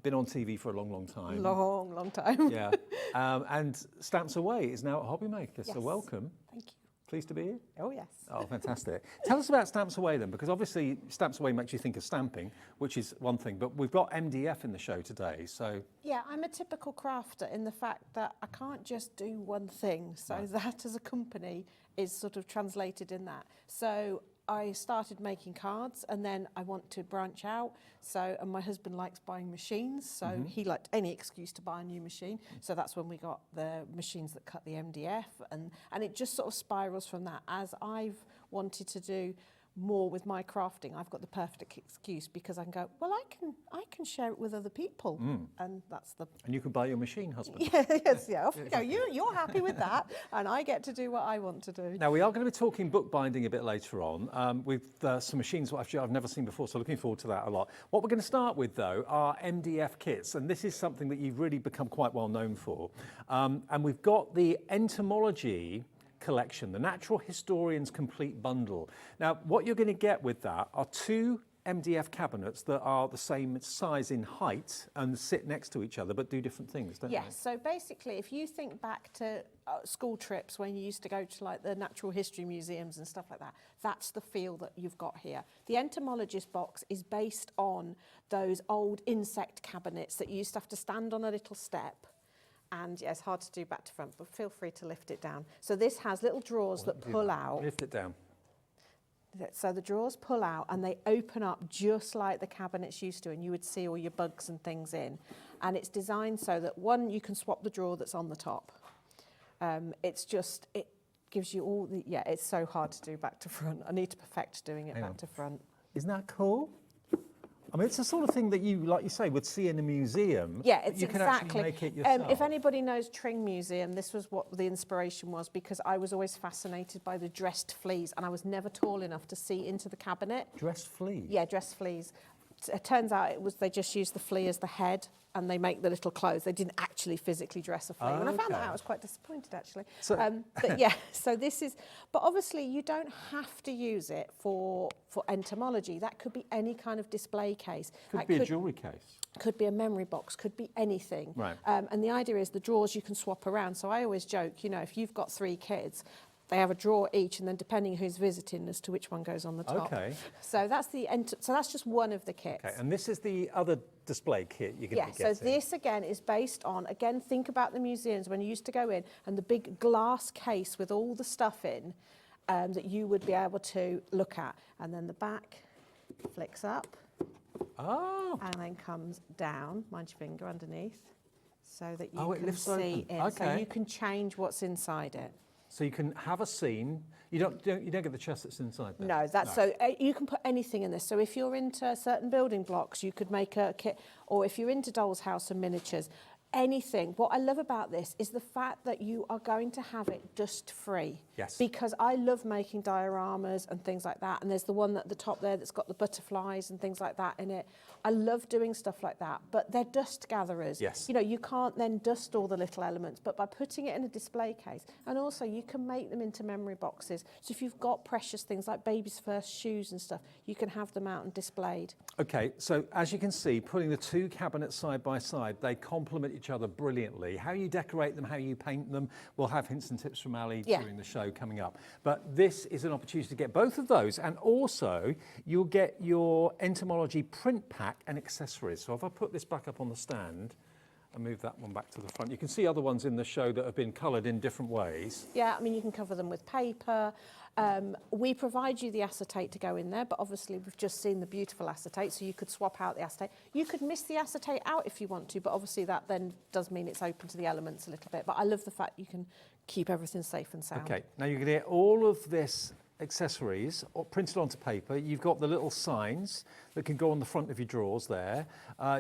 Been on TV for a long, long time. Long time. Yeah. And Stamps Away is now at HobbyMaker, Yes. so welcome. Thank you. Pleased to be here. Oh, yes. Oh, fantastic. Tell us about Stamps Away then, because obviously Stamps Away makes you think of stamping, which is one thing, but we've got MDF in the show today, so... Yeah, I'm a typical crafter in the fact that I can't just do one thing. So that as a company is sort of translated in that. So I started making cards and then I want to branch out. So, and my husband likes buying machines. So he liked any excuse to buy a new machine. So that's when we got the machines that cut the MDF, and it just sort of spirals from that. As I've wanted to do more with my crafting, I've got the perfect excuse, because I can go, well, I can share it with other people, and that's the... And you can buy your machine, husband. Yes, off you go. You're happy with that, and I get to do what I want to do. Now, we are going to be talking bookbinding a bit later on with some machines which I've never seen before, so looking forward to that a lot. What we're going to start with, though, are MDF kits, and this is something that you've really become quite well known for. And we've got the entomology collection, the Natural Historian's Complete Bundle. Now, what you're going to get with that are two MDF cabinets that are the same size in height and sit next to each other but do different things, don't they? Yes, so basically if you think back to school trips when you used to go to like the natural history museums and stuff like that, that's the feel that you've got here. The entomologist box is based on those old insect cabinets that you used to have to stand on a little step. And yeah, it's hard to do back to front, but feel free to lift it down. So this has little drawers that pull out. Lift it down. So the drawers pull out and they open up just like the cabinets used to, and you would see all your bugs and things in. And it's designed so that, one, you can swap the drawer that's on the top. It gives you all the, it's so hard to do back to front. I need to perfect doing it back to front. Isn't that cool? I mean, it's the sort of thing that you, like you say, would see in a museum. Yeah, it's you can exactly. actually make it yourself. If anybody knows Tring Museum, this was what the inspiration was, because I was always fascinated by the dressed fleas, and I was never tall enough to see into the cabinet. Dressed fleas? Yeah, dressed fleas. It turns out they just used the flea as the head, and they make the little clothes. They didn't actually physically dress a flea. When I found that out, I was quite disappointed, actually. So but yeah, so this is... But obviously, you don't have to use it for entomology. That could be any kind of display case. Could be a jewellery case. Could be a memory box, could be anything. Right. And the idea is the drawers you can swap around. So I always joke, if you've got 3 kids, they have a drawer each, and then depending who's visiting as to which one goes on the top. Okay. So that's that's just one of the kits. Okay, and this is the other display kit you're going to be getting. So this again is based on, again, think about the museums when you used to go in and the big glass case with all the stuff in that you would be able to look at. And then the back flicks up Oh. And then comes down, mind your finger underneath, so that you It can lifts see open. in. So Okay. you can change what's inside it. So you can have a scene. You don't get the chest that's inside there. No, that's so you can put anything in this. So if you're into certain building blocks, you could make a kit, or if you're into Doll's House and miniatures, anything. What I love about this is the fact that you are going to have it dust free. Yes. Because I love making dioramas and things like that. And there's the one at the top there that's got the butterflies and things like that in it. I love doing stuff like that, but they're dust gatherers. Yes. You know, you can't then dust all the little elements, but by putting it in a display case, and also you can make them into memory boxes. So if you've got precious things like baby's first shoes and stuff, you can have them out and displayed. Okay, so as you can see, putting the two cabinets side by side, they complement each other brilliantly. How you decorate them, how you paint them, we'll have hints and tips from Ali during the show coming up. But this is an opportunity to get both of those, and also you'll get your entomology print pack and accessories. So if I put this back up on the stand and move that one back to the front, you can see other ones in the show that have been coloured in different ways. Yeah, I mean, you can cover them with paper. We provide you the acetate to go in there, but obviously we've just seen the beautiful acetate, so you could swap out the acetate. You could miss the acetate out if you want to, but obviously that then does mean it's open to the elements a little bit. But I love the fact you can keep everything safe and sound. Okay, now you're going to get all of this accessories printed onto paper. You've got the little signs that can go on the front of your drawers there.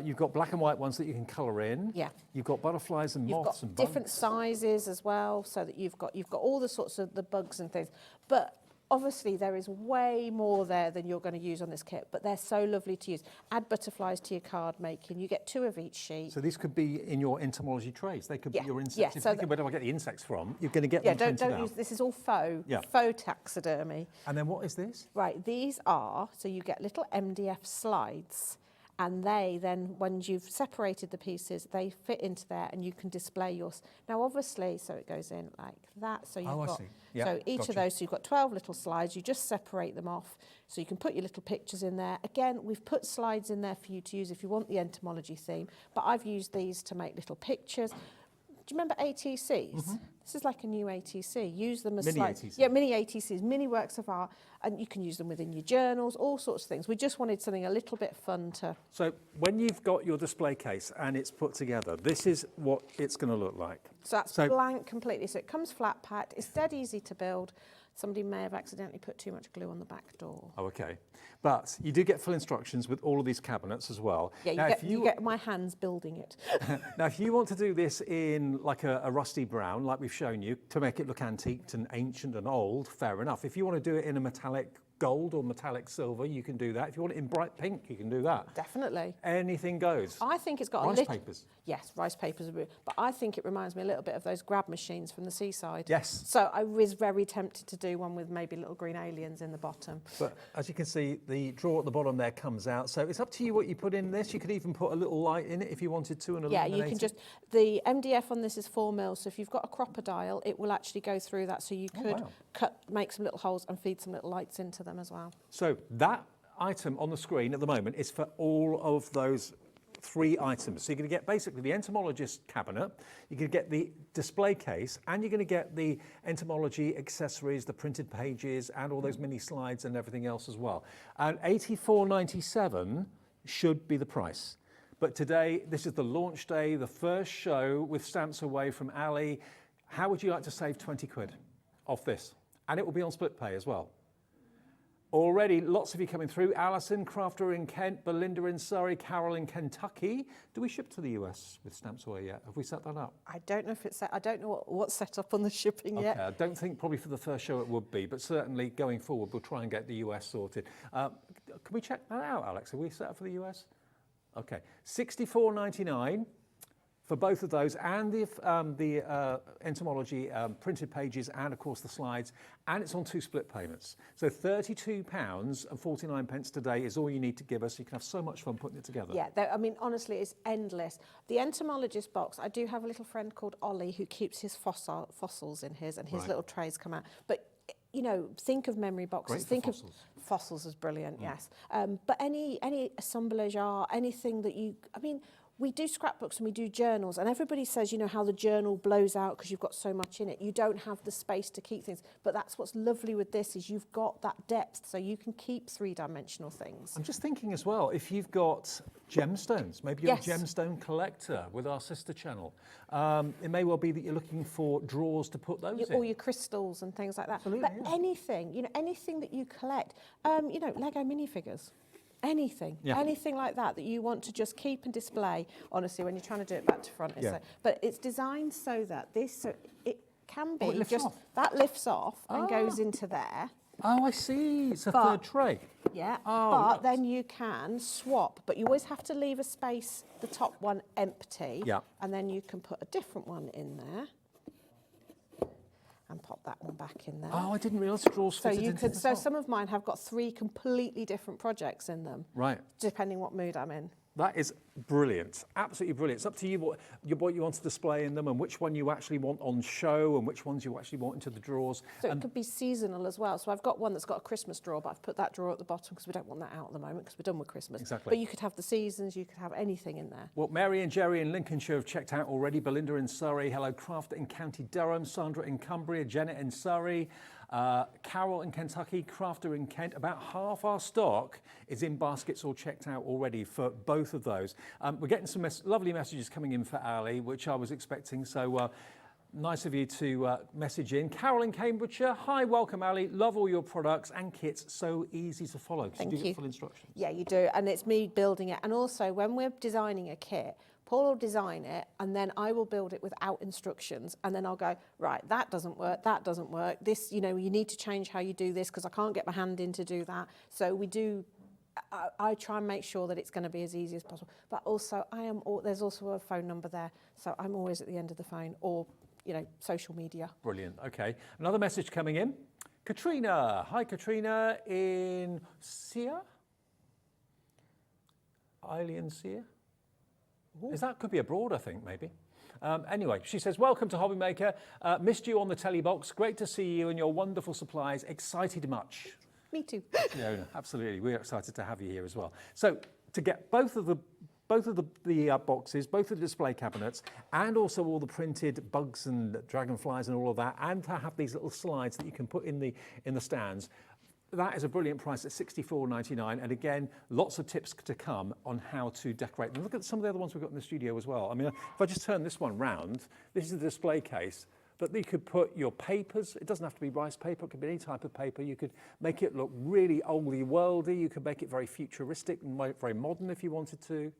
You've got black and white ones that you can colour in. Yeah. You've got butterflies and moths and bugs. Different sizes as well, so that you've got all the sorts of the bugs and things. But obviously there is way more there than you're going to use on this kit, but they're so lovely to use. Add butterflies to your card making. You get 2 of each sheet. So these could be in your entomology trays. They could be your insects. Yeah, If you so think, where do I get the insects from? You're going to get yeah, them printed don't out. use this. Is all faux. Yeah. Faux taxidermy. And then what is this? Right, these are, so you get little MDF slides, and they then, when you've separated the pieces, they fit into there and you can display yours. Now obviously, so it goes in like that, so you've I got, see. Yeah, so each gotcha. of those, so you've got 12 little slides, you just separate them off, so you can put your little pictures in there. Again, we've put slides in there for you to use if you want the entomology theme, but I've used these to make little pictures. Do you remember ATCs? Mm-hmm. This is like a new ATC. Use them as Mini slides. ATC. Yeah, mini ATCs, mini works of art, and you can use them within your journals, all sorts of things. We just wanted something a little bit fun to... So when you've got your display case and it's put together, this is what it's going to look like. So that's blank completely. So it comes flat packed. It's dead easy to build. Somebody may have accidentally put too much glue on the back door. Oh, okay. But you do get full instructions with all of these cabinets as well. Yeah, now, you get my hands building it. Now, if you want to do this in like a rusty brown, like we've shown you, to make it look antiqued and ancient and old, fair enough. If you want to do it in a metallic gold or metallic silver, you can do that. If you want it in bright pink, you can do that. Definitely. Anything goes. I think it's got rice a little... papers. Yes, rice papers are good. But I think it reminds me a little bit of those grab machines from the seaside. Yes. So I was very tempted to do one with maybe little green aliens in the bottom. But as you can see, the drawer at the bottom there comes out. So it's up to you what you put in this. You could even put a little light in it if you wanted to. And yeah, you can just... The MDF on this is 4 mil, so if you've got a crocodile, it will actually go through that. So you could make some little holes and feed some little lights into them as well. So that item on the screen at the moment is for all of those 3 items. So you're going to get basically the entomologist cabinet, you're going to get the display case, and you're going to get the entomology accessories, the printed pages, and all those mini slides and everything else as well. And $84.97 should be the price. But today, this is the launch day, the first show with stamps away from Ali. How would you like to save 20 quid off this? And it will be on split pay as well. Already, lots of you coming through. Alison, Crafter in Kent, Belinda in Surrey, Carol in Kentucky. Do we ship to the US with Stamps Away yet? Have we set that up? I don't know if it's set. I don't know what's set up on the shipping yet. Okay, I don't think probably for the first show it would be, but certainly going forward, we'll try and get the US sorted. Can we check that out, Alex? Are we set up for the US? Okay, $64.99 for both of those, and the entomology printed pages, and of course the slides, and it's on 2 split payments. So £32.49 today is all you need to give us. You can have so much fun putting it together. Yeah, I mean, honestly, it's endless. The entomologist box, I do have a little friend called Ollie who keeps his fossils in his, and his little trays come out. But you know, think of memory boxes. Think of fossils as brilliant, yes. But any assemblage art, anything that you, I mean, we do scrapbooks and we do journals, and everybody says, you know, how the journal blows out because you've got so much in it. You don't have the space to keep things. But that's what's lovely with this, is you've got that depth, so you can keep three-dimensional things. I'm just thinking as well, if you've got gemstones, maybe you're Yes. a gemstone collector with our sister channel, it may well be that you're looking for drawers to put those in. All your crystals and things like that. Absolutely, But yeah. anything, you know, anything that you collect, you know, Lego minifigures. Anything, Yeah. anything like that you want to just keep and display. Honestly, when you're trying to do it back to front, Yeah. but it's designed so that it can be Oh, it lifts just off. that lifts off and goes into there. Oh, I see. It's a But- third tray. Yeah, Oh, but nice. then you can swap, but you always have to leave a space, the top one empty, Yeah. and then you can put a different one in there and pop that one back in there. Oh, I didn't realise the drawers So fitted you into could. the So top. some of mine have got 3 completely different projects in them, Right. depending what mood I'm in. That is brilliant, absolutely brilliant. It's up to you what you want to display in them and which one you actually want on show and which ones you actually want into the drawers. So it could be seasonal as well. So I've got one that's got a Christmas drawer, but I've put that drawer at the bottom because we don't want that out at the moment because we're done with Christmas. Exactly. But you could have the seasons, you could have anything in there. Well, Mary and Jerry in Lincolnshire have checked out already. Belinda in Surrey, hello, Crafter in County Durham, Sandra in Cumbria, Janet in Surrey, Carol in Kentucky, Crafter in Kent. About half our stock is in baskets or checked out already for both of those. We're getting some lovely messages coming in for Ali, which I was expecting, so nice of you to message in. Carol in Cambridgeshire, hi, welcome Ali, love all your products and kits, so easy to follow. 'Cause Thank you do you. get full instructions. Yeah, you do, and it's me building it. And also, when we're designing a kit, Paul will design it, and then I will build it without instructions, and then I'll go, right, that doesn't work, this, you know, you need to change how you do this because I can't get my hand in to do that. So we do, I try and make sure that it's going to be as easy as possible. But also, there's also a phone number there, so I'm always at the end of the phone, or, you know, social media. Brilliant. Okay. Another message coming in. Katrina. Hi, Katrina in Sear? Eileen Sear? That could be abroad, I think, maybe. Anyway, she says, welcome to HobbyMaker. Missed you on the telly box. Great to see you and your wonderful supplies. Excited much. Me too. No, absolutely. We're excited to have you here as well. So to get both of the boxes, both of the display cabinets, and also all the printed bugs and dragonflies and all of that, and to have these little slides that you can put in the stands, that is a brilliant price at $64.99. And again, lots of tips to come on how to decorate them. Look at some of the other ones we've got in the studio as well. I mean, if I just turn this one round, this is the display case. But you could put your papers, it doesn't have to be rice paper, it could be any type of paper. You could make it look really oldie worldy. You could make it very futuristic and very modern if you wanted to.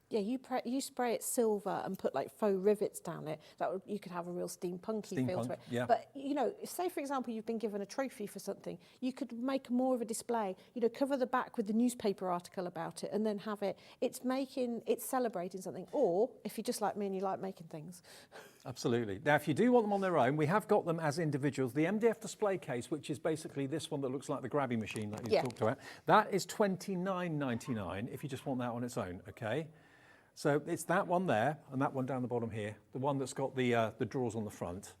Yeah, you spray it silver and put like faux rivets down it. You could have a real steampunky feel to it. Yeah. But you know, say for example you've been given a trophy for something, you could make more of a display. You know, cover the back with the newspaper article about it, and then have it. It's celebrating something. Or if you're just like me and you like making things. Absolutely. Now, if you do want them on their own, we have got them as individuals. The MDF display case, which is basically this one that looks like the grabby machine that you talked about, that is $29.99 if you just want that on its own, okay? So it's that one there and that one down the bottom here, the one that's got the drawers on the front.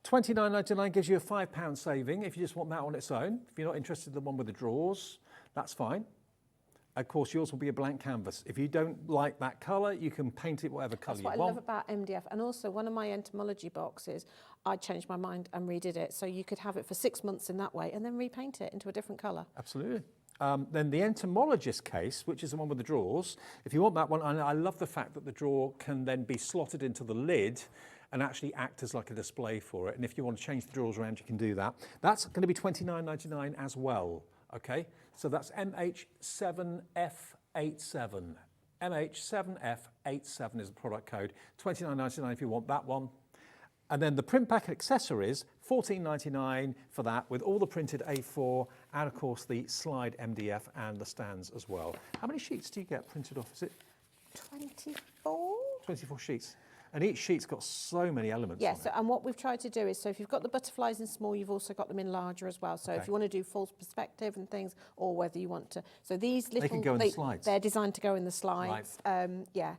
$29.99 gives you a £5 saving if you just want that on its own. If you're not interested in the one with the drawers, that's fine. Of course, yours will be a blank canvas. If you don't like that colour, you can paint it whatever colour you want. That's what I love about MDF. And also, one of my entomology boxes, I changed my mind and redid it. So you could have it for 6 months in that way and then repaint it into a different colour. Absolutely. Then the entomologist case, which is the one with the drawers, if you want that one, and I love the fact that the drawer can then be slotted into the lid and actually act as like a display for it. And if you want to change the drawers around, you can do that. That's going to be $29.99 as well. Okay, so that's MH7F87. MH7F87 is the product code. $29.99 if you want that one. And then the print pack accessories, $14.99 for that, with all the printed A4 and, of course, the slide MDF and the stands as well. How many sheets do you get printed off? Is it 24? 24 sheets. And each sheet's got so many elements on it. And what we've tried to do is, so if you've got the butterflies in small, you've also got them in larger as well. So if you want to do full perspective and things, or whether you want to... So these little... They can go in the slides. They're designed to go in the slides. Right. Yeah.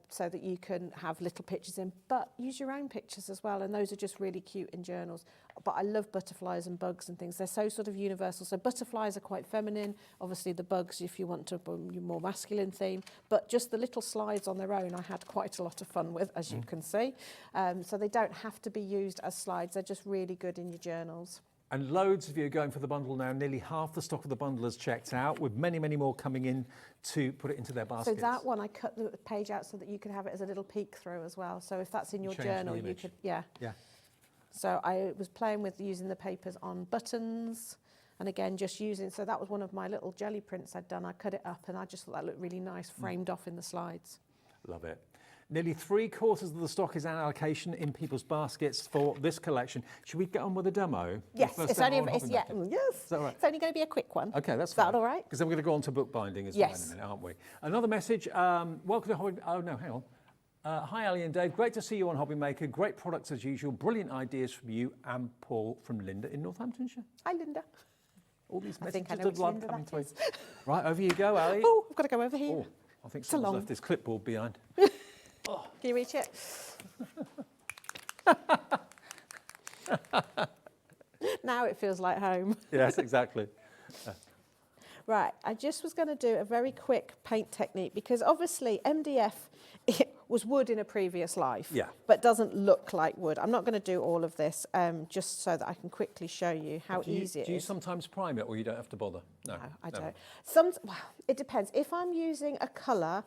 so that you can have little pictures in, but use your own pictures as well, and those are just really cute in journals. But I love butterflies and bugs and things. They're so sort of universal. So butterflies are quite feminine. Obviously the bugs, if you want to your more masculine theme, but just the little slides on their own I had quite a lot of fun with, as you can see. So they don't have to be used as slides. They're just really good in your journals. And loads of you are going for the bundle now. Nearly half the stock of the bundle is checked out, with many, many more coming in to put it into their baskets. So that one, I cut the page out so that you could have it as a little peek through as well. So if that's in your journal, you could, yeah. So I was playing with using the papers on buttons, and again, just using, so that was one of my little jelly prints I'd done. I cut it up and I just thought that looked really nice, framed off in the slides. Love it. Nearly 3/4 of the stock is an allocation in people's baskets for this collection. Should we get on with a demo? Yes, it's only, yes, Is that right? It's only going to be a quick one. Okay, that's Is that all right? Because then we're going to go on to bookbinding as well in a minute, aren't we? Another message, welcome to Hobby, oh no, hang on. Hi Ali and Dave, great to see you on HobbyMaker. Great products as usual, brilliant ideas from you and Paul from Linda in Northamptonshire. Hi Linda. All these I think messages I know of love which Linda coming that through. is. Right, over you go, Ali. Oh, I've got to go over here. Oh, I think someone's left his clipboard behind. Can you reach it? Now it feels like home. Yes, exactly. Right, I just was going to do a very quick paint technique because obviously MDF it was wood in a previous life, but doesn't look like wood. I'm not going to do all of this just so that I can quickly show you how easy it is. Do you sometimes prime it or you don't have to bother? No, I don't. Well, it depends. If I'm using a colour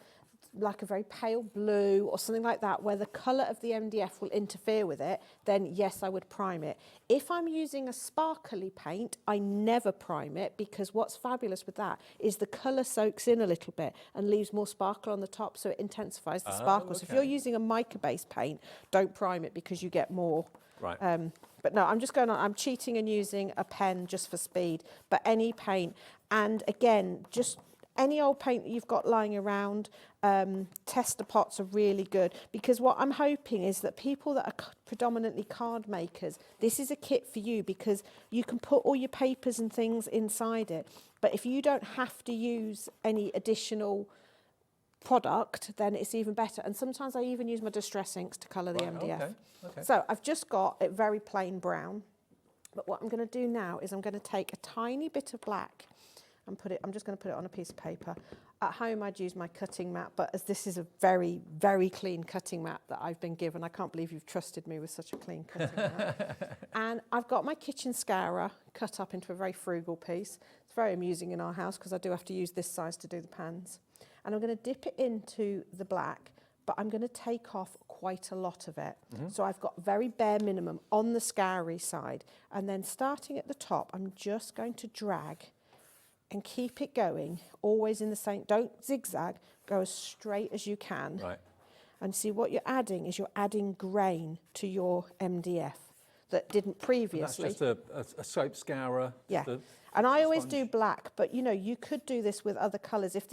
like a very pale blue or something like that, where the colour of the MDF will interfere with it, then yes, I would prime it. If I'm using a sparkly paint, I never prime it, because what's fabulous with that is the colour soaks in a little bit and leaves more sparkle on the top, so it intensifies the sparkle. So if you're using a mica-based paint, don't prime it because you get more. Right. But no, I'm just going on, I'm cheating and using a pen just for speed, but any paint. And again, just any old paint that you've got lying around, tester pots are really good, because what I'm hoping is that people that are predominantly card makers, this is a kit for you, because you can put all your papers and things inside it. But if you don't have to use any additional product, then it's even better. And sometimes I even use my distress inks to colour the MDF. Okay. So I've just got it very plain brown. But what I'm going to do now is I'm going to take a tiny bit of black and put it, I'm just going to put it on a piece of paper. At home I'd use my cutting mat, but as this is a very, very clean cutting mat that I've been given, I can't believe you've trusted me with such a clean cutting mat. And I've got my kitchen scourer cut up into a very frugal piece. It's very amusing in our house because I do have to use this size to do the pans. And I'm going to dip it into the black, but I'm going to take off quite a lot of it. So I've got very bare minimum on the scoury side. And then starting at the top, I'm just going to drag and keep it going, always in the same, don't zigzag, go as straight as you can. Right. And see what you're adding is you're adding grain to your MDF that didn't previously. And that's just a soap scourer. Yeah. And I always do black, but you know, you could do this with other colours. If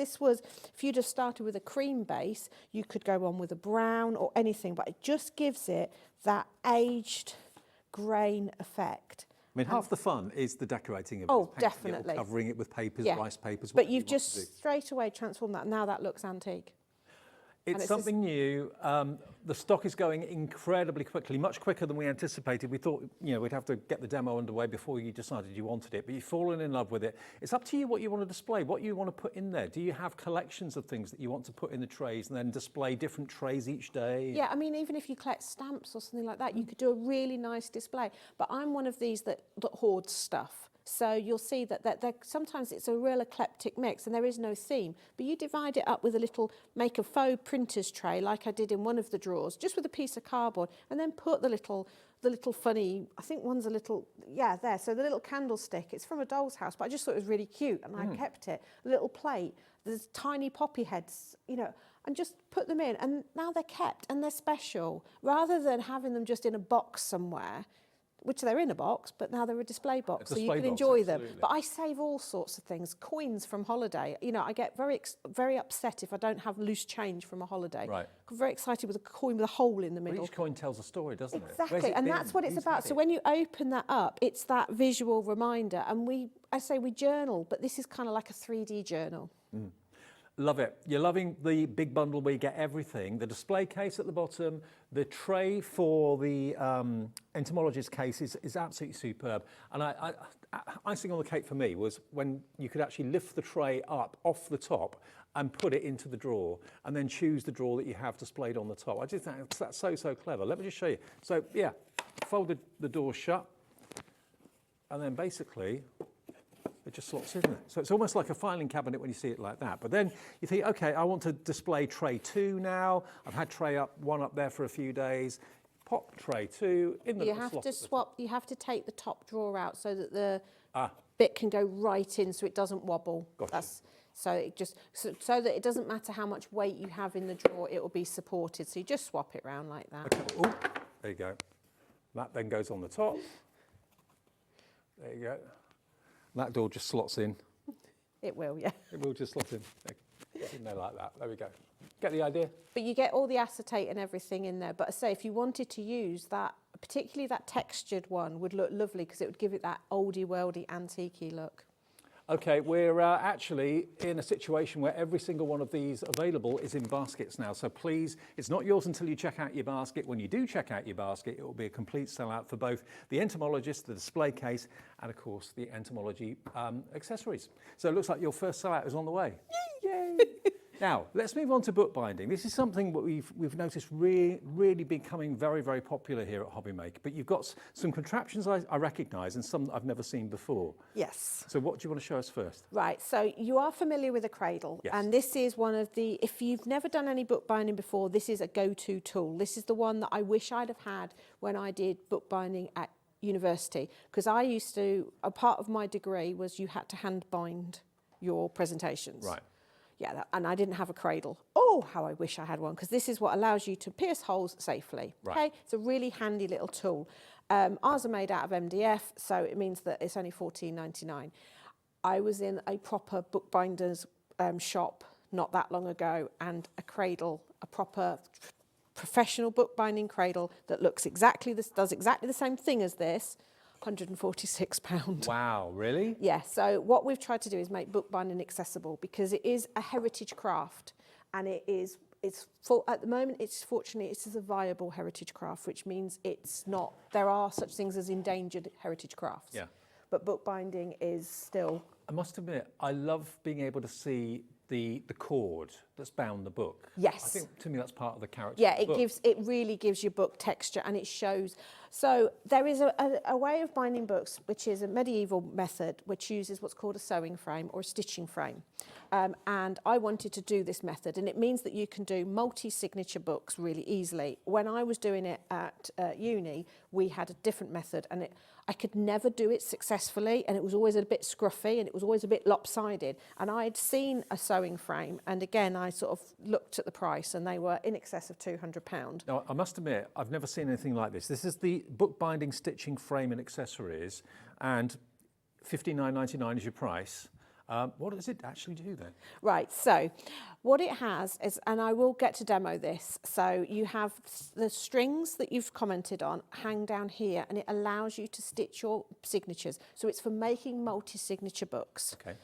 you'd have started with a cream base, you could go on with a brown or anything, but it just gives it that aged grain effect. I mean, half the fun is the decorating of it. Oh, painting definitely. it or covering it with papers, rice papers. But you've just straight away transformed that. Now that looks antique. It's something new. The stock is going incredibly quickly, much quicker than we anticipated. We thought, we'd have to get the demo underway before you decided you wanted it, but you've fallen in love with it. It's up to you what you want to display, what you want to put in there. Do you have collections of things that you want to put in the trays and then display different trays each day? Yeah, I mean, even if you collect stamps or something like that, you could do a really nice display. But I'm one of these that hoards stuff. So you'll see that sometimes it's a real eclectic mix and there is no theme. But you divide it up with a little, make a faux printer's tray like I did in one of the drawers, just with a piece of cardboard, and then put the little funny, I think one's a little, there. So the little candlestick, it's from a doll's house, but I just thought it was really cute and I kept it. A little plate, there's tiny poppy heads, and just put them in. And now they're kept and they're special, rather than having them just in a box somewhere, which they're in a box, but now they're a display box, so you can enjoy them. But I save all sorts of things, coins from holiday. I get very upset if I don't have loose change from a holiday. Right. I'm very excited with a coin with a hole in the middle. But each coin tells a story, doesn't it? Exactly, and that's what it's about. So when you open that up, it's that visual reminder. And I say we journal, but this is kind of like a 3D journal. Love it. You're loving the big bundle where you get everything. The display case at the bottom, the tray for the entomologist case is absolutely superb. And icing on the cake for me was when you could actually lift the tray up off the top and put it into the drawer and then choose the drawer that you have displayed on the top. I just think that's so clever. Let me just show you. So yeah, folded the door shut and then basically it just slots in there. So it's almost like a filing cabinet when you see it like that. But then you think, okay, I want to display tray 2 now. I've had tray 1 up there for a few days. Pop tray 2 in the You have slot to at the swap, you have to take the top drawer out so that the Ah. bit can go right in so it doesn't wobble. Gotcha. So it just so that it doesn't matter how much weight you have in the drawer, it will be supported. So you just swap it round like that. Okay. Ooh, there you go. That then goes on the top. There you go. That door just slots in. It will, yeah. It will just slot in. In there like that. There we go. Get the idea? But you get all the acetate and everything in there. But I say, if you wanted to use that, particularly that textured one, would look lovely because it would give it that oldie worldy antique-y look. Okay, we're actually in a situation where every single one of these available is in baskets now. So please, it's not yours until you check out your basket. When you do check out your basket, it will be a complete sellout for both the entomologist, the display case, and of course the entomology accessories. So it looks like your first sellout is on the way. Yay! Now, let's move on to bookbinding. This is something that we've noticed really becoming very popular here at HobbyMaker. But you've got some contraptions I recognise and some that I've never seen before. Yes. So what do you want to show us first? Right, so you are familiar with a cradle. Yes. And this is one of the, if you've never done any bookbinding before, this is a go-to tool. This is the one that I wish I'd have had when I did bookbinding at university. Because I used to, a part of my degree was you had to hand bind your presentations. Right. Yeah, and I didn't have a cradle. Oh, how I wish I had one, because this is what allows you to pierce holes safely. Right. Okay, it's a really handy little tool. Ours are made out of MDF, so it means that it's only $14.99. I was in a proper bookbinder's shop not that long ago, and a cradle, a proper professional bookbinding cradle that looks exactly this, does exactly the same thing as this. £146. Wow, really? Yeah, so what we've tried to do is make bookbinding accessible because it is a heritage craft, and it's full, at the moment it's fortunately it's a viable heritage craft, which means it's not, there are such things as endangered heritage crafts. Yeah. But bookbinding is still. I must admit, I love being able to see the cord that's bound the book. Yes. I think to me that's part of the character. Yeah, of the book. it really gives your book texture, and it shows. So there is a way of binding books, which is a medieval method, which uses what's called a sewing frame or a stitching frame. And I wanted to do this method, and it means that you can do multi-signature books really easily. When I was doing it at uni, we had a different method, and I could never do it successfully, and it was always a bit scruffy, and it was always a bit lopsided. And I'd seen a sewing frame, and again, I sort of looked at the price, and they were in excess of £200. Now, I must admit, I've never seen anything like this. This is the bookbinding stitching frame and accessories, and $59.99 is your price. What does it actually do then? Right, so what it has is, and I will get to demo this, so you have the strings that you've commented on hang down here, and it allows you to stitch your signatures. So it's for making multi-signature books. Okay.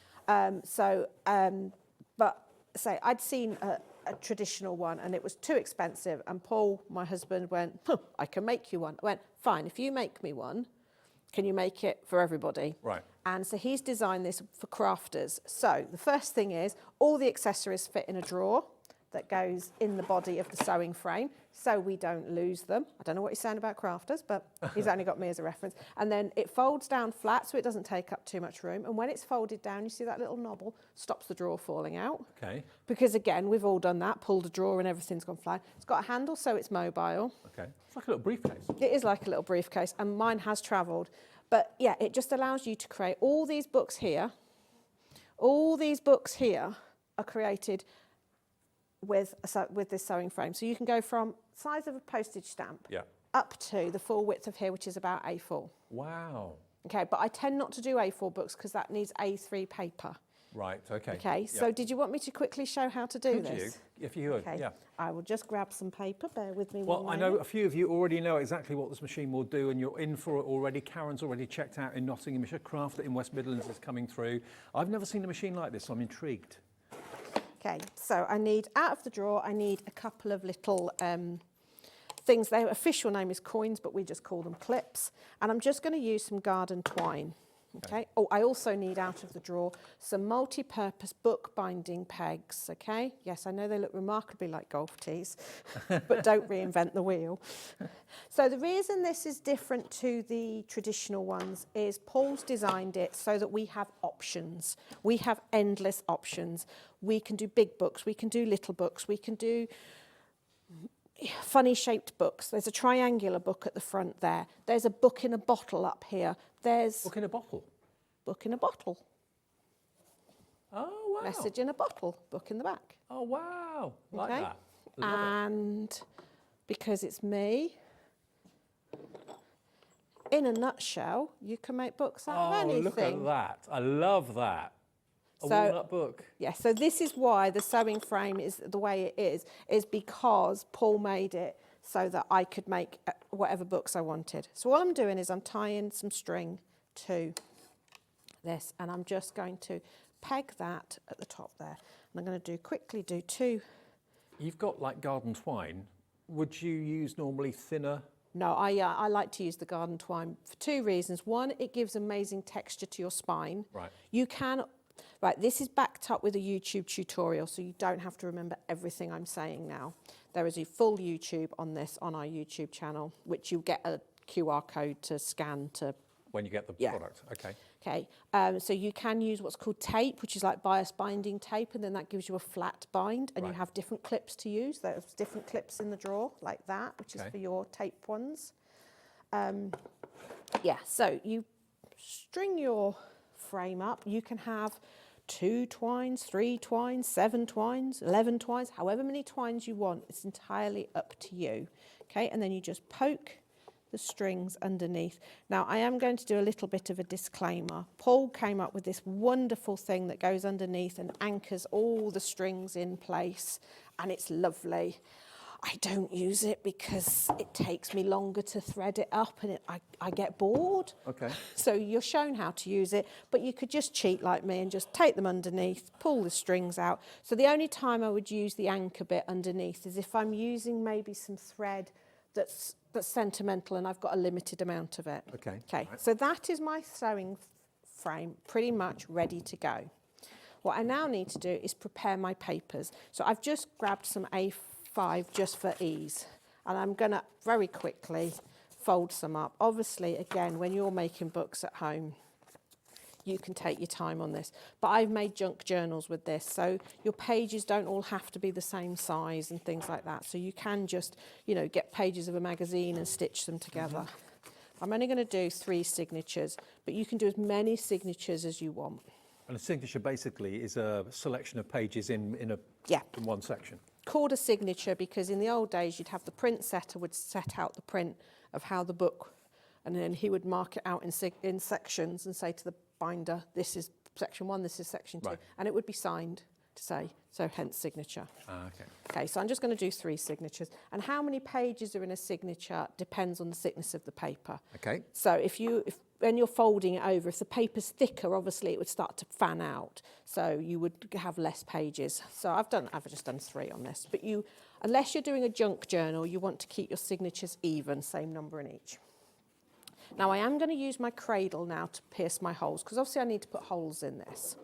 But say I'd seen a traditional one, and it was too expensive, and Paul, my husband, went, I can make you one. I went, fine, if you make me one, can you make it for everybody? Right. And so he's designed this for crafters. So the first thing is all the accessories fit in a drawer that goes in the body of the sewing frame, so we don't lose them. I don't know what he's saying about crafters, but he's only got me as a reference. And then it folds down flat so it doesn't take up too much room. And when it's folded down, you see that little knobble stops the drawer falling out. Okay. Because again, we've all done that, pulled a drawer and everything's gone flying. It's got a handle so it's mobile. Okay. It's like a little briefcase. It is like a little briefcase, and mine has travelled. But yeah, it just allows you to create all these books here. All these books here are created with this sewing frame. So you can go from size of a postage stamp up to the full width of here, which is about A4. Wow. Okay, but I tend not to do A4 books because that needs A3 paper. Right, okay. Okay, so did you want me to quickly show how to do this? Could you, if you would, Okay, yeah. I will just grab some paper, bear with me Well, one I moment. know a few of you already know exactly what this machine will do, and you're in for it already. Karen's already checked out in Nottinghamshire. Craft in West Midlands is coming through. I've never seen a machine like this, so I'm intrigued. Okay, so I need, out of the drawer, I need a couple of little things. Their official name is coins, but we just call them clips. And I'm just going to use some garden twine. Okay. Oh, I also need out of the drawer some multi-purpose book binding pegs. Okay. Yes, I know they look remarkably like golf tees, but don't reinvent the wheel. So the reason this is different to the traditional ones is Paul's designed it so that we have options. We have endless options. We can do big books. We can do little books. We can do funny shaped books. There's a triangular book at the front there. There's a book in a bottle up here. There's Book in a bottle. Book in a bottle. Oh, wow. Message in a bottle. Book in the back. Oh, wow. Like Okay. that. Love And because it's me, in a nutshell, you can make books out of anything. Look at that. I love that. A walnut book. Yeah, so this is why the sewing frame is the way it is because Paul made it so that I could make whatever books I wanted. So all I'm doing is I'm tying some string to this, and I'm just going to peg that at the top there. And I'm going to quickly do 2. You've got like garden twine. Would you use normally thinner? No, I like to use the garden twine for 2 reasons. One, it gives amazing texture to your spine. Right. You can, right, this is backed up with a YouTube tutorial, so you don't have to remember everything I'm saying now. There is a full YouTube on this on our YouTube channel, which you get a QR code to scan to. When you get the product, okay. Okay, so you can use what's called tape, which is like bias binding tape, and then that gives you a flat bind, and you have different clips to use. There's different clips in the drawer, like that, which is for your tape ones. Yeah, so you string your frame up. You can have 2 twines, 3 twines, 7 twines, 11 twines, however many twines you want. It's entirely up to you. Okay, and then you just poke the strings underneath. Now I am going to do a little bit of a disclaimer. Paul came up with this wonderful thing that goes underneath and anchors all the strings in place, and it's lovely. I don't use it because it takes me longer to thread it up, and I get bored. Okay. So you're shown how to use it, but you could just cheat like me and just take them underneath, pull the strings out. So the only time I would use the anchor bit underneath is if I'm using maybe some thread that's sentimental and I've got a limited amount of it. Okay. Okay, Right. so that is my sewing frame pretty much ready to go. What I now need to do is prepare my papers. So I've just grabbed some A5 just for ease, and I'm going to very quickly fold some up. Obviously, again, when you're making books at home, you can take your time on this. But I've made junk journals with this, so your pages don't all have to be the same size and things like that. So you can just, you know, get pages of a magazine and stitch them together. I'm only going to do 3 signatures, but you can do as many signatures as you want. And a signature basically is a selection of pages in one section. Called a signature because in the old days you'd have the print setter would set out the print of how the book, and then he would mark it out in sections and say to the binder, this is section 1, this is section 2, and it would be signed to say, so hence signature. Okay. Okay, so I'm just going to do 3 signatures, and how many pages are in a signature depends on the thickness of the paper. Okay. So if when you're folding it over, if the paper's thicker, obviously it would start to fan out, so you would have less pages. So I've just done 3 on this, but unless you're doing a junk journal, you want to keep your signatures even, same number in each. Now I am going to use my cradle now to pierce my holes, because obviously I need to put holes in this.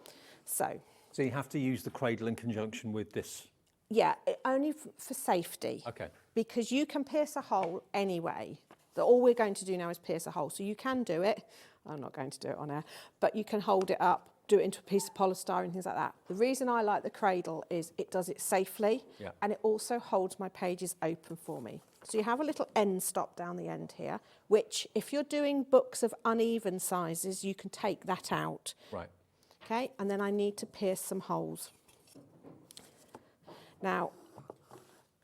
So you have to use the cradle in conjunction with this? Yeah, only for safety. Okay. Because you can pierce a hole anyway. All we're going to do now is pierce a hole. So you can do it. I'm not going to do it on air, but you can hold it up, do it into a piece of polystyrene and things like that. The reason I like the cradle is it does it safely, and it also holds my pages open for me. So you have a little end stop down the end here, which if you're doing books of uneven sizes, you can take that out. Right. Okay, and then I need to pierce some holes. Now,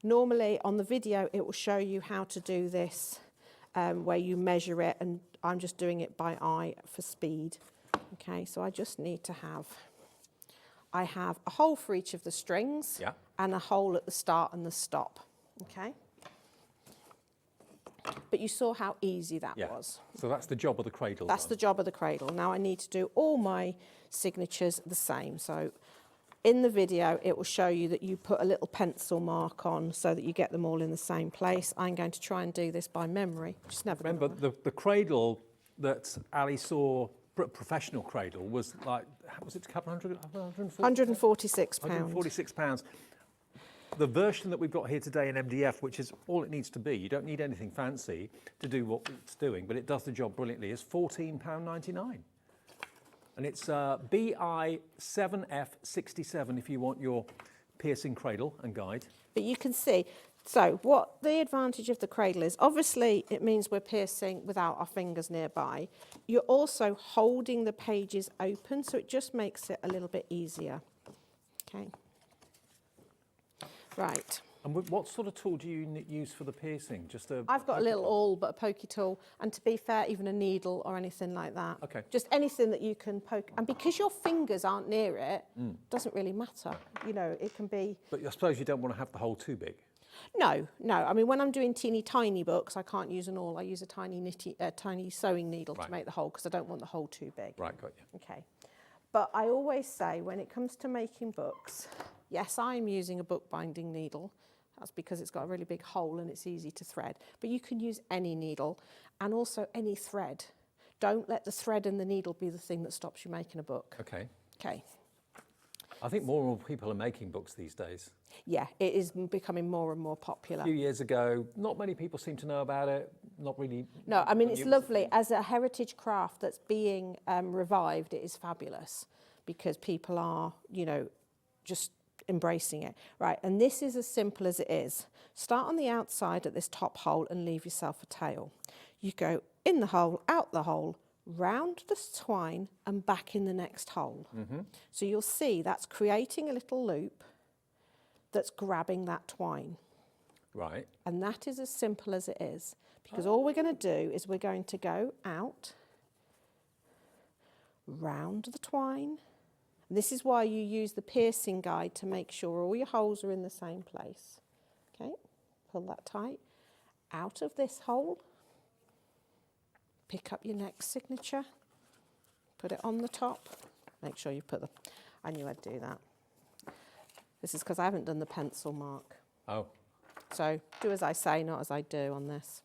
normally on the video, it will show you how to do this, where you measure it, and I'm just doing it by eye for speed. Okay, so I just need to I have a hole for each of the strings, and a hole at the start and the stop. Okay. But you saw how easy that was. So that's the job of the cradle. That's the job of the cradle. Now I need to do all my signatures the same. So In the video, it will show you that you put a little pencil mark on so that you get them all in the same place. I'm going to try and do this by memory. Just never Remember, the cradle that Ali saw, professional cradle, was like, was it a couple hundred? 146 pounds. 146 pounds. The version that we've got here today in MDF, which is all it needs to be, you don't need anything fancy to do what it's doing, but it does the job brilliantly, is £14.99. And it's BI7F67 if you want your piercing cradle and guide. But you can see, so what the advantage of the cradle is, obviously it means we're piercing without our fingers nearby. You're also holding the pages open, so it just makes it a little bit easier. Okay. Right. And what sort of tool do you use for the piercing? Just a... I've got a little awl, but a pokey tool, and to be fair, even a needle or anything like that. Okay. Just anything that you can poke, and because your fingers aren't near it, doesn't really matter. You know, it can be... But I suppose you don't want to have the hole too big. No. I mean, when I'm doing teeny tiny books, I can't use an awl. I use a tiny sewing needle to make the hole, because I don't want the hole too big. Right, got you. Okay. But I always say, when it comes to making books, yes, I'm using a bookbinding needle. That's because it's got a really big hole and it's easy to thread. But you can use any needle and also any thread. Don't let the thread and the needle be the thing that stops you making a book. Okay. Okay. I think more and more people are making books these days. Yeah, it is becoming more and more popular. A few years ago, not many people seem to know about it. Not really. No, I mean, it's lovely. As a heritage craft that's being revived, it is fabulous because people are, you know, just embracing it. Right, and this is as simple as it is. Start on the outside at this top hole and leave yourself a tail. You go in the hole, out the hole, round the twine and back in the next hole. So you'll see that's creating a little loop that's grabbing that twine. Right. And that is as simple as it is, because all we're going to do is we're going to go out, round the twine. This is why you use the piercing guide to make sure all your holes are in the same place. Okay, pull that tight. Out of this hole, pick up your next signature, put it on the top. Make sure you put the... I knew I'd do that. This is because I haven't done the pencil mark. Oh. So do as I say, not as I do on this.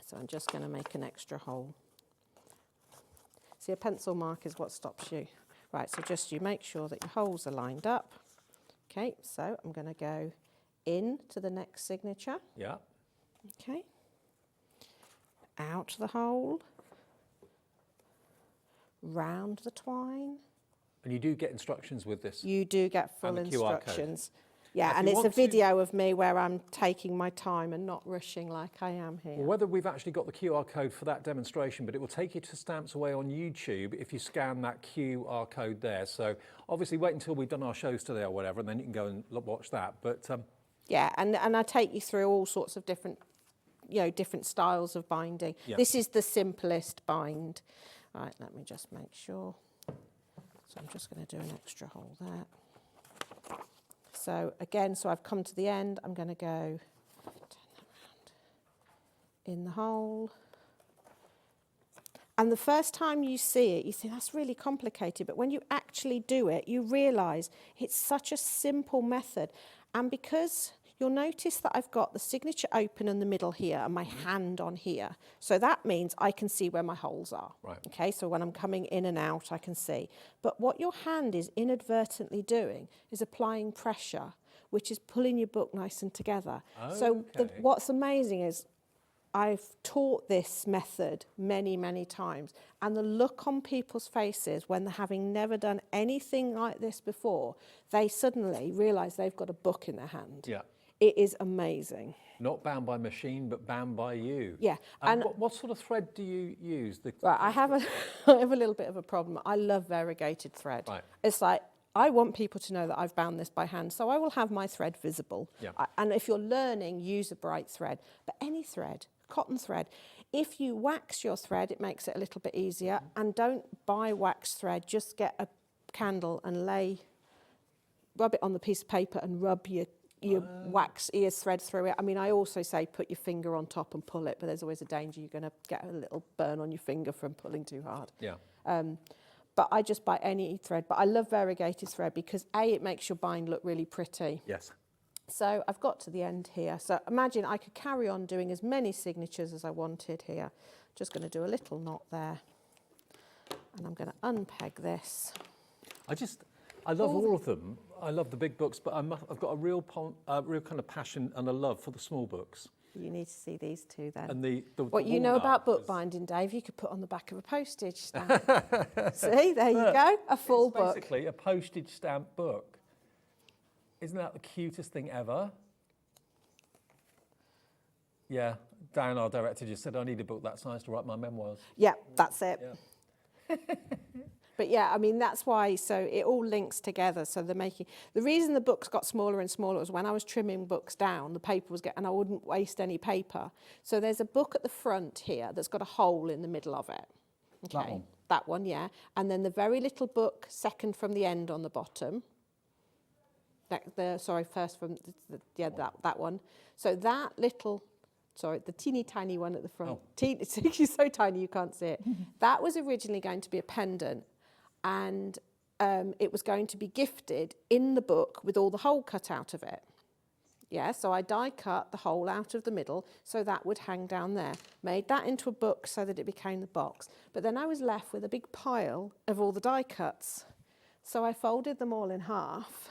So I'm just going to make an extra hole. See, a pencil mark is what stops you. Right, so just you make sure that your holes are lined up. Okay, so I'm going to go in to the next signature. Yeah. Okay. Out the hole. Round the twine. And you do get instructions with this? You do get full and the QR code. instructions. Yeah, and it's a video of me where I'm taking my time and not rushing like I am here. Well, whether we've actually got the QR code for that demonstration, but it will take you to Stamps Away on YouTube if you scan that QR code there. So obviously wait until we've done our shows today or whatever, and then you can go and watch that. But yeah, and I take you through all sorts of different, you know, different styles of binding. Yeah. This is the simplest bind. Right, let me just make sure. So I'm just going to do an extra hole there. So again, so I've come to the end, I'm going to go turn that round in the hole. And the first time you see it, you think that's really complicated, but when you actually do it, you realise it's such a simple method. And because you'll notice that I've got the signature open in the middle here and my hand on here. So that means I can see where my holes are. Right. Okay, so when I'm coming in and out, I can see. But what your hand is inadvertently doing is applying pressure, which is pulling your book nice and together. Oh, so okay. what's amazing is I've taught this method many, many times, and the look on people's faces when they're having never done anything like this before, they suddenly realise they've got a book in their hand. yeah. It is amazing. Not bound by machine, but bound by you. Yeah. And what sort of thread do you use? Right, I have a little bit of a problem. I love variegated thread. Right. It's like, I want people to know that I've bound this by hand, so I will have my thread visible. Yeah. And if you're learning, use a bright thread. But any thread, cotton thread, if you wax your thread, it makes it a little bit easier. And don't buy wax thread, just get a candle and rub it on the piece of paper and rub your wax ear thread through it. I mean, I also say put your finger on top and pull it, but there's always a danger you're going to get a little burn on your finger from pulling too hard. Yeah. but I just buy any thread. But I love variegated thread because A, it makes your bind look really pretty. Yes. So I've got to the end here. So imagine I could carry on doing as many signatures as I wanted here. Just going to do a little knot there. And I'm going to unpeg this. I love all of them. I love the big books, but I've got a real kind of passion and a love for the small books. You need to see these two then. And what you know about bookbinding, Dave, you could put on the back of a postage stamp. See, there you go, a full book. Basically, a postage stamp book. Isn't that the cutest thing ever? Yeah, Dan, our director, just said I need a book that size to write my memoirs. Yeah, that's it. Yeah. But yeah, I mean, that's why, so it all links together. So the reason the books got smaller and smaller was when I was trimming books down, the paper was and I wouldn't waste any paper. So there's a book at the front here that's got a hole in the middle of it. Okay. That one? That one, yeah. And then the very little book, second from the end on the bottom. First from, that one. So that little, the teeny tiny one at the front. It's so tiny you can't see it. That was originally going to be a pendant. And it was going to be gifted in the book with all the hole cut out of it. Yeah, so I die cut the hole out of the middle so that would hang down there. Made that into a book so that it became the box. But then I was left with a big pile of all the die cuts. So I folded them all in half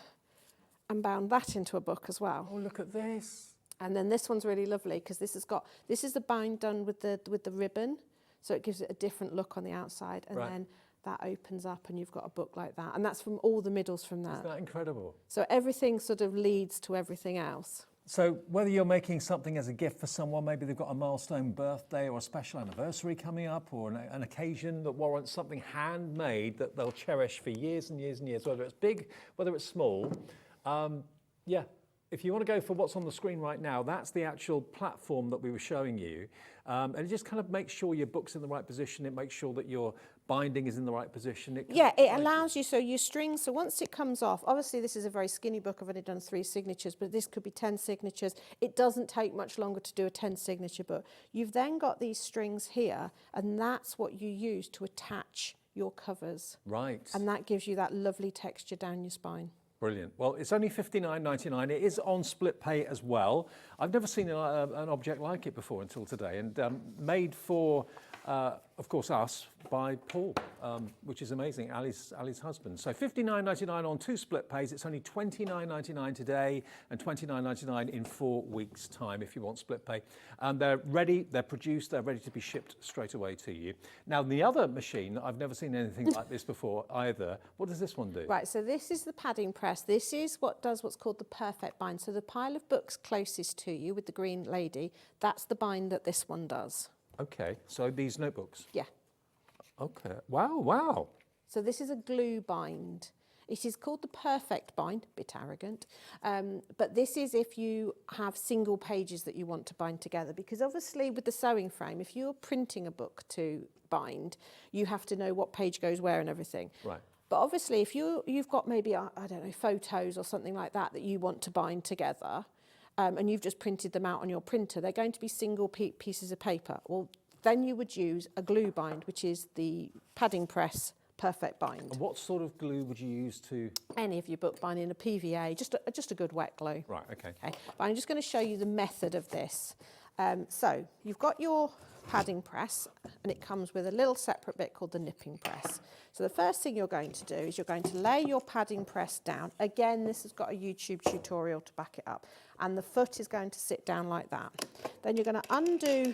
and bound that into a book as well. Oh, look at this. And then this one's really lovely because this is the bind done with the ribbon. So it gives it a different look on the outside. And then that opens up and you've got a book like that. And that's from all the middles from that. Isn't that incredible? So everything sort of leads to everything else. So whether you're making something as a gift for someone, maybe they've got a milestone birthday or a special anniversary coming up or an occasion that warrants something handmade that they'll cherish for years and years and years, whether it's big, whether it's small, yeah. If you want to go for what's on the screen right now, that's the actual platform that we were showing you. And it just kind of makes sure your book's in the right position. It makes sure that your binding is in the right position. It allows you, so your string, so once it comes off, obviously this is a very skinny book. I've only done 3 signatures, but this could be 10 signatures. It doesn't take much longer to do a 10 signature book. You've then got these strings here, and that's what you use to attach your covers. Right. And that gives you that lovely texture down your spine. Brilliant. Well, it's only $59.99. It is on split pay as well. I've never seen an object like it before until today, and made for, of course, us by Paul, which is amazing, Ali's husband. So $59.99 on 2 split pays. It's only $29.99 today and $29.99 in 4 weeks' time if you want split pay. And they're ready, they're produced, they're ready to be shipped straight away to you. Now, the other machine, I've never seen anything like this before either. What does this one do? Right, so this is the padding press. This is what does what's called the perfect bind. So the pile of books closest to you with the green lady, that's the bind that this one does. Okay, so these notebooks? Yeah. Okay, wow. So this is a glue bind. It is called the perfect bind, a bit arrogant, but this is if you have single pages that you want to bind together, because obviously with the sewing frame, if you're printing a book to bind, you have to know what page goes where and everything. Right. But obviously if you've got maybe, I don't know, photos or something like that you want to bind together, and you've just printed them out on your printer, they're going to be single pieces of paper. Well, then you would use a glue bind, which is the padding press perfect bind. And what sort of glue would you use to? Any of your book binding, a PVA, just a good wet glue. Right, okay. But I'm just going to show you the method of this. So you've got your padding press, and it comes with a little separate bit called the nipping press. So the first thing you're going to do is you're going to lay your padding press down. Again, this has got a YouTube tutorial to back it up. And the foot is going to sit down like that. Then you're going to undo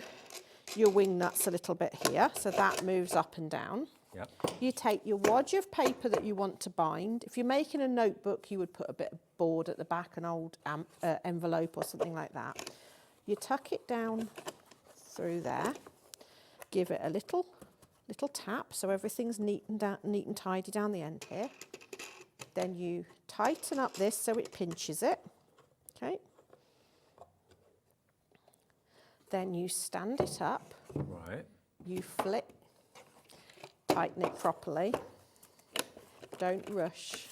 your wing nuts a little bit here, so that moves up and down. Yep. You take your wad of paper that you want to bind. If you're making a notebook, you would put a bit of board at the back, an old envelope or something like that. You tuck it down through there, give it a little tap so everything's neat and tidy down the end here. Then you tighten up this so it pinches it. Okay. Then you stand it up. Right. You flip. Tighten it properly. Don't rush.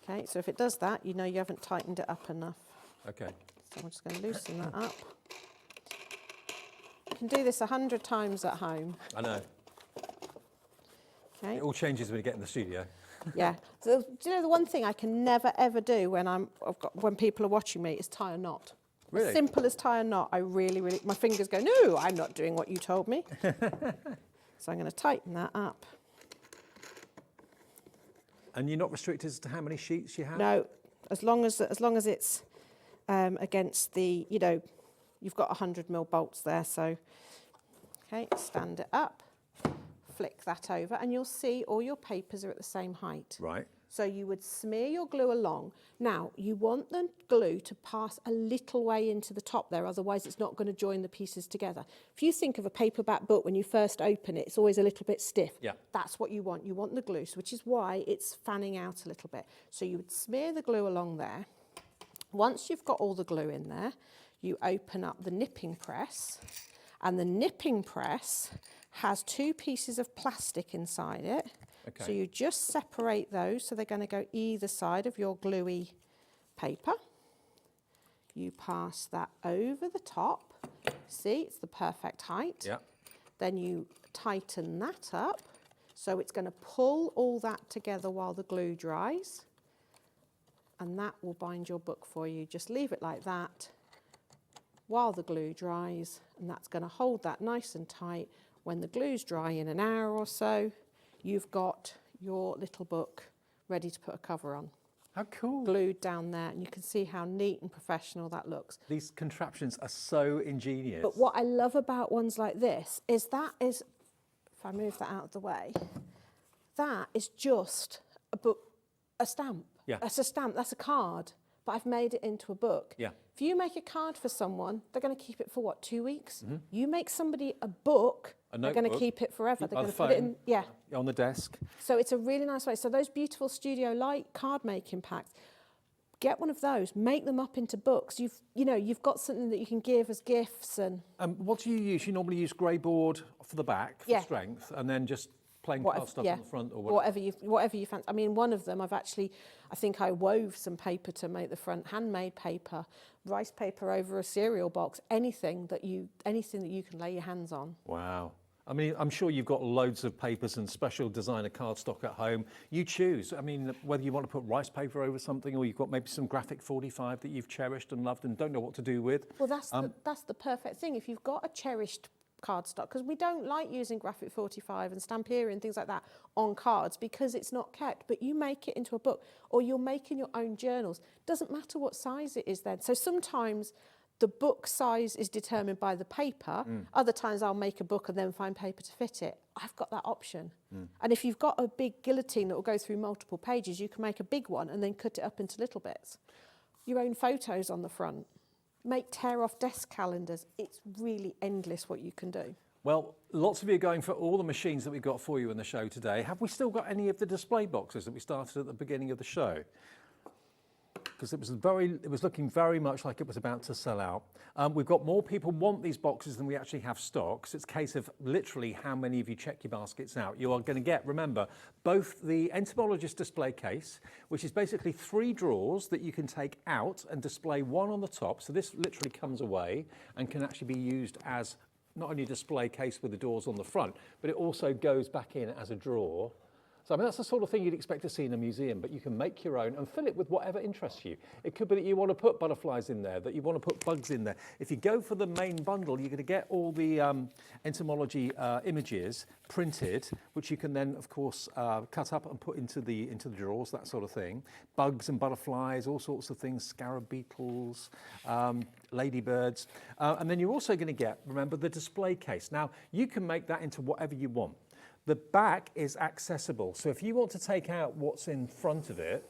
Okay, so if it does that, you know you haven't tightened it up enough. Okay. So I'm just going to loosen that up. You can do this 100 times at home. I know. Okay. It all changes when you get in the studio. Yeah. So, do you know the one thing I can never ever do when people are watching me is tie a knot. Really? As simple as tie a knot. I really, my fingers go, no, I'm not doing what you told me. So I'm going to tighten that up. And you're not restricted as to how many sheets you have? No, as long as it's against the, you've got 100mm bolts there. So, okay, stand it up, flick that over, and you'll see all your papers are at the same height. Right. So you would smear your glue along. Now, you want the glue to pass a little way into the top there, otherwise it's not going to join the pieces together. If you think of a paperback book, when you first open it, it's always a little bit stiff. Yeah. That's what you want. You want the glue, which is why it's fanning out a little bit. So you would smear the glue along there. Once you've got all the glue in there, you open up the nipping press, and the nipping press has 2 pieces of plastic inside it. Okay. So you just separate those, so they're going to go either side of your gluey paper. You pass that over the top. See, it's the perfect height. Yeah. Then you tighten that up, so it's going to pull all that together while the glue dries. And that will bind your book for you. Just leave it like that while the glue dries, and that's going to hold that nice and tight. When the glue's dry in an hour or so, you've got your little book ready to put a cover on. How cool. Glued down there, and you can see how neat and professional that looks. These contraptions are so ingenious. But what I love about ones like this is if I move that out of the way, that is just a book, a stamp. Yeah. That's a stamp, that's a card, but I've made it into a book. Yeah. If you make a card for someone, they're going to keep it for what, 2 weeks? Mm-hmm. You make somebody a book, they're going to keep it forever. They're going to put it in, on the desk. So it's a really nice way. So those beautiful Studio Light card making packs, get one of those, make them up into books. You've got something that you can give as gifts. And what do you use? You normally use grey board for the back for strength, and then just plain cardstock on the front, or whatever you fancy. I mean, one of them I think I wove some paper to make the front, handmade paper, rice paper over a cereal box, anything that you can lay your hands on. Wow. I mean, I'm sure you've got loads of papers and special designer cardstock at home. You choose. I mean, whether you want to put rice paper over something, or you've got maybe some graphic 45 that you've cherished and loved and don't know what to do with. Well, that's the perfect thing. If you've got a cherished cardstock, because we don't like using graphic 45 and Stamperia and things like that on cards because it's not kept, but you make it into a book, or you're making your own journals. Doesn't matter what size it is then. So sometimes the book size is determined by the paper. Other times I'll make a book and then find paper to fit it. I've got that option. And if you've got a big guillotine that will go through multiple pages, you can make a big one and then cut it up into little bits. Your own photos on the front. Make tear-off desk calendars. It's really endless what you can do. Well, lots of you are going for all the machines that we've got for you in the show today. Have we still got any of the display boxes that we started at the beginning of the show? Because it was looking very much like it was about to sell out. We've got more people want these boxes than we actually have stock. So it's a case of literally how many of you check your baskets out. You are going to get, remember, both the entomologist display case, which is basically 3 drawers that you can take out and display one on the top. So this literally comes away and can actually be used as not only a display case with the doors on the front, but it also goes back in as a drawer. So, I mean, that's the sort of thing you'd expect to see in a museum, but you can make your own and fill it with whatever interests you. It could be that you want to put butterflies in there, that you want to put bugs in there. If you go for the main bundle, you're going to get all the entomology images printed, which you can then, of course, cut up and put into the drawers, that sort of thing. Bugs and butterflies, all sorts of things, scarab beetles, ladybirds. And then you're also going to get, remember, the display case. Now, you can make that into whatever you want. The back is accessible, so if you want to take out what's in front of it,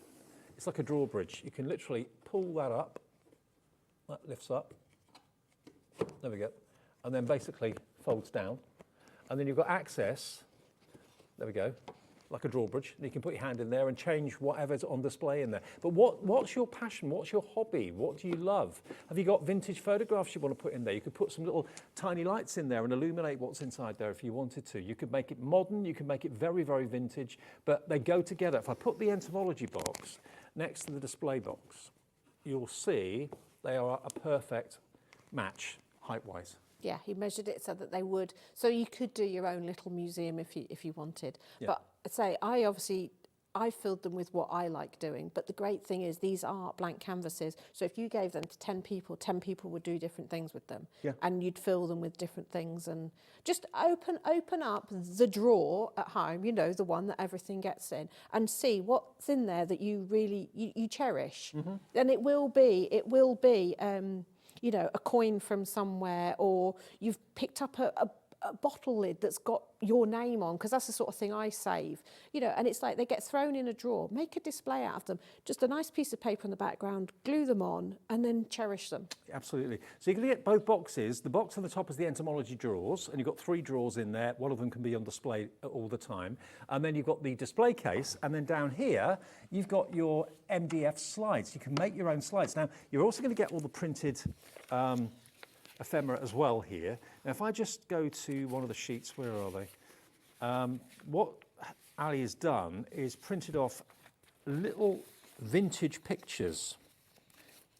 it's like a drawbridge. You can literally pull that up, that lifts up, there we go, and then basically folds down. And then you've got access, there we go, like a drawbridge. You can put your hand in there and change whatever's on display in there. But what's your passion? What's your hobby? What do you love? Have you got vintage photographs you want to put in there? You could put some little tiny lights in there and illuminate what's inside there if you wanted to. You could make it modern, you could make it very, very vintage, but they go together. If I put the entomology box next to the display box, you'll see they are a perfect match height-wise. Yeah, he measured it so that they would. So you could do your own little museum if you wanted. Yeah. But I filled them with what I like doing, but the great thing is these are blank canvases. So if you gave them to 10 people would do different things with them. Yeah. And you'd fill them with different things, and just open up the drawer at home, you know, the one that everything gets in, and see what's in there that you really, you cherish. And it will be, you know, a coin from somewhere, or you've picked up a bottle lid that's got your name on, because that's the sort of thing I save, you know, and it's like they get thrown in a drawer. Make a display out of them, just a nice piece of paper in the background, glue them on, and then cherish them. Absolutely. So you're going to get both boxes. The box on the top is the entomology drawers, and you've got 3 drawers in there. One of them can be on display all the time. And then you've got the display case, and then down here, you've got your MDF slides. You can make your own slides. Now, you're also going to get all the printed ephemera as well here. Now, if I just go to one of the sheets, where are they? What Ali has done is printed off little vintage pictures.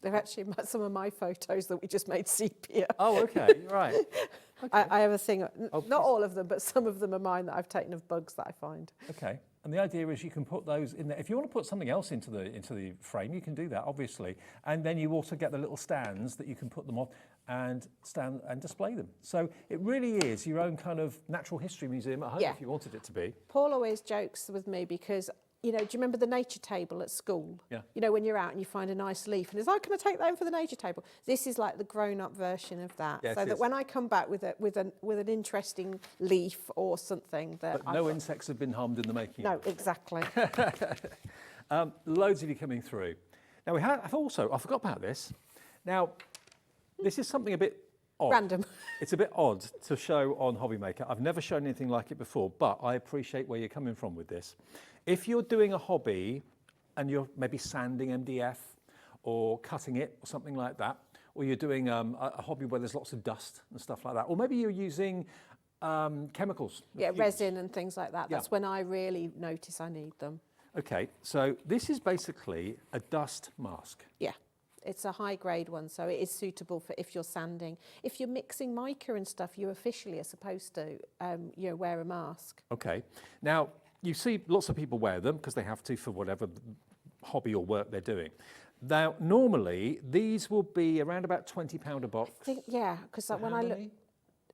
They're actually some of my photos that we just made sepia. Oh, okay, right. Okay. I have a thing, not all of them, but some of them are mine that I've taken of bugs that I find. Okay. And the idea is you can put those in there. If you want to put something else into the frame, you can do that, obviously. And then you also get the little stands that you can put them on and stand and display them. So it really is your own kind of natural history museum at home, if you wanted it to be. Paul always jokes with me because, you know, do you remember the nature table at school? Yeah. You know, when you're out and you find a nice leaf and he's like, can I take that in for the nature table? This is like the grown-up version of that. Yeah, so that when I come back with an interesting leaf or something that But no insects have been harmed in the making. No, exactly. Loads of you coming through. Now I forgot about this. Now, this is something a bit odd. Random. It's a bit odd to show on HobbyMaker. I've never shown anything like it before, but I appreciate where you're coming from with this. If you're doing a hobby and you're maybe sanding MDF or cutting it or something like that, or you're doing a hobby where there's lots of dust and stuff like that, or maybe you're using chemicals. Yeah, resin and things like that. That's when I really notice I need them. Okay, so this is basically a dust mask. Yeah. It's a high grade one, so it is suitable for if you're sanding. If you're mixing mica and stuff, you officially are supposed to you know, wear a mask. Okay. Now, you see lots of people wear them because they have to for whatever hobby or work they're doing. Now, normally, these will be around about £20 a box. Yeah, because when I look,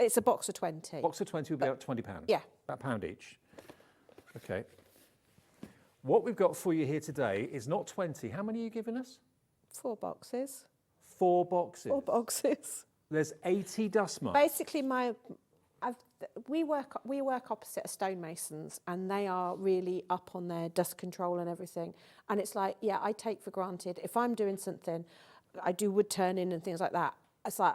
it's a box of 20. Box of 20 will be about £20. Yeah. About £1 each. Okay. What we've got for you here today is not 20. How many are you giving us? 4 boxes. 4 boxes? 4 boxes. There's 80 dust masks. Basically, we work opposite stonemasons, and they are really up on their dust control and everything. And it's like, yeah, I take for granted if I'm doing something, I do wood turning and things like that. It's like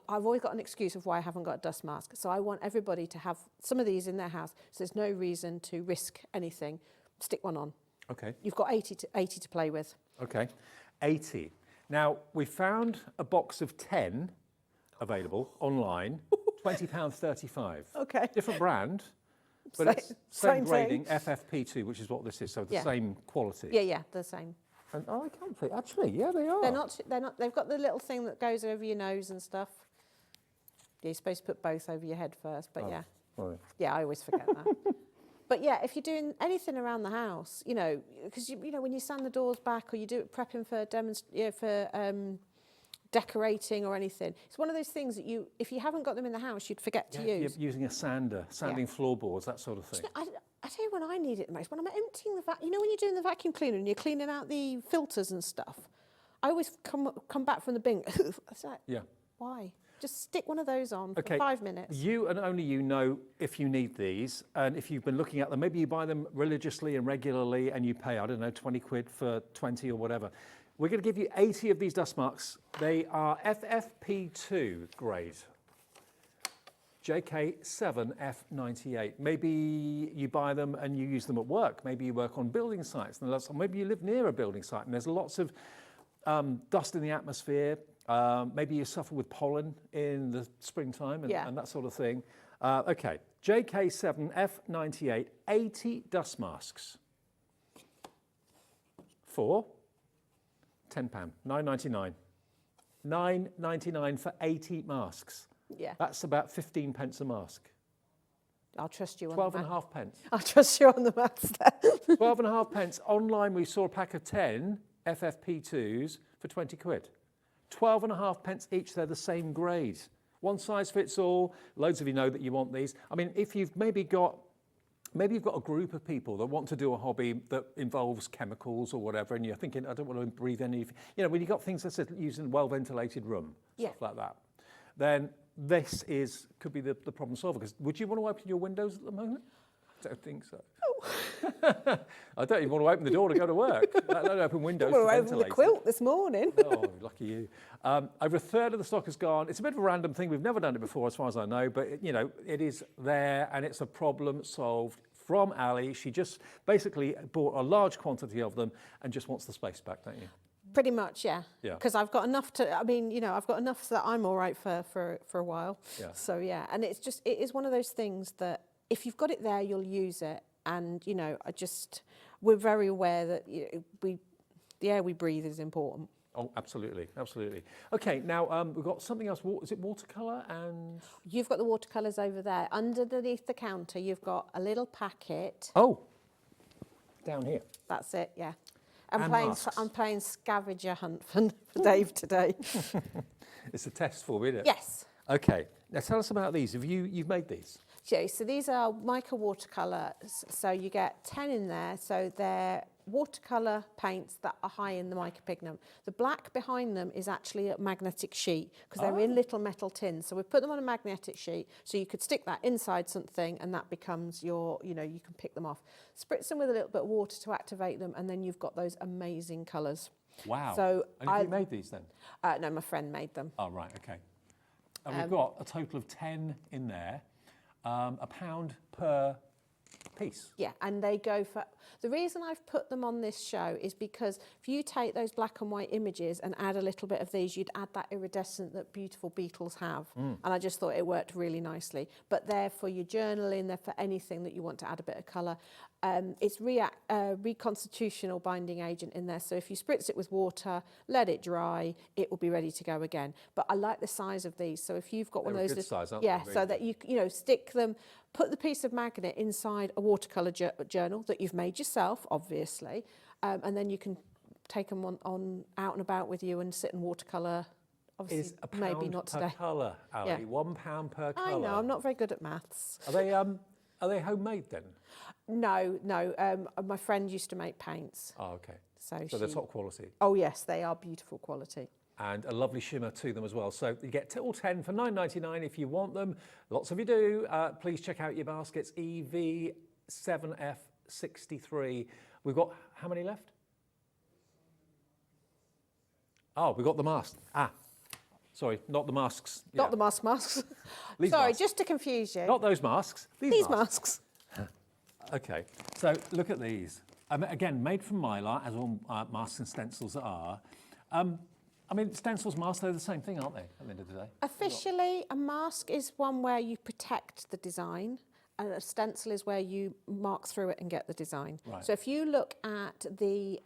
I've always got an excuse of why I haven't got a dust mask. So I want everybody to have some of these in their house. So there's no reason to risk anything. Stick one on. Okay. You've got 80 to play with. Okay. 80. Now, we found a box of 10 available online, £20.35. Okay. Different brand, but it's same grading, FFP2, which is what this is, so the same quality. Yeah, the same. And I can't think, actually, yeah, they are. They're not, they've got the little thing that goes over your nose and stuff. Yeah, you're supposed to put both over your head first, but yeah. Sorry. Yeah, I always forget that. But yeah, if you're doing anything around the house, you know, because you know when you sand the doors back or you do it prepping for decorating or anything, it's one of those things that if you haven't got them in the house, you'd forget to use. You're using a sander, sanding floorboards, that sort of thing. I tell you when I need it the most, when I'm emptying the vacuum. You know when you're doing the vacuum cleaner and you're cleaning out the filters and stuff, I always come back from the bin. It's like, why? Just stick one of those on for 5 minutes. You and only you know if you need these, and if you've been looking at them, maybe you buy them religiously and regularly and you pay, I don't know, 20 quid for 20 or whatever. We're going to give you 80 of these dust marks. They are FFP2 grade. JK7F98. Maybe you buy them and you use them at work. Maybe you work on building sites. And maybe you live near a building site and there's lots of dust in the atmosphere. Maybe you suffer with pollen in the springtime and that sort of thing. Okay, JK7F98, 80 dust masks for £10, £9.99. £9.99 for 80 masks. Yeah. That's about 15 pence a mask. I'll trust you on 12 the and a maths. half pence. I'll trust you on the maths there. 12 and a half pence. Online, we saw a pack of 10 FFP2s for 20 quid. 12 and a half pence each. They're the same grade. One size fits all. Loads of you know that you want these. I mean, if you've maybe you've got a group of people that want to do a hobby that involves chemicals or whatever, and you're thinking, I don't want to breathe any, when you've got things that use in a well-ventilated room, stuff like that, then this could be the problem solver. Because would you want to open your windows at the moment? I don't think so. I don't even want to open the door to go to work. I don't open windows. I opened the quilt this morning. Oh, lucky you. Over a third of the stock is gone. It's a bit of a random thing. We've never done it before, as far as I know, but it is there, and it's a problem solved from Ali. She just basically bought a large quantity of them and just wants the space back, don't you? Pretty much, yeah. Yeah. Because I've got enough I've got enough so that I'm all right for a while. Yeah. So yeah, and it is one of those things that if you've got it there, you'll use it. And we're very aware that the air we breathe is important. Oh, absolutely, absolutely. Okay, now we've got something else. Is it watercolour and? You've got the watercolours over there. Underneath the counter, you've got a little packet. Oh, down here. That's it, yeah. And masks. I'm playing scavenger hunt for Dave today. It's a test for me, isn't it? Yes. Okay, now tell us about these. You've made these? Yeah, so these are mica watercolours. So you get 10 in there. So they're watercolour paints that are high in the mica pigment. The black behind them is actually a magnetic sheet because they're in little metal tins. So we put them on a magnetic sheet so you could stick that inside something and that becomes your, you can pick them off. Spritz them with a little bit of water to activate them and then you've got those amazing colours. Wow. So and have you made these then? No, my friend made them. Oh, right, okay. And we've got a total of 10 in there. £1 per piece. Yeah, and they go for... The reason I've put them on this show is because if you take those black and white images and add a little bit of these, you'd add that iridescent that beautiful beetles have. And I just thought it worked really nicely. But they're for your journaling, they're for anything that you want to add a bit of colour. It's reconstitutional binding agent in there. So if you spritz it with water, let it dry, it will be ready to go again. But I like the size of these. So if you've got one of those... Good size, aren't yeah, they? so that you stick them, put the piece of magnet inside a watercolour journal that you've made yourself, obviously, and then you can take them on out and about with you and sit and watercolour. Obviously, Is a maybe not per today. colour, Ali? Yeah. £1 per colour. I know, I'm not very good at maths. Are they homemade then? No. My friend used to make paints. Oh, okay. So they're top quality. Oh yes, they are beautiful quality. And a lovely shimmer to them as well. So you get all 10 for £9.99 if you want them. Lots of you do. Please check out your baskets. EV7F63. We've got how many left? Oh, we've got the masks. Sorry, not the masks. Not the masks. These Sorry, masks. just to confuse you. Not those masks. These masks. Okay, so look at these. Again, made from mylar, as all masks and stencils are. Stencils, masks, they're the same thing, aren't they, at the end of the day? Officially, a mask is one where you protect the design, and a stencil is where you mark through it and get the design. Right. So if you look at the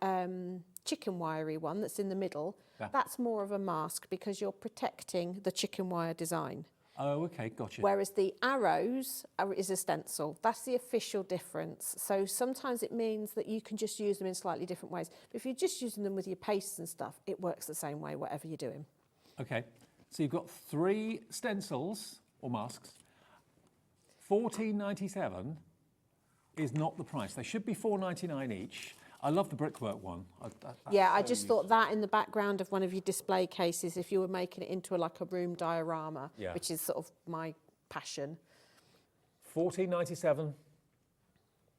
chicken wiry one that's in the middle, that's more of a mask because you're protecting the chicken wire design. Oh, okay, gotcha. Whereas the arrows is a stencil. That's the official difference. So sometimes it means that you can just use them in slightly different ways. But if you're just using them with your pastes and stuff, it works the same way, whatever you're doing. Okay, so you've got 3 stencils or masks. $14.97 is not the price. They should be $4.99 each. I love the brickwork one. I just thought that in the background of one of your display cases, if you were making it into like a room diorama, which is sort of my passion. $14.97.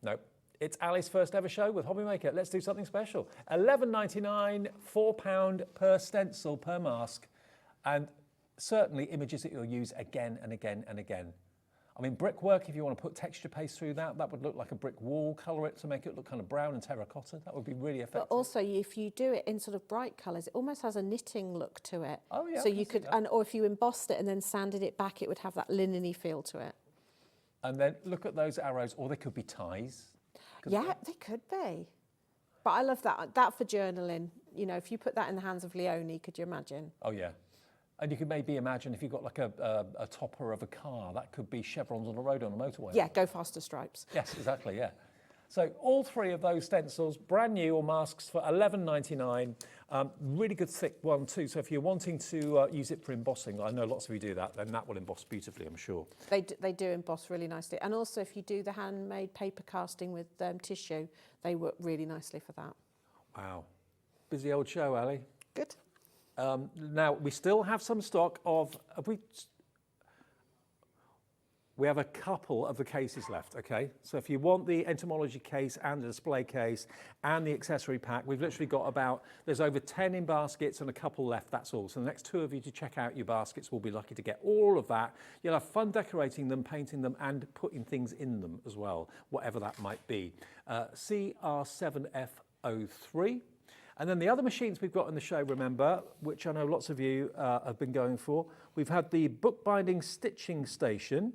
Nope. It's Ali's first ever show with HobbyMaker. Let's do something special. $11.99, £4 per stencil per mask, and certainly images that you'll use again and again and again. I mean, brickwork, if you want to put texture paste through that, that would look like a brick wall, colour it to make it look kind of brown and terracotta. That would be really effective. But also, if you do it in sort of bright colours, it almost has a knitting look to it. Oh, yeah. So you could, or if you embossed it and then sanded it back, it would have that linen-y feel to it. And then look at those arrows, or they could be ties. Yeah, they could be. But I love that. That for journaling, if you put that in the hands of Leonie, could you imagine? Oh, yeah. And you could maybe imagine if you've got like a topper of a car, that could be chevrons on the road on a motorway. Yeah, go faster stripes. Yes, exactly, yeah. So all three of those stencils, brand new or masks for $11.99. Really good thick one too. So if you're wanting to use it for embossing, I know lots of you do that, then that will emboss beautifully, I'm sure. They do emboss really nicely. And also if you do the handmade paper casting with tissue, they work really nicely for that. Wow. Busy old show, Ali. Good. Now, we still have some stock of... We have a couple of the cases left, okay? So if you want the entomology case and the display case and the accessory pack, we've literally got there's over 10 in baskets and a couple left, that's all. So the next two of you to check out your baskets will be lucky to get all of that. You'll have fun decorating them, painting them, and putting things in them as well, whatever that might be. CR7F03. And then the other machines we've got in the show, remember, which I know lots of you have been going for, we've had the bookbinding stitching station,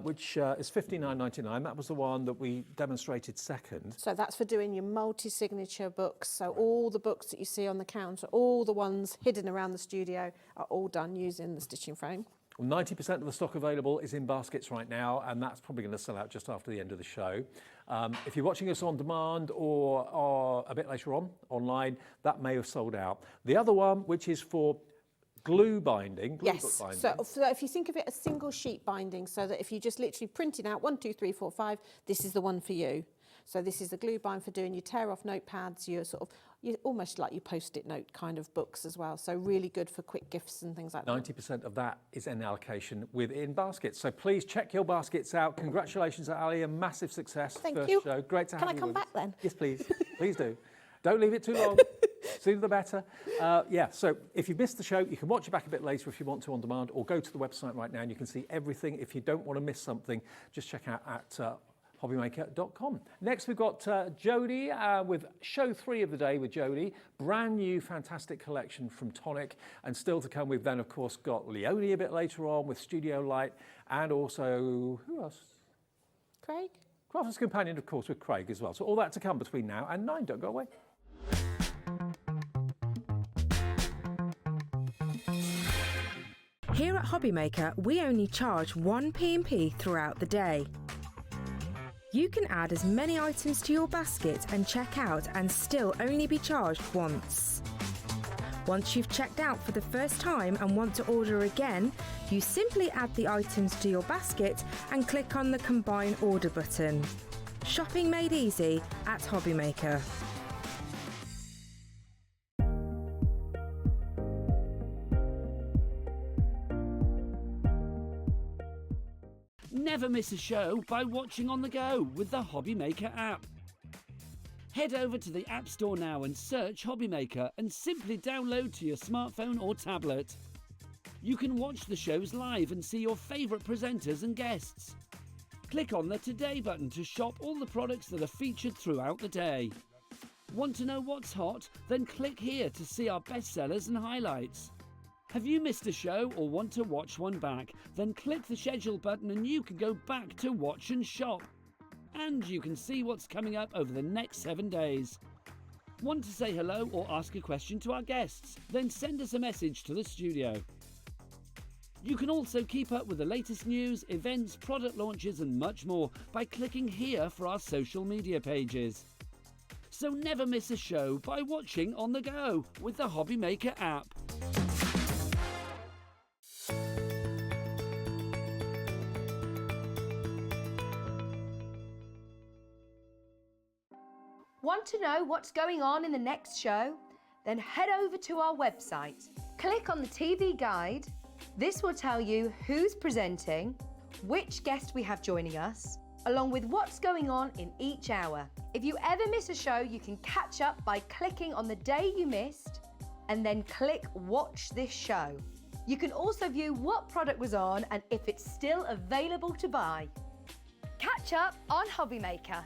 which is $59.99. That was the one that we demonstrated second. So that's for doing your multi-signature books. So all the books that you see on the counter, all the ones hidden around the studio are all done using the stitching frame. 90% of the stock available is in baskets right now, and that's probably going to sell out just after the end of the show. If you're watching us on demand or a bit later on online, that may have sold out. The other one, which is for glue binding, book binding. So if you think of it as single sheet binding, so that if you just literally print it out, 1, 2, 3, 4, 5, this is the one for you. So this is the glue bind for doing your tear off notepads, you're almost like your post-it note kind of books as well. So really good for quick gifts and things like that. 90% of that is in allocation within baskets. So please check your baskets out. Congratulations, Ali, a massive success. Thank you. Show. Great to have you. Can I come back then? Yes, please. Please do. Don't leave it too long. Sooner the better. So if you've missed the show, you can watch it back a bit later if you want to on demand, or go to the website right now and you can see everything. If you don't want to miss something, just check out at HobbyMaker.com. Next, we've got Jodie with show 3 of the day with Jodie. Brand new, fantastic collection from Tonic. And still to come, we've then, of course, got Leonie a bit later on with Studio Light. And also, who else? Craig. Crafter's Companion, of course, with Craig as well. So all that to come between now and 9. Don't go away. Here at HobbyMaker, we only charge 1 P&P throughout the day. You can add as many items to your basket and check out and still only be charged once. Once you've checked out for the first time and want to order again, you simply add the items to your basket and click on the Combine Order button. Shopping made easy at HobbyMaker. Never miss a show by watching on the go with the HobbyMaker app. Head over to the App Store now and search HobbyMaker and simply download to your smartphone or tablet. You can watch the shows live and see your favourite presenters and guests. Click on the Today button to shop all the products that are featured throughout the day. Want to know what's hot? Then click here to see our bestsellers and highlights. Have you missed a show or want to watch one back? Then click the schedule button and you can go back to watch and shop. And you can see what's coming up over the next 7 days. Want to say hello or ask a question to our guests? Then send us a message to the studio. You can also keep up with the latest news, events, product launches and much more by clicking here for our social media pages. So never miss a show by watching on the go with the HobbyMaker app. Want to know what's going on in the next show? Then head over to our website. Click on the TV guide. This will tell you who's presenting, which guest we have joining us, along with what's going on in each hour. If you ever miss a show, you can catch up by clicking on the day you missed and then click Watch This Show. You can also view what product was on and if it's still available to buy. Catch up on HobbyMaker.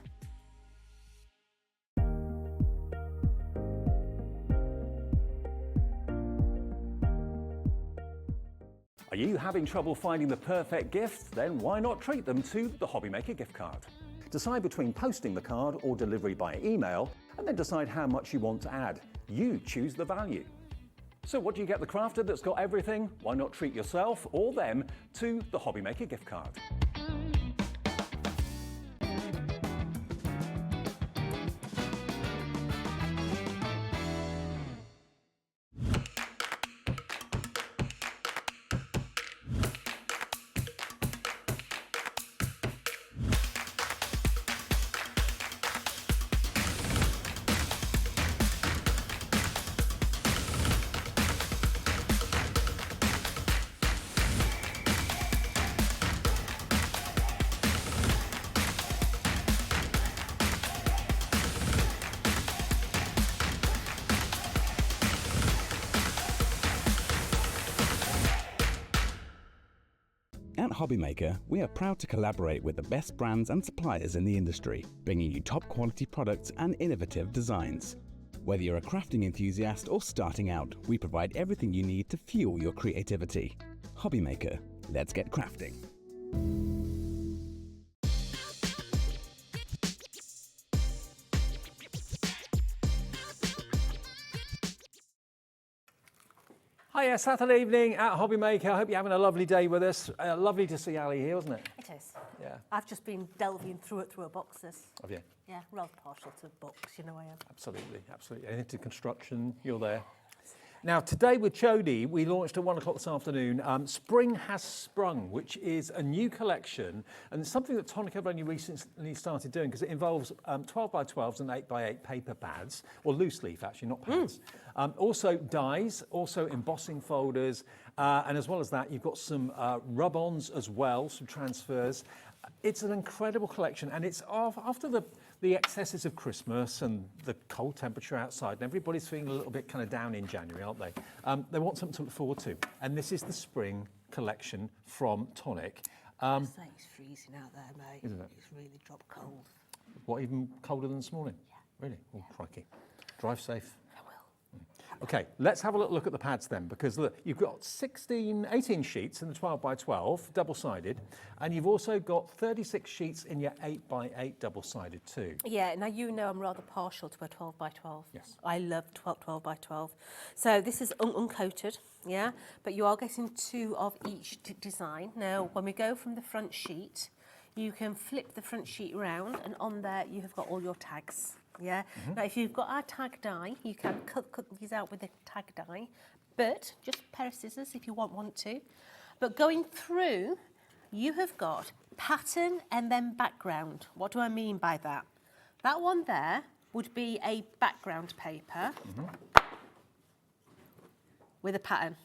Are you having trouble finding the perfect gift? Then why not treat them to the HobbyMaker gift card? Decide between posting the card or delivery by email, and then decide how much you want to add. You choose the value. So what do you get the crafter that's got everything? Why not treat yourself or them to the HobbyMaker gift card? At HobbyMaker, we are proud to collaborate with the best brands and suppliers in the industry, bringing you top quality products and innovative designs. Whether you're a crafting enthusiast or starting out, we provide everything you need to fuel your creativity. HobbyMaker, let's get crafting. Hiya, Saturday evening at HobbyMaker. I hope you're having a lovely day with us. Lovely to see Ali here, wasn't it? It is. Yeah. I've just been delving through her boxes. Have you? Yeah, rather partial to books, you know I am. Absolutely, absolutely. Anything to construction, you're there. Now, today with Chody, we launched at 1 o'clock this afternoon, Spring Has Sprung, which is a new collection, and it's something that Tonic have only recently started doing because it involves 12 by 12s and 8 by 8 paper pads, or loose leaf actually, not pads. Also dies, also embossing folders, and as well as that, you've got some rub-ons as well, some transfers. It's an incredible collection, and it's after the excesses of Christmas and the cold temperature outside, and everybody's feeling a little bit kind of down in January, aren't they? They want something to look forward to, and this is the spring collection from Tonic. It's freezing out there, mate. Isn't it? It's really dropped cold. What, even colder than this morning? Yeah. Really? Oh, crikey. Drive safe. I will. Okay, let's have a little look at the pads then, because look, you've got 18 sheets in the 12 by 12, double-sided, and you've also got 36 sheets in your 8 by 8 double-sided too. Yeah, now you know I'm rather partial to a 12 by 12. Yes. I love 12 by 12. So this is uncoated, yeah, but you are getting 2 of each design. Now, when we go from the front sheet, you can flip the front sheet round, and on there you have got all your tags. Yeah. Now, if you've got our tag die, you can cut these out with a tag die, but just a pair of scissors if you want to. But going through, you have got pattern and then background. What do I mean by that? That one there would be a background paper with a pattern.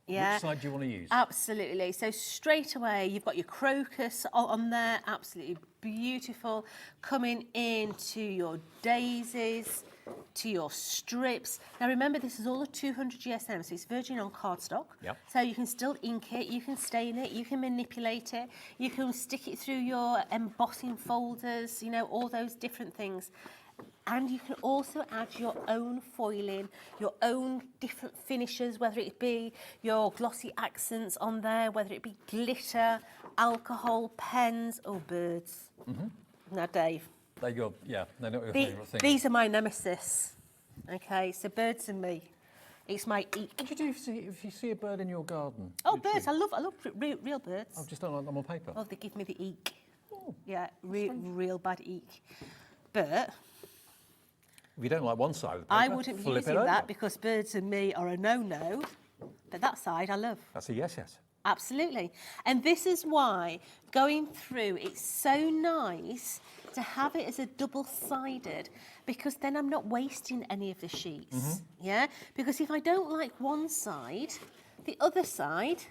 Yeah. Which side do you want to use? Absolutely. So straight away, you've got your crocus on there, absolutely beautiful. Coming into your daisies, to your strips. Now remember, this is all a 200 GSM, so it's virgin on cardstock. Yep. So you can still ink it, you can stain it, you can manipulate it, you can stick it through your embossing folders, you know, all those different things. And you can also add your own foiling, your own different finishes, whether it be your glossy accents on there, whether it be glitter, alcohol, pens, or birds. Now, Dave. There you go. Yeah, they're not your favourite thing. These are my nemesis. Okay, so birds and me. It's my eek. What do you do if you see a bird in your garden? Oh, birds! I love real birds. I've just don't like them on paper. Oh, they give me the eek. Oh, yeah, real bad eek. But if you don't like one side of the paper, I wouldn't be using that that because birds and me are a no-no. But that side I love. That's a yes. Absolutely. And this is why going through, it's so nice to have it as a double-sided, because then I'm not wasting any of the sheets. Yeah? Because if I don't like one side, the other side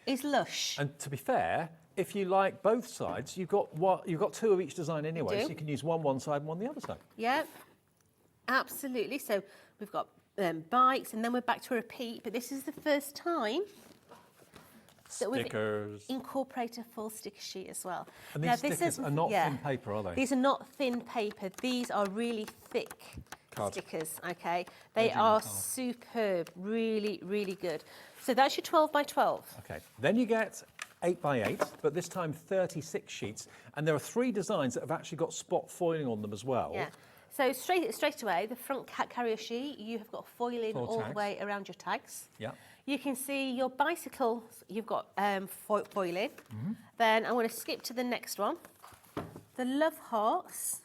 is lush. And to be fair, if you like both sides, you've got 2 of each design anyway, so you can use one side and one the other side. Yeah, absolutely. So we've got bikes, and then we're back to a repeat, but this is the first time that we've incorporated a full sticker sheet as well. And these stickers are not thin paper, are they? These are not thin paper. These are really thick stickers, okay? They are superb, really, really good. So that's your 12 by 12. Okay, then you get 8 by 8, but this time 36 sheets, and there are 3 designs that have actually got spot foiling on them as well. Yeah. So straight away, the front carrier sheet, you have got foiling Four all the tags. way around your tags. Yeah. You can see your bicycle, you've got foiling. Mm-hmm. Then I'm going to skip to the next one. The Love Hearts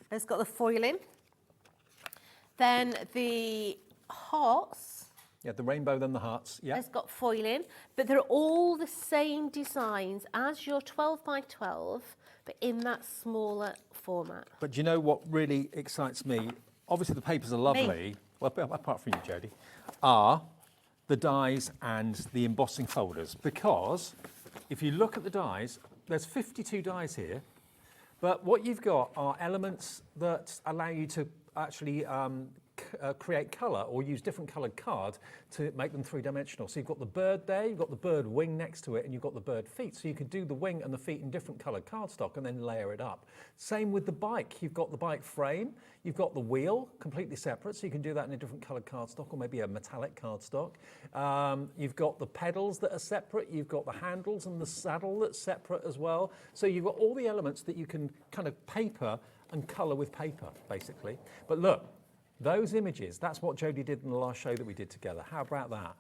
has got the foiling. Then the Hearts Yeah, the rainbow, then the hearts. Yeah. has got foiling, but they're all the same designs as your 12 by 12, but in that smaller format. But do you know what really excites me? Obviously, the papers are lovely. Well, apart from you, Jodie, are the dies and the embossing folders. Because if you look at the dies, there's 52 dies here. But what you've got are elements that allow you to actually create colour or use different coloured card to make them three-dimensional. So you've got the bird there, you've got the bird wing next to it, and you've got the bird feet. So you could do the wing and the feet in different coloured cardstock and then layer it up. Same with the bike. You've got the bike frame, you've got the wheel completely separate, so you can do that in a different coloured cardstock or maybe a metallic cardstock. You've got the pedals that are separate, you've got the handles and the saddle that's separate as well. So you've got all the elements that you can kind of paper and colour with paper, basically. But look, those images, that's what Jodie did in the last show that we did together. How about that?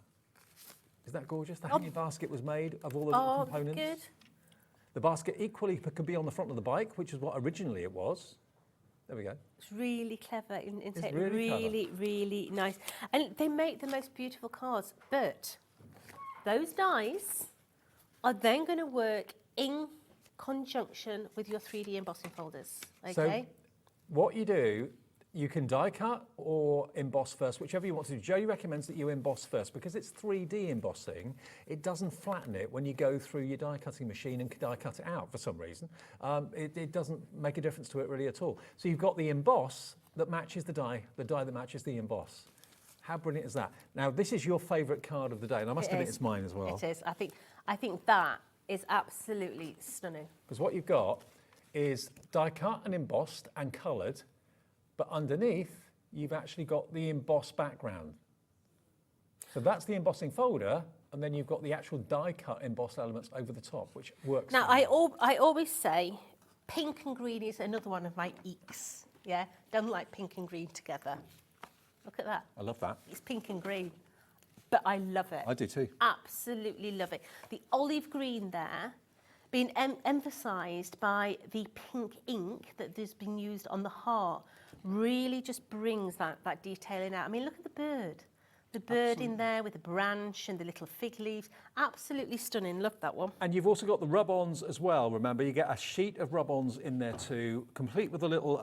Is that gorgeous? The hanging basket was made of all the little components. Good. The basket equally could be on the front of the bike, which is what originally it was. There we go. It's really clever. It's really really nice. And they make the most beautiful cards, but those dies are then going to work in conjunction with your 3D embossing folders, okay? So what you do, you can die cut or emboss first, whichever you want to do. Jodie recommends that you emboss first because it's 3D embossing. It doesn't flatten it when you go through your die cutting machine and die cut it out for some reason. It doesn't make a difference to it really at all. So you've got the emboss that matches the die that matches the emboss. How brilliant is that? Now, this is your favourite card of the day, and I must admit it's mine as well. It is. I think that is absolutely stunning. Because what you've got is die cut and embossed and coloured, but underneath, you've actually got the embossed background. So that's the embossing folder, and then you've got the actual die-cut embossed elements over the top, which works. Now, I always say pink and green is another one of my eeks. Yeah, don't like pink and green together. Look at that. I love that. It's pink and green, but I love it. I do too. Absolutely love it. The olive green there, being emphasised by the pink ink that has been used on the heart, really just brings that detailing out. I mean, look at the bird. The bird in there with the branch and the little fig leaves. Absolutely stunning. Love that one. And you've also got the rub-ons as well. Remember, you get a sheet of rub-ons in there too, complete with a little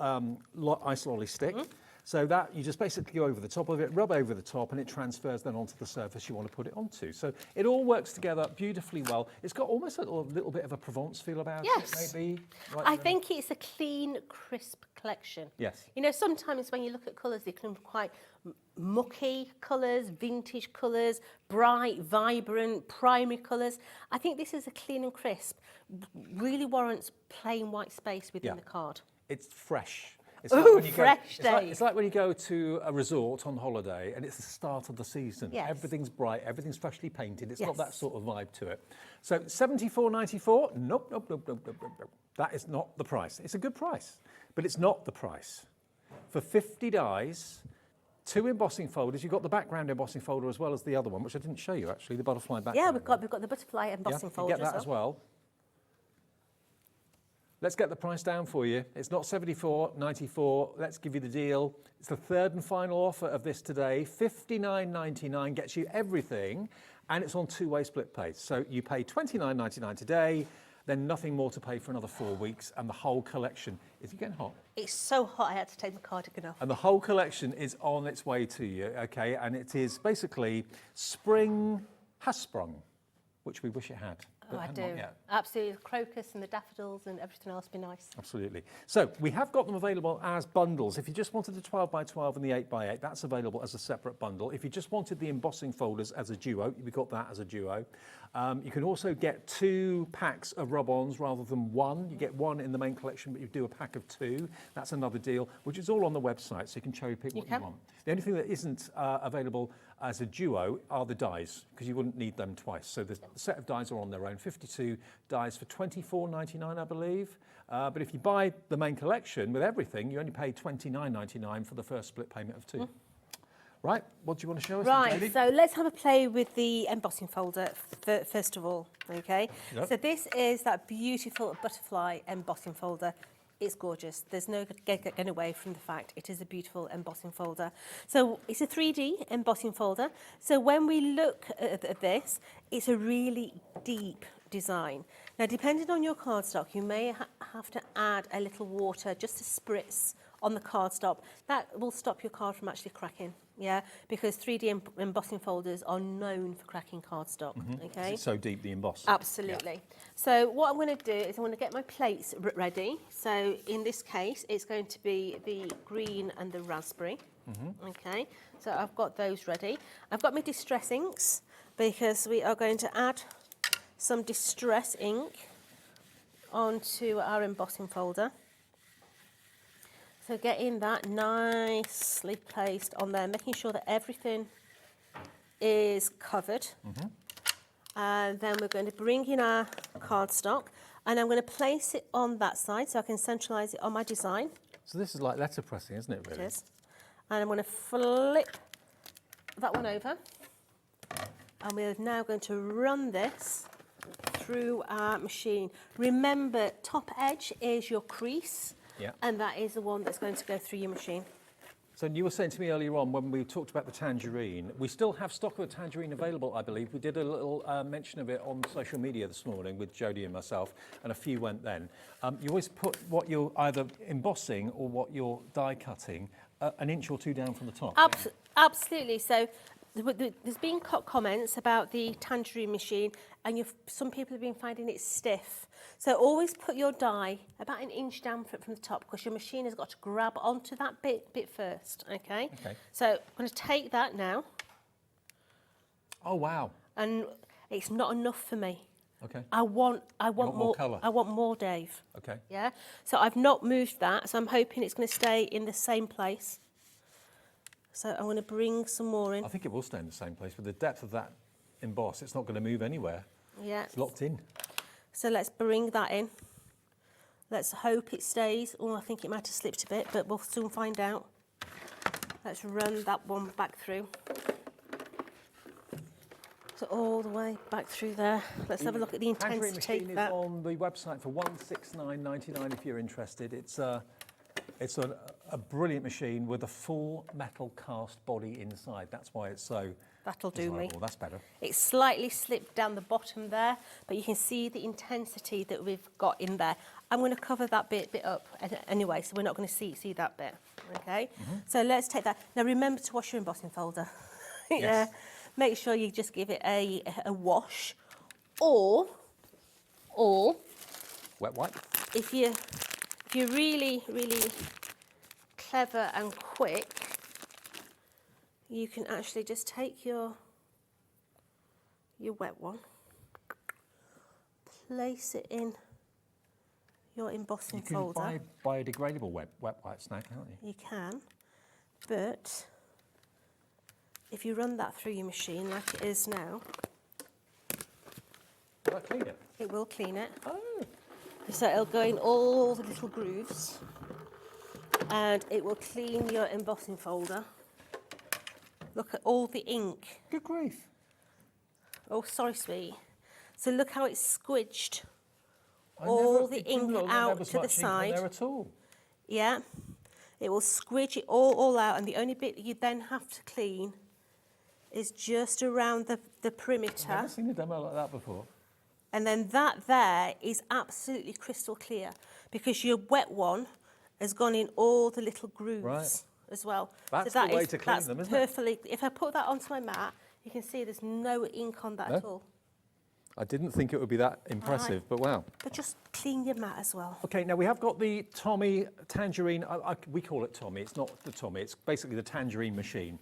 ice lolly stick. So that you just basically go over the top of it, rub over the top, and it transfers then onto the surface you want to put it onto. So it all works together beautifully well. It's got almost a little bit of a Provence feel about it, maybe. Right I think it's a clean, crisp collection. Yes. You know, sometimes when you look at colours, they can be quite mucky colours, vintage colours, bright, vibrant, primary colours. I think this is a clean and crisp, really warrants plain white space within the card. It's fresh. It's It's like when you go to a resort on holiday and it's the start of the season. Yes. Everything's bright, everything's freshly painted. It's got Yes. that sort of vibe to it. So $74.94? Nope. That is not the price. It's a good price, but it's not the price. For 50 dies, 2 embossing folders. You've got the background embossing folder as well as the other one, which I didn't show you actually, the butterfly background. Yeah, we've got the butterfly embossing folder. You get that as well. Let's get the price down for you. It's not $74.94. Let's give you the deal. It's the third and final offer of this today. $59.99 gets you everything, and it's on 2-way split pay. So you pay $29.99 today, then nothing more to pay for another 4 weeks, and the whole collection. Is it getting hot? It's so hot I had to take my cardigan off. And the whole collection is on its way to you, okay? And it is basically spring has sprung, which we wish it had. Oh, I do. Absolutely. The crocus and the daffodils and everything else be nice. Absolutely. So we have got them available as bundles. If you just wanted the 12 by 12 and the 8 by 8, that's available as a separate bundle. If you just wanted the embossing folders as a duo, we've got that as a duo. You can also get 2 packs of rub-ons rather than 1. You get 1 in the main collection, but you do a pack of 2. That's another deal, which is all on the website, so you can cherry pick what you want. The only thing that isn't available as a duo are the dies, because you wouldn't need them twice. So the set of dies are on their own, 52 dies for £24.99, I believe. But if you buy the main collection with everything, you only pay £29.99 for the first split payment of 2. Right, what do you want to show us? Right, so let's have a play with the embossing folder first of all, okay? Yep. So this is that beautiful butterfly embossing folder. It's gorgeous. There's no getting away from the fact it is a beautiful embossing folder. So it's a 3D embossing folder. So when we look at this, it's a really deep design. Now, depending on your cardstock, you may have to add a little water just to spritz on the cardstock. That will stop your card from actually cracking, yeah? Because 3D embossing folders are known for cracking cardstock, okay? It's so deep, the emboss. Absolutely. Yeah. So what I'm going to do is I'm going to get my plates ready. So in this case, it's going to be the green and the raspberry, okay? So I've got those ready. I've got my distress inks because we are going to add some distress ink onto our embossing folder. So getting that nicely placed on there, making sure that everything is covered. And then we're going to bring in our cardstock and I'm going to place it on that side so I can centralise it on my design. So this is like letterpressing, isn't it, really? It is. And I'm going to flip that one over. And we're now going to run this through our machine. Remember, top edge is your crease. Yeah. And that is the one that's going to go through your machine. So you were saying to me earlier on when we talked about the tangerine, we still have stock of the tangerine available, I believe. We did a little mention of it on social media this morning with Jodie and myself, and a few went then. You always put what you're either embossing or what you're die cutting an inch or two down from the top. Absolutely. So there's been comments about the tangerine machine, and some people have been finding it stiff. So always put your die about an inch down from the top, because your machine has got to grab onto that bit first, okay? So I'm going to take that now. Oh, wow. And it's not enough for me. Okay. I want more colour. I want more, Dave. Okay. Yeah? So I've not moved that, so I'm hoping it's going to stay in the same place. So I'm going to bring some more in. I think it will stay in the same place. With the depth of that emboss, it's not going to move anywhere. Yeah. It's locked in. So let's bring that in. Let's hope it stays. Oh, I think it might have slipped a bit, but we'll soon find out. Let's run that one back through. So all the way back through there. Let's have a look at the intensity. Tangerine machine is on the website for £169.99 if you're interested. It's a brilliant machine with a full metal cast body inside. That's why it's so That'll do me. That's better. It's slightly slipped down the bottom there, but you can see the intensity that we've got in there. I'm going to cover that bit up anyway, so we're not going to see that bit. Okay? So let's take that. Now remember to wash your embossing folder. Yeah. Make sure you just give it a wash, or wet wipe. If you're really clever and quick, you can actually just take your wet one, place it in your embossing folder. You can buy biodegradable wet wipes now, can't you? You can, but if you run that through your machine like it is now, will that clean it? It will clean it. Oh. So it'll go in all the little grooves, and it will clean your embossing folder. Look at all the ink. Good grief. Oh, sorry, sweet. So look how it's squidged all the ink out to the side. There at all. Yeah. It will squidge it all out, and the only bit you then have to clean is just around the perimeter. I've never seen a demo like that before. And then that there is absolutely crystal clear, because your wet one has gone in all the little grooves as well. That's so the way to clean them, isn't it? Perfectly. If I put that onto my mat, you can see there's no ink on that at all. I didn't think it would be that impressive, but wow. But just clean your mat as well. Okay, now we have got the Tommy Tangerine. We call it Tommy. It's not the Tommy. It's basically the Tangerine machine.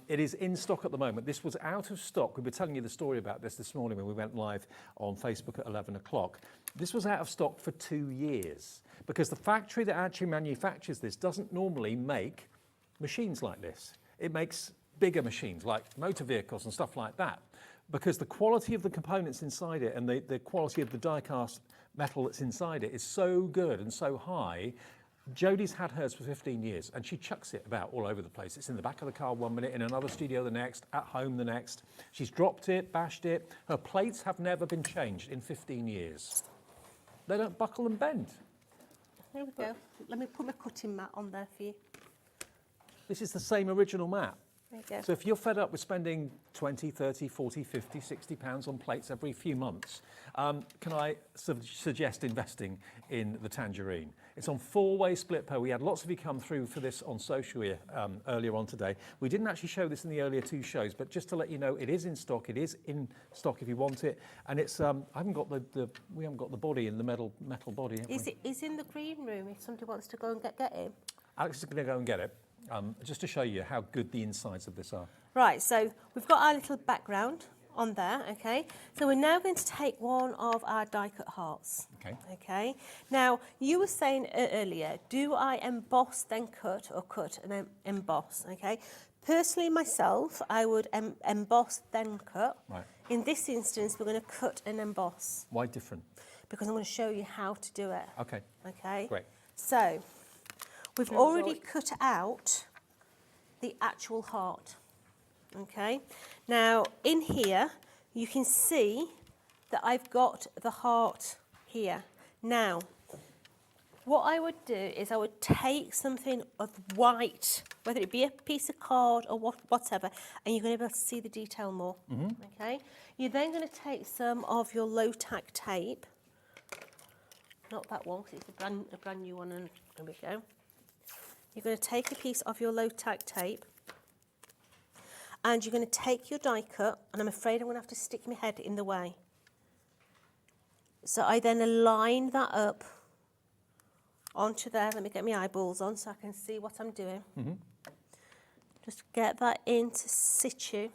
It is in stock at the moment. This was out of stock. We were telling you the story about this morning when we went live on Facebook at 11 o'clock. This was out of stock for 2 years because the factory that actually manufactures this doesn't normally make machines like this. It makes bigger machines like motor vehicles and stuff like that, because the quality of the components inside it and the quality of the die-cast metal that's inside it is so good and so high. Jodie's had hers for 15 years and she chucks it about all over the place. It's in the back of the car one minute, in another studio the next, at home the next. She's dropped it, bashed it. Her plates have never been changed in 15 years. They don't buckle and bend. There we go. Let me put my cutting mat on there for you. This is the same original mat. There you go. So if you're fed up with spending 20, 30, 40, 50, 60 pounds on plates every few months, can I suggest investing in the Tangerine? It's on 4-way split pay. We had lots of you come through for this on social here, earlier on today. We didn't actually show this in the earlier 2 shows, but just to let you know, it is in stock. It is in stock if you want it, and it's we haven't got the body in the metal body. Is in the green room if somebody wants to go and get him. Alex is going to go and get it. Just to show you how good the insides of this are. Right, so we've got our little background on there, okay? So we're now going to take one of our die-cut hearts. Okay. Okay. Now, you were saying earlier, do I emboss then cut, or cut and then emboss, okay? Personally, myself, I would emboss then cut. Right. In this instance, we're going to cut and emboss. Why different? Because I'm going to show you how to do it. Okay. Okay? Great. So, we've already cut out the actual heart. Okay, now in here you can see that I've got the heart here. Now, what I would do is I would take something of white, whether it be a piece of card or whatever, and you're going to be able to see the detail more. Okay, you're then going to take some of your low-tack tape, not that one because it's a brand new one, and there we go. You're going to take a piece of your low-tack tape and you're going to take your die cut, and I'm afraid I'm going to have to stick my head in the way. So I then align that up onto there. Let me get my eyeballs on so I can see what I'm doing. Just get that into situ,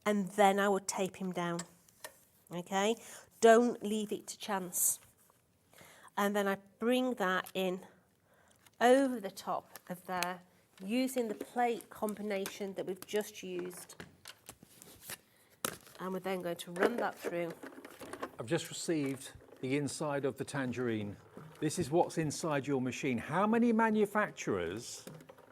and then I would tape him down. Okay? Don't leave it to chance. And then I bring that in over the top of there, using the plate combination that we've just used. And we're then going to run that through. I've just received the inside of the Tangerine. This is what's inside your machine. How many manufacturers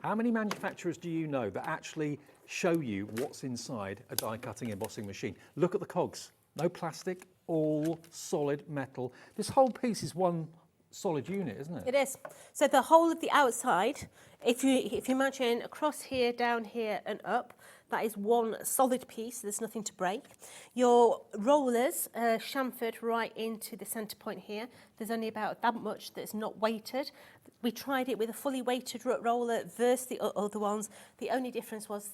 do you know that actually show you what's inside a die cutting embossing machine? Look at the cogs. No plastic, all solid metal. This whole piece is one solid unit, isn't it? It is. So the whole of the outside, if you imagine across here, down here and up, that is one solid piece. There's nothing to break. Your rollers chamfered right into the centre point here. There's only about that much that's not weighted. We tried it with a fully weighted roller versus the other ones. The only difference was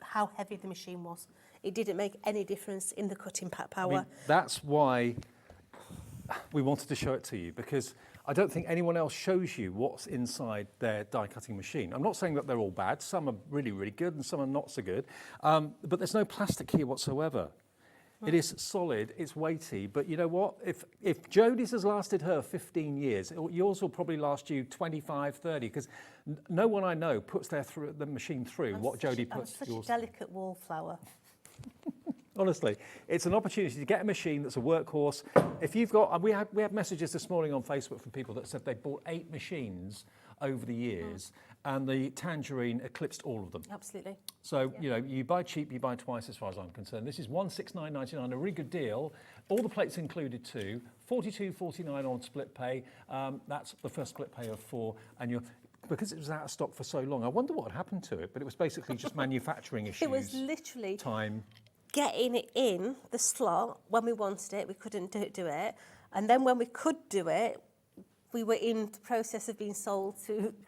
how heavy the machine was. It didn't make any difference in the cutting power. I mean, that's why we wanted to show it to you, because I don't think anyone else shows you what's inside their die cutting machine. I'm not saying that they're all bad. Some are really, really good and some are not so good. But there's no plastic here whatsoever. It is solid, it's weighty, but you know what? If Jodie's has lasted her 15 years, yours will probably last you 25, 30, because no one I know puts the machine through what Jodie puts. I'm such a delicate wallflower. Honestly, it's an opportunity to get a machine that's a workhorse. If you've got, we had messages this morning on Facebook from people that said they bought 8 machines over the years, and the Tangerine eclipsed all of them. Absolutely. So, you know, you buy cheap, you buy twice as far as I'm concerned. This is $169.99, a really good deal. All the plates included too, $42.49 on split pay. That's the first split pay of 4, and because it was out of stock for so long, I wonder what had happened to it, but it was basically just manufacturing issues. It was literally time. Getting it in the slot when we wanted it. We couldn't do it. And then when we could do it, we were in the process of being sold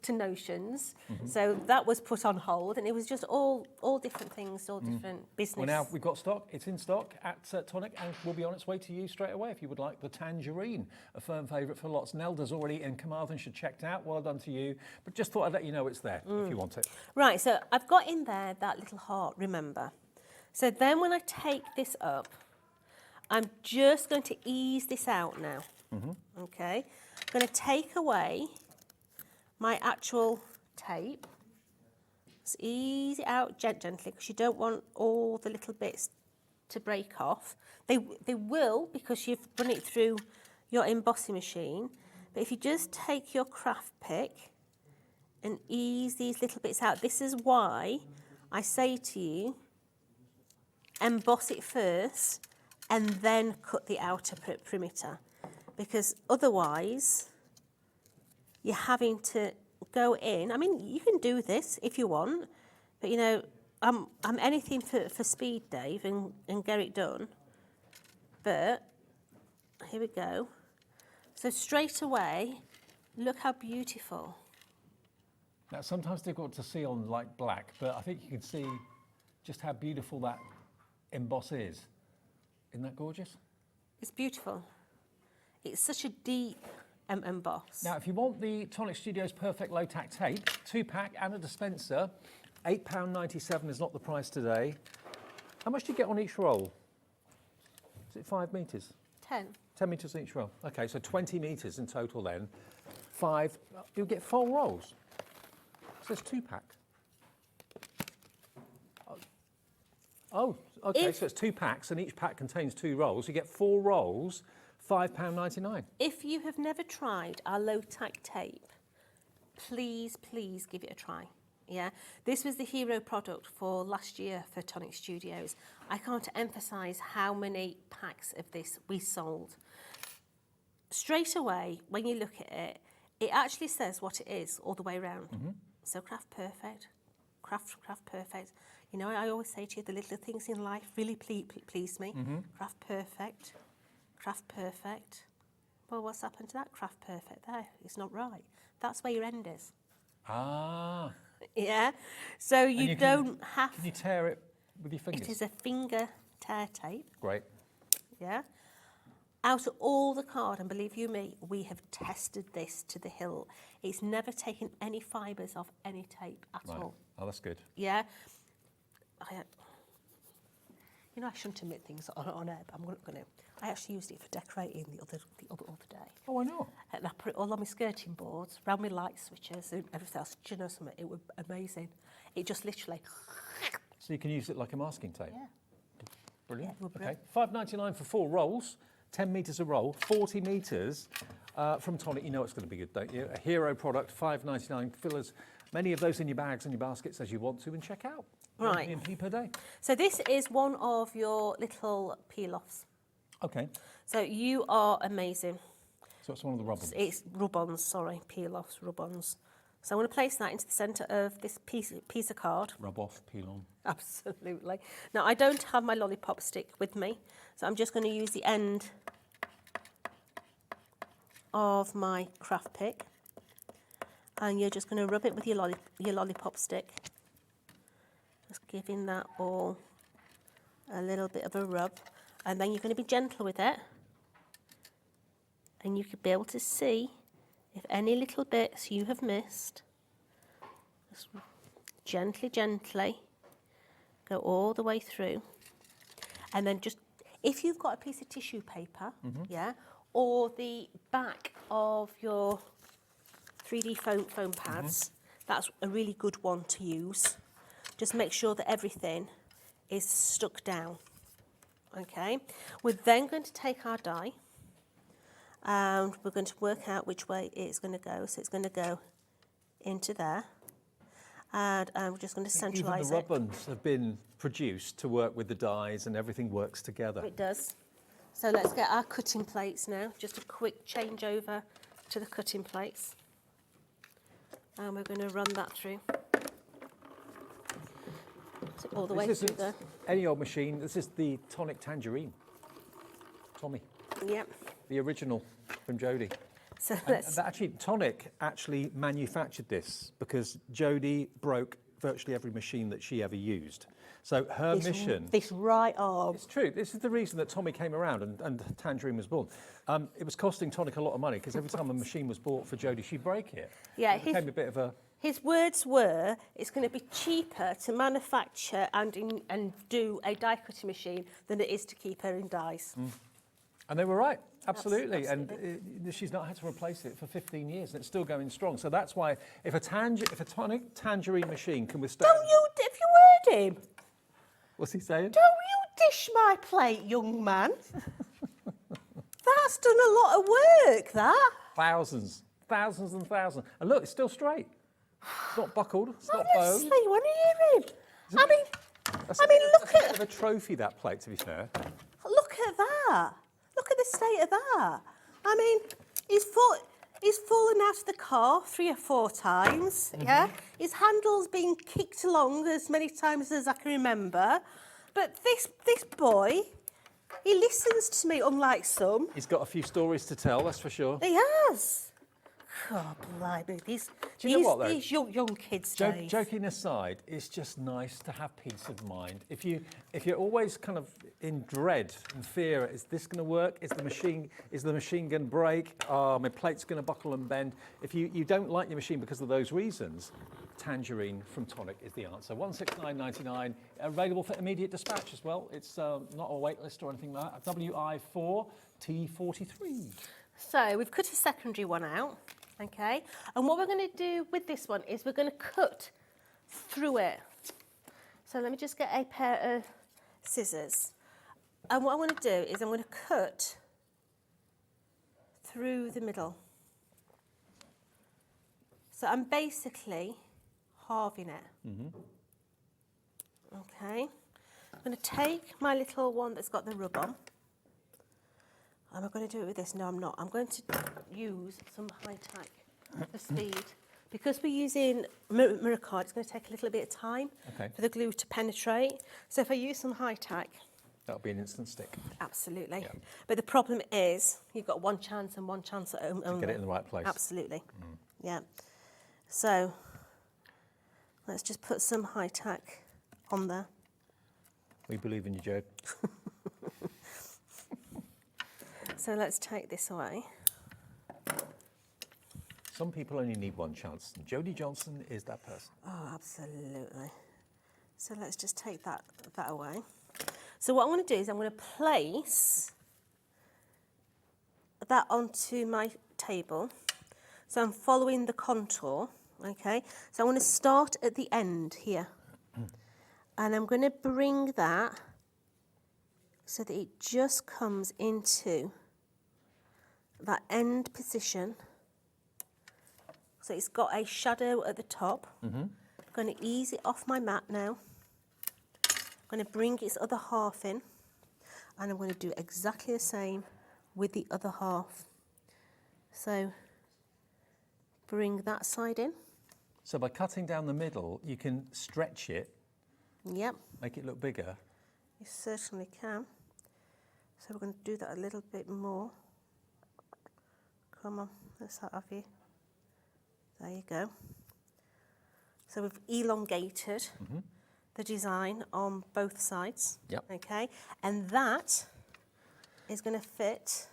to Notions. So that was put on hold, and it was just all different things, all different business. Well, now we've got stock. It's in stock at Tonic, and will be on its way to you straight away if you would like the Tangerine, a firm favourite for lots. Nelda's already in Carmarthenshire checked out. Well done to you. But just thought I'd let you know it's there if you want it. Right, so I've got in there that little heart, remember. So then when I take this up, I'm just going to ease this out now. Okay, I'm going to take away my actual tape. Just ease it out gently because you don't want all the little bits to break off. They will because you've run it through your embossing machine. But if you just take your craft pick and ease these little bits out, this is why I say to you, emboss it first and then cut the outer perimeter, because otherwise you're having to go in. I mean, you can do this if you want, but you know, I'm anything for speed, Dave, and get it done. But here we go. So straight away, look how beautiful. Now, sometimes difficult to see on like black, but I think you can see just how beautiful that emboss is. Isn't that gorgeous? It's beautiful. It's such a deep emboss. Now, if you want the Tonic Studios Perfect Low Tack tape, 2-pack and a dispenser, £8.97 is not the price today. How much do you get on each roll? Is it 5 metres? 10. 10 metres each roll. Okay, so 20 metres in total then. 5, you'll get 4 rolls. So it's 2-pack. Oh, okay, so it's 2 packs and each pack contains 2 rolls. You get 4 rolls, £5.99. If you have never tried our low tack tape, please give it a try. Yeah, this was the hero product for last year for Tonic Studios. I can't emphasise how many packs of this we sold. Straight away, when you look at it, it actually says what it is all the way around. So craft perfect, craft perfect. You know, I always say to you, the little things in life really please me. Craft perfect, craft perfect. Well, what's happened to that craft perfect there? It's not right. That's where your end is. Ah. Yeah, so you don't have... Can you tear it with your fingers? It is a finger tear tape. Great. Yeah. Out of all the card, and believe you me, we have tested this to the hilt. It's never taken any fibres off any tape at all. Oh, that's good. Yeah. You know, I shouldn't admit things on air, but I'm not going to. I actually used it for decorating the other day. Oh, I know. And I put it all on my skirting boards, around my light switches and everything else. Do you know something? It was amazing. It just literally... So you can use it like a masking tape? Yeah. Brilliant. Yeah, okay. £5.99 for 4 rolls, 10 metres a roll, 40 metres from Tonic. You know it's going to be good, don't you? A hero product, £5.99. Fill as many of those in your bags and your baskets as you want to and check out. Right. 1p per day. So this is one of your little peel-offs. Okay. So you are amazing. So it's one of the rub-ons. It's rub-ons, sorry, peel-offs, rub-ons. So I'm going to place that into the centre of this piece of card. Rub off, peel on. Absolutely. Now, I don't have my lollipop stick with me, so I'm just going to use the end of my craft pick. And you're just going to rub it with your lollipop stick. Just giving that all a little bit of a rub. And then you're going to be gentle with it. And you could be able to see if any little bits you have missed. Just gently go all the way through. And then just, if you've got a piece of tissue paper, yeah, or the back of your 3D foam pads, that's a really good one to use. Just make sure that everything is stuck down. Okay, we're then going to take our die and we're going to work out which way it's going to go. So it's going to go into there, and we're just going to centralise it. Even the rub-ons have been produced to work with the dies and everything works together. It does. So let's get our cutting plates now. Just a quick change over to the cutting plates. And we're going to run that through. So all the way through there. Any old machine. This is the Tonic Tangerine. Tommy. Yep. The original from Jodie. So Tonic actually manufactured this because Jodie broke virtually every machine that she ever used. So her mission... This right arm. It's true. This is the reason that Tommy came around and Tangerine was born. It was costing Tonic a lot of money because every time a machine was bought for Jodie, she'd break it. Yeah, it became a bit of a... His words were, it's going to be cheaper to manufacture and do a die cutting machine than it is to keep her in dies. And they were right, absolutely. And she's not had to replace it for 15 years, and it's still going strong. So that's why if a tonic tangerine machine can withstand... Have you heard him? What's he saying? Don't you dish my plate, young man. That's done a lot of work, that. Thousands and thousands. And look, it's still straight. It's not buckled, it's not bowed. Honestly, when I hear him. I mean, look at... It's a bit of a trophy, that plate, to be fair. Look at that. Look at the state of that. I mean, he's fallen out of the car 3 or 4 times, yeah? His handle's been kicked along as many times as I can remember. But this boy, he listens to me, unlike some. He's got a few stories to tell, that's for sure. He has. Oh, blimey, these young kids, Dave. Joking aside, it's just nice to have peace of mind. If you're always kind of in dread and fear, is this going to work? Is the machine going to break? My plate's going to buckle and bend. If you don't like your machine because of those reasons, Tangerine from Tonic is the answer. £169.99, available for immediate dispatch as well. It's not a wait list or anything like that. WI4 T43. So we've cut a secondary one out. Okay, and what we're going to do with this one is we're going to cut through it. So let me just get a pair of scissors. And what I'm going to do is I'm going to cut through the middle. So I'm basically halving it. Okay, I'm going to take my little one that's got the rub on. Am I going to do it with this? No, I'm not. I'm going to use some high tack for speed. Because we're using mirror card, it's going to take a little bit of time for the glue to penetrate. So if I use some high tack... That'll be an instant stick. Absolutely. Yeah. But the problem is, you've got one chance and one chance at only. To get it in the right place. Absolutely. Yeah. So let's just put some high tack on there. We believe in you, Joe. So let's take this away. Some people only need one chance. Jodie Johnson is that person. Oh, absolutely. So let's just take that away. So what I'm going to do is I'm going to place that onto my table. So I'm following the contour, okay? So I'm going to start at the end here. And I'm going to bring that so that it just comes into that end position. So it's got a shadow at the top. I'm going to ease it off my mat now. I'm going to bring its other half in, and I'm going to do exactly the same with the other half. So bring that side in. So by cutting down the middle, you can stretch it. Yep. Make it look bigger. You certainly can. So we're going to do that a little bit more. Come on, let's have you. There you go. So we've elongated the design on both sides. Yep. Okay, and that is going to fit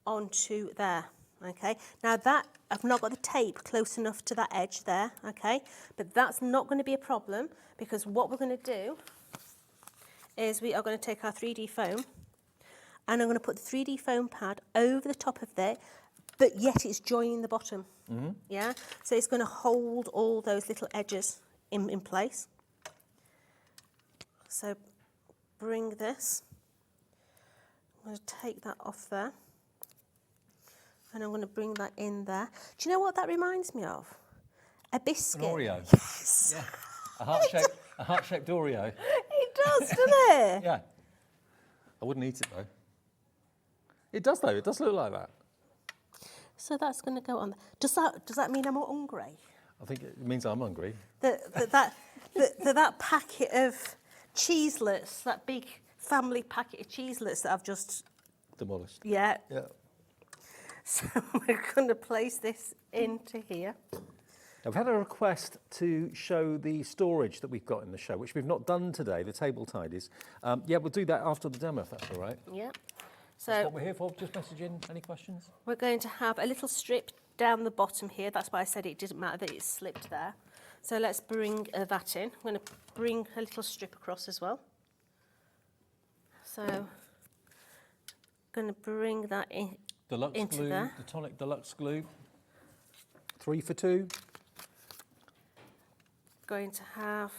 onto there. Okay, now that I've not got the tape close enough to that edge there. Okay, but that's not going to be a problem, because what we're going to do is we are going to take our 3D foam, and I'm going to put the 3D foam pad over the top of there, but yet it's joining the bottom. Yeah, so it's going to hold all those little edges in place. So bring this. I'm going to take that off there, and I'm going to bring that in there. Do you know what that reminds me of? A biscuit. An Oreo. Yes. Yeah. A heart-shaped Oreo. It does, doesn't it? Yeah. I wouldn't eat it though. It does though. It does look like that. So that's going to go on. Does that mean I'm hungry? I think it means I'm hungry. That packet of cheeselets, that big family packet of cheeselets that I've just demolished. Yeah. Yeah. So we're going to place this into here. I've had a request to show the storage that we've got in the show, which we've not done today, the table tidies. Yeah, we'll do that after the demo, if that's all right. Yeah. That's So what we're here for. Just message in. Any questions? we're going to have a little strip down the bottom here. That's why I said it didn't matter that it slipped there. So let's bring that in. I'm going to bring a little strip across as well. So going to bring that in Deluxe into glue, there. the Tonic Deluxe glue. 3 for 2. Going to have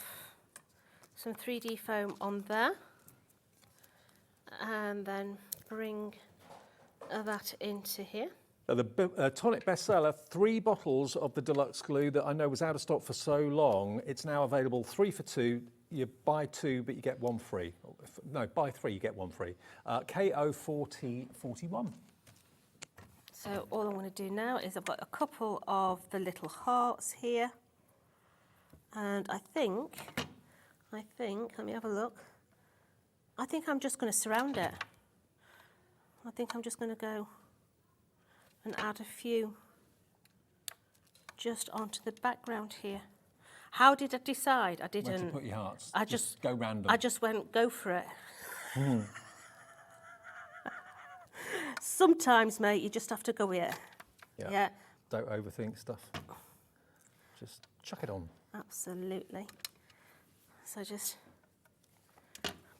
some 3D foam on there, and then bring that into here. The Tonic bestseller, 3 bottles of the Deluxe glue that I know was out of stock for so long. It's now available 3 for 2. You buy 2, but you get 1 free. No, buy 3, you get 1 free. KO4041. So all I'm going to do now is I've got a couple of the little hearts here. And I think, let me have a look. I think I'm just going to surround it. I think I'm just going to go and add a few just onto the background here. How did I decide? I didn't. Where to put your hearts? I just go random. I just went, go for it. Sometimes, mate, you just have to go here. Yeah. Don't overthink stuff. Just chuck it on. Absolutely. So just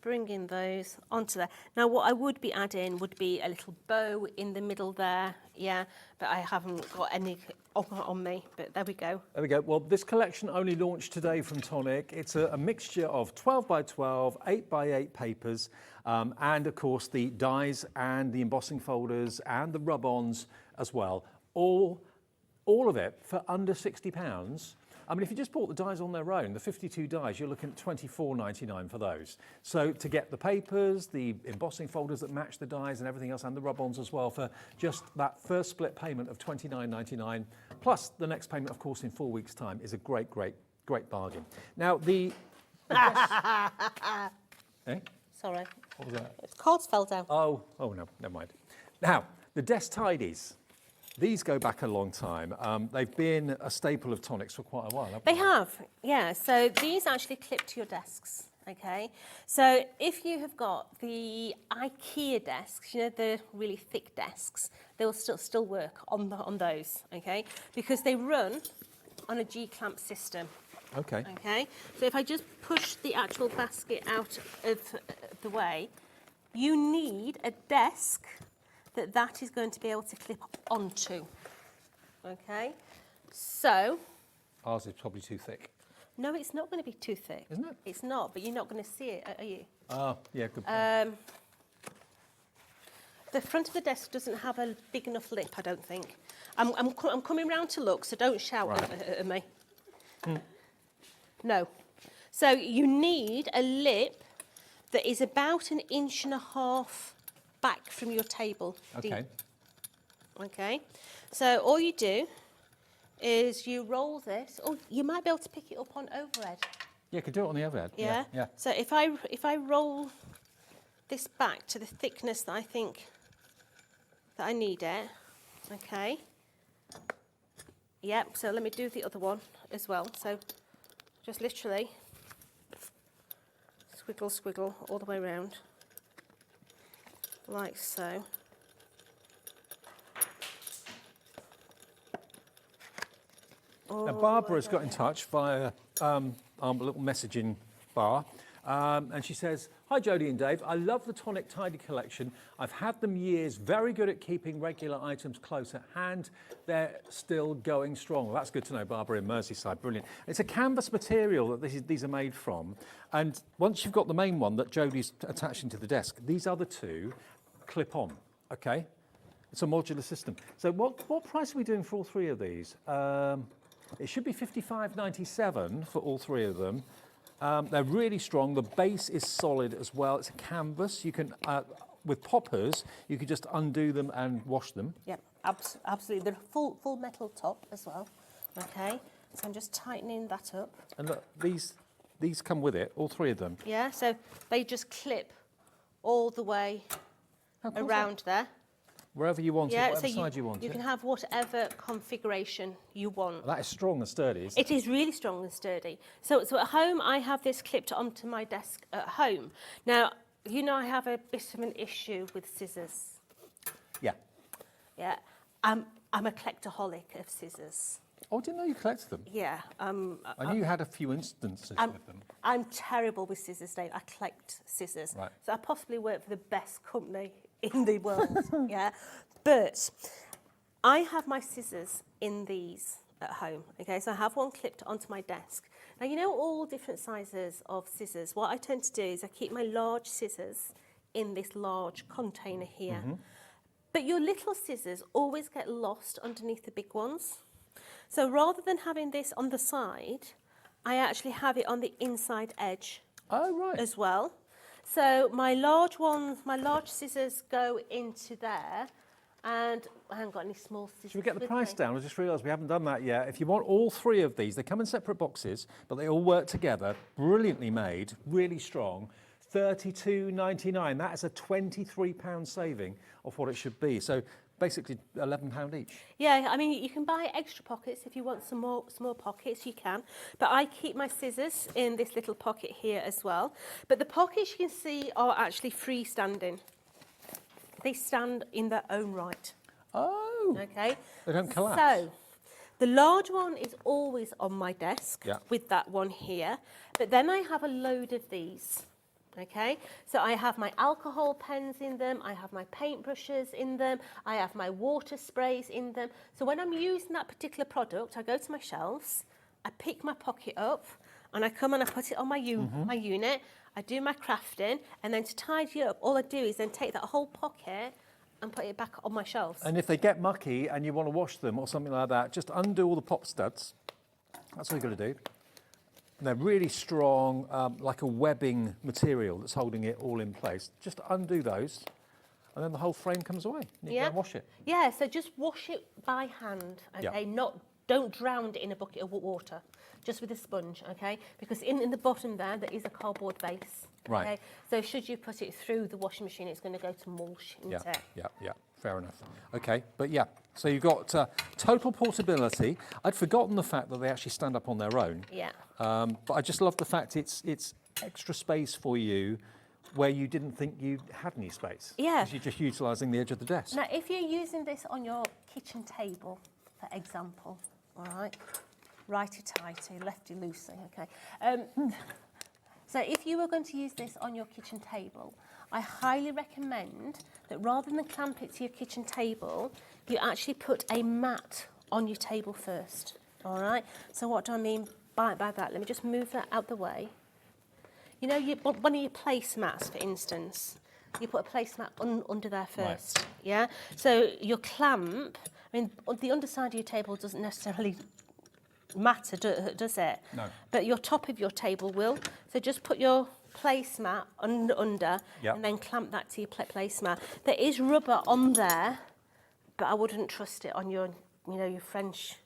bringing those onto there. Now what I would be adding would be a little bow in the middle there, yeah, but I haven't got any on me, but there we go. There we go. Well, this collection only launched today from Tonic. It's a mixture of 12 by 12, 8 by 8 papers, and of course the dies and the embossing folders and the rub-ons as well. All of it for under £60. I mean, if you just bought the dies on their own, the 52 dies, you're looking at £24.99 for those. So to get the papers, the embossing folders that match the dies and everything else, and the rub-ons as well, for just that first split payment of £29.99, plus the next payment, of course, in 4 weeks' time, is a great, great, great bargain. Now, the eh? Sorry. What was that? Cards fell down. Oh, no, never mind. Now, the desk tidies. These go back a long time. They've been a staple of Tonics for quite a while, haven't they? They have, yeah. So these actually clip to your desks, okay? So if you have got the IKEA desks, you know, the really thick desks, they will still work on those, okay? Because they run on a G-clamp system. Okay. Okay, so if I just push the actual basket out of the way, you need a desk that is going to be able to clip onto. Okay, so. Ours is probably too thick. No, it's not going to be too thick. Isn't it? It's not, but you're not going to see it, are you? Oh, yeah, good point. The front of the desk doesn't have a big enough lip, I don't think. I'm coming round to look, so don't shout at me. No. So you need a lip that is about 1.5 inches back from your table. Okay. Deep. Okay. So all you do is you roll this. Oh, you might be able to pick it up on overhead. Yeah, you could do it on the overhead. Yeah. Yeah. So if I roll this back to the thickness that I think that I need it, okay. Yep. So let me do the other one as well. So just literally squiggle, squiggle all the way around, like so. Now, Barbara's got in touch via our little messaging bar, and she says, "Hi Jodie and Dave, I love the Tonic Tidy collection. I've had them years, very good at keeping regular items close at hand. They're still going strong." Well, that's good to know, Barbara in Merseyside, brilliant. It's a canvas material that these are made from, and once you've got the main one that Jodie's attaching to the desk, these other two clip on, okay? It's a modular system. So what price are we doing for all 3 of these? It should be $55.97 for all 3 of them. They're really strong. The base is solid as well. It's a canvas. You can, with poppers, you can just undo them and wash them. Yep, absolutely. They're full metal top as well. Okay, so I'm just tightening that up. And look, these come with it, all 3 of them. Yeah, so they just clip all the way around there. Wherever you want it, whatever so side you want you it. can have whatever configuration you want. That is strong and sturdy, isn't it? It is really strong and sturdy. So at home, I have this clipped onto my desk at home. Now, you know I have a bit of an issue with scissors. Yeah. Yeah, I'm a collectaholic of scissors. Oh, I didn't know you collected them. Yeah. I knew you had a few instances with them. I'm terrible with scissors, Dave. I collect scissors. Right. So I possibly work for the best company in the world, yeah. But I have my scissors in these at home, okay? So I have one clipped onto my desk. Now, you know all different sizes of scissors. What I tend to do is I keep my large scissors in this large container here. But your little scissors always get lost underneath the big ones. So rather than having this on the side, I actually have it on the inside edge as well. So my large ones, my large scissors go into there, and I haven't got any small scissors. Should we get the with price me. down? I just realised we haven't done that yet. If you want all three of these, they come in separate boxes, but they all work together, brilliantly made, really strong. $32.99. That is a £23 saving of what it should be. So basically £11 each. Yeah, I mean, you can buy extra pockets if you want some more small pockets, you can. But I keep my scissors in this little pocket here as well. But the pockets you can see are actually freestanding. They stand in their own right. Oh. Okay. They don't collapse. So, the large one is always on my desk with that one here. But then I have a load of these. Okay, so I have my alcohol pens in them, I have my paintbrushes in them, I have my water sprays in them. So when I'm using that particular product, I go to my shelves, I pick my pocket up, and I come and I put it on my unit, I do my crafting, and then to tidy up, all I do is then take that whole pocket and put it back on my shelves. And if they get mucky and you want to wash them or something like that, just undo all the pop studs. That's all you've got to do. And they're really strong, like a webbing material that's holding it all in place. Just undo those, and then the whole frame comes away. You can go and wash it. Yeah, so just wash it by hand, okay? Don't drown it in a bucket of water, just with a sponge, okay? Because in the bottom there is a cardboard base. Right. Okay? So should you put it through the washing machine, it's going to go to mush, isn't it? Yeah, fair enough. Okay, but yeah, so you've got total portability. I'd forgotten the fact that they actually stand up on their own. Yeah. But I just love the fact it's extra space for you where you didn't think you had any space. Yeah. Because you're just utilising the edge of the desk. Now, if you're using this on your kitchen table, for example, all right, righty-tighty, lefty-loosey, okay. So if you were going to use this on your kitchen table, I highly recommend that rather than clamp it to your kitchen table, you actually put a mat on your table first, all right? So what do I mean by that? Let me just move that out the way. You know, one of your placemats, for instance, you put a placemat under there first, yeah? So your clamp, I mean, the underside of your table doesn't necessarily matter, does it? No. But your top of your table will. So just put your placemat under and then clamp that to your placemat. There is rubber on there, but I wouldn't trust it on your, your French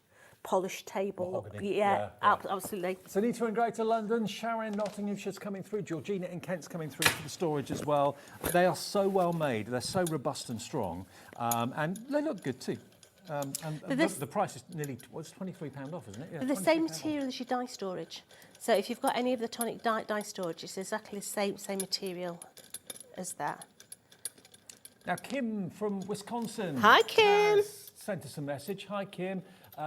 polished table. Yeah, absolutely. So Nita in Greater London, Sharon, Nottinghamshire's coming through, Georgina in Kent's coming through for the storage as well. They are so well made, they're so robust and strong, and they look good too. And the price is nearly, it's £23 off, isn't it? Yeah, the same material as your die storage. So if you've got any of the Tonic die storage, it's exactly the same material as that. Now, Kim from Wisconsin. Hi, Kim. Sent us a message. Hi, Kim.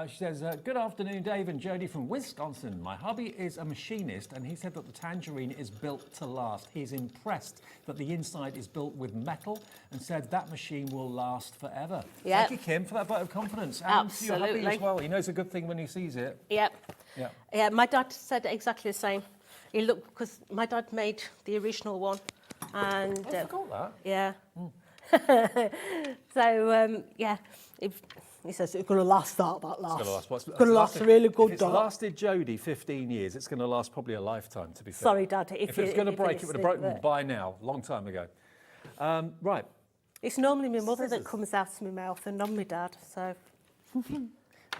She says, good afternoon, Dave and Jodie from Wisconsin. My hubby is a machinist, and he said that the Tangerine is built to last. He's impressed that the inside is built with metal and said that machine will last forever. Yep. Thank you, Kim, for that vote of confidence. And Absolutely. to your hubby as well. He knows a good thing when he sees it. Yep. Yeah. Yeah, my dad said exactly the same. He looked, because my dad made the original one. And, I forgot that. Yeah. So, yeah, he says it's going to last that lasts. It's going to last really good. If it's lasted Jodie 15 years, it's going to last probably a lifetime, to be fair. Sorry, Dad. If it's going to break, it would have broken by now, long time ago. Right. It's normally my mother that comes out of my mouth and not my dad, so...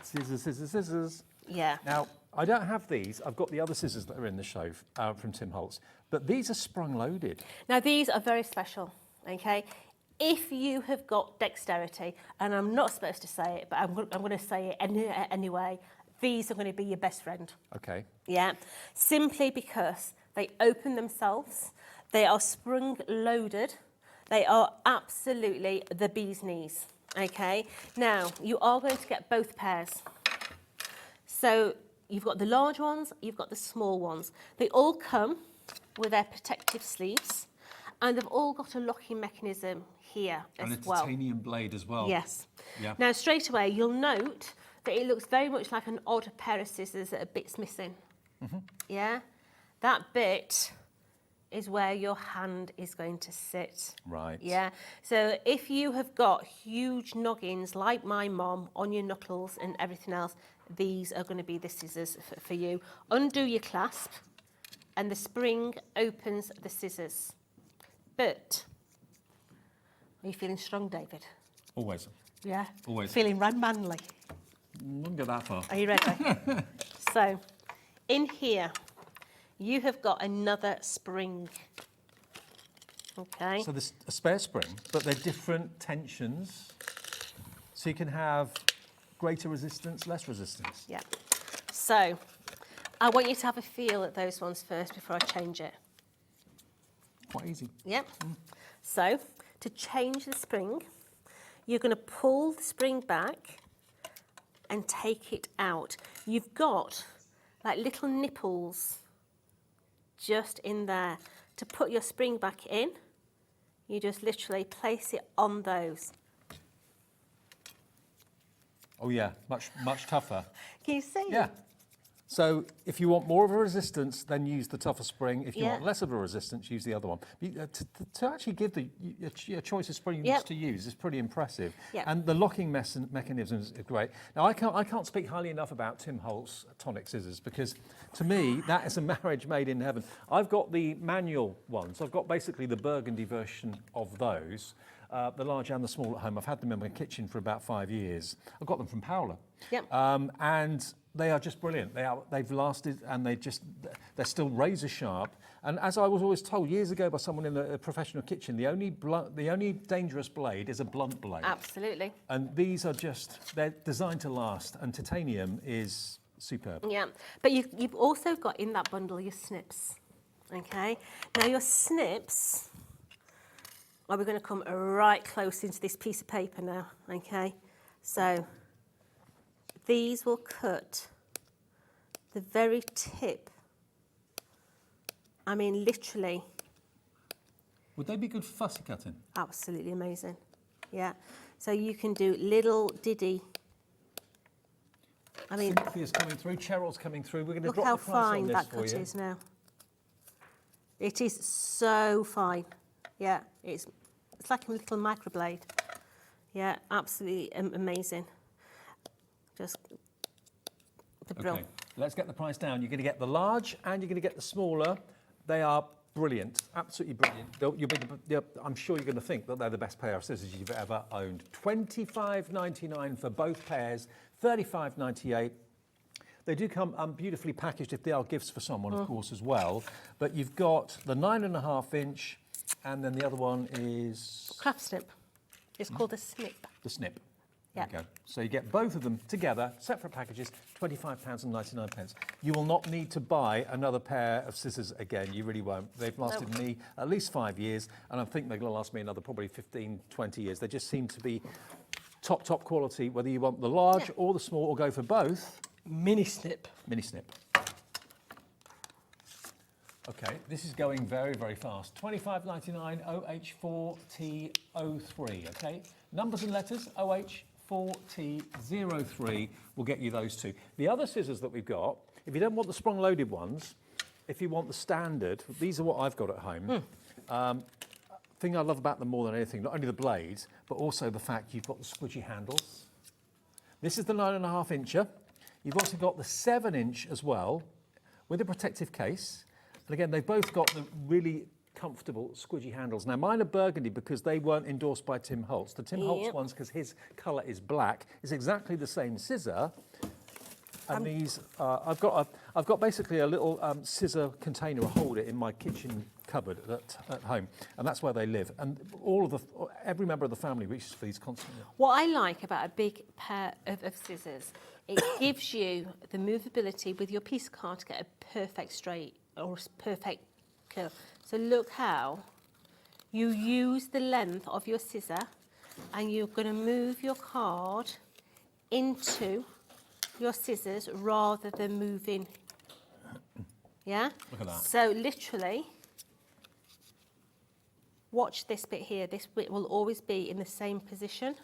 Scissors, scissors, scissors. Yeah. Now, I don't have these. I've got the other scissors that are in the show from Tim Holtz, but these are sprung-loaded. Now, these are very special, okay? If you have got dexterity, and I'm not supposed to say it, but I'm going to say it anyway, these are going to be your best friend. Okay. Yeah, simply because they open themselves, they are sprung-loaded, they are absolutely the bee's knees, okay? Now, you are going to get both pairs. So you've got the large ones, you've got the small ones. They all come with their protective sleeves, and they've all got a locking mechanism here and as a well. titanium blade as well. Yes. Yeah. Now, straight away, you'll note that it looks very much like an odd pair of scissors that a bit's missing. Yeah? That bit is where your hand is going to sit. Right. Yeah? So if you have got huge noggins like my mom on your knuckles and everything else, these are going to be the scissors for you. Undo your clasp and the spring opens the scissors. But, are you feeling strong, David? Always. Yeah? Always. Feeling right manly. Wouldn't go that far. Are you ready? So, in here, you have got another spring. Okay. So there's a spare spring, but they're different tensions. So you can have greater resistance, less resistance. Yeah. So, I want you to have a feel at those ones first before I change it. Quite easy. Yep. So, to change the spring, you're going to pull the spring back and take it out. You've got like little nipples just in there. To put your spring back in, you just literally place it on those. Oh yeah, much tougher. Can you see? Yeah. So if you want more of a resistance, then use the tougher spring. If you Yeah. want less of a resistance, use the other one. To actually give a choice of springs Yep. to use is pretty impressive. Yep. And the locking mechanisms are great. Now I can't speak highly enough about Tim Holt's Tonic scissors, because to me that is a marriage made in heaven. I've got the manual ones. I've got basically the burgundy version of those. The large and the small at home. I've had them in my kitchen for about 5 years. I got them from Paola. Yep. And they are just brilliant. They've lasted, and they're still razor sharp. And as I was always told years ago by someone in a professional kitchen, the only dangerous blade is a blunt blade. Absolutely. And these are they're designed to last, and titanium is superb. Yeah, but you've also got in that bundle your snips, okay? Now your snips, we're going to come right close into this piece of paper now, okay? So these will cut the very tip. I mean, literally. Would they be good fussy cutting? Absolutely amazing, yeah. So you can do little diddy. I mean, Cynthia's coming through, Cheryl's coming through. We're going to look drop how the price on fine this that for cut you. is now. It is so fine. Yeah, it's like a little microblade. Yeah, absolutely amazing. Just the brill. Okay, let's get the price down. You're going to get the large and you're going to get the smaller. They are brilliant, absolutely brilliant. I'm sure you're going to think that they're the best pair of scissors you've ever owned. $25.99 for both pairs, $35.98. They do come beautifully packaged if they are gifts for someone, of course, as well. But you've got the 9.5 inch, and then the other one is Craft snip. It's called a snip. the snip. Yeah. There you go. So you get both of them together, separate packages, £25.99. You will not need to buy another pair of scissors again. You really won't. They've lasted me at least 5 years, and I think they're going to last me another probably 15, 20 years. They just seem to be top quality, whether you want the large or the small, or go for both. Mini snip. Mini snip. Okay, this is going very, very fast. $25.99 OH4T03, okay? Numbers and letters, OH4T03 will get you those two. The other scissors that we've got, if you don't want the sprung-loaded ones, if you want the standard, these are what I've got at home. Thing I love about them more than anything, not only the blades, but also the fact you've got the squidgy handles. This is the 9.5 incher. You've also got the 7 inch as well, with a protective case. And again, they've both got the really comfortable squidgy handles. Now, mine are burgundy because they weren't endorsed by Tim Holtz. The Tim Holtz ones, because his colour is black, is exactly the same scissor. And these, I've got basically a little scissor container to hold it in my kitchen cupboard at home, and that's where they live. And every member of the family reaches for these constantly. What I like about a big pair of scissors, it gives you the movability with your piece of card to get a perfect straight or perfect curl. So look how you use the length of your scissor, and you're going to move your card into your scissors rather than moving. Yeah? Look at that. So literally, watch this bit here. This bit will always be in the same position.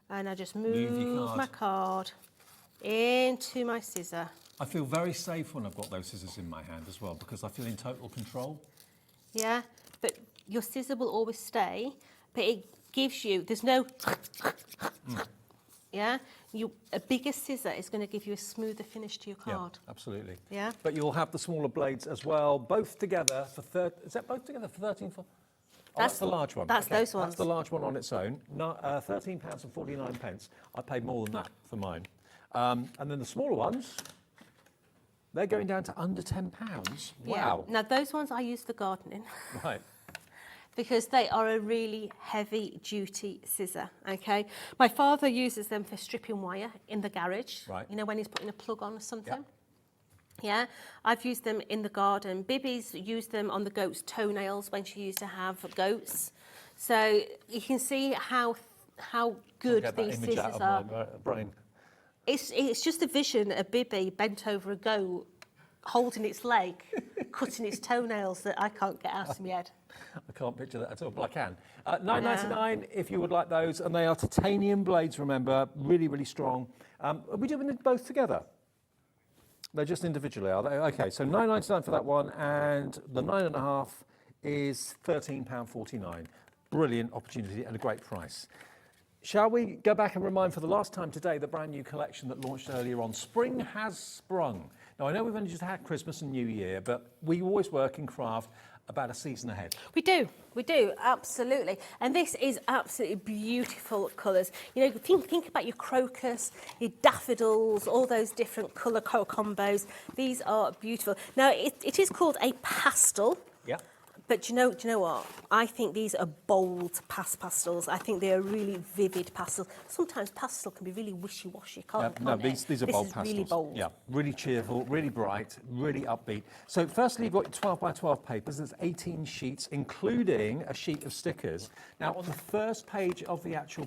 And I just move my card into my scissor. I feel very safe when I've got those scissors in my hand as well, because I feel in total control. Yeah, but your scissor will always stay, but it gives you, there's no, yeah? A bigger scissor is going to give you a smoother finish to your card. Yeah, absolutely. Yeah. But you'll have the smaller blades as well, both together for is that both together for 13? Oh, that's the large one. That's those ones. That's the large one on its own. £13.49. I paid more than that for mine. And then the smaller ones, they're going down to under £10. Wow. Yeah. Now those ones I use for gardening. Right. Because they are a really heavy duty scissor, okay? My father uses them for stripping wire in the garage. Right. You know, when he's putting a plug on or something. Yep. Yeah, I've used them in the garden. Bibby's used them on the goat's toenails when she used to have goats. So you can see how good these scissors are. My brain. It's just a vision of Bibby bent over a goat, holding its leg, cutting its toenails that I can't get out of my head. I can't picture that at all, but I can. £9.99 if you would like those, and they are titanium blades, remember, really, really strong. Are we doing them both together? They're just individually, are they? Okay, so £9.99 for that one, and the 9.5 is £13.49. Brilliant opportunity and a great price. Shall we go back and remind for the last time today the brand new collection that launched earlier on? Spring has sprung. Now, I know we've only just had Christmas and New Year, but we always work in craft about a season ahead. We do, absolutely. And this is absolutely beautiful colours. You know, think about your crocus, your daffodils, all those different colour combos. These are beautiful. Now, it is called a pastel. Yeah. But do you know what? I think these are bold pastels. I think they are really vivid pastels. Sometimes pastel can be really wishy-washy, can't No, it? these are bold This is pastels. really bold. Yeah, really cheerful, really bright, really upbeat. So firstly, you've got your 12 by 12 papers. There's 18 sheets, including a sheet of stickers. Now, on the first page of the actual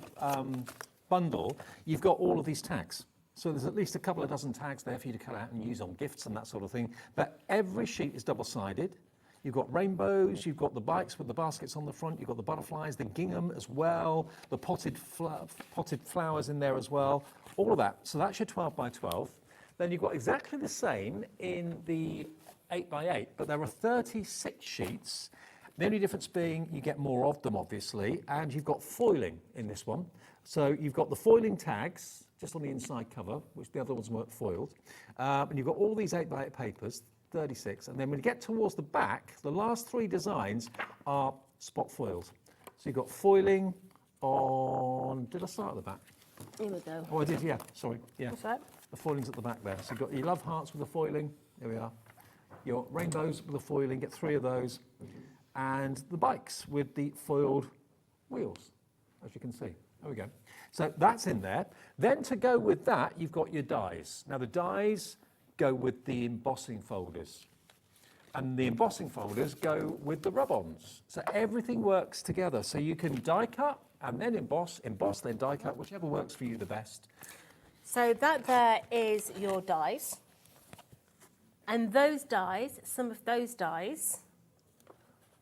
bundle, you've got all of these tags. So there's at least a couple of dozen tags there for you to cut out and use on gifts and that sort of thing. But every sheet is double-sided. You've got rainbows, you've got the bikes with the baskets on the front, you've got the butterflies, the gingham as well, the potted flowers in there as well, all of that. So that's your 12 by 12. Then you've got exactly the same in the 8 by 8, but there are 36 sheets. The only difference being you get more of them, obviously, and you've got foiling in this one. So you've got the foiling tags just on the inside cover, which the other ones weren't foiled. And you've got all these 8 by 8 papers, 36, and then when you get towards the back, the last three designs are spot foiled. So you've got foiling on, did I start at the back? Here we go. Oh, I did, yeah, sorry, yeah. What's that? The foiling's at the back there. So you've got your love hearts with the foiling, there we are. Your rainbows with the foiling, get 3 of those. And the bikes with the foiled wheels, as you can see. There we go. So that's in there. Then to go with that, you've got your dies. Now the dies go with the embossing folders. And the embossing folders go with the rub-ons. So everything works together. So you can die cut and then emboss, then die cut, whichever works for you the best. So that there is your dies. And those dies, some of those dies,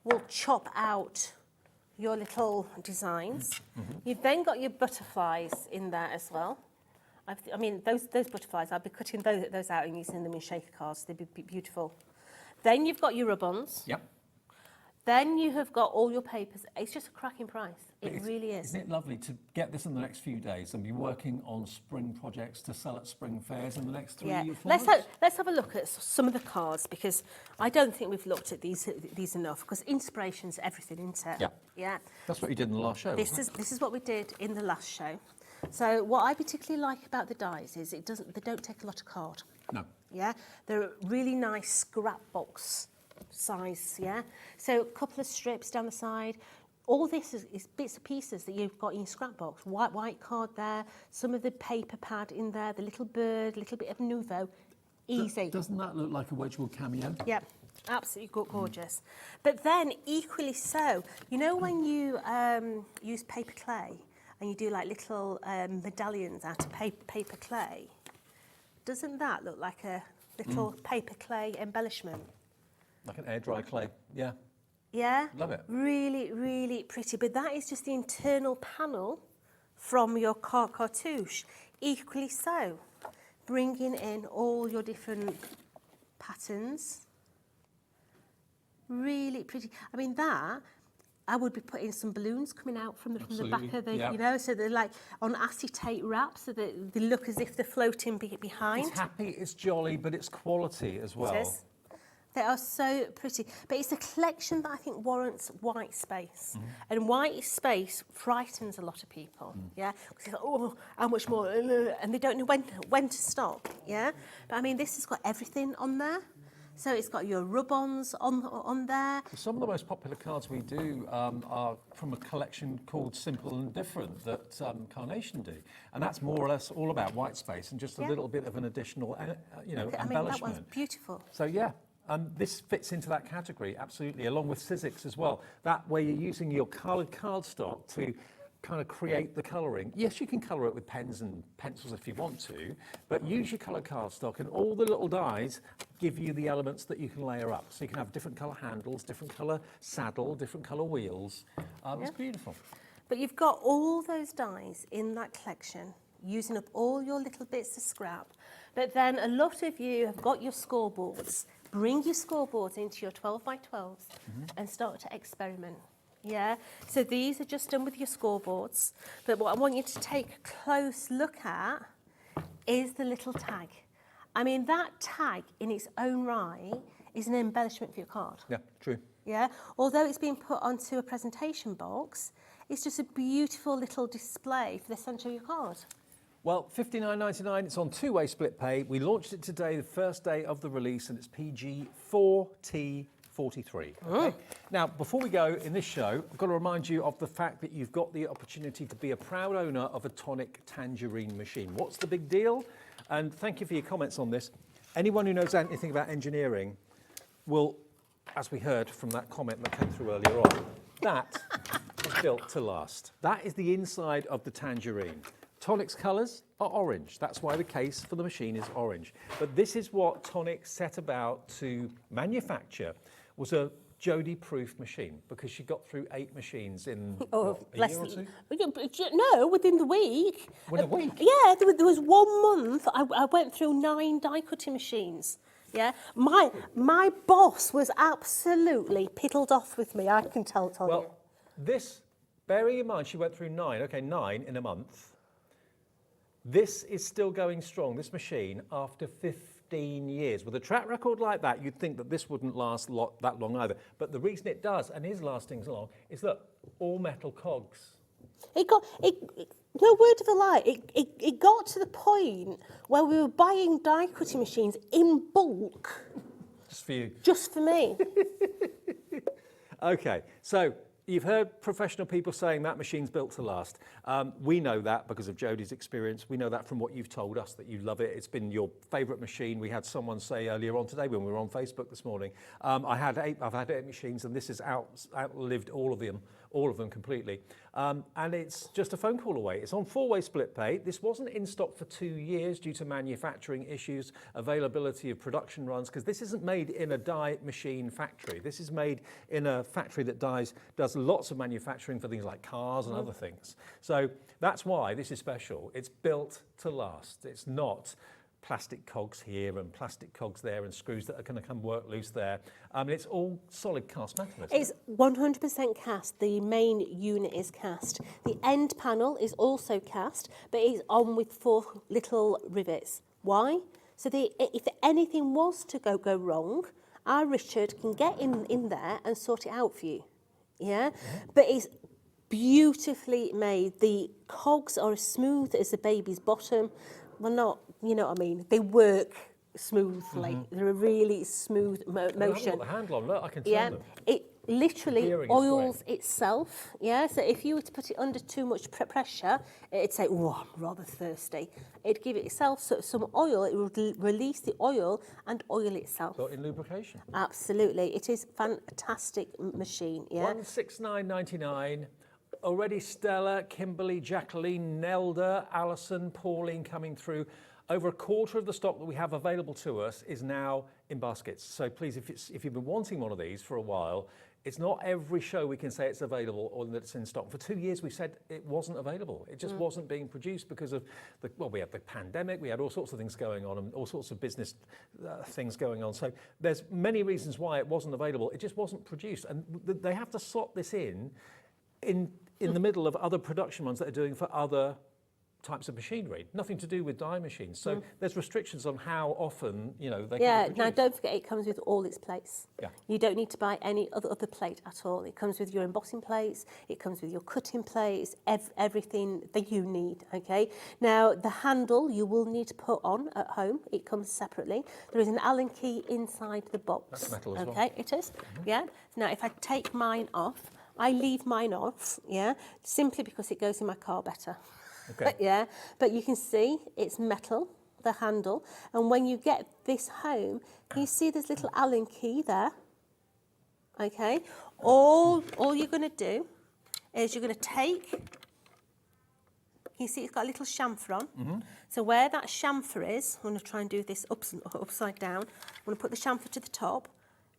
will chop out your little designs. You've then got your butterflies in there as well. I mean, those butterflies, I'll be cutting those out and using them in shaker cards. They'd be beautiful. Then you've got your rub-ons. Yep. Then you have got all your papers. It's just a cracking price. It really is. Isn't it lovely to get this in the next few days and be working on spring projects to sell at spring fairs in the next 3 or 4 months? Let's have a look at some of the cards, because I don't think we've looked at these enough, because inspiration's everything, isn't it? Yeah. Yeah. That's what you did in the last show. This is what we did in the last show. So what I particularly like about the dies is they don't take a lot of card. No. Yeah, they're a really nice scrap box size. Yeah, so a couple of strips down the side. All this is bits and pieces that you've got in your scrap box. White card there, some of the paper pad in there, the little bird, a little bit of Nouveau. Easy. Doesn't that look like a Wedgwood cameo? Yep. Absolutely gorgeous. But then equally so, you know when you use paper clay and you do like little medallions out of paper clay, doesn't that look like a little paper clay embellishment? Like an air dry clay, yeah. Yeah? Love it. Really, really pretty. But that is just the internal panel from your cartouche. Equally so, bringing in all your different patterns. Really pretty. I mean, that, I would be putting some balloons coming out from the back of the, you know, so they're like on acetate wrap, so that they look as if they're floating behind. It's happy, it's jolly, but it's quality as well. It is. They are so pretty. But it's a collection that I think warrants white space. And white space frightens a lot of people, yeah? Because they're like, oh, how much more? And they don't know when to stop, yeah? But I mean, this has got everything on there. So it's got your rub-ons on there. Some of the most popular cards we do are from a collection called Simple and Different that Carnation do. And that's more or less all about white space and just a little bit of an additional, you know, embellishment. I mean, that one's beautiful. So, yeah. This fits into that category, absolutely, along with Sizzix as well. That way you're using your coloured cardstock to kind of create the colouring. Yes, you can colour it with pens and pencils if you want to, but use your coloured cardstock and all the little dies give you the elements that you can layer up. So you can have different colour handles, different colour saddle, different colour wheels. It's beautiful. But you've got all those dies in that collection, using up all your little bits of scrap. But then a lot of you have got your scoreboards. Bring your scoreboards into your 12 by 12s and start to experiment. Yeah, so these are just done with your scoreboards. But what I want you to take a close look at is the little tag. I mean, that tag in its own right is an embellishment for your card. Yeah, true. Yeah, although it's been put onto a presentation box, it's just a beautiful little display for the centre of your card. Well, $59.99, it's on two-way split pay. We launched it today, the first day of the release, and it's PG4T43. Okay? Now, before we go in this show, I've got to remind you of the fact that you've got the opportunity to be a proud owner of a Tonic tangerine machine. What's the big deal? And thank you for your comments on this. Anyone who knows anything about engineering will, as we heard from that comment that came through earlier on, that is built to last. That is the inside of the tangerine. Tonic's colours are orange. That's why the case for the machine is orange. But this is what Tonic set about to manufacture, was a Jodie-proof machine, because she got through 8 machines in a year or two? No, within the week. Within a week? Yeah, there was 1 month I went through 9 die cutting machines. Yeah, my boss was absolutely piddled off with me, I can tell you. Well, this, bearing in mind she went through 9 in a month, this is still going strong, this machine, after 15 years. With a track record like that, you'd think that this wouldn't last that long either. But the reason it does, and is lasting so long, is look, all metal cogs. No word of a lie, it got to the point where we were buying die cutting machines in bulk. Just for you. Just for me. Okay, so you've heard professional people saying that machine's built to last. We know that because of Jodie's experience. We know that from what you've told us, that you love it. It's been your favourite machine. We had someone say earlier on today when we were on Facebook this morning, I've had 8 machines and this has outlived all of them completely. And it's just a phone call away. It's on 4-way split pay. This wasn't in stock for 2 years due to manufacturing issues, availability of production runs, because this isn't made in a die machine factory. This is made in a factory that does lots of manufacturing for things like cars and other things. So that's why this is special. It's built to last. It's not plastic cogs here and plastic cogs there and screws that are going to come work loose there. It's all solid cast metal. It's 100% cast. The main unit is cast. The end panel is also cast, but it's on with 4 little rivets. Why? So if anything was to go wrong, our Richard can get in there and sort it out for you. Yeah? But it's beautifully made. The cogs are as smooth as a baby's bottom. Well, not, you know what I mean? They work smoothly. They're a really smooth motion. I've got the handle on, look, I can turn them. It literally oils itself. Yeah, so if you were to put it under too much pressure, it'd say, oh, I'm rather thirsty. It'd give itself some oil, it would release the oil and oil itself. So in lubrication? Absolutely. It is a fantastic machine, yeah. $169.99. Already Stella, Kimberly, Jacqueline, Nelda, Alison, Pauline coming through. Over a quarter of the stock that we have available to us is now in baskets. So please, if you've been wanting one of these for a while, It's not every show we can say it's available or that it's in stock. For 2 years we said it wasn't available. It just wasn't being produced because of we had the pandemic, we had all sorts of things going on and all sorts of business things going on. So there's many reasons why it wasn't available. It just wasn't produced, and they have to slot this in the middle of other production ones that are doing for other types of machinery, nothing to do with die machines. So there's restrictions on how often, they can be produced. Now don't forget it comes with all its plates. Yeah. You don't need to buy any other plate at all. It comes with your embossing plates, it comes with your cutting plates, everything that you need, okay? Now the handle you will need to put on at home. It comes separately. There is an Allen key inside the box. That's metal as well. Okay, it is, yeah. Now if I take mine off, I leave mine off, yeah, simply because it goes in my car better. Okay. But you can see it's metal, the handle, and when you get this home, you see this little Allen key there. Okay, all you're going to do is you're going to take. You see, it's got a little chamfer on. So where that chamfer is, I'm going to try and do this upside down. I'm going to put the chamfer to the top.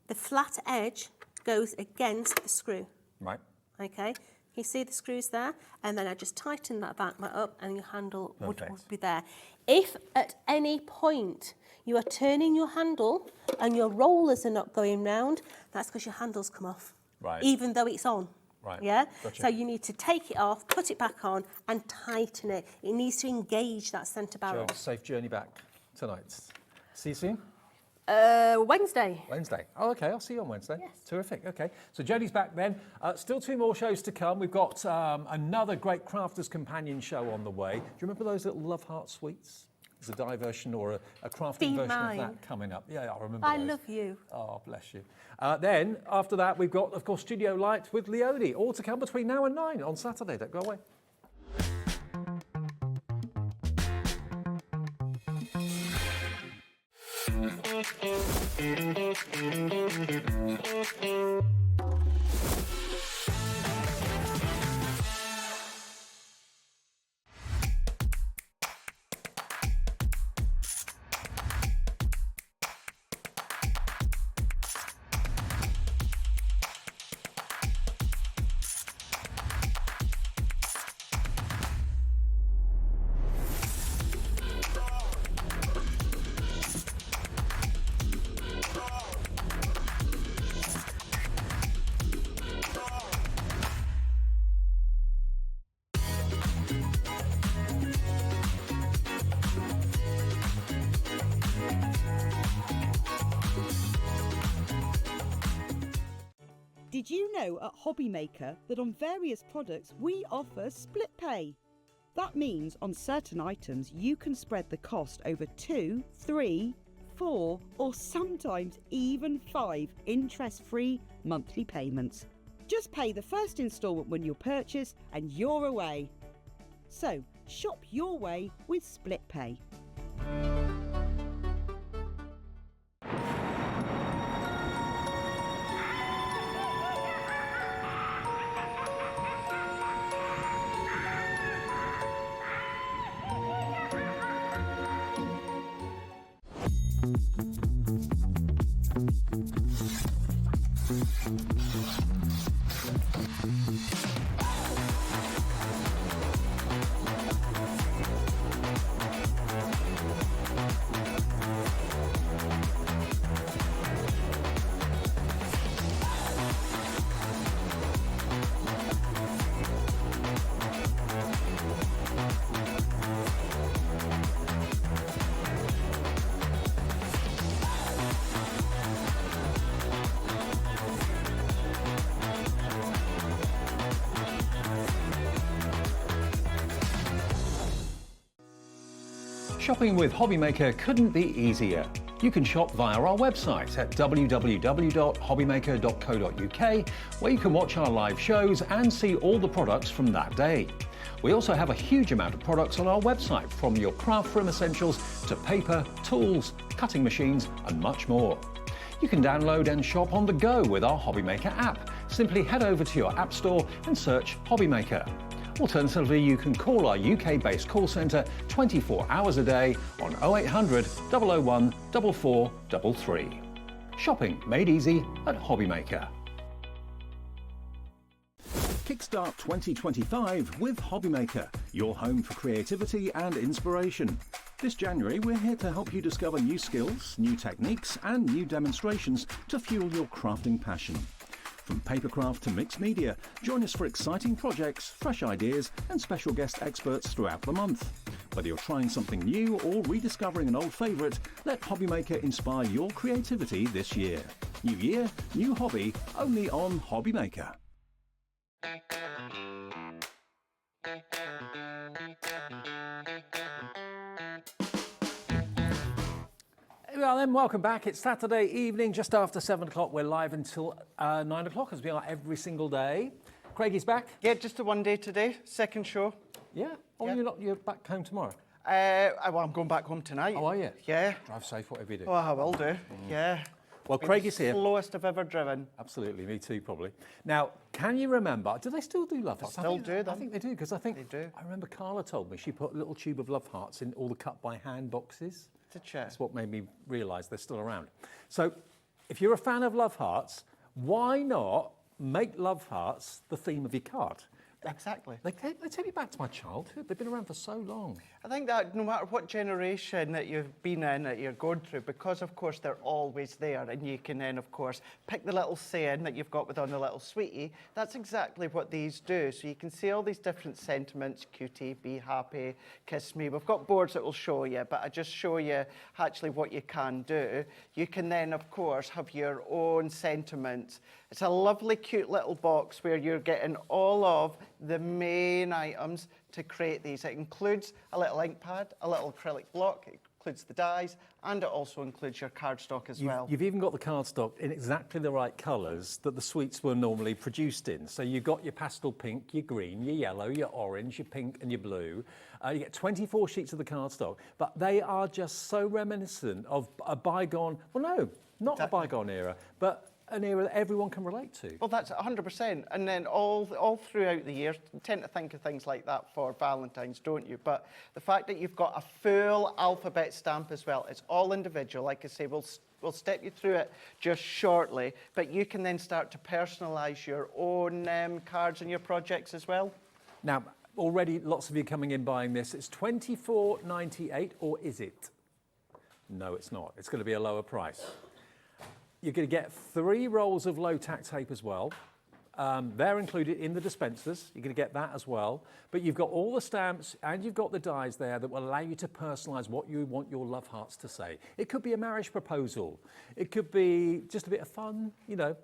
The flat edge goes against the screw. Right. Okay. You see the screws there? And then I just tighten that back up and your handle would be there. If at any point you are turning your handle and your rollers are not going round, that's because your handle's come off. Right. Even though it's on. Right. Yeah? Gotcha. So you need to take it off, put it back on and tighten it. It needs to engage that centre barrel. Jo, safe journey back tonight. See you soon? Wednesday. Wednesday. Oh, okay. I'll see you on Wednesday. Yes. Terrific. Okay. So Jodie's back then. Still 2 more shows to come. We've got another great Crafters Companion show on the way. Do you remember those little Love Heart sweets? There's a die version or a crafting Be version mine. of that coming up. Yeah, I remember I those. love you. Oh, bless you. Then, after that, we've got, of course, Studio Light with Leone. All to come between now and 9 on Saturday. Don't go away. Did you know at HobbyMaker that on various products we offer split pay? That means on certain items you can spread the cost over 2, 3, 4 or sometimes even 5 interest-free monthly payments. Just pay the first instalment when you purchase and you're away. So shop your way with split pay. Shopping with HobbyMaker couldn't be easier. You can shop via our website at www.hobbymaker.co.uk, where you can watch our live shows and see all the products from that day. We also have a huge amount of products on our website, from your craft room essentials to paper, tools, cutting machines and much more. You can download and shop on the go with our HobbyMaker app. Simply head over to your app store and search HobbyMaker. Alternatively, you can call our UK-based call centre 24 hours a day on 0800 001 4433. Shopping made easy at HobbyMaker. Kickstart 2025 with HobbyMaker, your home for creativity and inspiration. This January, we're here to help you discover new skills, new techniques, and new demonstrations to fuel your crafting passion. From papercraft to mixed media, join us for exciting projects, fresh ideas, and special guest experts throughout the month. Whether you're trying something new or rediscovering an old favourite, let HobbyMaker inspire your creativity this year. New year, new hobby, only on HobbyMaker. Well then, welcome back. It's Saturday evening, just after 7 o'clock. We're live until 9 o'clock, as we are every single day. Craigie's back? Yeah, just a one day today, second show. Yeah? Oh, Yeah. You're back home tomorrow? Well, I'm going back home tonight. Oh, are you? Yeah. Drive safe, whatever you do. Oh, I will do. Yeah. Well, Be Craig the is here. Slowest I've ever driven. Absolutely, me too, probably. Now, can you remember, do they still do love hearts? Still do them. I think they do, because I think, They do. I remember Carla told me she put a little tube of love hearts in all the cut-by-hand boxes. Did she? That's what made me realise they're still around. So, if you're a fan of love hearts, why not make love hearts the theme of your card? Exactly. They take me back to my childhood. They've been around for so long. I think that no matter what generation that you've been in, that you're going through, because of course they're always there, and you can then of course pick the little saying that you've got with on the little sweetie. That's exactly what these do. So you can see all these different sentiments: cutie, be happy, kiss me. We've got boards that will show you, but I just show you actually what you can do. You can then of course have your own sentiments. It's a lovely, cute little box where you're getting all of the main items to create these. It includes a little ink pad, a little acrylic block, it includes the dies, and it also includes your cardstock as well. You've even got the cardstock in exactly the right colours that the sweets were normally produced in. So you've got your pastel pink, your green, your yellow, your orange, your pink and your blue. You get 24 sheets of the cardstock, but they are just so reminiscent of a bygone, well no, not a bygone era, but an era that everyone can relate to. Well, that's 100%. And then all throughout the year, you tend to think of things like that for Valentine's, don't you? But the fact that you've got a full alphabet stamp as well, it's all individual. Like I say, we'll step you through it just shortly, but you can then start to personalise your own cards and your projects as well. Now, already lots of you coming in buying this. It's $24.98, or is it? No, it's not. It's going to be a lower price. You're going to get 3 rolls of low-tack tape as well. They're included in the dispensers. You're going to get that as well. But you've got all the stamps and you've got the dies there that will allow you to personalise what you want your love hearts to say. It could be a marriage proposal. It could be just a bit of fun, you know,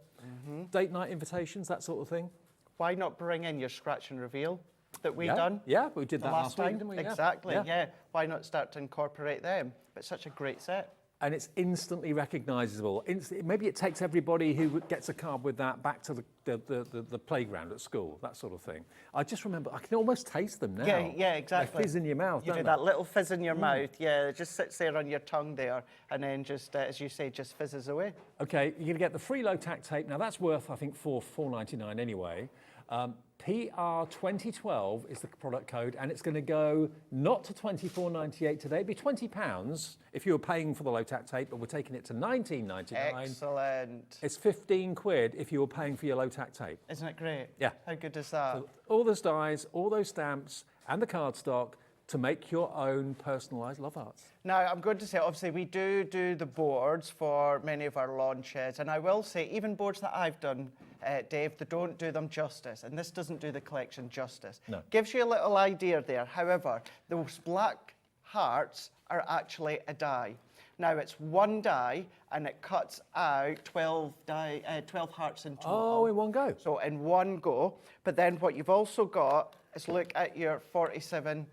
date night invitations, that sort of thing. Why not bring in your scratch and reveal that we've Yeah, done? yeah, we did the that last week, didn't we? Yeah. Exactly, Yeah. yeah. Why not start to incorporate them? But such a great set. And it's instantly recognisable. Maybe it takes everybody who gets a card with that back to the playground at school, that sort of thing. I just remember, I can almost taste them now. Yeah, exactly. They fizz in your mouth, You don't do they? that little fizz in your mouth, yeah, it just sits there on your tongue there, and then just, as you say, just fizzes away. Okay, you're going to get the free low-tack tape. Now, that's worth, I think, $4.99 anyway. PR2012 is the product code, and it's going to go not to $24.98 today. It'd be £20 if you were paying for the low-tack tape, but we're taking it to $19.99. Excellent. It's 15 quid if you were paying for your low-tack tape. Isn't it great? Yeah. How good is that? So all those dies, all those stamps, and the cardstock to make your own personalised love hearts. Now, I'm going to say, obviously, we do the boards for many of our launches, and I will say, even boards that I've done, Dave, they don't do them justice, and this doesn't do the collection justice. No. Gives you a little idea there. However, those black hearts are actually a die. Now, it's one die, and it cuts out 12 hearts in total. Oh, in one go. So in one go. But then what you've also got is look at your 47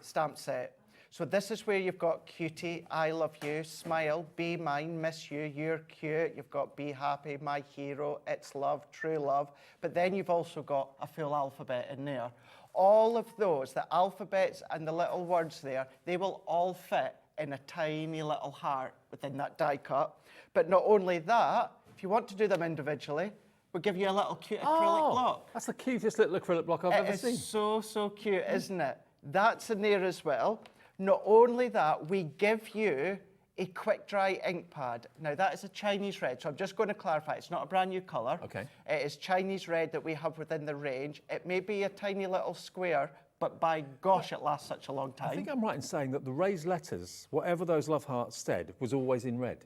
stamp set. So this is where you've got cutie, I love you, smile, be mine, miss you, you're cute. You've got be happy, my hero, it's love, true love. But then you've also got a full alphabet in there. All of those, the alphabets and the little words there, they will all fit in a tiny little heart within that die cut. But not only that, if you want to do them individually, we'll give you a little cute acrylic block. That's the cutest little acrylic block I've ever seen. It is so cute, isn't it? That's in there as well. Not only that, we give you a quick dry ink pad. Now that is a Chinese red, so I'm just going to clarify, it's not a brand new colour. Okay. It is Chinese red that we have within the range. It may be a tiny little square, but by gosh, it lasts such a long time. I think I'm right in saying that the raised letters, whatever those love hearts said, was always in red.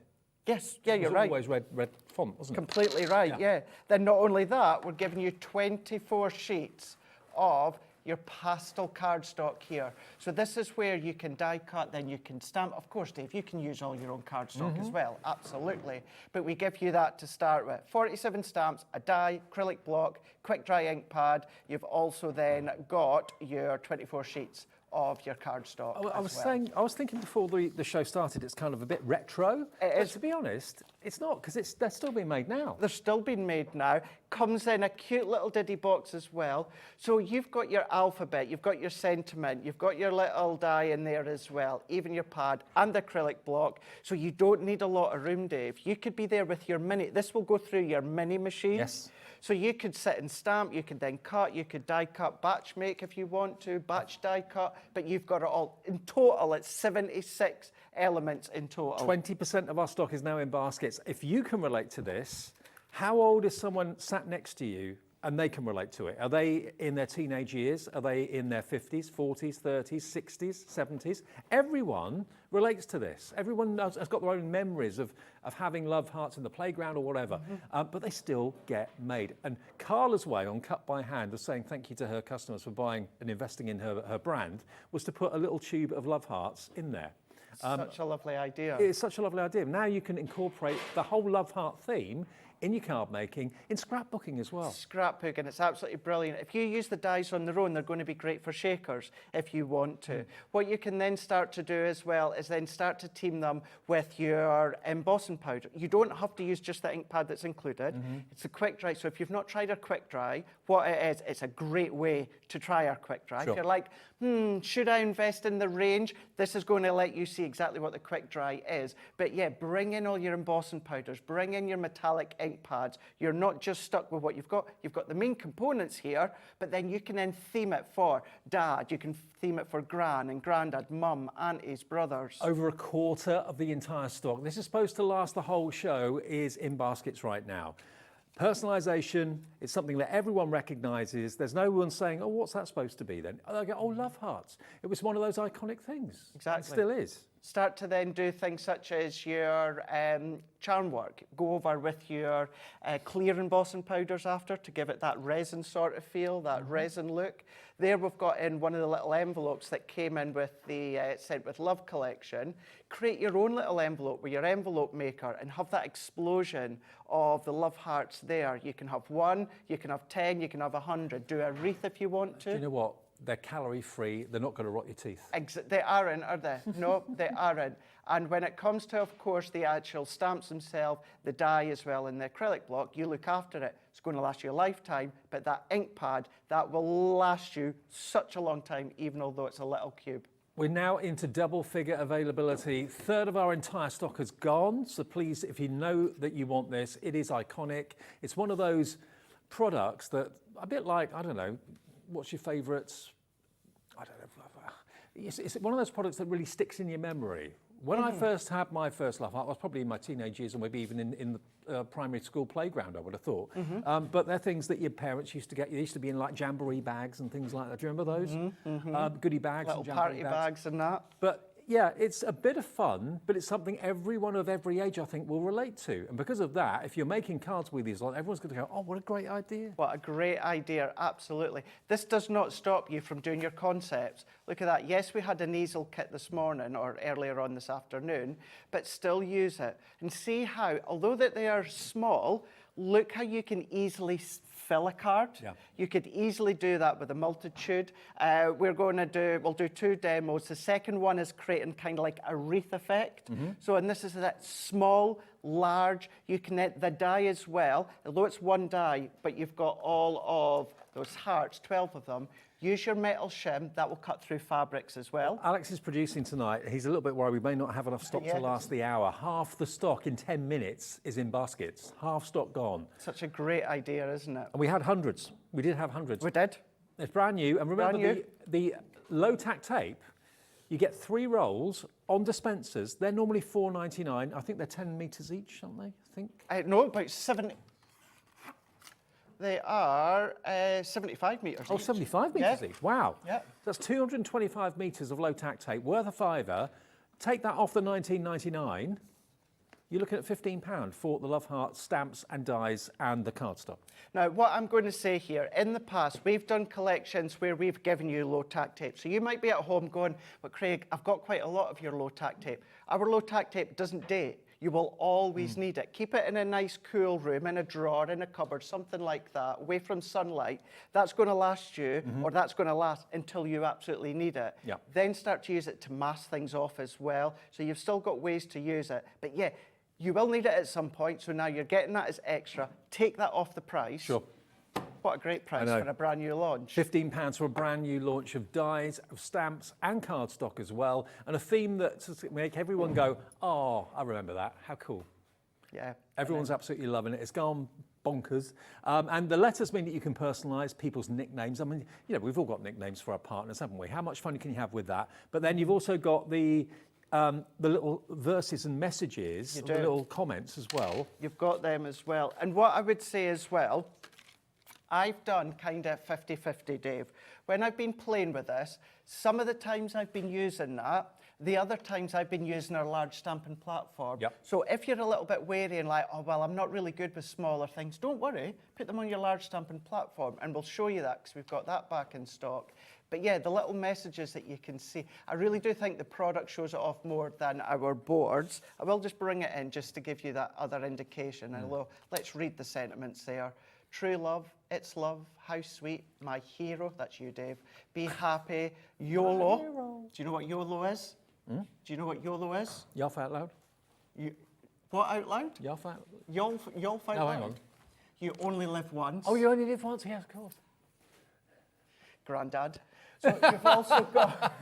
Yes, yeah, you're right. Always red font, wasn't it? Completely right, yeah. Then not only that, we're giving you 24 sheets of your pastel cardstock here. So this is where you can die cut, then you can stamp. Of course, Dave, you can use all your own cardstock as well, absolutely. But we give you that to start with. 47 stamps, a die, acrylic block, quick dry ink pad. You've also then got your 24 sheets of your cardstock. I was thinking before the show started, it's kind of a bit retro. But to be honest, it's not, because they're still being made now. They're still being made now. Comes in a cute little diddy box as well. So you've got your alphabet, you've got your sentiment, you've got your little die in there as well, even your pad and the acrylic block. So you don't need a lot of room, Dave. You could be there with your mini. This will go through your mini machine. Yes. So you could sit and stamp, you could then cut, you could die cut, batch make if you want to, batch die cut, but you've got it all. In total, it's 76 elements in total. 20% of our stock is now in baskets. If you can relate to this, how old is someone sat next to you and they can relate to it? Are they in their teenage years? Are they in their 50s, 40s, 30s, 60s, 70s? Everyone relates to this. Everyone has got their own memories of having love hearts in the playground or whatever, but they still get made. And Carla's way on Cut by Hand of saying thank you to her customers for buying and investing in her brand was to put a little tube of love hearts in there. Such a lovely idea. It's such a lovely idea. Now you can incorporate the whole love heart theme in your card making, in scrapbooking as well. Scrapbooking, it's absolutely brilliant. If you use the dies on their own, they're going to be great for shakers if you want to. What you can then start to do as well is then start to team them with your embossing powder. You don't have to use just the ink pad that's included. It's a quick dry. So if you've not tried our quick dry, what it is, it's a great way to try our quick dry. Sure. If you're like, should I invest in the range? This is going to let you see exactly what the quick dry is. But yeah, bring in all your embossing powders, bring in your metallic ink pads. You're not just stuck with what you've got. You've got the main components here, but then you can then theme it for dad. You can theme it for gran and granddad, mum, aunties, brothers. Over a quarter of the entire stock. This is supposed to last the whole show, is in baskets right now. Personalisation is something that everyone recognises. There's no one saying, oh, what's that supposed to be then? They go, oh, love hearts. It was one of those iconic things. Exactly. It still is. Start to then do things such as your charm work. Go over with your clear embossing powders after to give it that resin sort of feel, that resin look. There we've got in one of the little envelopes that came in with the Sent With Love collection. Create your own little envelope with your envelope maker and have that explosion of the love hearts there. You can have 1, you can have 10, you can have 100. Do a wreath if you want to. Do you know what? They're calorie free. They're not going to rot your teeth. They aren't, are they? No, they aren't. And when it comes to, of course, the actual stamps themselves, the die as well, and the acrylic block, you look after it. It's going to last you a lifetime, but that ink pad, that will last you such a long time, even although it's a little cube. We're now into double figure availability. Third of our entire stock has gone. So please, if you know that you want this, it is iconic. It's one of those products that, a bit like, I don't know, what's your favourites? I don't know. It's one of those products that really sticks in your memory. When I first had my first love heart, I was probably in my teenage years or maybe even in the primary school playground, I would have thought. But they're things that your parents used to get. They used to be in like jamboree bags and things like that. Do you remember those? Goodie bags Little and jamboree party bags and that. But yeah, it's a bit of fun, but it's something everyone of every age, I think, will relate to. And because of that, if you're making cards with these, everyone's going to go, oh, what a great idea. What a great idea, absolutely. This does not stop you from doing your concepts. Look at that. Yes, we had an easel kit this morning or earlier on this afternoon, but still use it. And see how, although that they are small, look how you can easily fill a card. Yeah. You could easily do that with a multitude. We'll do 2 demos. The second one is creating kind of like a wreath effect. So, and this is that small, large, you can hit the die as well, although it's 1 die, but you've got all of those hearts, 12 of them. Use your metal shim, that will cut through fabrics as well. Alex is producing tonight. He's a little bit worried we may not have enough stock to last the hour. Half the stock in 10 minutes is in baskets. Half stock gone. Such a great idea, isn't it? And we had hundreds. We did have hundreds. We did. It's brand new. And remember the low-tack tape, You get 3 rolls on dispensers. They're normally $4.99. I think they're 10 metres each, aren't they? I think. No, about 70. They are 75 metres Oh, each. 75 metres each. Wow. Yeah. That's 225 metres of low tack tape, worth a £5. Take that off the $19.99. You're looking at £15 for the love heart stamps and dies and the cardstock. Now, what I'm going to say here, in the past, we've done collections where we've given you low tack tape. So you might be at home going, but Craig, I've got quite a lot of your low tack tape. Our low tack tape doesn't date. You will always need it. Keep it in a nice cool room, in a drawer, in a cupboard, something like that, away from sunlight. That's going to last you, or that's going to last until you absolutely need it. Yeah. Then start to use it to mask things off as well. So you've still got ways to use it. But yeah, you will need it at some point, so now you're getting that as extra. Take that off the price. Sure. What a great price for a brand new launch. £15 for a brand new launch of dies, of stamps and cardstock as well, and a theme that make everyone go, oh, I remember that, how cool. Yeah. Everyone's absolutely loving it. It's gone bonkers. And the letters mean that you can personalise people's nicknames. I mean, you know, we've all got nicknames for our partners, haven't we? How much fun can you have with that? But then you've also got the little verses and messages, the little comments as well. You've got them as well. And what I would say as well, I've done kind of 50-50, Dave. When I've been playing with this, some of the times I've been using that, the other times I've been using our large stamping platform. Yep. So if you're a little bit wary and like, oh, well, I'm not really good with smaller things, don't worry. Put them on your large stamping platform and we'll show you that because we've got that back in stock. But yeah, the little messages that you can see, I really do think the product shows it off more than our boards. I will just bring it in just to give you that other indication. Although, let's read the sentiments there. True love, it's love, how sweet, my hero, that's you, Dave. Be happy, YOLO. Do you know what YOLO is? Do you know what YOLO is? Yelp out loud. What out loud? Yelp out. Yolf out No, loud. hang on. You only live once. Oh, you only live once? Yes, of course. Grandad. So you've also got...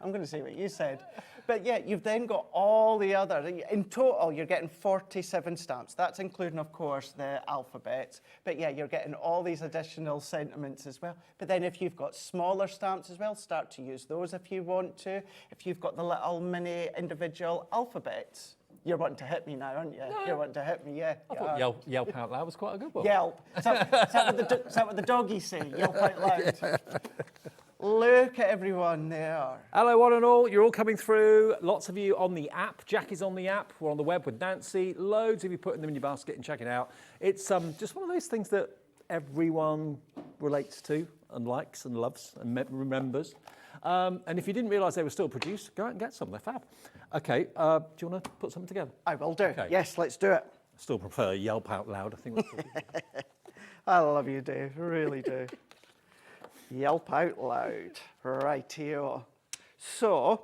I'm going to say what you said. But yeah, you've then got all the other... In total, you're getting 47 stamps. That's including, of course, the alphabet. But yeah, you're getting all these additional sentiments as well. But then if you've got smaller stamps as well, start to use those if you want to. If you've got the little mini individual alphabets. You're wanting to hit me now, aren't you? No. You're wanting to hit me, yeah. I thought Yelp out loud was quite a good one. Yelp. Is that what the doggies say? Yelp out loud. Yeah. Look at everyone there. Hello, one and all. You're all coming through. Lots of you on the app. Jackie's on the app. We're on the web with Nancy. Loads of you putting them in your basket and checking it out. It's just one of those things that everyone relates to and likes and loves and remembers. And if you didn't realise they were still produced, go out and get some. They're fab. Okay, do you want to put something together? I will do. Okay. Yes, let's do it. I still prefer Yelp out loud. I think that's what I love you, Dave. I really do. Yelp out loud. Rightio. So,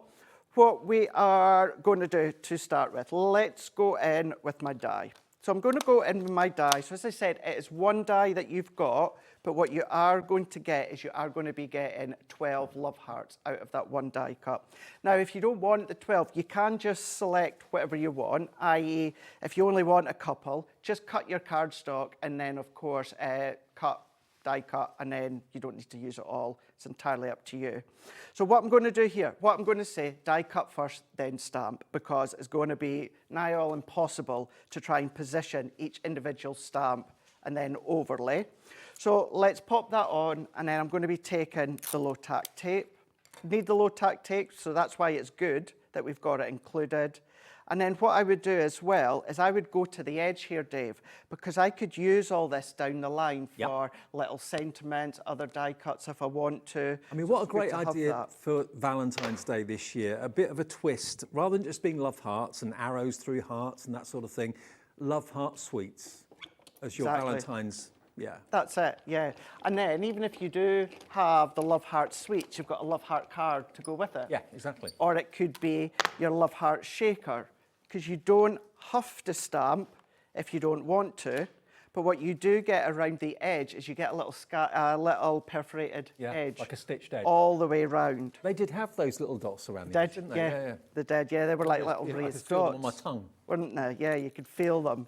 what we are going to do to start with, let's go in with my die. So I'm going to go in with my die. So as I said, it is one die that you've got, but what you are going to get is you are going to be getting 12 love hearts out of that one die cut. Now, if you don't want the 12, you can just select whatever you want, i.e. if you only want a couple, just cut your cardstock and then, of course, die cut, and then you don't need to use it all. It's entirely up to you. So what I'm going to do here, what I'm going to say, die cut first, then stamp, because it's going to be nigh all impossible to try and position each individual stamp and then overlay. So let's pop that on, and then I'm going to be taking the low tack tape. Need the low tack tape, so that's why it's good that we've got it included. And then what I would do as well is I would go to the edge here, Dave, because I could use all this down the line for little sentiments, other die cuts if I want to. I mean, what a great idea for Valentine's Day this year. A bit of a twist. Rather than just being love hearts and arrows through hearts and that sort of thing, love heart sweets as your Valentine's. Yeah. That's it, yeah. And then even if you do have the love heart sweets, you've got a love heart card to go with it. Yeah, exactly. Or it could be your love heart shaker, because you don't have to stamp if you don't want to. But what you do get around the edge is you get a little perforated edge. Like a stitched edge. All the way round. They did have those little dots around the edge, didn't they? Yeah, they did, yeah. They were like little raised dots. I could feel them on my tongue. Weren't they? Yeah, you could feel them.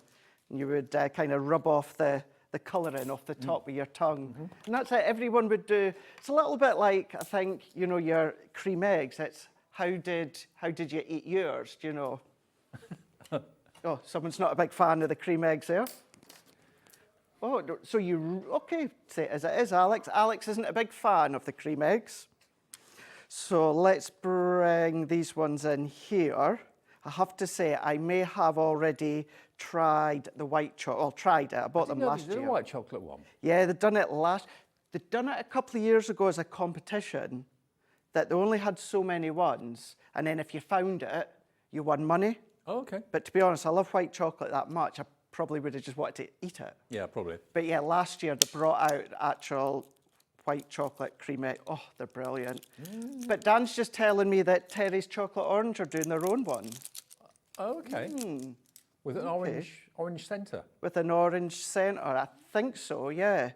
And you would kind of rub off the the colouring off the top of your tongue. And that's how everyone would do. It's a little bit like, I think, you know, your cream eggs. It's how did you eat yours, do you know? Oh, someone's not a big fan of the cream eggs there. Oh, so okay, say it as it is, Alex. Alex isn't a big fan of the cream eggs. So let's bring these ones in here. I have to say, I may have already tried the white chocolate. Well, tried it. I bought them last year. The white chocolate one. Yeah, they'd done it a couple of years ago as a competition that they only had so many ones. And then if you found it, you won money. Oh, okay. But to be honest, I love white chocolate that much. I probably would have just wanted to eat it. Yeah, probably. But yeah, last year they brought out actual white chocolate cream egg. Oh, they're brilliant. But Dan's just telling me that Terry's Chocolate Orange are doing their own one. Oh, okay. With an orange centre? With an orange centre, I think so, yeah.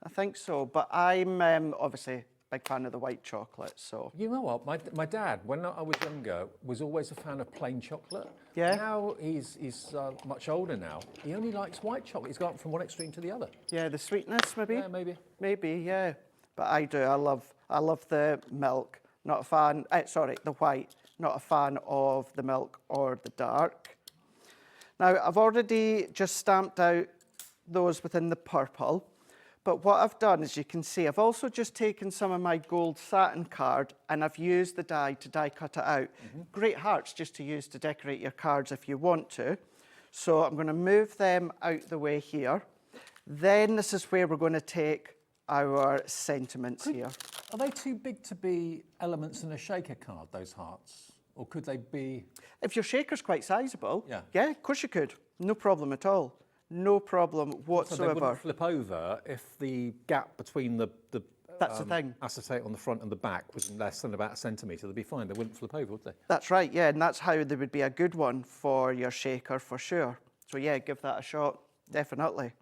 I think so. But I'm obviously a big fan of the white chocolate, so. You know what? My dad, when I was younger, was always a fan of plain chocolate. Yeah. Now he's much older now. He only likes white chocolate. He's gone from one extreme to the other. Yeah, the sweetness, maybe? Yeah, maybe. Maybe, yeah. But I do. I love the milk. Not a fan, the white. Not a fan of the milk or the dark. Now, I've already just stamped out those within the purple. But what I've done, as you can see, I've also just taken some of my gold satin card and I've used the die to die cut it out. Great hearts just to use to decorate your cards if you want to. So I'm going to move them out the way here. Then this is where we're going to take our sentiments here. Are they too big to be elements in a shaker card, those hearts? Or could they be... If your shaker's quite sizable, yeah, of course you could. No problem at all. No problem whatsoever. So they wouldn't flip over if the gap between the That's the thing. acetate on the front and the back was less than about a centimetre. They'd be fine. They wouldn't flip over, would they? That's right, yeah, and that's how they would be a good one for your shaker for sure. So yeah, give that a shot, definitely.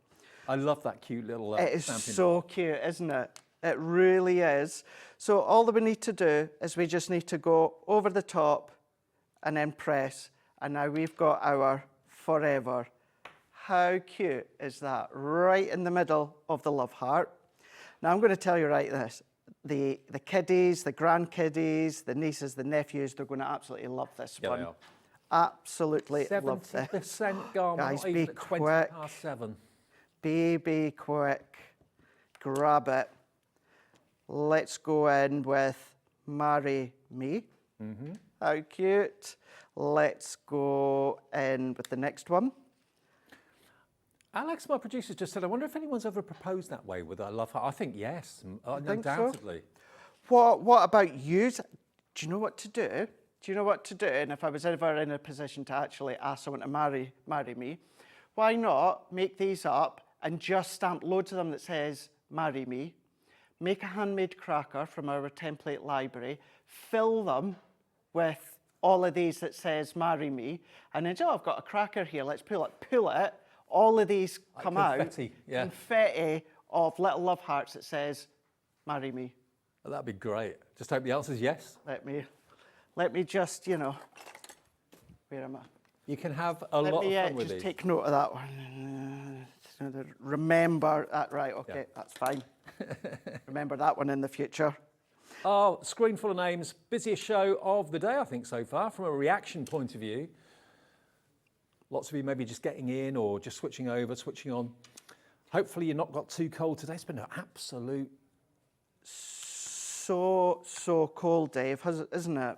I love that cute little it is stamping. so cute, isn't it? It really is. So all that we need to do is we just need to go over the top and then press. And now we've got our forever. How cute is that? Right in the middle of the love heart. Now I'm going to tell you right this. The kiddies, the grandkiddies, the nieces, the nephews, they're going to absolutely love this one. They are. Absolutely love this. 70% gone. Guys, not be even at 20 quick. past 7. Be quick. Grab it. Let's go in with Marry Me. How cute. Let's go in with the next one. Alex, my producer, just said, I wonder if anyone's ever proposed that way with a love heart. I think yes, Think undoubtedly. So? What about you? Do you know what to do? Do you know what to do? And if I was ever in a position to actually ask someone to marry me, why not make these up and just stamp loads of them that says, marry me, make a handmade cracker from our template library, fill them with all of these that says, marry me, and then, oh, I've got a cracker here, let's pull it, all of these come confetti, out, yeah. confetti of little love hearts that says, marry me. Oh, that'd be great. Just hope the answer's yes. Let me just, you know, where am I? You can have a lot of fun with just these. take note of that one. Remember that, right, okay, that's fine. Remember that one in the future. Oh, screen full of names. Busiest show of the day, I think, so far, from a reaction point of view. Lots of you maybe just getting in or just switching over, switching on. Hopefully you've not got too cold today. It's been an absolute... So cold, Dave, isn't it?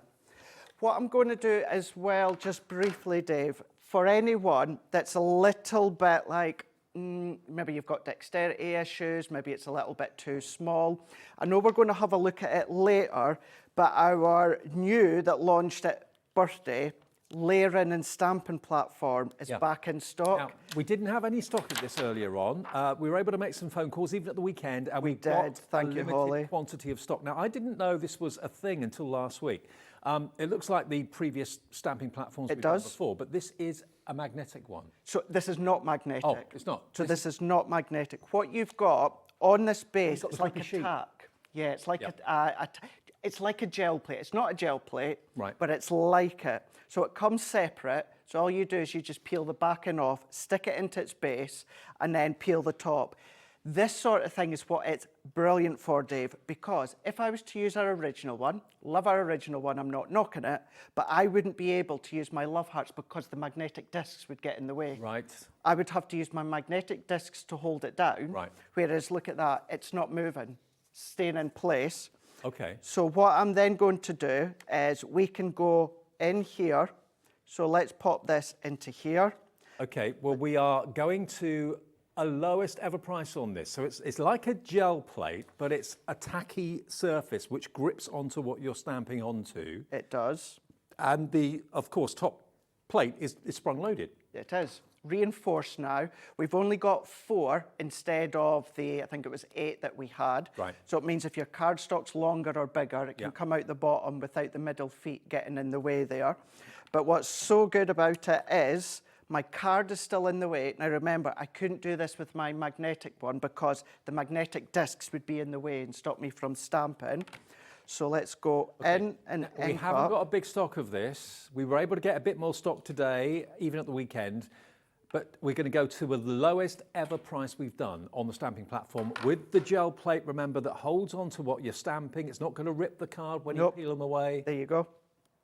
What I'm going to do as well, just briefly, Dave, for anyone that's a little bit like, maybe you've got dexterity issues, maybe it's a little bit too small. I know we're going to have a look at it later, but our new that launched at birthday, layering and stamping platform is back in stock. Now, we didn't have any stock of this earlier on. We were able to make some phone calls even at the weekend, and we got Thank you, Holly. limited quantity of stock. Now, I didn't know this was a thing until last week. It looks like the previous stamping platforms we've done before, but this is a magnetic one. So this is not magnetic. Oh, it's not. So this is not magnetic. What you've got on this base, it's like a tack. Yeah, it's like it's like a gel plate. It's not a gel plate, right, but it's like it. So it comes separate. So all you do is you just peel the backing off, stick it into its base, and then peel the top. This sort of thing is what it's brilliant for, Dave, because if I was to use our original one, love our original one, I'm not knocking it, but I wouldn't be able to use my Love Hearts because the magnetic discs would get in the way. Right. I would have to use my magnetic discs to hold it down. Right. Whereas, look at that, it's not moving, staying in place. Okay. So what I'm then going to do is we can go in here. So let's pop this into here. Okay, well, we are going to a lowest ever price on this. So it's like a gel plate, but it's a tacky surface which grips onto what you're stamping onto. It does. And the, of course, top plate is sprung loaded. It is. Reinforced now. We've only got 4 instead of the, I think it was 8 that we had. Right. So it means if your cardstock's longer or bigger, it can come out the bottom without the middle feet getting in the way there. But what's so good about it is my card is still in the way. Now remember, I couldn't do this with my magnetic one because the magnetic discs would be in the way and stop me from stamping. So let's go in and ink We haven't up. got a big stock of this. We were able to get a bit more stock today, even at the weekend. But we're going to go to the lowest ever price we've done on the stamping platform with the gel plate, remember, that holds on to what you're stamping. It's not going to rip the card when you peel them away. There you go.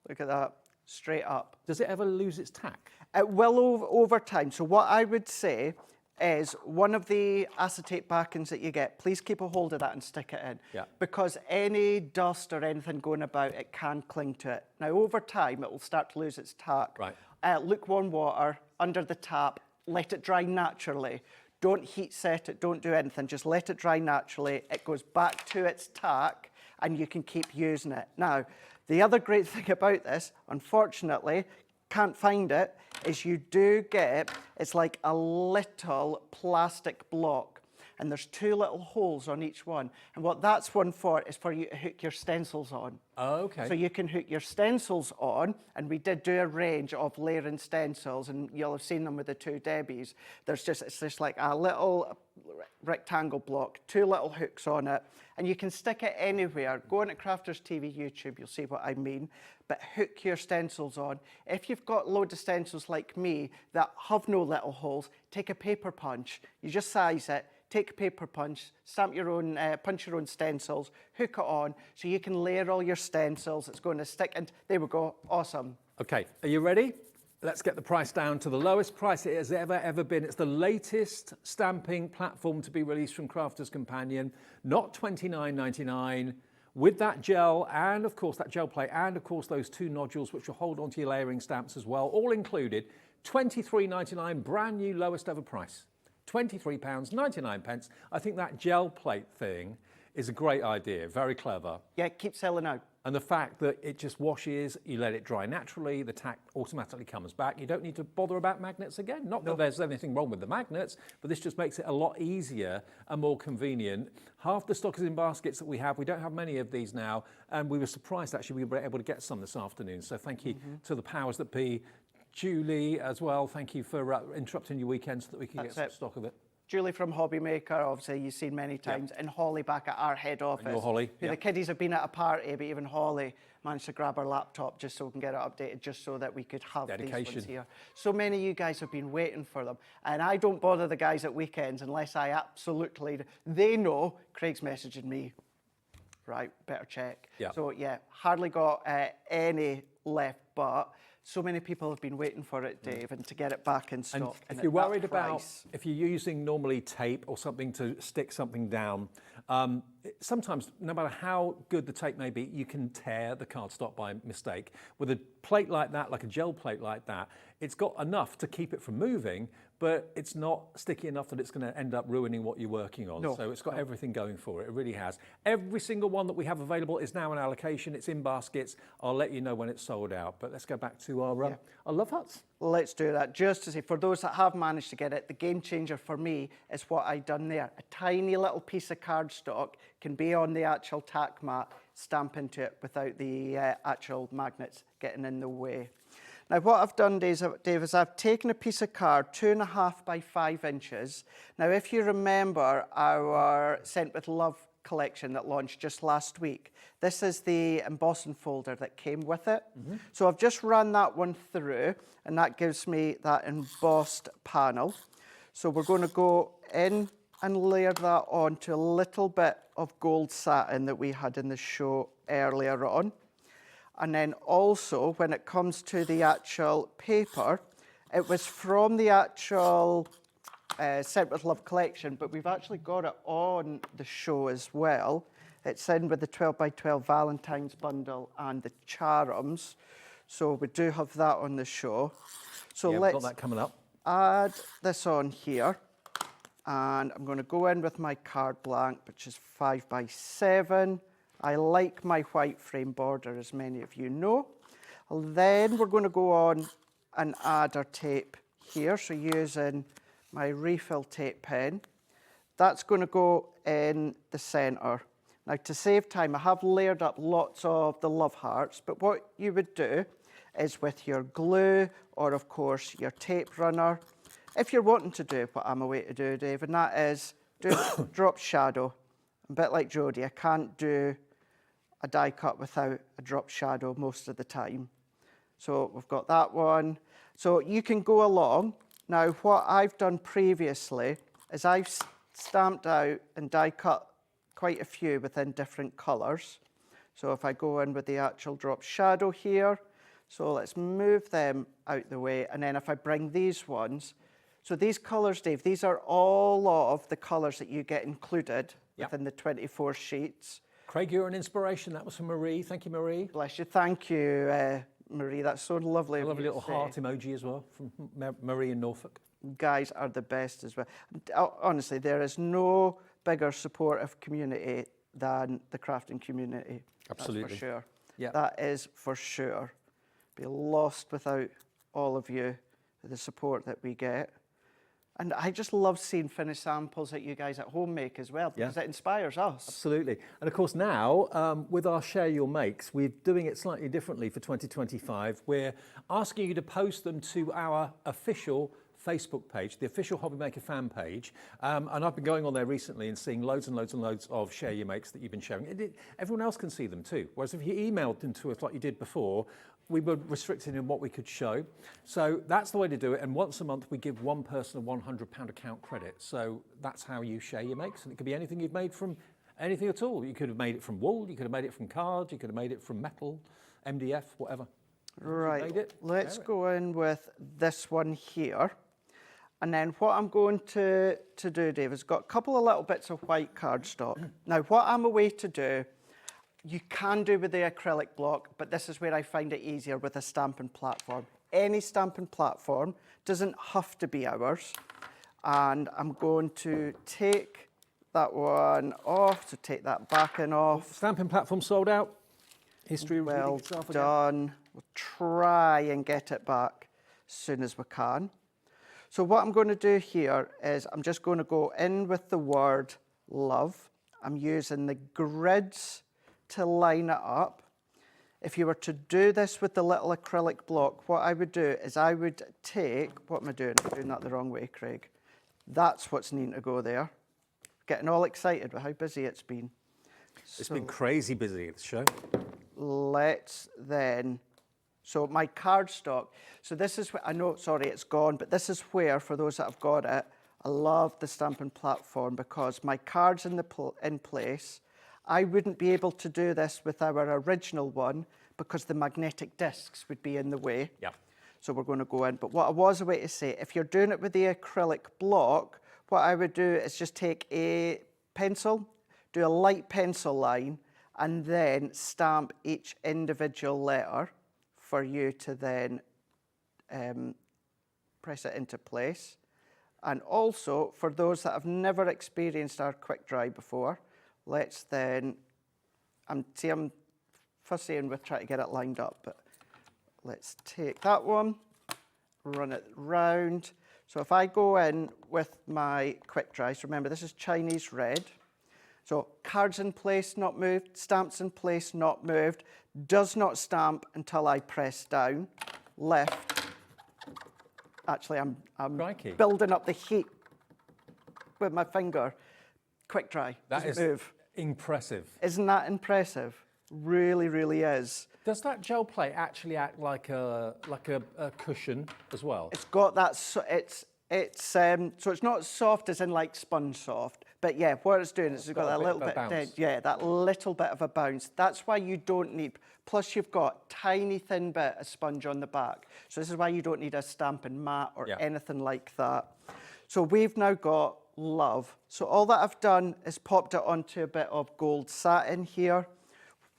Look at that. Straight up. Does it ever lose its tack? It will over time. So what I would say is one of the acetate backings that you get, please keep a hold of that and stick it in. Yeah. Because any dust or anything going about, it can cling to it. Now, over time, it will start to lose its tack. Right. Lukewarm water under the tap, let it dry naturally. Don't heat set it, don't do anything, just let it dry naturally. It goes back to its tack and you can keep using it. Now, the other great thing about this, unfortunately, can't find it, is you do get, it's like a little plastic block. And there's 2 little holes on each one. And what that's one for is for you to hook your stencils on. Oh, okay. So you can hook your stencils on, and we did do a range of layering stencils, and you'll have seen them with the 2 Debbies. It's just like a little rectangle block, 2 little hooks on it, and you can stick it anywhere. Go on to Crafters TV YouTube, you'll see what I mean. But hook your stencils on. If you've got loads of stencils like me that have no little holes, take a paper punch. You just size it. Take a paper punch, stamp your own, punch your own stencils, hook it on, so you can layer all your stencils. It's going to stick, and there we go, awesome. Okay, are you ready? Let's get the price down to the lowest price it has ever been. It's the latest stamping platform to be released from Crafters Companion, not $29.99, with that gel, and of course that gel plate, and of course those 2 nodules which will hold onto your layering stamps as well, all included, $23.99, brand new lowest ever price. £23.99. I think that gel plate thing is a great idea, very clever. Yeah, keep selling out. And the fact that it just washes, you let it dry naturally, the tack automatically comes back. You don't need to bother about magnets again. Not that there's anything wrong with the magnets, but this just makes it a lot easier and more convenient. Half the stock is in baskets that we have. We don't have many of these now, and we were surprised actually we were able to get some this afternoon. So thank you to the powers that be. Julie as well, thank you for interrupting your weekend so that we can get some stock of it. Julie from HobbyMaker, obviously you've seen many times, and Holly back at our head office. And your Holly. The kiddies have been at a party, but even Holly managed to grab her laptop just so we can get it updated, just so that we could have these ones here. So many of you guys have been waiting for them, and I don't bother the guys at weekends unless I absolutely, they know Craig's messaging me. Right, better check. Yeah. So yeah, hardly got any left, but so many people have been waiting for it, Dave, and to get it back in stock. And if you're worried about, if you're using normally tape or something to stick something down, sometimes, no matter how good the tape may be, you can tear the cardstock by mistake. With a plate like that, like a gel plate like that, it's got enough to keep it from moving, but it's not sticky enough that it's going to end up ruining what you're working on. So it's got everything going for it. It really has. Every single one that we have available is now an allocation. It's in baskets. I'll let you know when it's sold out. But let's go back to our Love Hearts. Let's do that. Just to say, for those that have managed to get it, the game changer for me is what I've done there. A tiny little piece of cardstock can be on the actual tack mat, stamp into it without the actual magnets getting in the way. Now what I've done, Dave, is I've taken a piece of card, 2.5 by 5 inches. Now if you remember our Sent with Love collection that launched just last week. This is the embossing folder that came with it. So I've just run that one through, and that gives me that embossed panel. So we're going to go in and layer that on to a little bit of gold satin that we had in the show earlier on. And then also, when it comes to the actual paper, it was from the actual Sent With Love collection, but we've actually got it on the show as well. It's in with the 12 by 12 Valentine's bundle and the charms. So we do have that on the show. So yeah, let's we've got that coming up. Add this on here. And I'm going to go in with my card blank, which is 5 by 7. I like my white frame border, as many of you know. Then we're going to go on and add our tape here. So using my refill tape pen, that's going to go in the centre. Now, to save time, I have layered up lots of the love hearts, but what you would do is with your glue or, of course, your tape runner, if you're wanting to do what I'm away to do, Dave, and that is do drop shadow. A bit like Jodie, I can't do a die cut without a drop shadow most of the time. So we've got that one. So you can go along. Now, what I've done previously is I've stamped out and die cut quite a few within different colours. So if I go in with the actual drop shadow here, so let's move them out the way. And then if I bring these ones, so these colours, Dave, these are all of the colours that you get included within the 24 sheets. Craig, you're an inspiration. That was from Marie. Thank you, Marie. Bless you. Thank you, Marie. That's so lovely. A lovely little heart emoji as well from Marie in Norfolk. Guys are the best as well. Honestly, there is no bigger supportive community than the crafting community. Absolutely. That's for sure. Yeah. That is for sure. Be lost without all of you, the support that we get. And I just love seeing finished samples that you guys at home make as well, because it inspires us. Absolutely. And of course now, with our Share Your Makes, we're doing it slightly differently for 2025. We're asking you to post them to our official Facebook page, the official HobbyMaker fan page. And I've been going on there recently and seeing loads and loads and loads of Share Your Makes that you've been sharing. Everyone else can see them too. Whereas if you emailed them to us like you did before, we were restricted in what we could show. So that's the way to do it. And once a month, we give one person a £100 account credit. So that's how you share your makes. And it could be anything you've made from anything at all. You could have made it from wool. You could have made it from cards. You could have made it from metal, MDF, whatever. Right. Let's go in with this one here. And then what I'm going to do, Dave, is got a couple of little bits of white cardstock. Now, what I'm away to do, you can do with the acrylic block, but this is where I find it easier with a stamping platform. Any stamping platform doesn't have to be ours. And I'm going to take that one off, so take that backing off. Stamping platform sold out. History well done. We'll try and get it back as soon as we can. So what I'm going to do here is I'm just going to go in with the word love. I'm using the grids to line it up. If you were to do this with the little acrylic block, what I would do is I would take, what am I doing? I'm doing that the wrong way, Craig. That's what's needing to go there. Getting all excited with how busy it's been. It's been crazy busy at the show. Let's then, so my cardstock, so this is, I know, sorry, it's gone, but this is where, for those that have got it, I love the stamping platform because my card's in place. I wouldn't be able to do this with our original one because the magnetic discs would be in the way. Yeah. So we're going to go in. But what I was away to say, if you're doing it with the acrylic block, what I would do is just take a pencil, do a light pencil line, and then stamp each individual letter for you to then press it into place. And also, for those that have never experienced our quick dry before, let's then, I'm fussing with trying to get it lined up, but let's take that one, run it round. So if I go in with my quick dry, so remember this is Chinese red. So cards in place, not moved, stamps in place, not moved, does not stamp until I press down, left. Actually, I'm building up the heat with my finger. Quick dry, doesn't move. Impressive. Isn't that impressive? Really, really is. Does that gel plate actually act like a cushion as well? It's got that. So it's not soft as in like sponge soft, but yeah, what it's doing is it's got that little bit, that little bit of a bounce. That's why you don't need. Plus, you've got tiny thin bit of sponge on the back, so this is why you don't need a stamping mat or anything like that. So we've now got Love. So all that I've done is popped it onto a bit of gold satin here.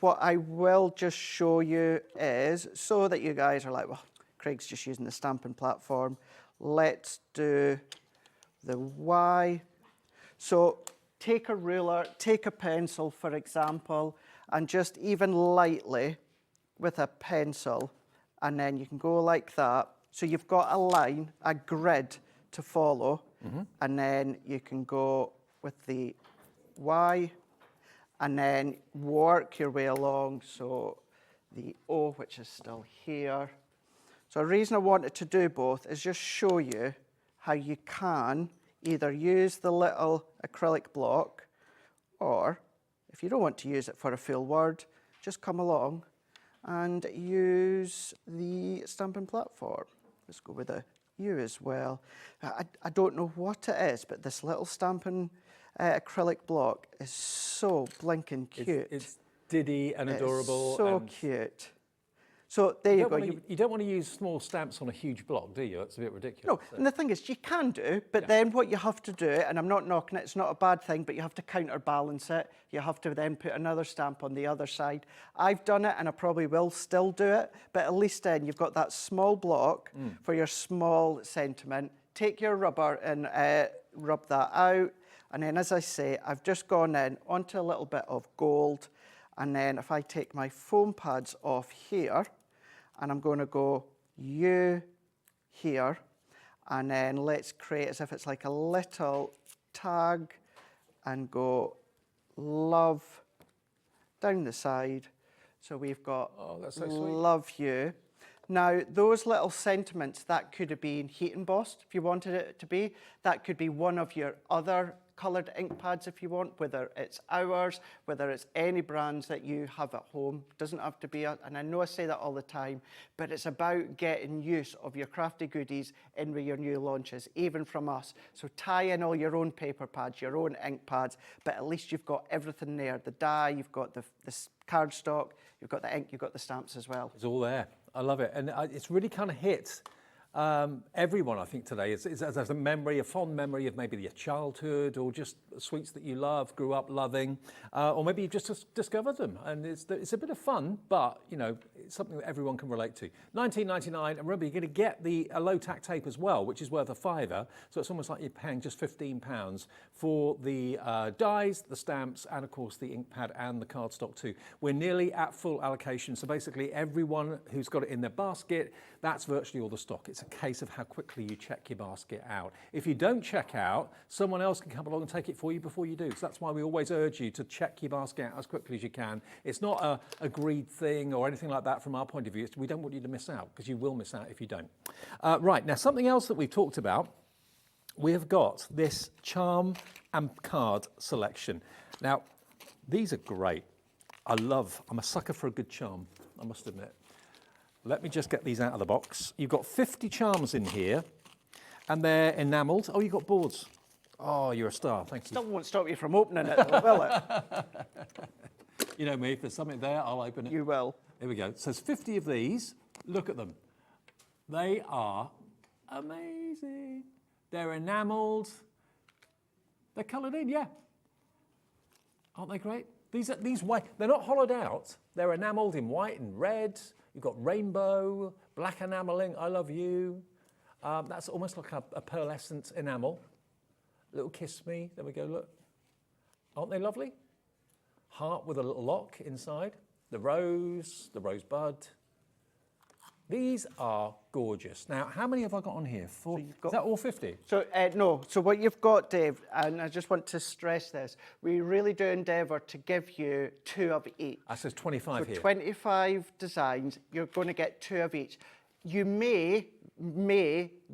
What I will just show you is, so that you guys are like, well, Craig's just using the stamping platform. Let's do the Y. So take a ruler, take a pencil, for example, and just even lightly with a pencil, and then you can go like that. So you've got a line, a grid to follow, and then you can go with the Y, and then work your way along. So the O, which is still here. So the reason I wanted to do both is just show you how you can either use the little acrylic block, or if you don't want to use it for a full word, just come along and use the stamping platform. Let's go with a U as well. I don't know what it is, but this little stamping acrylic block is so blinking cute. It's diddy and adorable. It's so cute. So there you go. You don't want to use small stamps on a huge block, do you? It's a bit ridiculous. No, and the thing is, you can do, but then what you have to do, and I'm not knocking it, it's not a bad thing, but you have to counterbalance it. You have to then put another stamp on the other side. I've done it, and I probably will still do it, but at least then you've got that small block for your small sentiment. Take your rubber and rub that out. And then, as I say, I've just gone in onto a little bit of gold. And then if I take my foam pads off here, and I'm going to go U here, and then let's create as if it's like a little tag, and go Love down the side. So we've got Love You. Now, those little sentiments, that could have been heat embossed if you wanted it to be. That could be one of your other coloured ink pads if you want, whether it's ours, whether it's any brands that you have at home. Doesn't have to be, and I know I say that all the time, but it's about getting use of your crafty goodies in with your new launches, even from us. So tie in all your own paper pads, your own ink pads, but at least you've got everything there. The die, you've got the cardstock, you've got the ink, you've got the stamps as well. It's all there. I love it. And it's really kind of hit everyone, I think, today. It's a memory, a fond memory of maybe your childhood, or just sweets that you love, grew up loving, or maybe you've just discovered them. And it's a bit of fun, but, you know, it's something that everyone can relate to. $19.99, and remember, you're going to get a low-tack tape as well, which is worth £5. So it's almost like you're paying just £15 for the dies, the stamps, and, of course, the ink pad and the cardstock too. We're nearly at full allocation, so basically everyone who's got it in their basket, that's virtually all the stock. It's a case of how quickly you check your basket out. If you don't check out, someone else can come along and take it for you before you do. So that's why we always urge you to check your basket out as quickly as you can. It's not a agreed thing or anything like that from our point of view. We don't want you to miss out, because you will miss out if you don't. Right, now something else that we've talked about, we have got this charm and card selection. Now, these are great. I'm a sucker for a good charm, I must admit. Let me just get these out of the box. You've got 50 charms in here, and they're enamelled. Oh, you've got boards. Oh, you're a star, thank you. Still won't stop you from opening it, though, will it? You know me, if there's something there, I'll open it. You will. Here we go. So there's 50 of these. Look at them. They are amazing. They're enamelled. They're coloured in, yeah. Aren't they great? These white, they're not hollowed out. They're enamelled in white and red. You've got rainbow, black enamelling, I love you. That's almost like a pearlescent enamel. Little kiss me, there we go, look. Aren't they lovely? Heart with a little lock inside. The rosebud. These are gorgeous. Now, how many have I got on here? Four. Is that all 50? So, no. So what you've got, Dave, and I just want to stress this, we really do endeavour to give you 2 of each. That says 25 here. 25 designs, you're going to get 2 of each. You may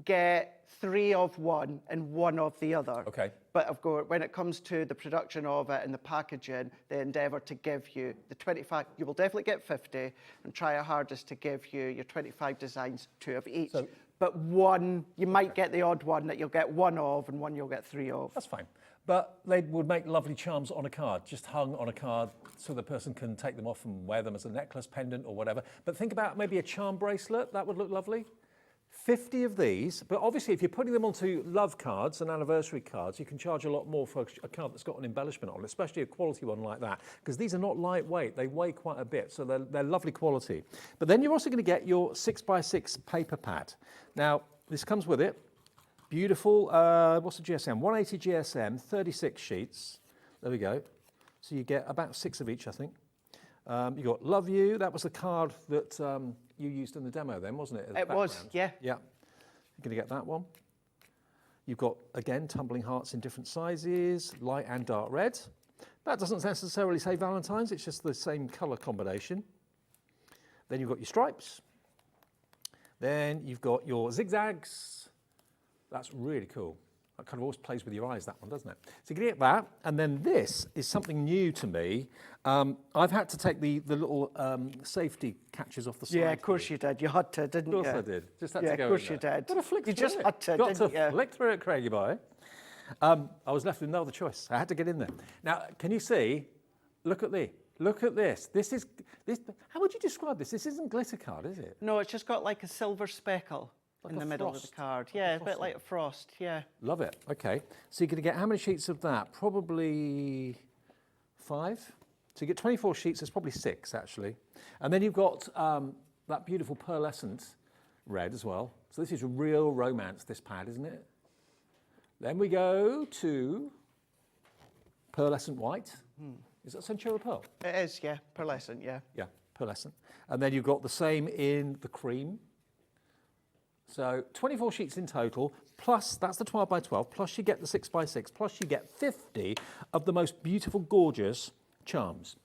get 3 of one and 1 of the other. Okay. But of course, when it comes to the production of it and the packaging, they endeavour to give you the 25. You will definitely get 50, and try our hardest to give you your 25 designs, 2 of each. But one, you might get the odd one that you'll get 1 of, and 1 you'll get 3 of. That's fine. But they would make lovely charms on a card, just hung on a card, so the person can take them off and wear them as a necklace, pendant, or whatever. But think about maybe a charm bracelet. That would look lovely. 50 of these, but obviously if you're putting them onto love cards and anniversary cards, you can charge a lot more for a card that's got an embellishment on it, especially a quality one like that, because these are not lightweight, they weigh quite a bit, so they're lovely quality. But then you're also going to get your 6x6 paper pad. Now, this comes with it. Beautiful, what's the GSM? 180 GSM, 36 sheets. There we go. So you get about 6 of each, I think. You got Love You. That was the card that you used in the demo then, wasn't it? It was, yeah. Yeah. You're going to get that one. You've got, again, tumbling hearts in different sizes, light and dark red. That doesn't necessarily say Valentine's, it's just the same colour combination. Then you've got your stripes. Then you've got your zigzags. That's really cool. That kind of always plays with your eyes, that one, doesn't it? So you can get that, and then this is something new to me. I've had to take the little safety catches off the side. Yeah, of course you did. You had to, didn't you? Of course I did. Just had to go of course in you there. did. Got to flick You through just it. had to, Got didn't to you? flick through it, Craigie boy. I was left with no other choice. I had to get in there. Now, can you see? Look at this. Look at this. This. How would you describe this? This isn't glitter card, is it? No, it's just got like a silver speckle. Like in a the middle of frost. the card. Like Yeah, a a bit frosting. like a frost, yeah. Love it. Okay. So you're going to get how many sheets of that? Probably 5. So you get 24 sheets. There's probably 6, actually. And then you've got that beautiful pearlescent red as well. So this is real romance, this pad, isn't it? Then we go to pearlescent white. Is that Centura Pearl? It is, yeah. Pearlescent, yeah. Yeah, pearlescent. And then you've got the same in the cream. So 24 sheets in total, plus that's the 12 by 12, plus you get the 6 by 6, plus you get 50 of the most beautiful, gorgeous charms.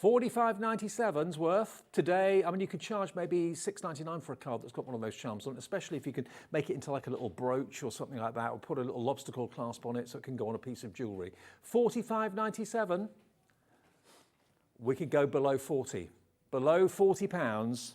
$45.97's worth today. I mean, you could charge maybe $6.99 for a card that's got one of those charms on it, especially if you could make it into like a little brooch or something like that, or put a little lobster claw clasp on it so it can go on a piece of jewellery. $45.97. We could go below 40. Below £40.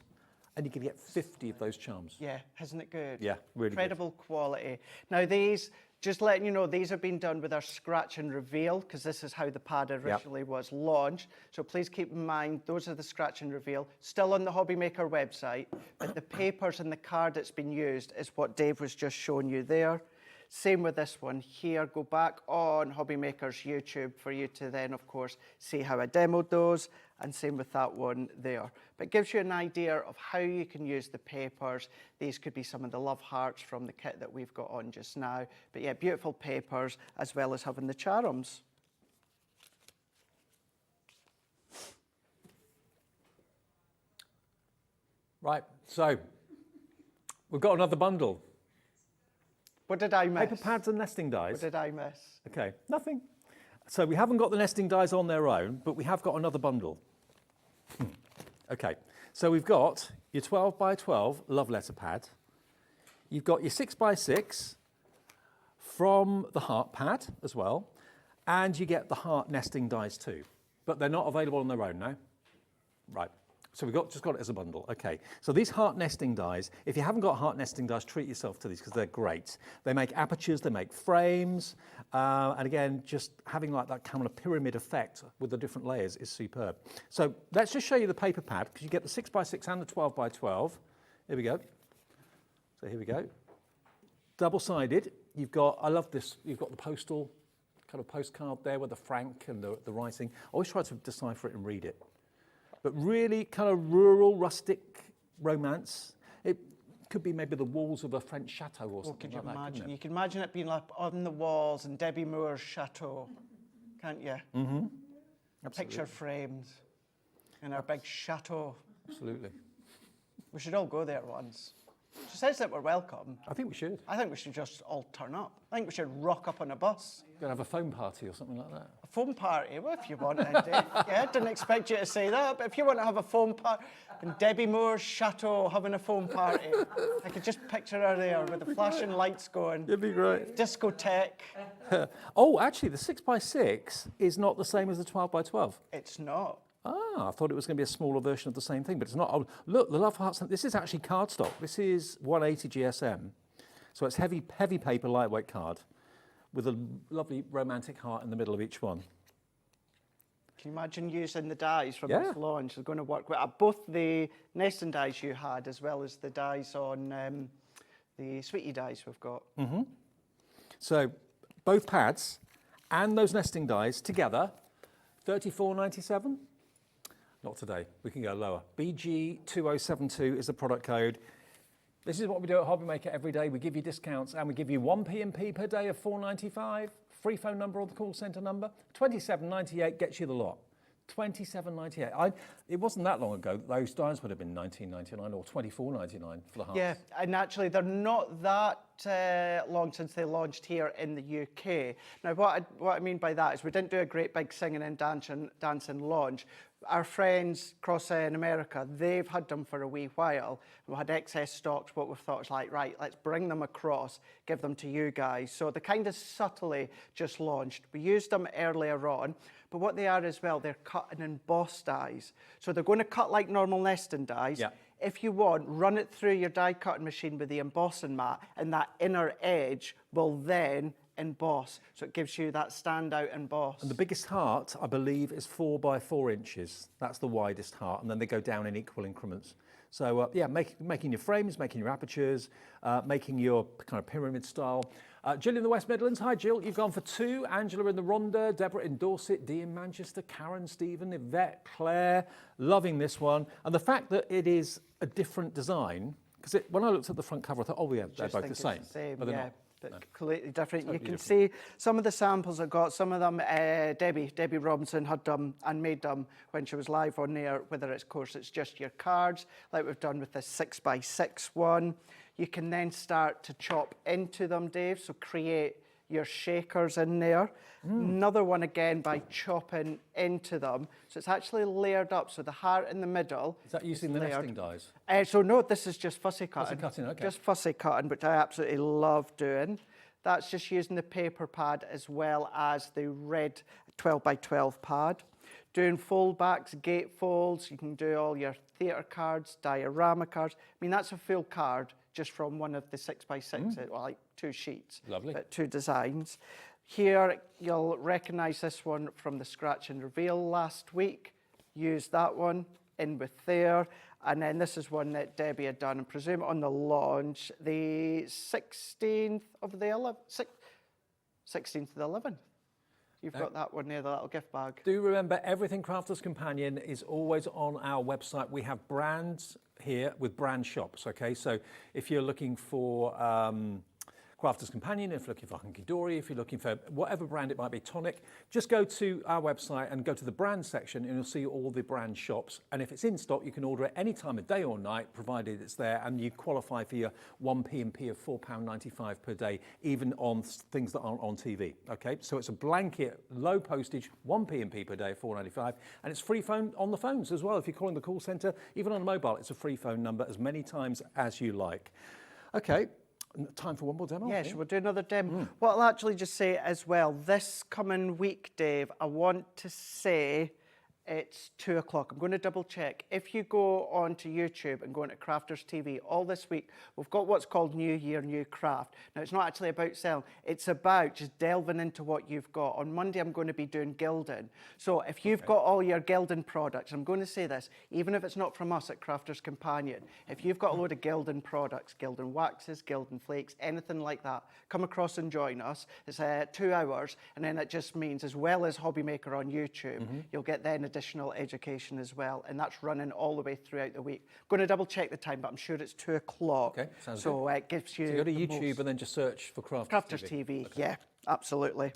And you can get 50 of those charms. Yeah, isn't it good? Yeah, really Incredible quality. Now these, just letting you know, these have been done with our scratch and reveal, because this is how the pad originally was launched. So please keep in mind, those are the scratch and reveal, still on the HobbyMaker website, but the papers and the card that's been used is what Dave was just showing you there. Same with this one here. Go back on HobbyMaker's YouTube for you to then, of course, see how I demoed those, and same with that one there. But it gives you an idea of how you can use the papers. These could be some of the love hearts from the kit that we've got on just now. But yeah, beautiful papers, as well as having the charms. Right, so we've got another bundle. What did I miss? Paper pads and nesting dies. What did I miss? Okay, nothing. So we haven't got the nesting dies on their own, but we have got another bundle. Okay, so we've got your 12 by 12 love letter pad. You've got your 6 by 6 from the heart pad as well, and you get the heart nesting dies too. But they're not available on their own now. Right. So we've just got it as a bundle. Okay, so these heart nesting dies, if you haven't got heart nesting dies, treat yourself to these because they're great. They make apertures, they make frames, and again, just having like that kind of pyramid effect with the different layers is superb. So let's just show you the paper pad because you get the 6 by 6 and the 12 by 12. Here we go. So here we go. Double-sided. You've got, I love this, you've got the postal kind of postcard there with the frank and the writing. I always try to decipher it and read it. But really kind of rural, rustic romance. It could be maybe the walls of a French chateau or something Could you like that, imagine? couldn't it? You can imagine it being like on the walls in Debbie Moore's chateau, can't you? Mm-hmm. Picture frames in our big chateau. Absolutely. We should all go there once. She says that we're welcome. I think we should. I think we should just all turn up. I think we should rock up on a bus. Go and have a foam party or something like that. A foam party? Well, if you want, Dave. Yeah, didn't expect you to say that, but if you want to have a foam party, in Debbie Moore's chateau having a foam party, I could just picture her there with the flashing lights going. It'd be great. Discotheque. Oh, actually, the 6x6 is not the same as the 12x12. It's not. Ah, I thought it was going to be a smaller version of the same thing, but it's not. Oh, look, the Love Hearts. This is actually cardstock. This is 180 GSM, so it's heavy paper, lightweight card, with a lovely romantic heart in the middle of each one. Can you imagine using the dies from Yeah. this launch? They're going to work with both the nesting dies you had, as well as the dies on the Sweetie dies we've got. Mm-hmm. So both pads and those nesting dies together, $34.97. Not today. We can go lower. BG2072 is the product code. This is what we do at HobbyMaker every day. We give you discounts and we give you 1 P&P per day of $4.95. Free phone number or the call centre number. $27.98 gets you the lot. $27.98. It wasn't that long ago that those dies would have been $19.99 or $24.99 for the hearts. Yeah, and actually they're not that long since they launched here in the UK. Now, what I mean by that is we didn't do a great big singing and dancing launch. Our friends across in America, they've had them for a wee while. We had excess stocks. What we thought was like, right, let's bring them across, give them to you guys. So they kind of subtly just launched. We used them earlier on, but what they are as well, they're cut and embossed dies. So they're going to cut like normal nesting dies. Yeah. If you want, run it through your die cutting machine with the embossing mat, and that inner edge will then emboss. So it gives you that standout emboss. And the biggest heart, I believe, is 4 by 4 inches. That's the widest heart, and then they go down in equal increments. So yeah, making your frames, making your apertures, making your kind of pyramid style. Jill in the West Midlands. Hi, Jill. You've gone for 2. Angela in the Rhondda, Deborah in Dorset, Dee in Manchester, Karen, Stephen, Yvette, Claire. Loving this one. And the fact that it is a different design, because when I looked at the front cover, I thought, oh, yeah, they're both the same. But they're not. But No. completely different. Totally You can different. see some of the samples I got, some of them Debbie Robinson had done and made them when she was live on there, whether it's, of course, it's just your cards, like we've done with the 6x6 one. You can then start to chop into them, Dave, so create your shakers in there. Another one again by chopping into them. So it's actually layered up, so the heart in the middle. Is that using the layered. nesting dies? So no, this is just fussy cutting. Fussy cutting, okay. Just fussy cutting, which I absolutely love doing. That's just using the paper pad as well as the red 12x12 pad. Doing fold backs, gate folds, you can do all your theatre cards, diorama cards. I mean, that's a full card just from one of the 6x6, well, like 2 sheets. Lovely. But 2 designs. Here, you'll recognise this one from the Scratch and Reveal last week. Use that one in with there. And then this is one that Debbie had done, and presume on the launch, the 16th of the 11th. 16th of the 11th. You've got that one there, the little gift bag. Do remember, everything Crafter's Companion is always on our website. We have brands here with brand shops, okay? So if you're looking for Crafter's Companion, if you're looking for Hunky-Dory, if you're looking for whatever brand it might be, Tonic, just go to our website and go to the brand section and you'll see all the brand shops. And if it's in stock, you can order it any time of day or night, provided it's there, and you qualify for your 1 P&P of £4.95 per day, even on things that aren't on TV, okay? So it's a blanket, low postage, 1 P&P per day, £4.95, and it's free phone on the phones as well. If you're calling the call centre, even on a mobile, it's a free phone number as many times as you like. Okay. Time for one more demo? Yes, we'll do another demo. What I'll actually just say as well, this coming week, Dave, I want to say it's 2 o'clock. I'm going to double check. If you go onto YouTube and go into Crafters TV, all this week, we've got what's called New Year, New Craft. Now, it's not actually about selling. It's about just delving into what you've got. On Monday, I'm going to be doing gilding. So if you've got all your gilding products, I'm going to say this, even if it's not from us at Crafters Companion, if you've got a load of gilding products, gilding waxes, gilding flakes, anything like that, come across and join us. It's 2 hours, and then it just means, as well as HobbyMaker on YouTube, you'll get then additional education as well, and that's running all the way throughout the week. I'm going to double check the time, but I'm sure it's 2 o'clock. Okay, sounds so good. It gives you. So you go to the YouTube most- and then just search for Crafters TV. Okay. Yeah, absolutely.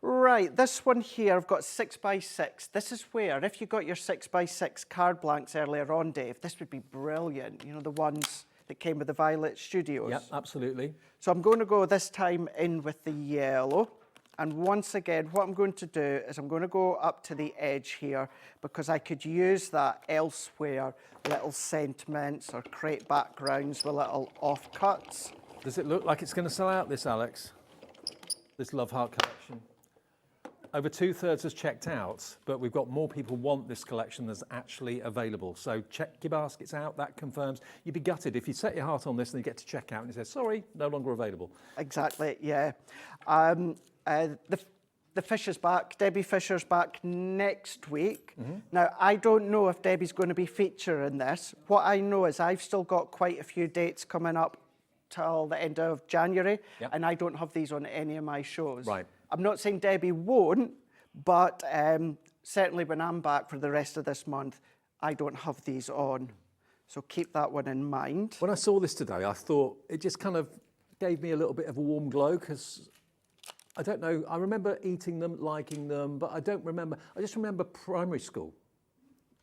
Right, this one here, I've got 6x6. This is where, if you got your 6x6 card blanks earlier on, Dave, this would be brilliant. You know, the ones that came with the Violet Studios. Yep, absolutely. So I'm going to go this time in with the yellow. And once again, what I'm going to do is I'm going to go up to the edge here because I could use that elsewhere, little sentiments or create backgrounds with little offcuts. Does it look like it's going to sell out, this, Alex? This Love Heart collection? Over 2/3 has checked out, but we've got more people want this collection that's actually available. So check your baskets out, that confirms. You'd be gutted if you set your heart on this and you get to check out and it says, sorry, no longer available. Exactly, yeah. The Fisher's back, Debbie Fisher's back next week. Now, I don't know if Debbie's going to be featuring this. What I know is I've still got quite a few dates coming up till the end of January, and I don't have these on any of my shows. Right. I'm not saying Debbie won't, but certainly when I'm back for the rest of this month, I don't have these on. So keep that one in mind. When I saw this today, I thought it just kind of gave me a little bit of a warm glow because I don't know, I remember eating them, liking them, but I just remember primary school.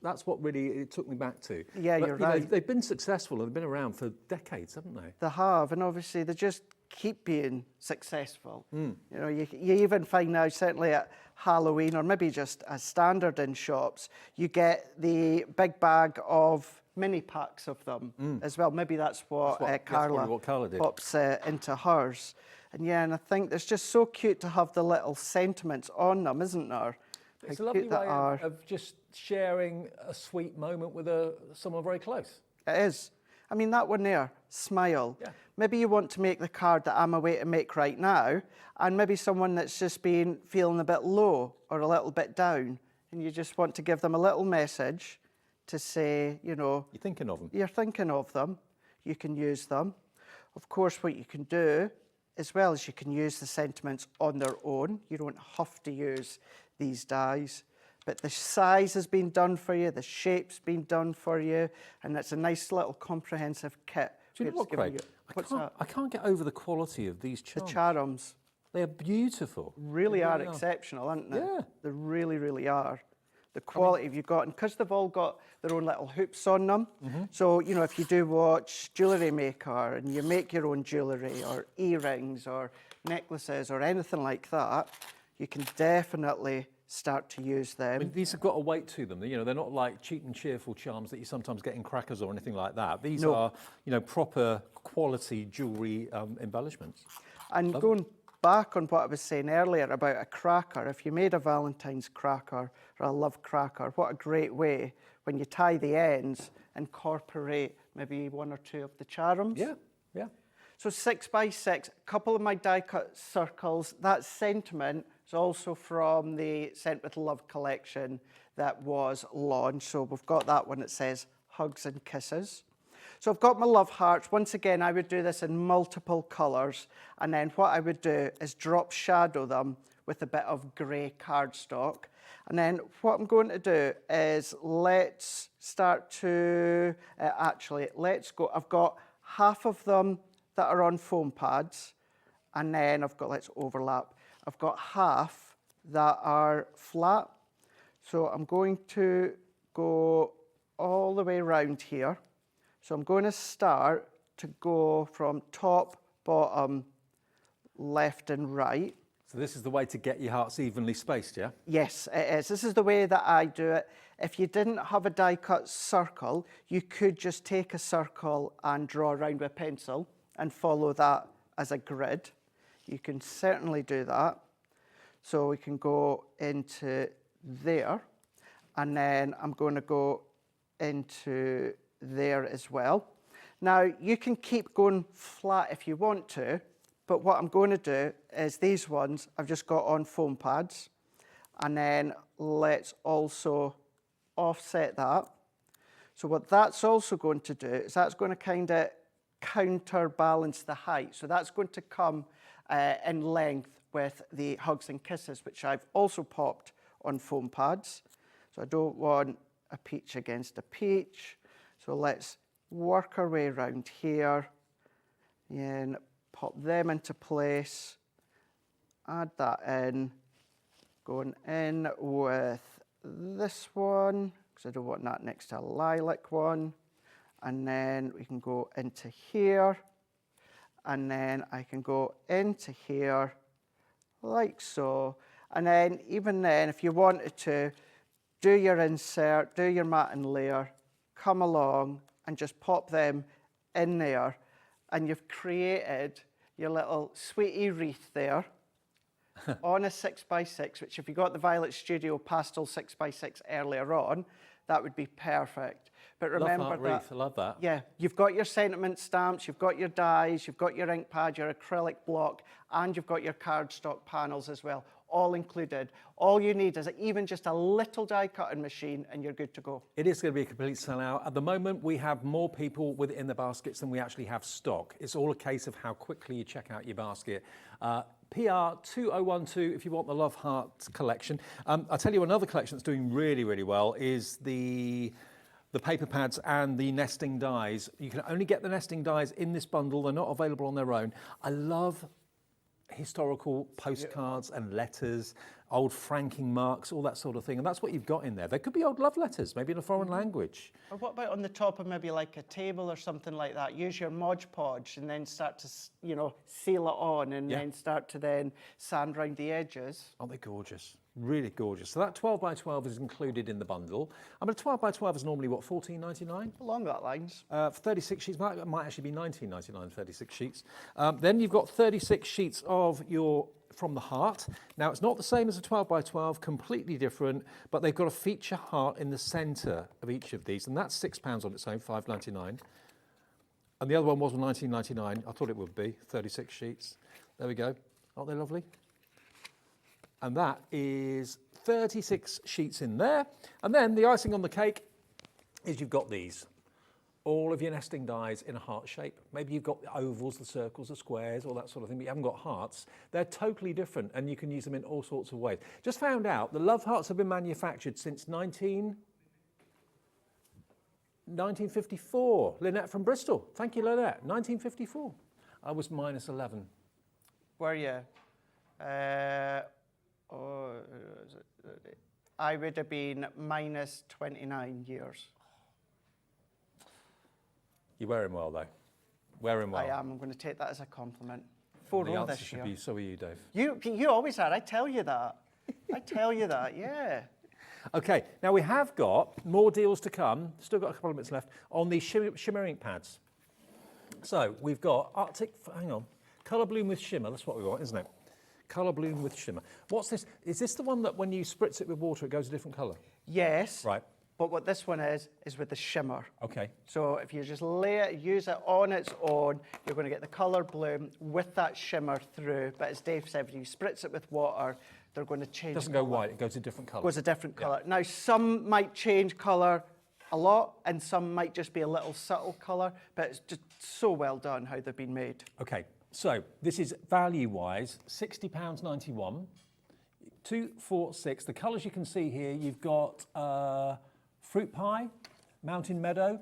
That's what really it took me back to. Yeah, but, you're right. Know, they've been successful and they've been around for decades, haven't they? They have, and obviously they just keep being successful. You know, you even find now, certainly at Halloween or maybe just as standard in shops, you get the big bag of mini packs of them as well. Maybe that's what Carla did. pops into hers. And yeah, and I think it's just so cute to have the little sentiments on them, isn't there? It's a lovely way of just sharing a sweet moment with someone very close. It is. I mean, that one there, smile. Yeah. Maybe you want to make the card that I'm away to make right now, and maybe someone that's just been feeling a bit low or a little bit down, and you just want to give them a little message to say, you know... You're thinking of them. You're thinking of them. You can use them. Of course, what you can do, as well as you can use the sentiments on their own. You don't have to use these dies. But the size has been done for you, the shape's been done for you, and it's a nice little comprehensive kit. Do you know what, Craig? I can't get over the quality of these charms. The charms. They're beautiful. Really are exceptional, aren't they? Yeah. They really, really are. The quality you've got, and because they've all got their own little hoops on them, so, you know, if you do watch Jewellery Maker and you make your own jewellery or earrings or necklaces or anything like that, you can definitely start to use them. I mean, these have got a weight to them. You know, they're not like cheap and cheerful charms that you sometimes get in crackers or anything like that. These are, you know, proper quality jewellery embellishments. And going back on what I was saying earlier about a cracker, if you made a Valentine's cracker or a love cracker, what a great way when you tie the ends, incorporate maybe one or two of the charms. Yeah, yeah. So 6 by 6, a couple of my die cut circles. That sentiment is also from the Sent with Love collection that was launched. So we've got that one that says hugs and kisses. So I've got my love hearts. Once again, I would do this in multiple colours. And then what I would do is drop shadow them with a bit of grey cardstock. And then what I'm going to do is let's start to, let's go. I've got half of them that are on foam pads. And then I've got, let's overlap. I've got half that are flat. So I'm going to go all the way around here. So I'm going to start to go from top, bottom, left and right. So this is the way to get your hearts evenly spaced, yeah? Yes, it is. This is the way that I do it. If you didn't have a die cut circle, you could just take a circle and draw around with a pencil and follow that as a grid. You can certainly do that. So we can go into there, and then I'm going to go into there as well. Now, you can keep going flat if you want to, but what I'm going to do is these ones I've just got on foam pads, and then let's also offset that. So what that's also going to do is that's going to kind of counterbalance the height. So that's going to come in length with the hugs and kisses, which I've also popped on foam pads. So I don't want a peach against a peach. So let's work our way around here and pop them into place, add that in, going in with this one, because I don't want that next to a lilac one, and then we can go into here, and then I can go into here, like so. And then, even then, if you wanted to, do your insert, do your matting layer, come along and just pop them in there, and you've created your little sweetie wreath there on a 6x6, which if you got the Violet Studio Pastel 6x6 earlier on, that would be perfect. But remember love that wreath, I love that. Yeah, you've got your sentiment stamps, you've got your dies, you've got your ink pad, your acrylic block, and you've got your cardstock panels as well, all included. All you need is even just a little die cutting machine and you're good to go. It is going to be a complete sellout. At the moment, we have more people within the baskets than we actually have stock. It's all a case of how quickly you check out your basket. PR 2012 if you want the Love Hearts collection. I'll tell you another collection that's doing really, really well is the paper pads and the nesting dies. You can only get the nesting dies in this bundle. They're not available on their own. I love historical postcards and letters, old franking marks, all that sort of thing. And that's what you've got in there. There could be old love letters, maybe in a foreign language. Or what about on the top of maybe like a table or something like that? Use your Mod Podge and then start to, you know, seal it on and then start to then sand round the edges. Aren't they gorgeous? Really gorgeous. So that 12x12 is included in the bundle. I mean, a 12x12 is normally, what, $14.99? Along that lines. For 36 sheets, might actually be $19.99, 36 sheets. Then you've got 36 sheets of your From the Heart. Now, it's not the same as a 12x12, completely different, but they've got a feature heart in the centre of each of these, and that's £6 on its own, $5.99. And the other one was $19.99. I thought it would be, 36 sheets. There we go. Aren't they lovely? And that is 36 sheets in there. And then the icing on the cake is you've got these. All of your nesting dies in a heart shape. Maybe you've got the ovals, the circles, the squares, all that sort of thing, but you haven't got hearts. They're totally different, and you can use them in all sorts of ways. Just found out the Love Hearts have been manufactured since 1954. Lynette from Bristol. Thank you, Lynette. 1954. I was minus 11. Were you? I would have been minus 29 years. You're wearing well, though. Wearing well. I am. I'm going to take that as a compliment. 4-0 the answer this should year. be, so are you, Dave. You always are. I tell you that. I tell you that, yeah. Okay, now we have got more deals to come. Still got a couple of minutes left on the shimmer ink pads. So we've got Arctic, hang on, Colour Bloom with Shimmer. That's what we want, isn't it? Colour Bloom with Shimmer. What's this? Is this the one that when you spritz it with water, it goes a different colour? Yes. Right. But what this one is with the shimmer. Okay. So if you just use it on its own, you're going to get the Colour Bloom with that shimmer through. But as Dave said, if you spritz it with water, they're going to change. It doesn't go white, it goes a different colour. Goes a different colour. Now, some might change colour a lot, and some might just be a little subtle colour, but it's just so well done how they've been made. Okay, so this is value-wise, £60.91, 246. The colours you can see here, you've got Fruit Pie, Mountain Meadow.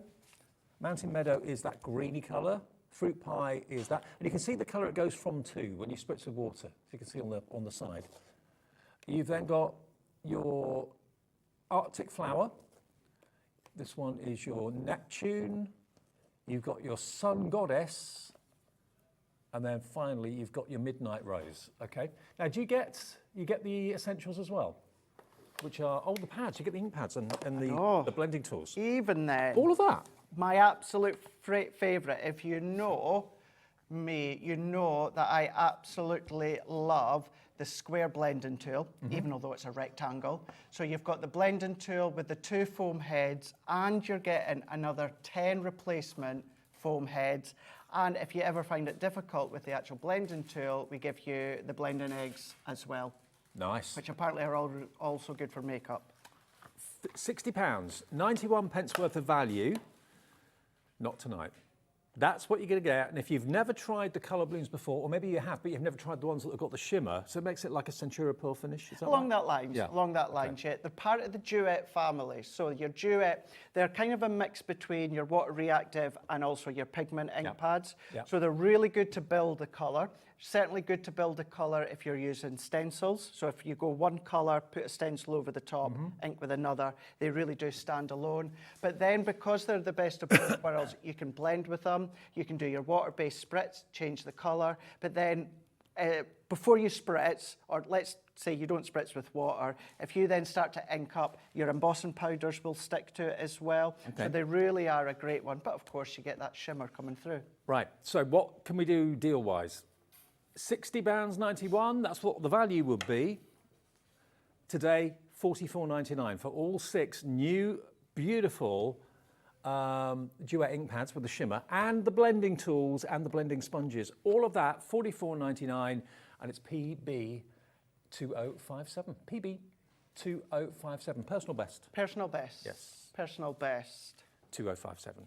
Mountain Meadow is that greeny colour. Fruit Pie is that. And you can see the colour it goes from to when you spritz with water, as you can see on the side. You've then got your Arctic Flower. This one is your Neptune. You've got your Sun Goddess. And then finally, you've got your Midnight Rose, okay? Now, do you get the essentials as well? Which are, the pads, you get the ink pads and the blending tools. Even then. All of that? My absolute favourite, if you know me, you know that I absolutely love the square blending tool, even although it's a rectangle. So you've got the blending tool with the 2 foam heads, and you're getting another 10 replacement foam heads. And if you ever find it difficult with the actual blending tool, we give you the blending eggs as well. Nice. Which apparently are also good for makeup. £60, 91 pence worth of value. Not tonight. That's what you're going to get. And if you've never tried the colour blooms before, or maybe you have, but you've never tried the ones that have got the shimmer, so it makes it like a Centura Pearl finish. Is that along right? that line, Yeah. Along that line, yeah. They're part of the duet family. So your duet, they're kind of a mix between your water reactive and also your pigment ink pads. Yeah. So they're really good to build the colour. Certainly good to build a colour if you're using stencils. So if you go one colour, put a stencil over the top, ink with another, they really do stand alone. But then because they're the best of both worlds, you can blend with them. You can do your water-based spritz, change the colour. But then before you spritz, or let's say you don't spritz with water, if you then start to ink up, your embossing powders will stick to it as well. Okay. So they really are a great one. But of course, you get that shimmer coming through. Right, so what can we do deal-wise? £60.91, that's what the value would be. Today, $44.99 for all 6 new, beautiful duet ink pads with the shimmer and the blending tools and the blending sponges. All of that, $44.99, and it's PB 2057. PB 2057, personal best. Personal best. Yes. Personal best. 2057.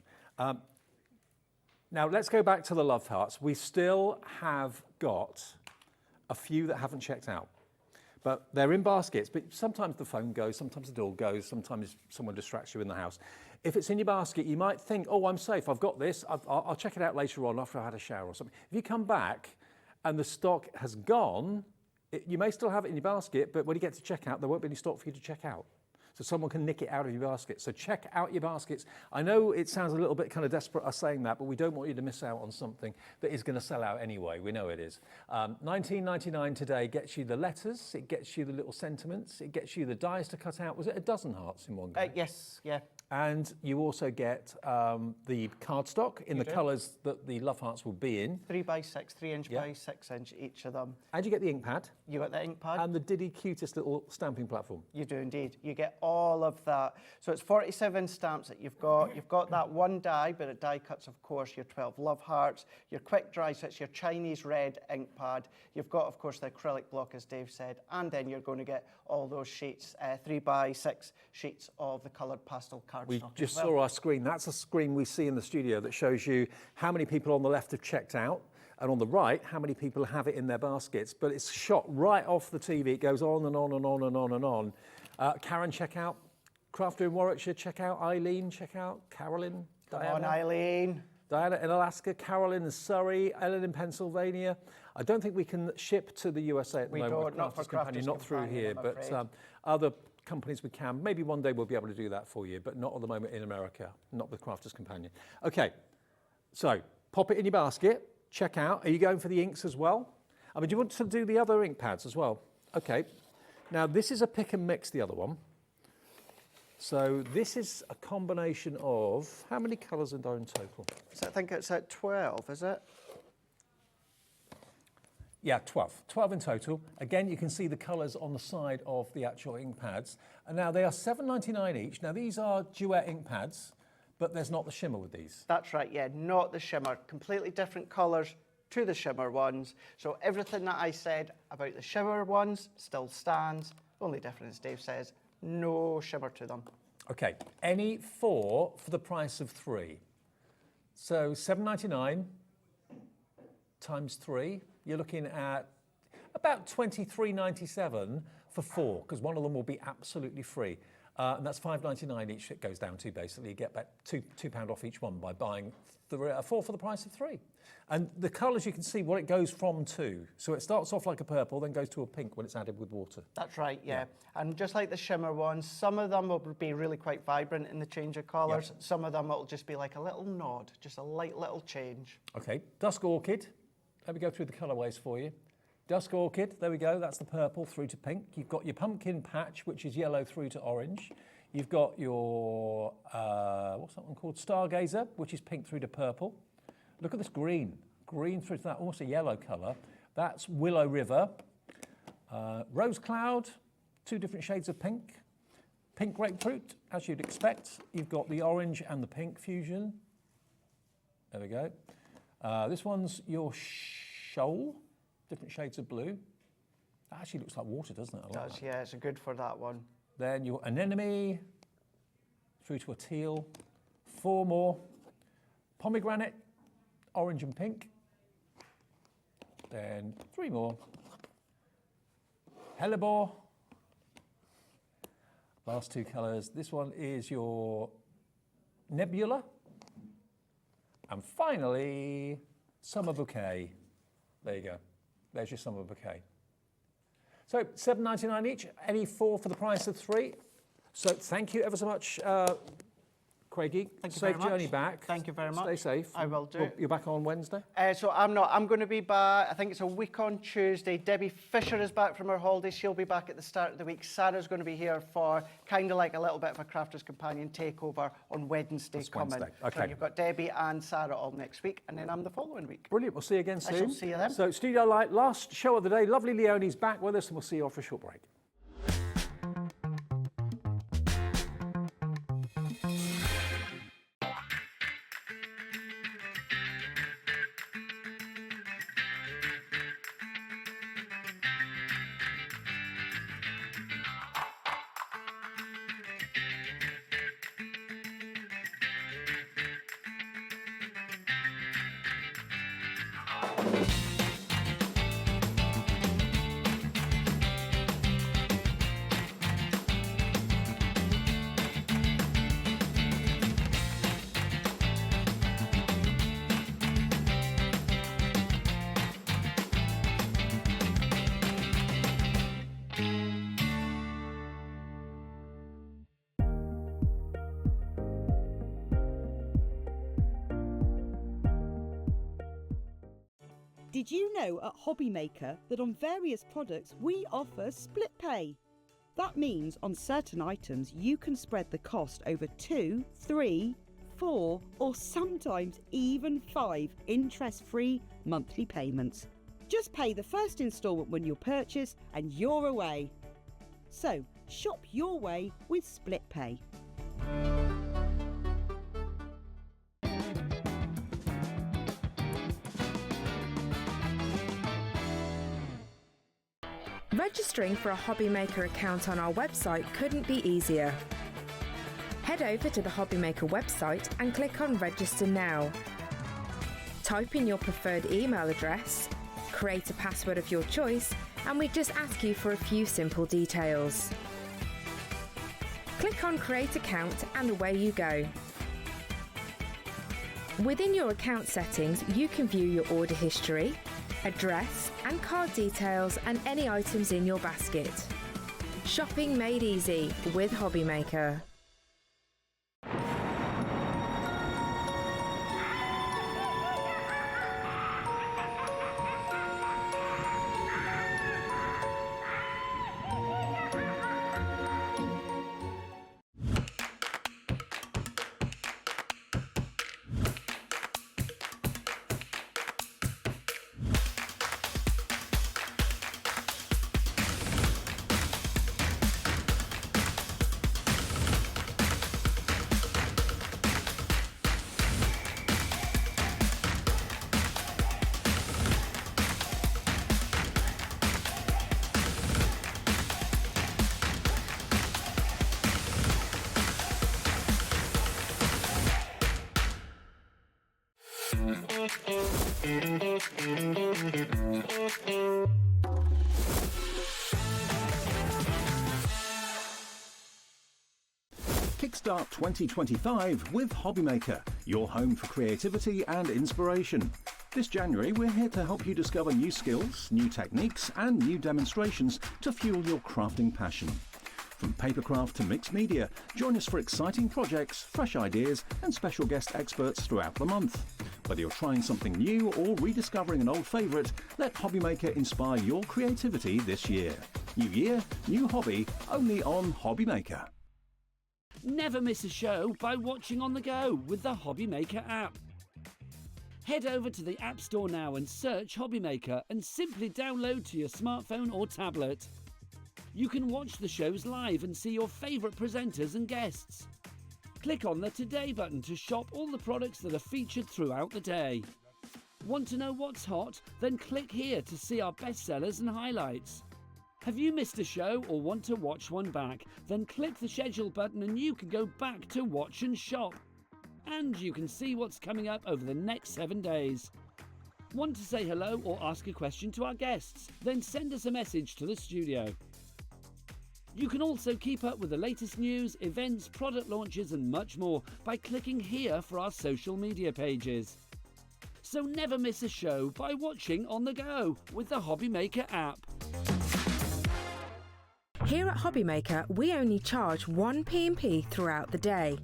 Now let's go back to the love hearts. We still have got a few that haven't checked out, but they're in baskets. But sometimes the phone goes, sometimes the door goes, sometimes someone distracts you in the house. If it's in your basket, you might think, oh, I'm safe, I've got this, I'll check it out later on after I've had a shower or something. If you come back and the stock has gone, you may still have it in your basket, but when you get to checkout, there won't be any stock for you to check out. So someone can nick it out of your basket. So check out your baskets. I know it sounds a little bit kind of desperate us saying that, but we don't want you to miss out on something that is going to sell out anyway. We know it is. $19.99 today gets you the letters, it gets you the little sentiments, it gets you the dies to cut out. Was it a dozen hearts in one go? Yes, yeah. And you also get the cardstock in the colours that the love hearts will be in. 3x6, 3-inch by 6-inch each of them. And you get the ink pad. You got the ink pad. And the Diddy cutest little stamping platform. You do indeed. You get all of that. So it's 47 stamps that you've got. You've got that one die, but it die cuts, of course, your 12 love hearts, your quick dry, so it's your Chinese red ink pad. You've got, of course, the acrylic block, as Dave said, and then you're going to get all those sheets, 3x6 sheets of the coloured pastel cardstock. We just saw our screen. That's a screen we see in the studio that shows you how many people on the left have checked out, and on the right, how many people have it in their baskets. But it's shot right off the TV. It goes on and on and on and on and on. Karen, check out. Crafter in Warwickshire, check out. Eileen, check out. Carolyn, Come Diana. on, Eileen. Diana in Alaska, Carolyn in Surrey, Ellen in Pennsylvania. I don't think we can ship to the USA at the moment. Don't, not for Crafters not through Companion, here, I'm but afraid. other companies we can. Maybe one day we'll be able to do that for you, but not at the moment in America, not with Crafters Companion. Okay, so pop it in your basket, check out. Are you going for the inks as well? I mean, do you want to do the other ink pads as well? Okay, now this is a pick and mix, the other one. So this is a combination of, how many colours are there in total? So I think it's at 12, is it? Yeah, 12. 12 in total. Again, you can see the colours on the side of the actual ink pads. And now they are $7.99 each. Now these are duet ink pads, but there's not the shimmer with these. That's right, yeah, not the shimmer. Completely different colours to the shimmer ones. So everything that I said about the shimmer ones still stands. Only difference, Dave says, no shimmer to them. Okay, any 4 for the price of 3. So $7.99 times 3, you're looking at about $23.97 for 4, because one of them will be absolutely free. And that's $5.99 each it goes down to, basically. You get about £2 off each one by buying 4 for the price of 3. And the colours, you can see what it goes from to. So it starts off like a purple, then goes to a pink when it's added with water. That's right, yeah. And just like the shimmer ones, some of them will be really quite vibrant in the change of colours. Yep. Some of them will just be like a little nod, just a light little change. Okay, Dusk Orchid. Let me go through the colourways for you. Dusk Orchid, there we go, that's the purple through to pink. You've got your Pumpkin Patch, which is yellow through to orange. You've got your, what's that one called? Stargazer, which is pink through to purple. Look at this green through to that, almost a yellow colour. That's Willow River. Rose Cloud, 2 different shades of pink. Pink Grapefruit, as you'd expect. You've got the orange and the pink fusion. There we go. This one's your Shoal, different shades of blue. That actually looks like water, doesn't it? It does, yeah, it's good for that one. Then your Anemone, through to a teal. 4 more. Pomegranate, orange and pink. Then 3 more. Hellebore. Last 2 colours. This one is your Nebula. And finally, Summer Bouquet. There you go. There's your summer bouquet. So $7.99 each, any 4 for the price of 3. So thank you ever so much, Craigie. Thank you Safe very much. journey back. Thank you very much. Stay safe. I will do. Well, you're back on Wednesday? So I'm not. I'm going to be back, I think it's a week on Tuesday. Debbie Fisher is back from her holiday. She'll be back at the start of the week. Sarah's going to be here for kind of like a little bit of a Crafter's Companion takeover on Wednesday That's coming. Wednesday. Okay. So you've got Debbie and Sarah all next week, and then I'm the following week. Brilliant. We'll see you again soon. I shall see you then. So Studio Light, last show of the day. Lovely Leonie's back with us, and we'll see you after a short break. Did you know at HobbyMaker that on various products we offer split pay? That means on certain items you can spread the cost over 2, 3, 4 or sometimes even 5 interest-free monthly payments. Just pay the first instalment when you purchase and you're away. So shop your way with split pay. Registering for a HobbyMaker account on our website couldn't be easier. Head over to the HobbyMaker website and click on Register Now. Type in your preferred email address, create a password of your choice, and we just ask you for a few simple details. Click on Create Account and away you go. Within your account settings, you can view your order history, address and card details and any items in your basket. Shopping made easy with HobbyMaker. Kickstart 2025 with HobbyMaker, your home for creativity and inspiration. This January, we're here to help you discover new skills, new techniques, and new demonstrations to fuel your crafting passion. From papercraft to mixed media, join us for exciting projects, fresh ideas, and special guest experts throughout the month. Whether you're trying something new or rediscovering an old favourite, let HobbyMaker inspire your creativity this year. New year, new hobby, only on HobbyMaker. Never miss a show by watching on the go with the HobbyMaker app. Head over to the App Store now and search HobbyMaker and simply download to your smartphone or tablet. You can watch the shows live and see your favourite presenters and guests. Click on the Today button to shop all the products that are featured throughout the day. Want to know what's hot? Then click here to see our bestsellers and highlights. Have you missed a show or want to watch one back? Then click the schedule button and you can go back to watch and shop. And you can see what's coming up over the next 7 days. Want to say hello or ask a question to our guests? Then send us a message to the studio. You can also keep up with the latest news, events, product launches and much more by clicking here for our social media pages. So never miss a show by watching on the go with the HobbyMaker app. Here at HobbyMaker, we only charge 1 P&P throughout the day.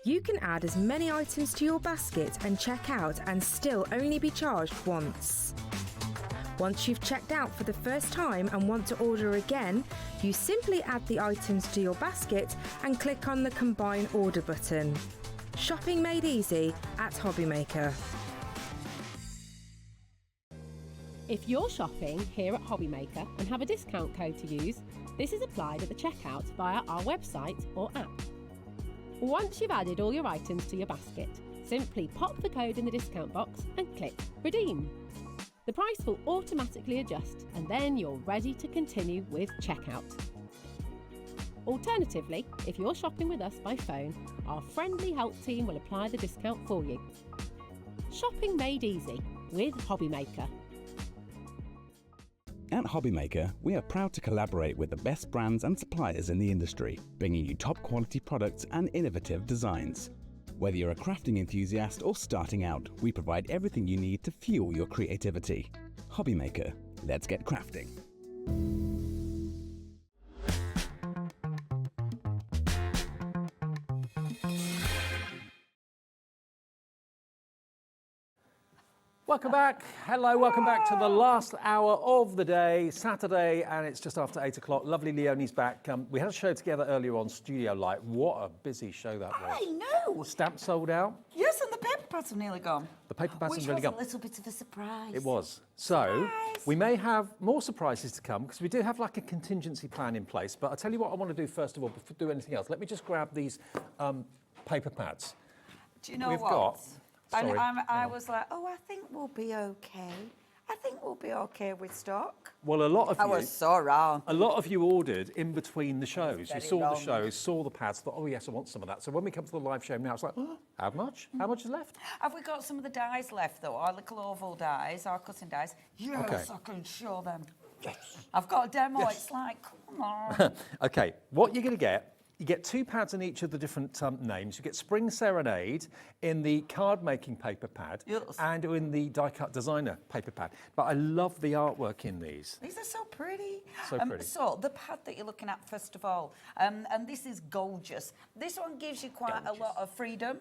You can add as many items to your basket and check out and still only be charged once. Once you've checked out for the first time and want to order again, you simply add the items to your basket and click on the Combine Order button. Shopping made easy at HobbyMaker. If you're shopping here at HobbyMaker and have a discount code to use, this is applied at the checkout via our website or app. Once you've added all your items to your basket, simply pop the code in the discount box and click Redeem. The price will automatically adjust and then you're ready to continue with checkout. Alternatively, if you're shopping with us by phone, our friendly help team will apply the discount for you. Shopping made easy with HobbyMaker. At HobbyMaker, we are proud to collaborate with the best brands and suppliers in the industry, bringing you top quality products and innovative designs. Whether you're a crafting enthusiast or starting out, we provide everything you need to fuel your creativity. HobbyMaker, let's get crafting. Welcome back. Hello, welcome back to the last hour of the day, Saturday, and it's just after 8 o'clock. Lovely Leonie's back. We had a show together earlier on Studio Light. What a busy show that was. I know. Stamps sold out. Yes, and the paper pads are nearly gone. The paper pads are nearly gone. Which was a little bit of a surprise. It was. So, we may have more surprises to come because we do have like a contingency plan in place. But I'll tell you what I want to do first of all, before we do anything else. Let me just grab these paper pads. Do you know We've what? got... Sorry. I was like, oh, I think we'll be okay. I think we'll be okay with stock. Well, a lot of you... I was so wrong. A lot of you ordered in between the shows. You very saw wrong. the shows, saw the pads, thought, oh yes, I want some of that. So when we come to the live show now, it's like, oh, how much? How much is left? Have we got some of the dies left, though? Our little oval dies, our cutting dies? Yes, Okay. I can show them. Yes. I've got a demo. Yes. It's like, come on. Okay, what you're going to get, you get 2 pads in each of the different names. You get Spring Serenade in the card-making paper pad and in the die-cut designer paper pad. But I love the artwork in these. These are so pretty. So pretty. So the pad that you're looking at, first of all, and this is gorgeous. This one gives you quite a lot of freedom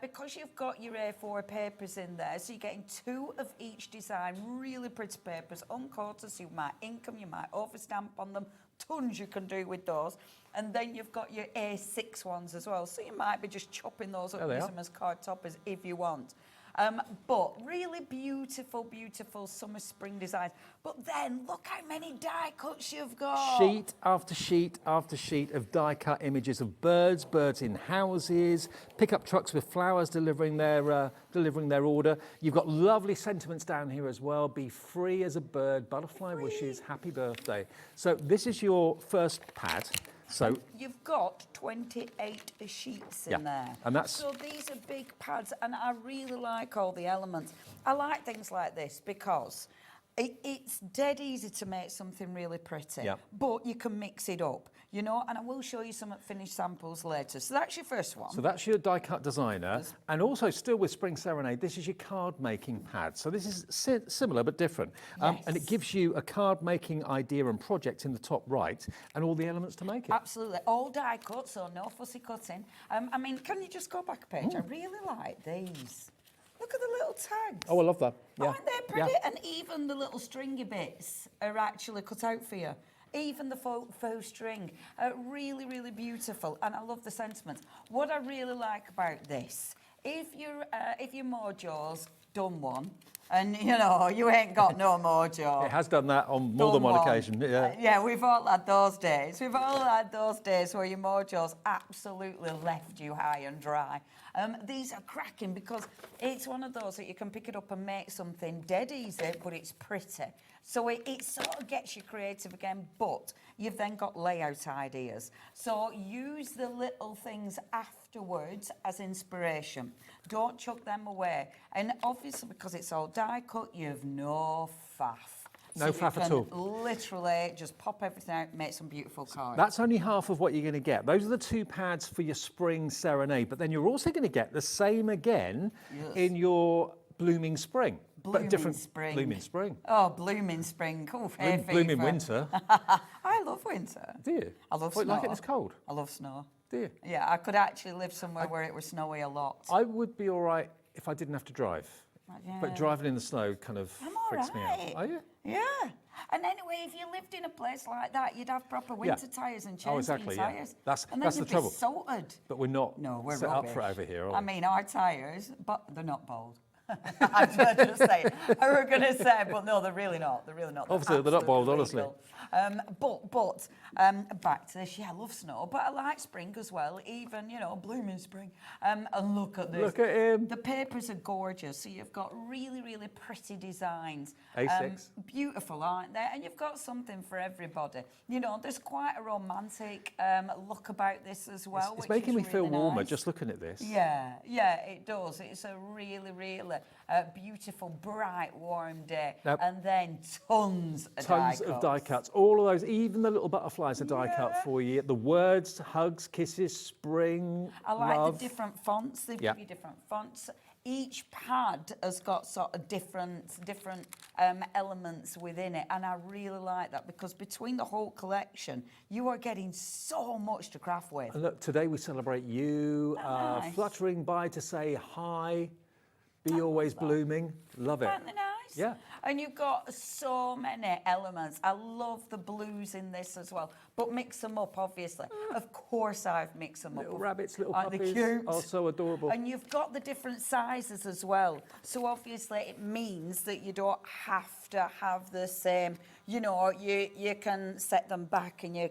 because you've got your A4 papers in there. So you're getting 2 of each design, really pretty papers, uncoated, so you might ink them, you might overstamp on them. Tons you can do with those. And then you've got your A6 ones as well. So you might be just chopping those up and use them as card toppers if you want. But really beautiful, beautiful summer spring designs. But then look how many die cuts you've got. Sheet after sheet after sheet of die-cut images of birds, birds in houses, pickup trucks with flowers delivering their order. You've got lovely sentiments down here as well. Be free as a bird, butterfly wishes, happy birthday. So this is your first pad. So you've got 28 sheets in there. And that's... So these are big pads, and I really like all the elements. I like things like this because it's dead easy to make something really pretty, but you can mix it up, you know, and I will show you some finished samples later. So that's your first one. So that's your die-cut designer, and also still with Spring Serenade, this is your card-making pad. So this is similar but different. And it gives you a card-making idea and project in the top right, and all the elements to make it. Absolutely. All die cut, so no fussy cutting. I mean, can you just go back a page? I really like these. Look at the little tags. Oh, I love that. Yeah. Aren't they pretty? Yeah. And even the little stringy bits are actually cut out for you. Even the faux string, really, really beautiful. And I love the sentiments. What I really like about this, if your mojo's done one, and you know you ain't got no mojo. It has done that on more than one occasion. Yeah. Yeah, we've all had those days. We've all had those days where your mojo's absolutely left you high and dry. These are cracking because it's one of those that you can pick it up and make something dead easy, but it's pretty. So it sort of gets you creative again, but you've then got layout ideas. So use the little things afterwards as inspiration. Don't chuck them away. And obviously, because it's all die cut, you've no faff. No faff at all. Literally just pop everything out, make some beautiful cards. That's only half of what you're going to get. Those are the 2 pads for your Spring Serenade, but then you're also going to get the same again in your blooming spring. Blooming But different spring. blooming spring. Oh, blooming spring. Oh, hay Blooming fever. winter. I love winter. Do you? I love What, snow. like it this cold? I love snow. Do you? Yeah, I could actually live somewhere where it was snowy a lot. I would be all right if I didn't have to drive. Yeah. But driving in the snow kind of I'm all freaks me out. right. Are you? Yeah. And anyway, if you lived in a place like that, you'd have proper winter tyres and chain exactly, yeah. tyres. That's and then the you'd trouble. be salted. But we're not We're set rubbish. up for it over here, are we? I mean, our tyres, but they're not bold. I'm just saying. I were going to say, but no, they're really not. They're really not. Obviously, they're not bold, absolutely honestly. But back to this. Yeah, I love snow, but I like spring as well. Even blooming spring. And look at this. Look at him. The papers are gorgeous. So you've got really, really pretty designs. A6. Beautiful, aren't they? And you've got something for everybody. There's quite a romantic look about this as well. It's which making is me feel really warmer nice. just looking at this. Yeah, it does. It's a really, really beautiful, bright, warm day. Now, and then tons of die cuts. All of those, even the little butterflies are die cut for you. The words, hugs, kisses, spring, I like love. the different fonts. They give you different fonts. Each pad has got sort of different elements within it, and I really like that because between the whole collection, you are getting so much to craft with. And look, today we celebrate you, Nice. fluttering by to say hi, be always blooming. Love it. Aren't they nice? Yeah. And you've got so many elements. I love the blues in this as well, but mix them up, obviously. Of course I've mixed them up. Little rabbits, little Aren't they puppies. cute? Oh, so adorable. And you've got the different sizes as well. So obviously it means that you don't have to have the same, you can set them back and you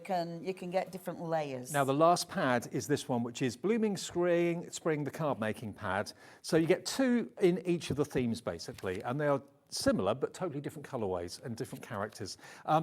can get different layers. Now the last pad is this one, which is Blooming Spring, the card making pad. So you get two in each of the themes basically, and they are similar but totally different colorways and different characters.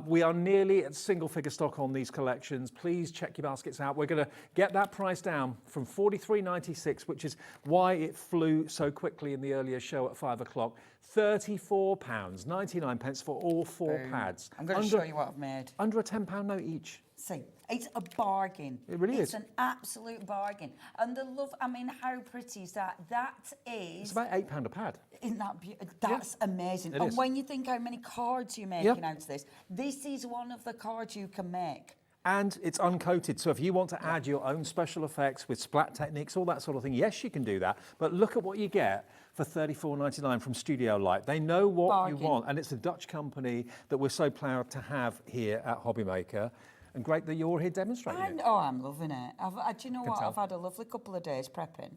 We are nearly at single figure stock on these collections. Please check your baskets out. We're going to get that price down from $43.96, which is why it flew so quickly in the earlier show at 5 o'clock. £34.99 for all four pads. I'm going to show you what I've made. Under a £10 note each. See, it's a bargain. It really is. It's an absolute bargain. And the love, I mean, how pretty is that? That is... It's about £8 a pad. Isn't that beautiful? That's amazing. It And is. when you think how many cards you're making out of this is one of the cards you can make. And it's uncoated, so if you want to add your own special effects with splat techniques, all that sort of thing, yes, you can do that. But look at what you get for $34.99 from Studio Light. They know what you want, and it's a Dutch company that we're so proud to have here at HobbyMaker. And great that you're here demonstrating it. I'm loving it. Do you know what? tell. I've had a lovely couple of days prepping.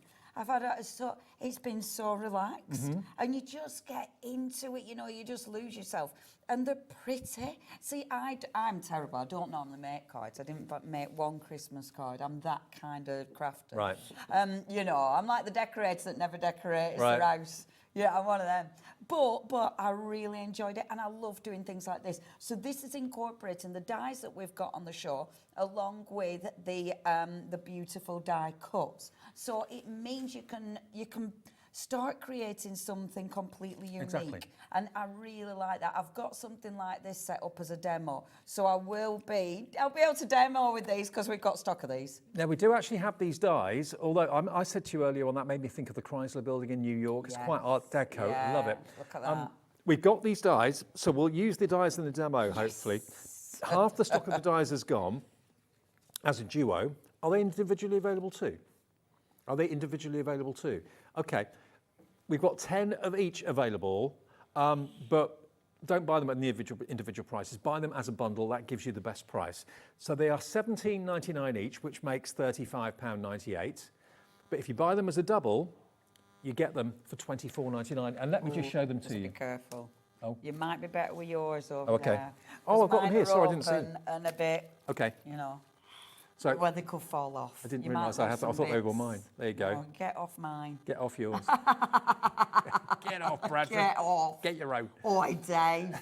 It's been so relaxed, and you just get into it. You just lose yourself, and they're pretty. See, I'm terrible. I don't normally make cards. I didn't make one Christmas card. I'm that kind of crafter. Right. I'm like the decorator that never decorates their house. Yeah, I'm one of them. But I really enjoyed it, and I love doing things like this. So this is incorporating the dies that we've got on the show, along with the beautiful die cuts. So it means you can start creating something completely unique. Exactly. And I really like that. I've got something like this set up as a demo. So I'll be able to demo with these because we've got stock of these. Now, we do actually have these dies, although I said to you earlier on, that made me think of the Chrysler building in New York. It's quite Art Deco. Yeah, Love it. look at that. We've got these dies, so we'll use the dies in the demo, hopefully. Half the stock of the dies is gone as a duo. Are they individually available too? Okay. We've got 10 of each available, but don't buy them at the individual prices. Buy them as a bundle. That gives you the best price. So they are $17.99 each, which makes £35.98. But if you buy them as a double, you get them for $24.99. And let me just show them to you. Be careful. Oh. You might be better with yours over Okay. there. Oh, I've got them Mine here. are Sorry, I didn't see open them. And a bit, Okay. So, well, they could fall off. I didn't You might realise I lose had that. I some thought they were bits. mine. There you go. Oh, get off mine. Get off yours. Get off, Bradford. Get off. Get your own. Oi, Dave.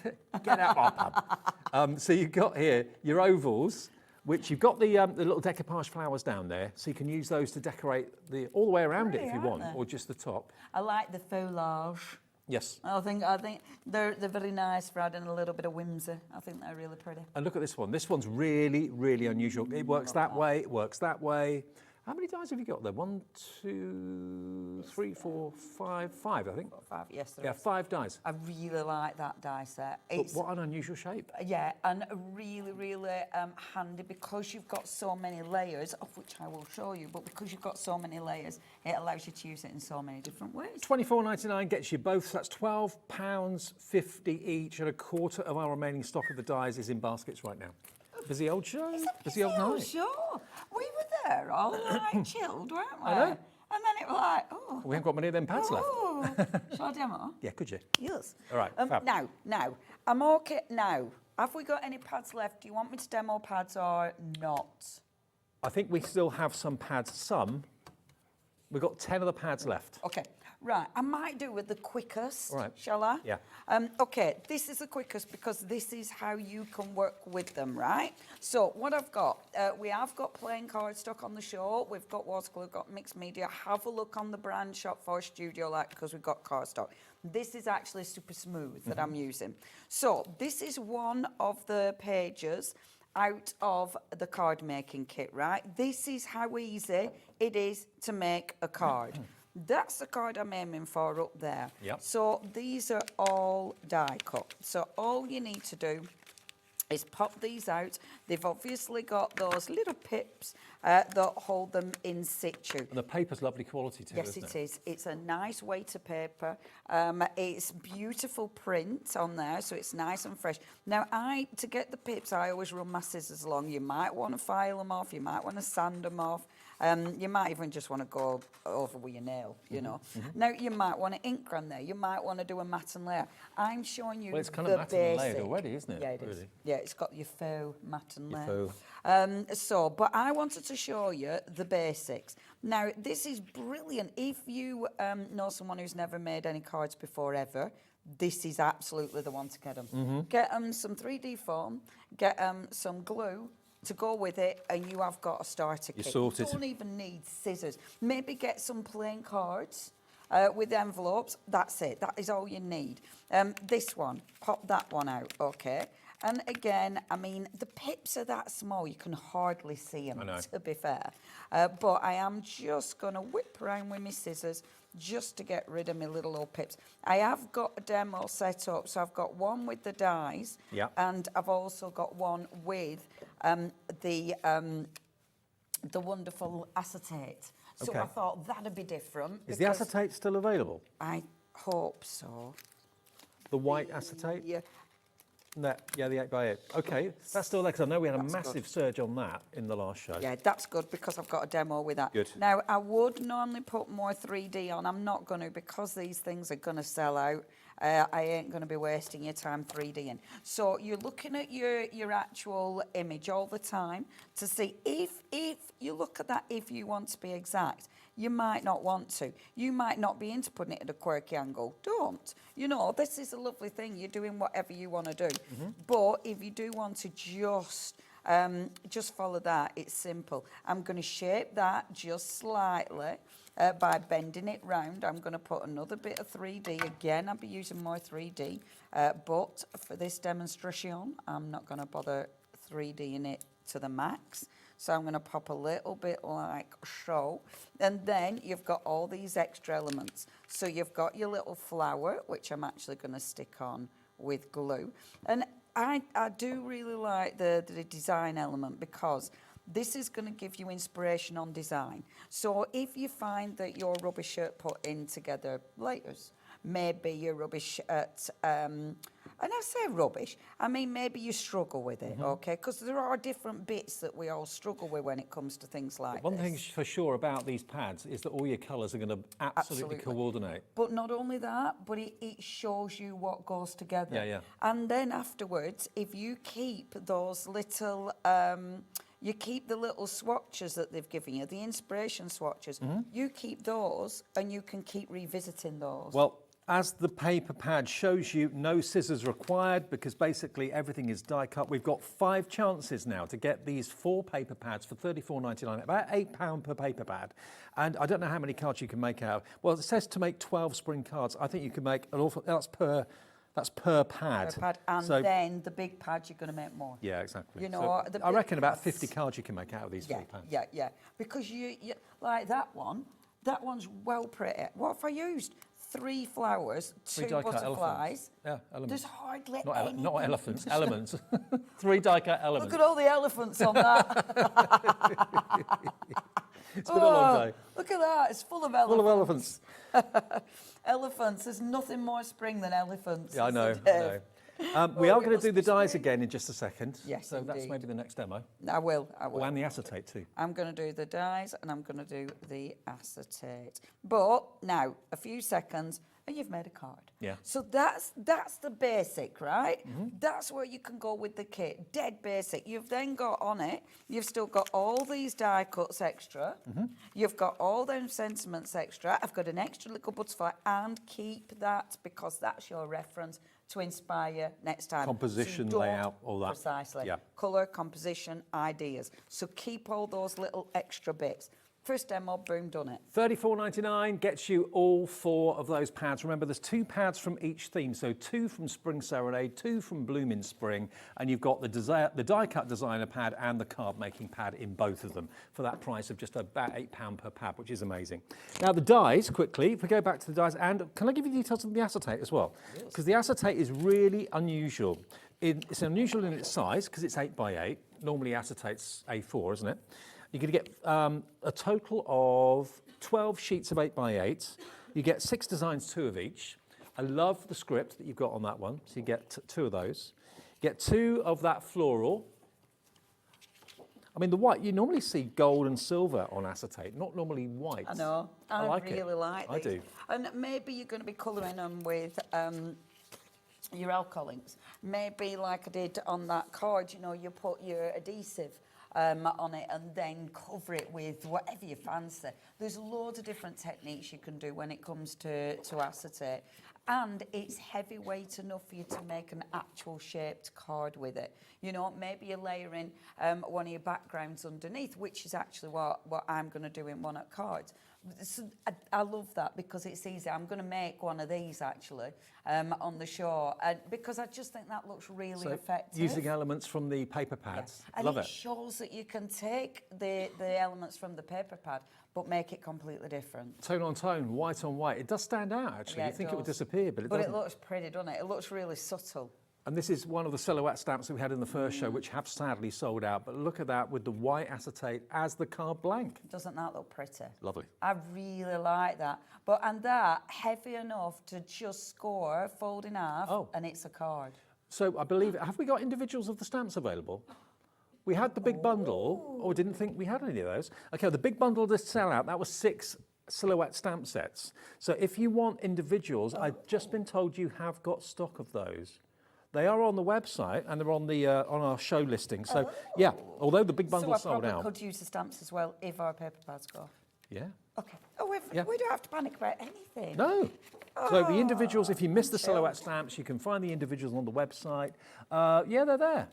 Get out my pub. So you've got here your ovals, which you've got the little decoupage flowers down there, so you can use those to decorate all the way around it if you want, or just the top. I like the foliage. Yes. I think they're very nice for adding a little bit of whimsy. I think they're really pretty. And look at this one. This one's really, really unusual. It works that way. It works that way. How many dies have you got there? 1, 2, 3, 4, 5, 5, I think. 5, yes, there Yeah, is. 5 dies. I really like that die set. But what an unusual shape. Yeah, and really, really handy because you've got so many layers, of which I will show you, but because you've got so many layers, it allows you to use it in so many different ways. £24.99 gets you both, so that's £12.50 each, and a quarter of our remaining stock of the dies is in baskets right now. Busy old show. It's a busy old night. Sure. We were there all like chilled, weren't we? I know. And then it was like, oh. We haven't got many of them pads left. Shall I demo? Yeah, could you? Yes. All right, fab. Now, I'm okay. Now, have we got any pads left? Do you want me to demo pads or not? I think we still have some pads, We've got 10 of the pads left. Okay, right. I might do with the quickest, All right. shall I? Yeah. Okay, this is the quickest because this is how you can work with them, right? So what I've got, we have got plain cardstock on the show. We've got watercolour, got mixed media. Have a look on the brand shop for Studio Light because we've got cardstock. This is actually super smooth that I'm using. So this is one of the pages out of the card making kit, right? This is how easy it is to make a card. That's the card I'm aiming for up there. Yep. So these are all die cut. So all you need to do is pop these out. They've obviously got those little pips that hold them in situ. And the paper's lovely quality too, Yes, isn't it is. It's a nice weight of paper. It's beautiful print on there, so it's nice and fresh. Now, to get the pips, I always run my scissors along. You might want to file them off. You might want to sand them off. You might even just want to go over with your nail, you know. Now, you might want to ink on there. You might want to do a matte and layer. I'm showing you Well, it's kind the of matte and layered basic. already, isn't it? Yeah, it is. Really? Yeah, it's got your faux matte and layer. faux. But I wanted to show you the basics. Now, this is brilliant. If you know someone who's never made any cards before ever, this is absolutely the one to get them. Get them some 3D foam, get them some glue to go with it, and you have got a starter kit. sorted. You don't even need scissors. Maybe get some plain cards with envelopes. That's it. That is all you need. This one, pop that one out, okay? And again, I mean, the pips are that small, you can hardly see them, to be fair. But I am just going to whip around with my scissors just to get rid of my little old pips. I have got a demo set up, so I've got one with the dies, and I've also got one with the wonderful acetate. So I thought that'd be different. Is the acetate still available? I hope so. The white acetate? Yeah. No, yeah, the 8x8. Okay, that's still there, because I know we had a massive surge on that in the last show. Yeah, that's good because I've got a demo with that. Good. Now, I would normally put more 3D on. I'm not going to because these things are going to sell out. I ain't going to be wasting your time 3Ding. So you're looking at your actual image all the time to see if you look at that, if you want to be exact. You might not want to. You might not be into putting it at a quirky angle. Don't. You know, this is a lovely thing. You're doing whatever you want to do. But if you do want to just follow that, it's simple. I'm going to shape that just slightly by bending it round. I'm going to put another bit of 3D. Again, I'll be using more 3D. But for this demonstration, I'm not going to bother 3Ding it to the max. So I'm going to pop a little bit like so. And then you've got all these extra elements. So you've got your little flower, which I'm actually going to stick on with glue. And I do really like the design element because this is going to give you inspiration on design. So if you find that you're rubbish at putting together layers, maybe you're rubbish at, and I say rubbish, I mean maybe you struggle with it, okay? Because there are different bits that we all struggle with when it comes to things like One thing for sure about these pads is that all your colours are going to absolutely coordinate. But not only that, but it shows you what goes together. Yeah, yeah. And then afterwards, if you keep those little, you keep the little swatches that they've given you, the inspiration swatches, you keep those and you can keep revisiting those. Well, as the paper pad shows you, no scissors required because basically everything is die cut. We've got 5 chances now to get these 4 paper pads for £34.99, about £8 per paper pad. And I don't know how many cards you can make out. Well, it says to make 12 spring cards. I think you can make an awful, that's per That's per pad. Per pad, and So- then the big pad, you're going to make more. Yeah, exactly. You know, So the I big reckon about pads- 50 cards you can make out of these Yeah, 3 pads. yeah. Because you like that one's well pretty. What have I used? 3 flowers, 2 die-cut butterflies. elephants. Yeah, elements. There's hardly Not, anything. not elephants, elements. 3 die-cut elements. Look at all the elephants on that. It's been a long day. Look at that. It's full of elephants. Full of elephants. Elephants. There's nothing more spring than elephants. Yeah, I is know. there, Dave? We are Oh, going to it do the must be dyes spring. again in just a second. Yes, So that's indeed. maybe the next demo. I will. Oh, and the acetate too. I'm going to do the dyes and I'm going to do the acetate. But now, a few seconds, and you've made a card. Yeah. So that's the basic, right? That's where you can go with the kit, dead basic. You've then got on it, you've still got all these die cuts extra. You've got all them sentiments extra. I've got an extra little butterfly, and keep that because that's your reference to inspire next time. Composition, don't- layout, all that. Precisely. Yeah. Colour, composition, ideas. So keep all those little extra bits. First demo, boom, done it. $34.99 gets you all 4 of those pads. Remember, there's 2 pads from each theme. So 2 from Spring Serenade, 2 from Bloom in Spring, and you've got the die-cut designer pad and the card-making pad in both of them for that price of just about £8 per pad, which is amazing. Now, the dyes, quickly, if we go back to the dyes, and can I give you details of the acetate as well? Because the acetate is really unusual. It's unusual in its size because it's 8x8. Normally, acetate's A4, isn't it? You're going to get a total of 12 sheets of 8x8. You get 6 designs, 2 of each. I love the script that you've got on that one, so you get 2 of those. You get 2 of that floral. I mean, the white, you normally see gold and silver on acetate, not normally white. I know. I like it. really like I these. do. And maybe you're going to be colouring them with your alcohol inks. Maybe like I did on that card, you know, you put your adhesive on it and then cover it with whatever you fancy. There's loads of different techniques you can do when it comes to acetate. And it's heavyweight enough for you to make an actual shaped card with it. You know, maybe you're layering one of your backgrounds underneath, which is actually what I'm going to do in one of the cards. So I love that because it's easy. I'm going to make one of these actually on the show because I just think that looks really effective. Using elements from the paper pads. And Love it it. shows that you can take the elements from the paper pad but make it completely different. Tone on tone, white on white. It does stand out, actually. Yeah, You think it would does. disappear, but it But doesn't. it looks pretty, doesn't it? It looks really subtle. And this is one of the silhouette stamps that we had in the first show, which have sadly sold out. But look at that with the white acetate as the card blank. Doesn't that look pretty? Lovely. I really like that. And that heavy enough to just score, fold in half, and it's a card. So I believe, have we got individuals of the stamps available? We had the big bundle, or didn't think we had any of those. Okay, the big bundle to sell out, that was 6 silhouette stamp sets. So if you want individuals, I've just been told you have got stock of those. They are on the website and they're on the on our show listing. So yeah, although the big bundle so I sold out. could use the stamps as well if our paper pads go. Yeah. Okay. Oh, we don't have to panic about anything. No. So the individuals, if you miss the chilled. silhouette stamps, you can find the individuals on the website. Yeah, they're there.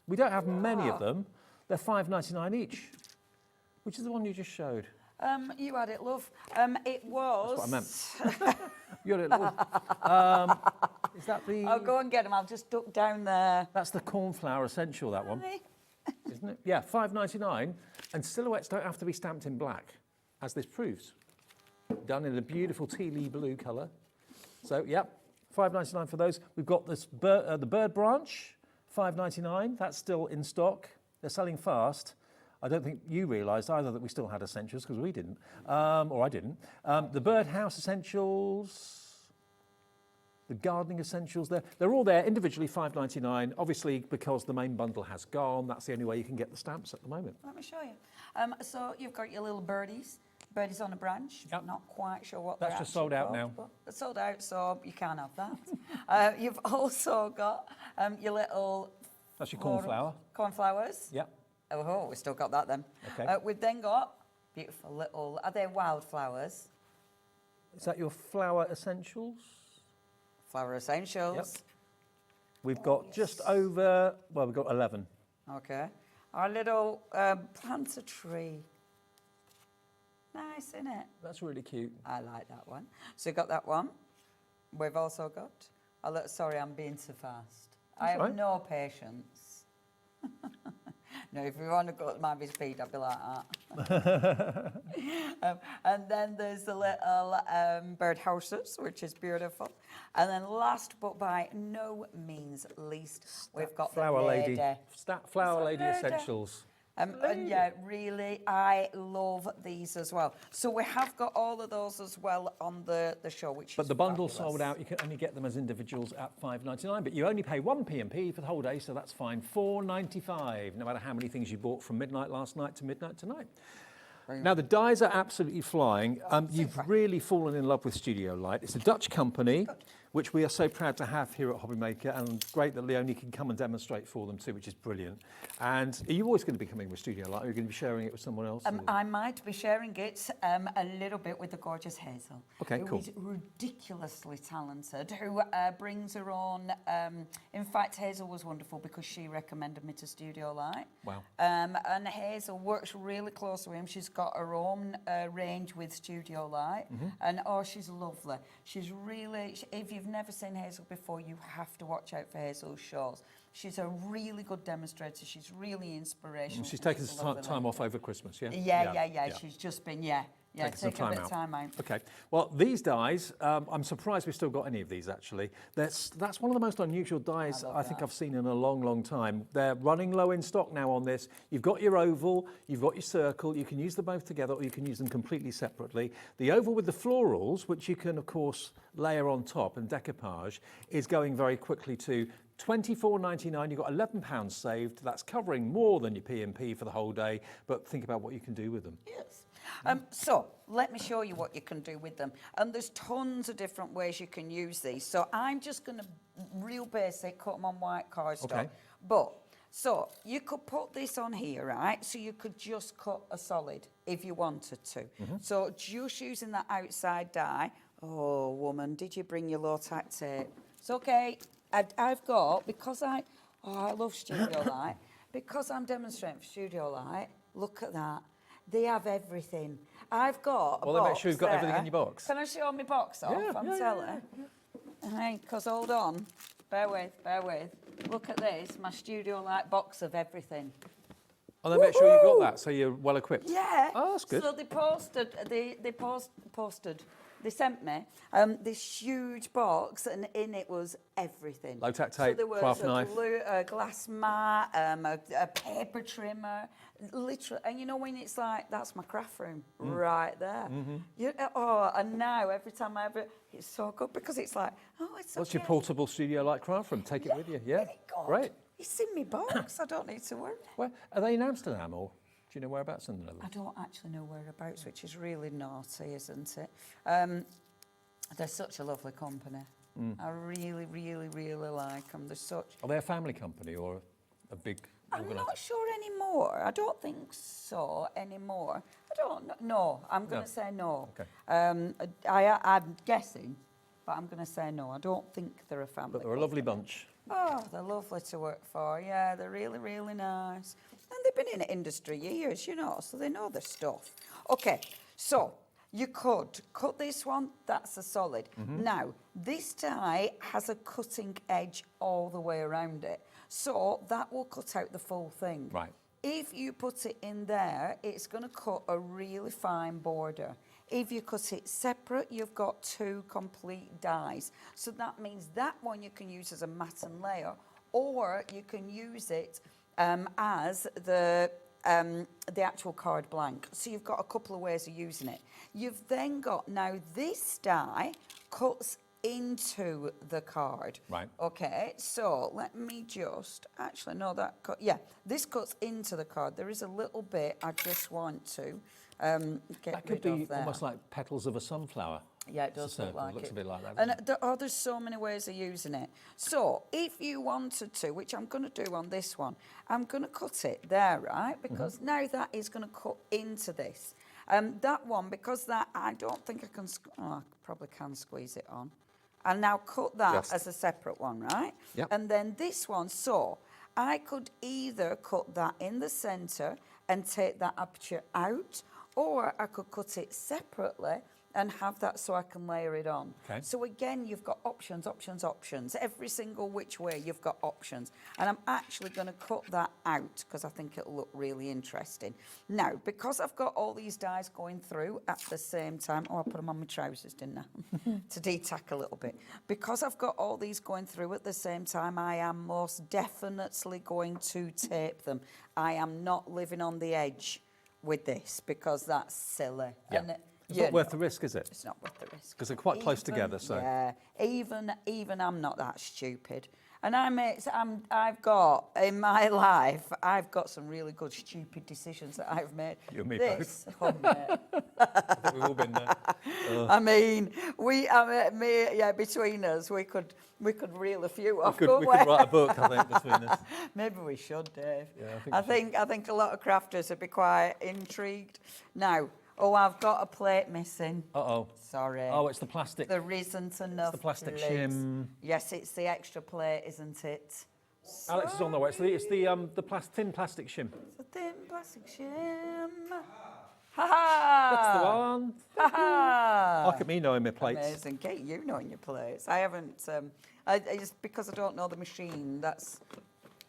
We don't have many of them. They're $5.99 each. Which is the one you just showed? You had it, love. It was. That's what I meant. You had it, love. Is that the... Oh, go and get them. I'll just duck down there. That's the cornflower essential, that one. Isn't it? Yeah, $5.99. And silhouettes don't have to be stamped in black, as this proves. Done in a beautiful tealy blue colour. So, yep, $5.99 for those. We've got this the bird branch, $5.99. That's still in stock. They're selling fast. I don't think you realised either that we still had essentials, because we didn't, or I didn't. The birdhouse essentials, the gardening essentials, they're all there individually, $5.99. Obviously, because the main bundle has gone, that's the only way you can get the stamps at the moment. Let me show you. So you've got your little birdies. Birdies on a branch. Yep. Not quite sure what That's they're just sold actually out called, now. but it's sold out, so you can't have that. You've also got your little... That's your cornflower. Cornflowers. Yep. Oh, we still got that then. Okay. We've then got beautiful little... Are they wildflowers? Is that your flower essentials? Flower essentials. Yep. We've got just over, well, we've got 11. Okay. Our little planter tree. Nice, isn't it? That's really cute. I like that one. So you've got that one. We've also got Sorry, I'm being so fast. I have no patience. No, if you want to go at my speed, I'd be like that. And then there's the little birdhouses, which is beautiful. And then last but by no means least, we've got Flower the Lady. Flower Lady Lady. Essentials. And yeah, really, I love these as well. So we have got all of those as well on the show, which But is the bundle's fabulous. sold out. You can only get them as individuals at $5.99, but you only pay one P&P for the whole day, so that's fine. $4.95, no matter how many things you bought from midnight last night to midnight tonight. Now, the dies are absolutely flying. You've really fallen in love with Studio Light. It's a Dutch company, which we are so proud to have here at HobbyMaker, and great that Leonie can come and demonstrate for them too, which is brilliant. And are you always going to be coming with Studio Light, or are you going to be sharing it with someone else? I might be sharing it a little bit with the gorgeous Hazel, Okay, cool. who is ridiculously talented, who brings her own... in fact, Hazel was wonderful because she recommended me to Studio Light. Wow. And Hazel works really close with him. She's got her own range with Studio Light. And, she's lovely. She's really... if you've never seen Hazel before, you have to watch out for Hazel's shows. She's a really good demonstrator. She's really inspirational. She's taken some time off over Christmas, yeah? Yeah. She's just been, Taking take a bit of time out. Okay. Well, these dies, I'm surprised we've still got any of these, actually. That's one of the most unusual dies I think I've seen in a long, long time. They're running low in stock now on this. You've got your oval, you've got your circle. You can use them both together, or you can use them completely separately. The oval with the florals, which you can, of course, layer on top and decoupage, is going very quickly to $24.99. You've got £11 saved. That's covering more than your P&P for the whole day, but think about what you can do with them. Yes. So let me show you what you can do with them. And there's tons of different ways you can use these. So I'm just going to, real basic, cut them on white cardstock. Okay. But, so you could put this on here, right? So you could just cut a solid if you wanted to. So just using that outside die. Oh, woman, did you bring your low-tack tape? It's okay. I've got, because I love Studio Light, because I'm demonstrating for Studio Light, look at that. They have everything. I've got a box. Well, then make sure you've got there. everything in your box. Can I show my box off? I'm telling. Hey, because hold on. Bear with. Look at this, my Studio Light box of everything. And then make sure you've got that, so you're well equipped. Yeah. Oh, that's good. So they sent me this huge box, and in it was everything. Low-tack tape, so there was craft knife. A glass mat, a paper trimmer, literally. And you know when it's like, that's my craft room right there. And now every time it's so good because it's like, it's What's okay. your portable Studio Light craft room? Take it with you. Yeah. God. Great. It's in my box. I don't need to worry. Where, are they in Amsterdam, or do you know whereabouts in the I Netherlands? don't actually know whereabouts, which is really naughty, isn't it? They're such a lovely company. I really, really, really like them. They're such... Are they a family company or a big I'm not sure anymore. I don't think so anymore. I don't know. No, I'm going to say no. Okay. I'm guessing, but I'm going to say no. I don't think they're a family. But they're a lovely bunch. Oh, they're lovely to work for. Yeah, they're really, really nice. And they've been in the industry years, you know, so they know their stuff. Okay, so you could cut this one. That's a solid. Now, this die has a cutting edge all the way around it. So that will cut out the full thing. Right. If you put it in there, it's going to cut a really fine border. If you cut it separate, you've got two complete dies. So that means that one you can use as a mat and layer, or you can use it as the actual card blank. So you've got a couple of ways of using it. You've then got, now this die cuts into the card. Right. Okay, so let me just, actually, no, this cuts into the card. There is a little bit I just want to get That could rid be of there. almost like petals of a sunflower. Yeah, it It's a does look circle. like Looks it. a bit like that. And there's so many ways of using it. So if you wanted to, which I'm going to do on this one, I'm going to cut it there, right? Because now that is going to cut into this. That one, because that, I don't think I can, I probably can squeeze it on. I'll now cut that as a separate one, right? Yep. And then this one, so I could either cut that in the centre and take that aperture out, or I could cut it separately and have that so I can layer it on. Okay. So again, you've got options, options, options. Every single which way you've got options. And I'm actually going to cut that out because I think it'll look really interesting. Now, because I've got all these dies going through at the same time, I put them on my trousers, didn't I? To de-tack a little bit. Because I've got all these going through at the same time, I am most definitely going to tape them. I am not living on the edge with this because that's silly. Yeah. And it's not worth the risk, is it? It's not worth the risk. Because they're quite close together, so. Yeah, even I'm not that stupid. And I've got, in my life, I've got some really good stupid decisions that I've made. You and me both. I think we've all been there. I mean, between us, we could reel a few off. We could write a book, I think, between us. Maybe we should, Dave. Yeah, I think a lot of crafters would be quite intrigued. Now, I've got a plate missing. Uh-oh. Sorry. Oh, it's the plastic. There isn't enough. It's the plastic please. shim. Yes, it's the extra plate, isn't it? Alex is on the way. It's the thin plastic shim. It's a thin plastic shim. Ha ha! That's the one. Ha ha! Look at me knowing my plates. Amazing. Get you knowing your plates. I haven't. It's because I don't know the machine.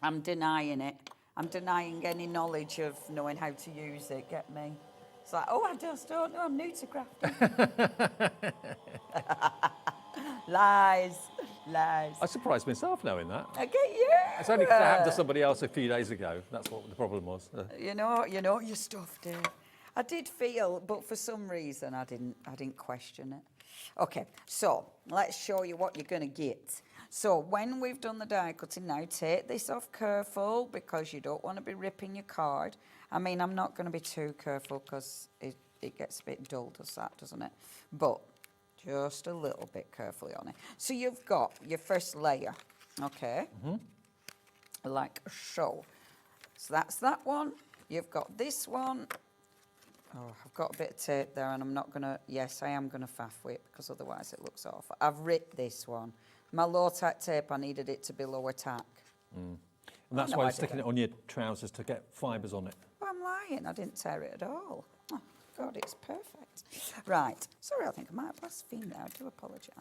I'm denying it. I'm denying any knowledge of knowing how to use it. Get me? It's like, I just don't know. I'm new to crafting. Lies. I surprised myself knowing that. I get you. It's only because it happened to somebody else a few days ago. That's what the problem was. You know your stuff, Dave. I did feel, but for some reason I didn't question it. Okay, so let's show you what you're going to get. So when we've done the die cutting now, take this off careful because you don't want to be ripping your card. I mean, I'm not going to be too careful because it gets a bit dull, doesn't it? But just a little bit carefully on it. So you've got your first layer, okay? Like so. So that's that one. You've got this one. Oh, I've got a bit of tape there and I'm not going to, yes, I am going to faff with it because otherwise it looks awful. I've ripped this one. My low tack tape, I needed it to be lower tack. And that's why you're sticking it on your trousers to get fibres on it. Oh, I'm lying, I didn't tear it at all. Oh, God, it's perfect. Right, sorry, I think I might have blasphemed there, I do apologise.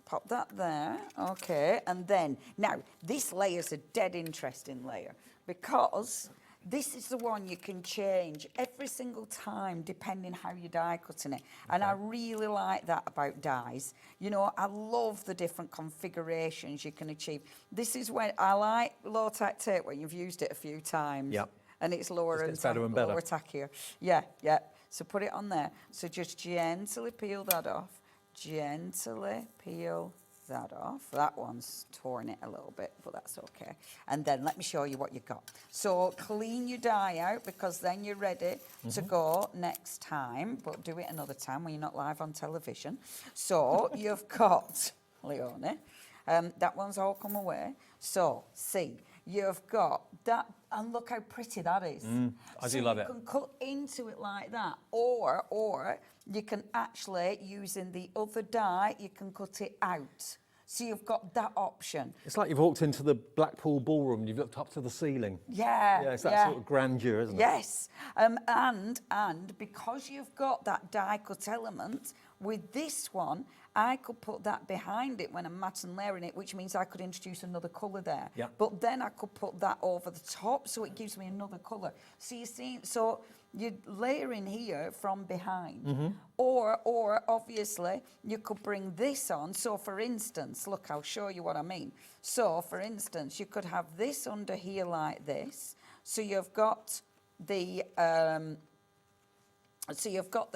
Pop that there, okay, and then, now, this layer's a dead interesting layer because this is the one you can change every single time depending how you die cutting it. And I really like that about dies. You know, I love the different configurations you can achieve. This is when I like low tack tape when you've used it a few times. Yep. And it's lower and better and better. lower tackier. Yeah, yeah. So put it on there. So just gently peel that off. Gently peel that off. That one's torn it a little bit, but that's okay. And then let me show you what you've got. So clean your die out because then you're ready to go next time, but do it another time when you're not live on television. So you've got, Leonie, that one's all come away. So see, you've got that, and look how pretty that is. I do love it. You can cut into it like that, or you can actually, using the other die, you can cut it out. So you've got that option. It's like you've walked into the Blackpool ballroom and you've looked up to the ceiling. Yeah. Yeah, it's that sort of grandeur, isn't it? Yes. And because you've got that die cut element, with this one, I could put that behind it when I'm matte and layering it, which means I could introduce another colour there. Yeah. But then I could put that over the top, so it gives me another colour. So you see, so you're layering here from behind. Or obviously, you could bring this on. So for instance, look, I'll show you what I mean. So for instance, you could have this under here like this. So you've got the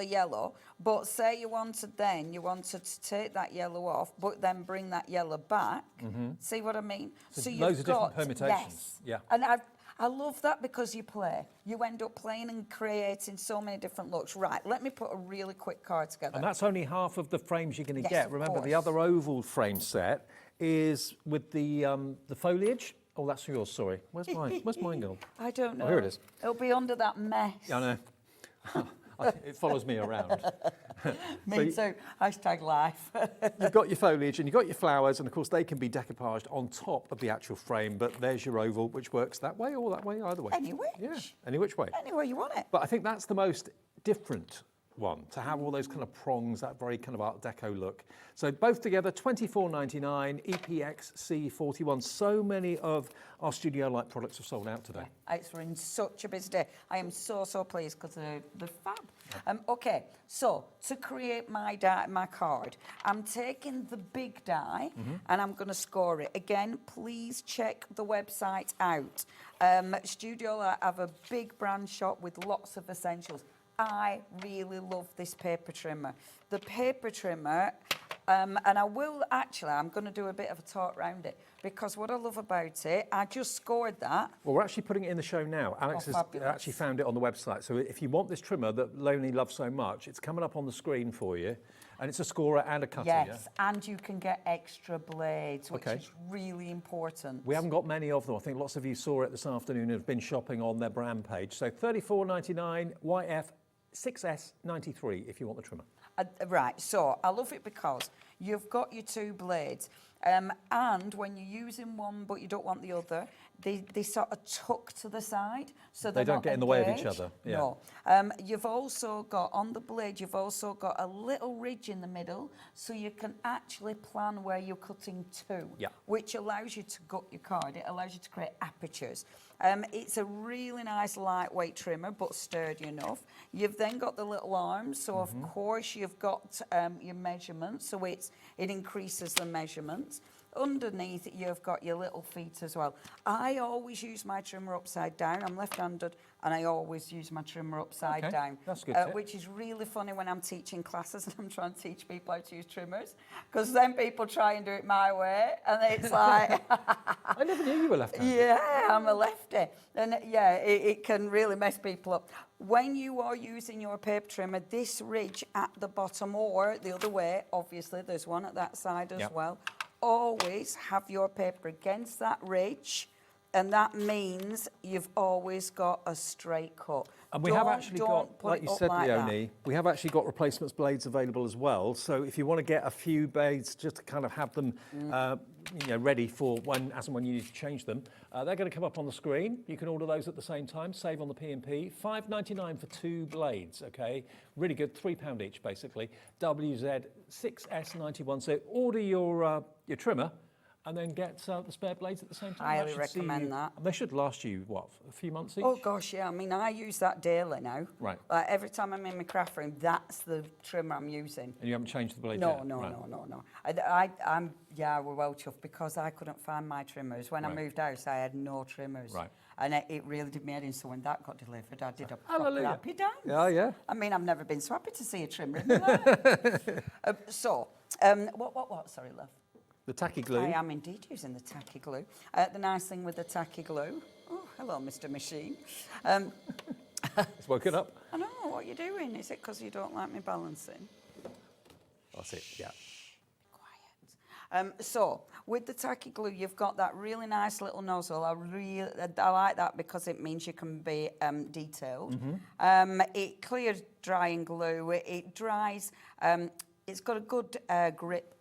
yellow, but say you wanted to take that yellow off, but then bring that yellow back. See what I mean? So loads of different permutations. Yes. Yeah. And I love that because you play. You end up playing and creating so many different looks. Right, let me put a really quick card together. And that's only half of the frames you're going to Yes, get. of Remember, the course. other oval frame set is with the foliage. Oh, that's yours, sorry. Where's mine? Where's mine gone? I don't know. Oh, here it is. It'll be under that mess. Yeah, I know. It follows me around. Me too. Hashtag life. You've got your foliage and you've got your flowers, and of course they can be decoupaged on top of the actual frame, but there's your oval, which works that way or that way, either way. Any which. Yeah, any which way. Anywhere you want it. But I think that's the most different one, to have all those kind of prongs, that very kind of Art Deco look. So both together, $24.99, EPXC41. So many of our Studio Light products have sold out today. It's been such a busy day. I am so pleased because they're fab. Okay, so to create my card, I'm taking the big die and I'm going to score it. Again, please check the website out. Studio Light have a big brand shop with lots of essentials. I really love this paper trimmer. The paper trimmer, and I'm going to do a bit of a talk around it, because what I love about it, I just scored that. Well, we're actually putting it in the show now. Alex has actually found it on the website. So if you want this trimmer that Lonely loves so much, it's coming up on the screen for you. And it's a scorer and a cutter, Yes, and you can get extra blades, which is really important. We haven't got many of them. I think lots of you saw it this afternoon and have been shopping on their brand page. So $34.99, YF 6S93 if you want the trimmer. Right, so I love it because you've got your two blades, and when you're using one but you don't want the other, they sort of tuck to the side, so they don't not get in the way of each engaged. other. Yeah. No. You've also got, on the blade, you've also got a little ridge in the middle, so you can actually plan where you're cutting to, which allows you to gut your card. It allows you to create apertures. It's a really nice lightweight trimmer, but sturdy enough. You've then got the little arms, so of course you've got your measurements, so it increases the measurements. Underneath, you've got your little feet as well. I always use my trimmer upside down. I'm left-handed, and I always use my trimmer upside down. That's good. Which is really funny when I'm teaching classes and I'm trying to teach people how to use trimmers, because then people try and do it my way, and it's like... I never knew you were left-handed. Yeah, I'm a lefty. And yeah, it can really mess people up. When you are using your paper trimmer, this ridge at the bottom, or the other way, obviously there's one at that side as well, always have your paper against that ridge, and that means you've always got a straight cut. And we have actually got, like you said, Leonie, we have actually got replacements blades available as well. So if you want to get a few blades just to kind of have them ready for as and when you need to change them, they're going to come up on the screen. You can order those at the same time, save on the P&P. $5.99 for 2 blades, okay? Really good, £3 each, basically. WZ6S91. So order your trimmer, and then get the spare blades at the same time. Highly recommend that. And they should last you, what, a few months each? Oh, gosh, yeah. I mean, I use that daily now. Right. Like, every time I'm in my craft room, that's the trimmer I'm using. And you haven't changed the blade No, yet? no, Right. no. We're well chuffed, because I couldn't find my trimmers. When I moved house, I had no trimmers. Right. And it really did me head in. So when that got delivered, I did a proper happy dance. Yeah, yeah. I mean, I've never been so happy to see a trimmer in my life. What? Sorry, love. The tacky glue. I am indeed using the tacky glue. The nice thing with the tacky glue... Oh, hello, Mr. Machine. It's woken up. I know, what are you doing? Is it because you don't like me balancing? That's it, yeah. Quiet. So, with the tacky glue, you've got that really nice little nozzle. I like that because it means you can be detailed. It clears drying glue. It dries... it's got a good grip,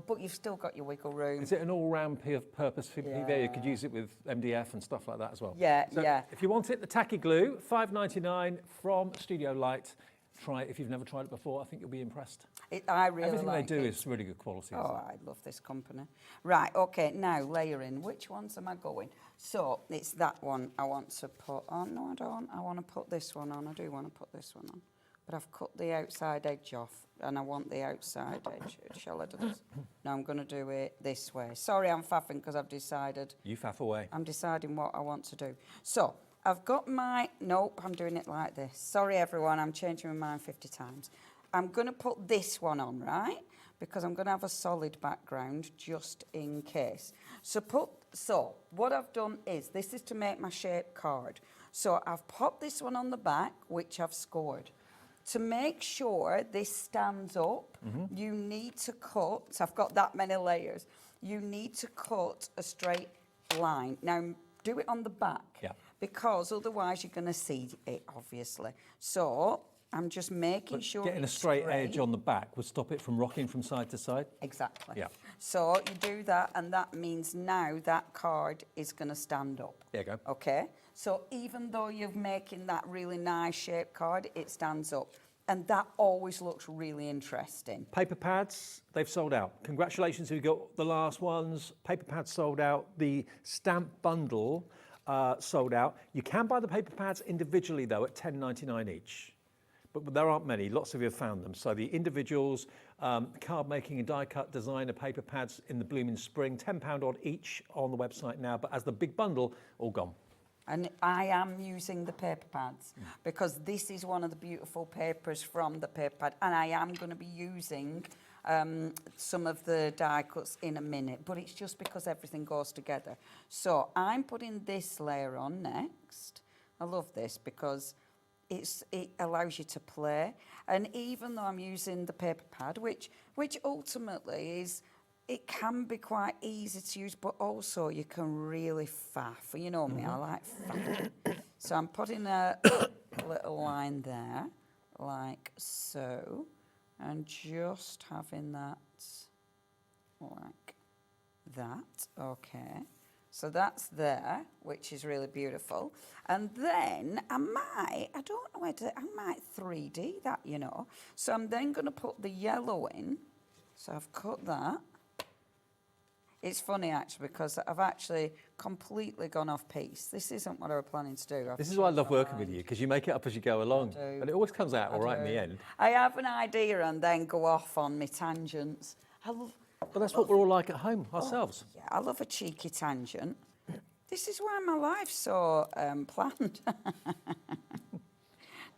but you've still got your wiggle room. Is it an all-round purpose for PVA? You could use it with MDF and stuff like that as well. Yeah, so if you want it, the tacky glue, $5.99 from Studio Light. Try it if you've never tried it before. I think you'll be impressed. I really Everything like they do it. is really good quality. Oh, I love this company. Right, okay, now layering. Which ones am I going? So, it's that one I want to put on. No, I don't. I want to put this one on. I do want to put this one on. But I've cut the outside edge off, and I want the outside edge. Shall I do this? No, I'm going to do it this way. Sorry, I'm faffing because I've decided. You faff away. I'm deciding what I want to do. So, I've got my... Nope, I'm doing it like this. Sorry, everyone, I'm changing my mind 50 times. I'm going to put this one on, right? Because I'm going to have a solid background just in case. So, what I've done is, this is to make my shape card. So, I've popped this one on the back, which I've scored. To make sure this stands up, you need to cut, I've got that many layers, you need to cut a straight line. Now, do it on the back, because otherwise you're going to see it, obviously. So, I'm just making sure getting a straight edge on the back would stop it from rocking from side to side? Exactly. Yeah. So, you do that, and that means now that card is going to stand up. There you go. Okay? So even though you're making that really nice shaped card, it stands up. and that always looks really interesting. Paper pads, they've sold out. Congratulations who got the last ones. Paper pads sold out. The stamp bundle sold out. You can buy the paper pads individually though at £10.99 each. But there aren't many, lots of you have found them. So the individuals, card making and die cut designer paper pads in the blooming spring, £10 odd each on the website now, but as the big bundle, all gone. And I am using the paper pads because this is one of the beautiful papers from the paper pad, and I am going to be using some of the die cuts in a minute, but it's just because everything goes together. So I'm putting this layer on next. I love this because it allows you to play, and even though I'm using the paper pad, which ultimately is, it can be quite easy to use, but also you can really faff. You know me, I like faff. So I'm putting a little line there, like so, and just having that like that, okay. So that's there, which is really beautiful. And then I don't know where to, I might 3D that, you know. So I'm then going to put the yellow in. So I've cut that. It's funny, actually, because I've actually completely gone off piece. This isn't what I was planning to do. This is why I love working with you, because you make it up as you go along. And it always comes out all right in the end. I have an idea and then go off on my tangents. But that's what we're all like at home ourselves. Yeah, I love a cheeky tangent. This is why my life's so planned.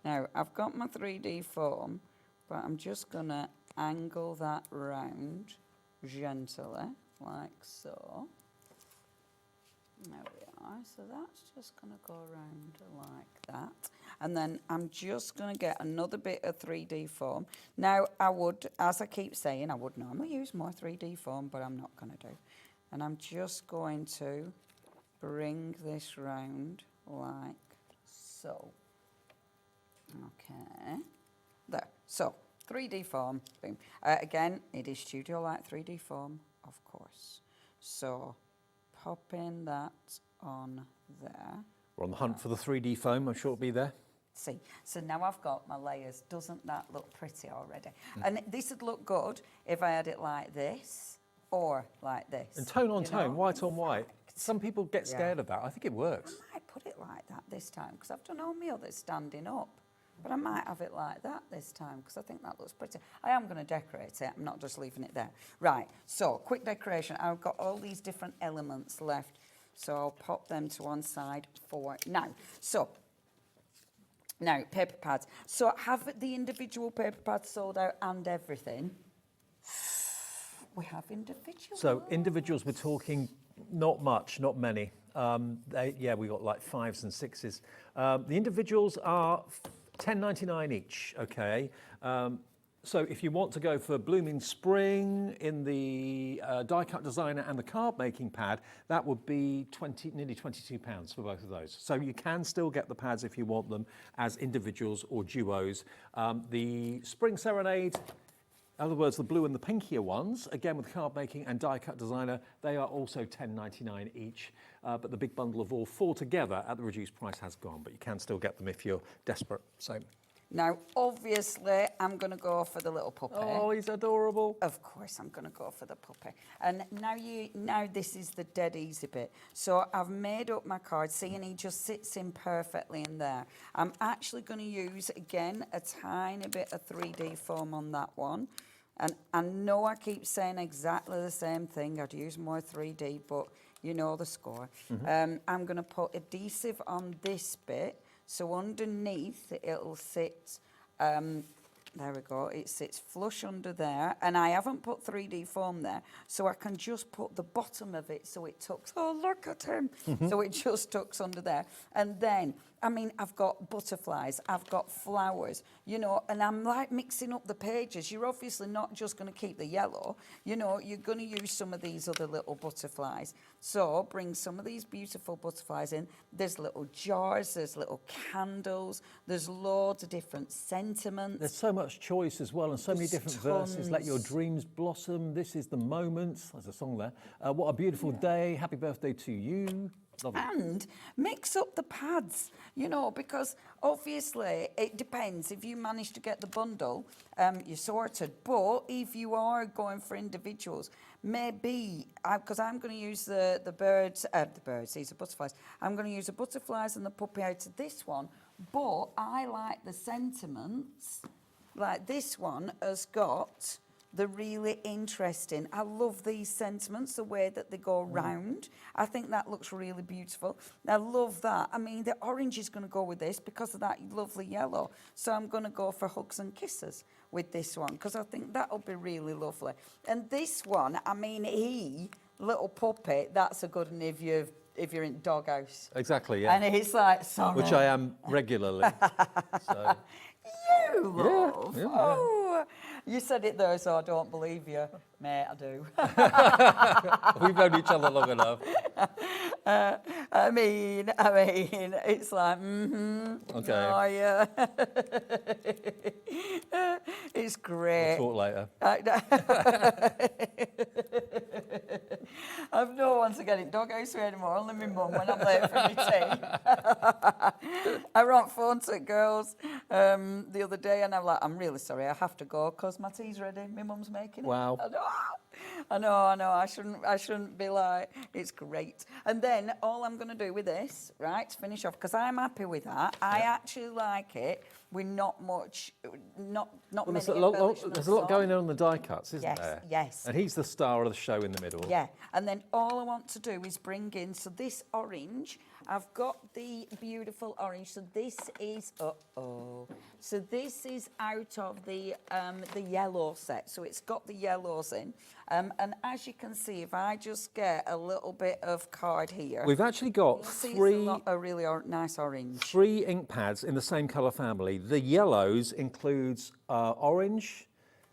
Now, I've got my 3D foam, but I'm just going to angle that round gently, like so. There we are. So that's just going to go around like that. And then I'm just going to get another bit of 3D foam. Now, I would, as I keep saying, I would normally use more 3D foam, but I'm not going to do. And I'm just going to bring this round like so. Okay. There. So, 3D foam. Boom. Again, it is Studio Light 3D foam, of course. So, popping that on there. We're on the hunt for the 3D foam. I'm sure it'll be there. See, so now I've got my layers. Doesn't that look pretty already? And this would look good if I had it like this or like this. And tone on tone, white on white. Some people get scared of that. I think it works. I might put it like that this time because I've done all my others standing up. But I might have it like that this time because I think that looks pretty. I am going to decorate it. I'm not just leaving it there. Right, so quick decoration. I've got all these different elements left. So I'll pop them to one side for now. So, now, paper pads. So have the individual paper pads sold out and everything? We have individuals. So individuals, we're talking not much, not many. We got like 5s and 6s. The individuals are £10.99 each, okay? So if you want to go for Blooming Spring in the die cut designer and the card making pad, that would be nearly £22 for both of those. So you can still get the pads if you want them as individuals or duos. The Spring Serenade, in other words, the blue and the pinkier ones, again with card making and die cut designer, they are also £10.99 each. But the big bundle of all four together at the reduced price has gone, but you can still get them if you're desperate. So. Now, obviously, I'm going to go for the little puppy. Oh, he's adorable. Of course, I'm going to go for the puppy. And now this is the dead easy bit. So I've made up my card, seeing he just sits in perfectly in there. I'm actually going to use, again, a tiny bit of 3D foam on that one. And I know I keep saying exactly the same thing. I'd use more 3D, but you know the score. I'm going to put adhesive on this bit. So underneath, it'll sit, there we go, it sits flush under there. And I haven't put 3D foam there, so I can just put the bottom of it so it tucks. Oh, look at him. So it just tucks under there. And then, I mean, I've got butterflies, I've got flowers, you know, and I'm like mixing up the pages. You're obviously not just going to keep the yellow, you know, you're going to use some of these other little butterflies. So bring some of these beautiful butterflies in. There's little jars, there's little candles, there's loads of different sentiments. There's so much choice as well and so many different verses. Let your dreams blossom. This is the moment. There's a song there. What a beautiful day. Happy birthday to you. Lovely. And mix up the pads, you know, because obviously it depends. If you manage to get the bundle, you're sorted. But if you are going for individuals, maybe, because I'm going to use the birds, these are butterflies. I'm going to use the butterflies and the puppy out of this one. But I like the sentiments, like this one has got the really interesting. I love these sentiments, the way that they go round. I think that looks really beautiful. I love that. I mean, the orange is going to go with this because of that lovely yellow. So I'm going to go for hugs and kisses with this one because I think that'll be really lovely. And this one, I mean, little puppy, that's a good one if you're in doghouse. Exactly, yeah. And it's like, sorry. Which I am regularly. So. You love. Yeah. Oh, you said it there, so I don't believe you. Mate, I do. We've known each other long enough. I mean, it's like, Okay. Oh, yeah. It's great. We'll talk later. I've no one to get it doghouse with anymore, only my mum when I'm late for my tea. I wrote phone to girls the other day and I'm like, I'm really sorry, I have to go because my tea's ready. My mum's making it. Wow. I know. I shouldn't be like, it's great. And then all I'm going to do with this, right, to finish off, because I'm happy with that. I actually like it with not many There's a embellishments lot on. going on the die cuts, isn't Yes, there? yes. And he's the star of the show in the middle. Yeah, and then all I want to do is bring in, so this orange, I've got the beautiful orange, so this is, so this is out of the yellow set, so it's got the yellows in, and as you can see, if I just get a little bit of card here. We've actually got you'll see three, it's a really nice orange. 3 ink pads in the same colour family. The yellows includes orange,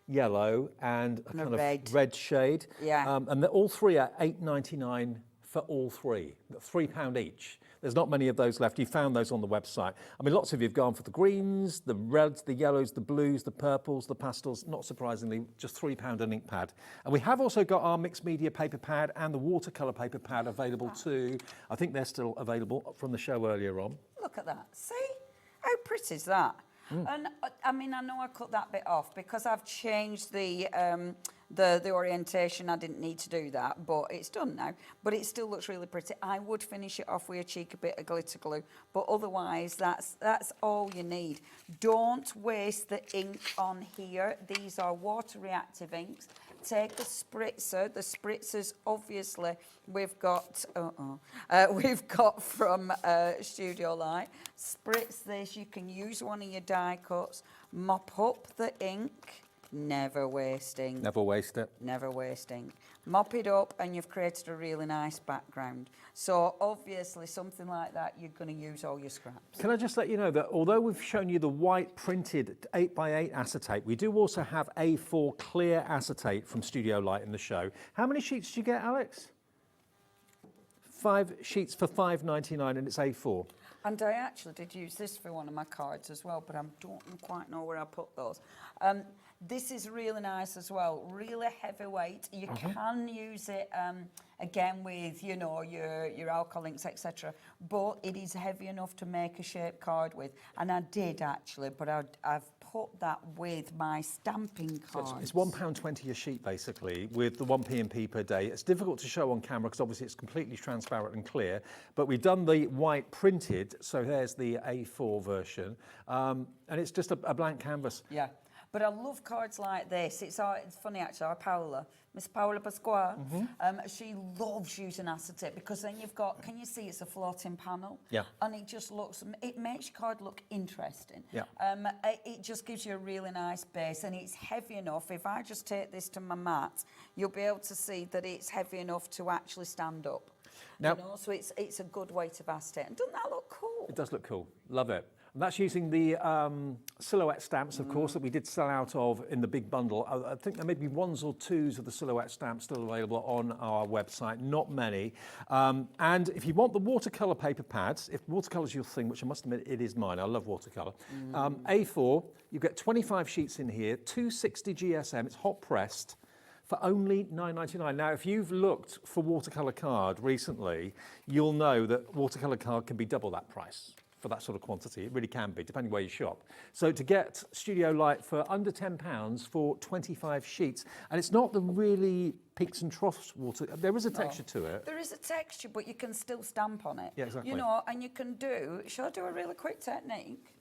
yellow, and a kind of red shade. Yeah. And all 3 are $8.99 for all 3, £3 each. There's not many of those left. You found those on the website. I mean, lots of you have gone for the greens, the reds, the yellows, the blues, the purples, the pastels. Not surprisingly, just £3 an ink pad. And we have also got our mixed media paper pad and the watercolour paper pad available too. I think they're still available from the show earlier on. Look at that. See? How pretty is that? And I mean, I know I cut that bit off because I've changed the orientation. I didn't need to do that, but it's done now. But it still looks really pretty. I would finish it off with a cheeky bit of glitter glue, but otherwise that's all you need. Don't waste the ink on here. These are water reactive inks. Take a spritzer. The spritzers, obviously, we've got from Studio Light. Spritz this. You can use one of your die cuts. Mop up the ink. Never wasting. Never waste it. Never wasting. Mop it up and you've created a really nice background. So obviously something like that, you're going to use all your scraps. Can I just let you know that although we've shown you the white printed 8x8 acetate, we do also have A4 clear acetate from Studio Light in the show. How many sheets did you get, Alex? 5 sheets for $5.99 and it's A4. And I actually did use this for one of my cards as well, but I don't quite know where I put those. This is really nice as well, really heavyweight. You can use it again with, you know, your alcohol inks, etc. But it is heavy enough to make a shape card with. And I did actually, but I've put that with my stamping cards. It's £1.20 a sheet basically with the 1p&p per day. It's difficult to show on camera because obviously it's completely transparent and clear, but we've done the white printed, so there's the A4 version, and it's just a blank canvas. Yeah. But I love cards like this. It's funny actually, our Paola, Miss Paola Pasqua, she loves using acetate because then you've got, can you see it's a floating panel? Yeah. And it just looks, it makes your card look interesting. Yeah. It just gives you a really nice base and it's heavy enough. If I just take this to my mat, you'll be able to see that it's heavy enough to actually stand up. Now, you know, so it's a good weight of acetate. And doesn't that look cool? It does look cool. Love it. And that's using the silhouette stamps, of course, that we did sell out of in the big bundle. I think there may be 1s or 2s of the silhouette stamps still available on our website, not many. And if you want the watercolour paper pads, if watercolour's your thing, which I must admit it is mine, I love watercolour, A4, you get 25 sheets in here, 260 GSM, it's hot pressed, for only $9.99. Now, if you've looked for watercolour card recently, you'll know that watercolour card can be double that price for that sort of quantity. It really can be, depending where you shop. So to get Studio Light for under £10 for 25 sheets, and it's not the really peaks and troughs water, there is a texture to it. There is a texture, but you can still stamp on it. Yeah, exactly. You know, and you can do, shall I do a really quick technique?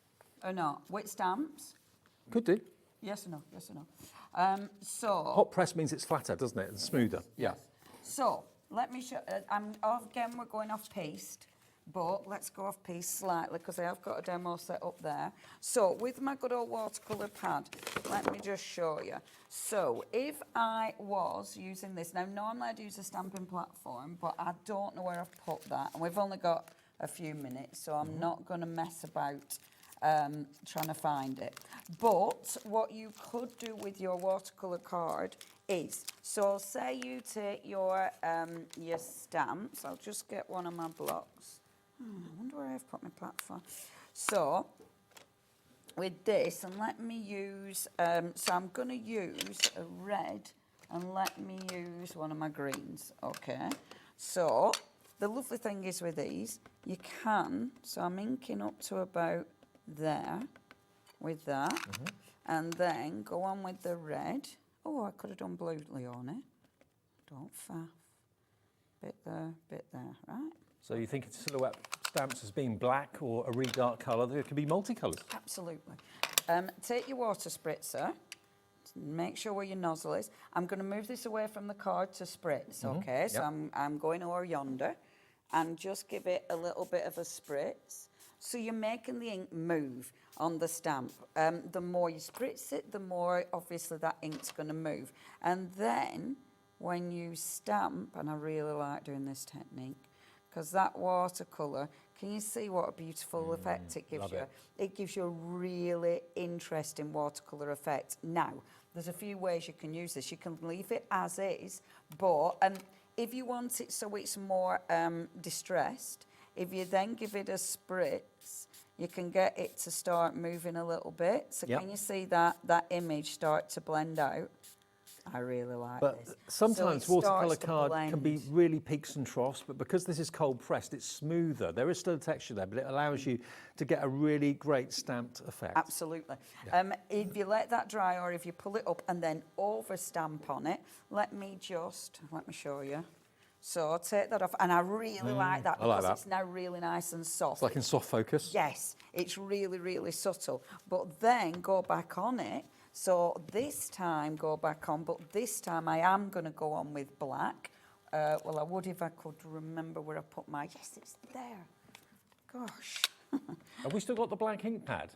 Or not? With stamps? Could do. Yes or no? Yes or no? So... Hot press means it's flatter, doesn't it? And smoother. Yeah. So, let me show... again, we're going off piste, but let's go off piste slightly because I have got a demo set up there. So, with my good old watercolour pad, let me just show you. So, if I was using this... Now, normally I'd use a stamping platform, but I don't know where I've put that. And we've only got a few minutes, so I'm not going to mess about trying to find it. But what you could do with your watercolour card is, so say you take your stamps. I'll just get one of my blocks. I wonder where I've put my platform. So with this, and let me use, so I'm going to use a red and let me use one of my greens, okay? So the lovely thing is with these, you can, so I'm inking up to about there with that, and then go on with the red. Oh, I could have done blue, Leonie. Don't faff. Bit there, right? So you think it's silhouette stamps as being black or a really dark colour? There could be multicolours. Absolutely. Take your water spritzer. Make sure where your nozzle is. I'm going to move this away from the card to spritz, okay? So I'm going over yonder and just give it a little bit of a spritz. So you're making the ink move on the stamp. The more you spritz it, the more obviously that ink's going to move. And then when you stamp, and I really like doing this technique, because that watercolour, can you see what a beautiful effect it gives you? It gives you a really interesting watercolour effect. Now, there's a few ways you can use this. You can leave it as is, but if you want it so it's more distressed, if you then give it a spritz, you can get it to start moving a little bit. So can you see that image start to blend out? I really like this. But sometimes watercolour card can be really peaks and troughs, but because this is cold pressed, it's smoother. There is still a texture there, but it allows you to get a really great stamped effect. Absolutely. If you let that dry, or if you pull it up and then over stamp on it, let me show you. So I'll take that off, and I really like that because it's now really nice and soft. It's like in soft focus. Yes, it's really, really subtle. But then go back on it. So this time go back on, but this time I am going to go on with black. Well, I would if I could remember where I put my... Yes, it's there. Gosh. Have we still got the black ink pad?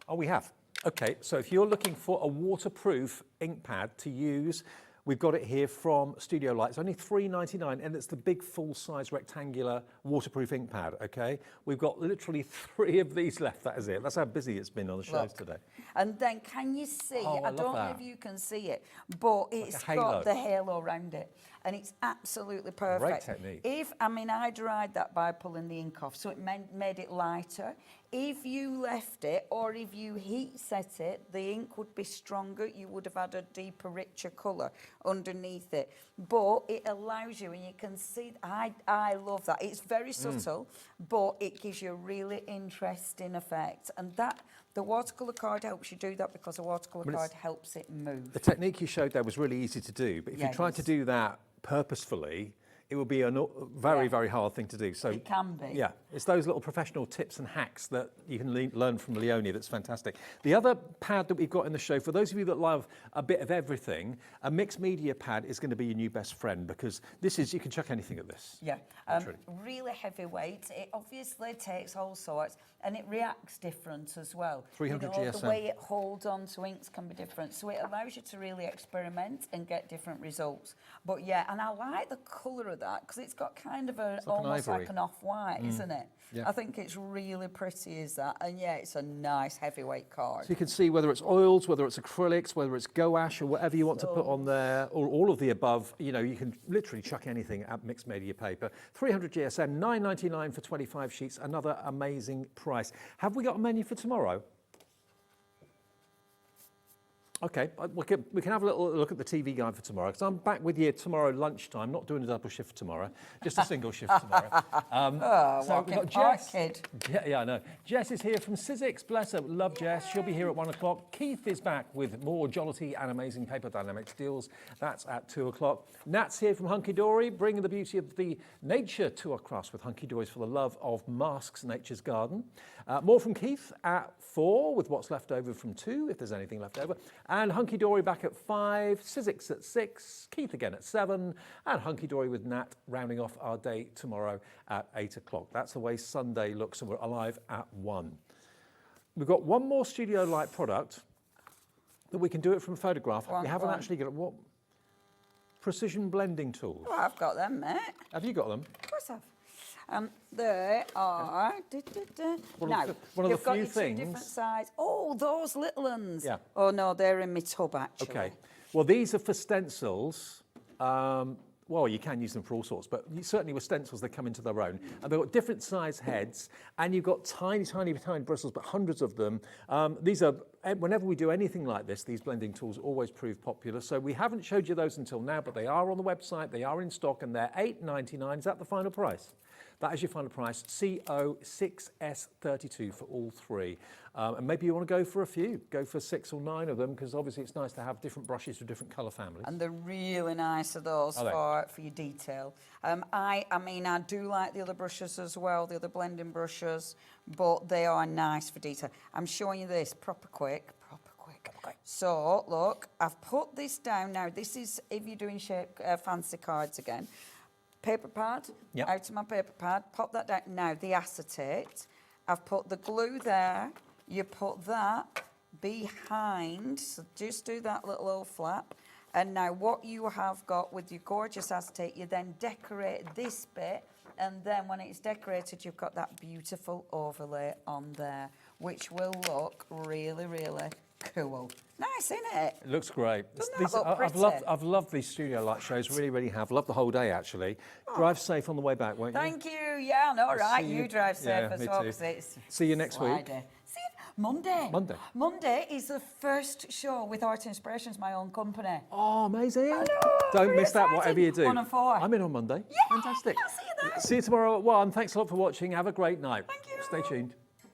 Oh, we have. Okay, so if you're looking for a waterproof ink pad to use, we've got it here from Studio Light. It's only $3.99, and it's the big full-size rectangular waterproof ink pad, okay? We've got literally 3 of these left, that is it. That's how busy it's been on the shows today. And then can you see, I don't know if you can see it, but it's like got the halo around it. And it's absolutely perfect. Great technique. I dried that by pulling the ink off, so it made it lighter. If you left it, or if you heat set it, the ink would be stronger. You would have had a deeper, richer colour underneath it. But it allows you, and you can see, I love that. It's very subtle, but it gives you a really interesting effect. And the watercolour card helps you do that because the watercolour card helps it move. The technique you showed there was really easy to do, but if you tried to do that purposefully, it would be a very, very hard thing to do. So it can be. Yeah, it's those little professional tips and hacks that you can learn from Leonie that's fantastic. The other pad that we've got in the show, for those of you that love a bit of everything, a mixed media pad is going to be your new best friend, because this is, you can chuck anything at this. Yeah, really heavyweight. It obviously takes all sorts, and it reacts different as well. 300 GSM. The way it holds on to inks can be different, so it allows you to really experiment and get different results. But yeah, and I like the colour of that because it's got kind of almost like an off-white, isn't it? Yeah. I think it's really pretty, is that? And yeah, it's a nice heavyweight card. So you can see whether it's oils, whether it's acrylics, whether it's gouache or whatever you want to put on there, or all of the above. You know, you can literally chuck anything at mixed media paper. 300 GSM, $9.99 for 25 sheets, another amazing price. Have we got a menu for tomorrow? Okay, we can have a little look at the TV guide for tomorrow, because I'm back with you tomorrow lunchtime, not doing a double shift tomorrow, just a single shift tomorrow. So we've got Jess. Yeah, I know. Jess is here from Sizzix, bless her, love Jess. She'll be here at 1 o'clock. Keith is back with more jollity and amazing paper dynamics deals. That's at 2 o'clock. Nat's here from Hunky Dory, bringing the beauty of the nature to our crafts with Hunky Dories for the love of masks, Nature's Garden. More from Keith at 4, with what's left over from 2, if there's anything left over. And Hunky Dory back at 5, Sizzix at 6, Keith again at 7, and Hunky Dory with Nat rounding off our day tomorrow at 8 o'clock. That's the way Sunday looks, and we're alive at 1. We've got one more studio light product that we can do it from a photograph. We haven't actually got what? Precision blending tools. Oh, I've got them, mate. Have you got them? Of course I've. They are. Now, one of the few got things. Two different sides. Oh, those little ones. Yeah. Oh no, they're in my tub actually. Okay. Well, these are for stencils. Well, you can use them for all sorts, but certainly with stencils, they come into their own. And they've got different size heads, and you've got tiny, tiny, tiny bristles, but hundreds of them. These are, whenever we do anything like this, these blending tools always prove popular. So we haven't showed you those until now, but they are on the website, they are in stock, and they're $8.99. Is that the final price? That is your final price, CO6S32 for all three. And maybe you want to go for a few, go for 6 or 9 of them, because obviously it's nice to have different brushes for different colour families. And they're really nice, are those, for your detail. I mean, I do like the other brushes as well, the other blending brushes, but they are nice for detail. I'm showing you this proper quick. So, look, I've put this down now. This is if you're doing shape fancy cards again. Paper pad, out of my paper pad, pop that down. Now, the acetate, I've put the glue there, you put that behind, so just do that little old flap. And now what you have got with your gorgeous acetate, you then decorate this bit, and then when it's decorated, you've got that beautiful overlay on there, which will look really, really cool. Nice, isn't it? It looks great. Doesn't that look pretty? I've loved these studio light shows, really, really have. Loved the whole day, actually. Drive safe on the way back, won't you? Thank you. Yeah, no, right. You drive safe as well. See you next week. See you Monday. Monday is the first show with Art Inspirations, my own company. Oh, amazing. I know, Don't miss that, whatever you do. 1 and 4. I'm in on Monday. Yeah, fantastic. I'll see you then. See you tomorrow at 1. Thanks a lot for watching. Have a great night. Thank you. Stay tuned.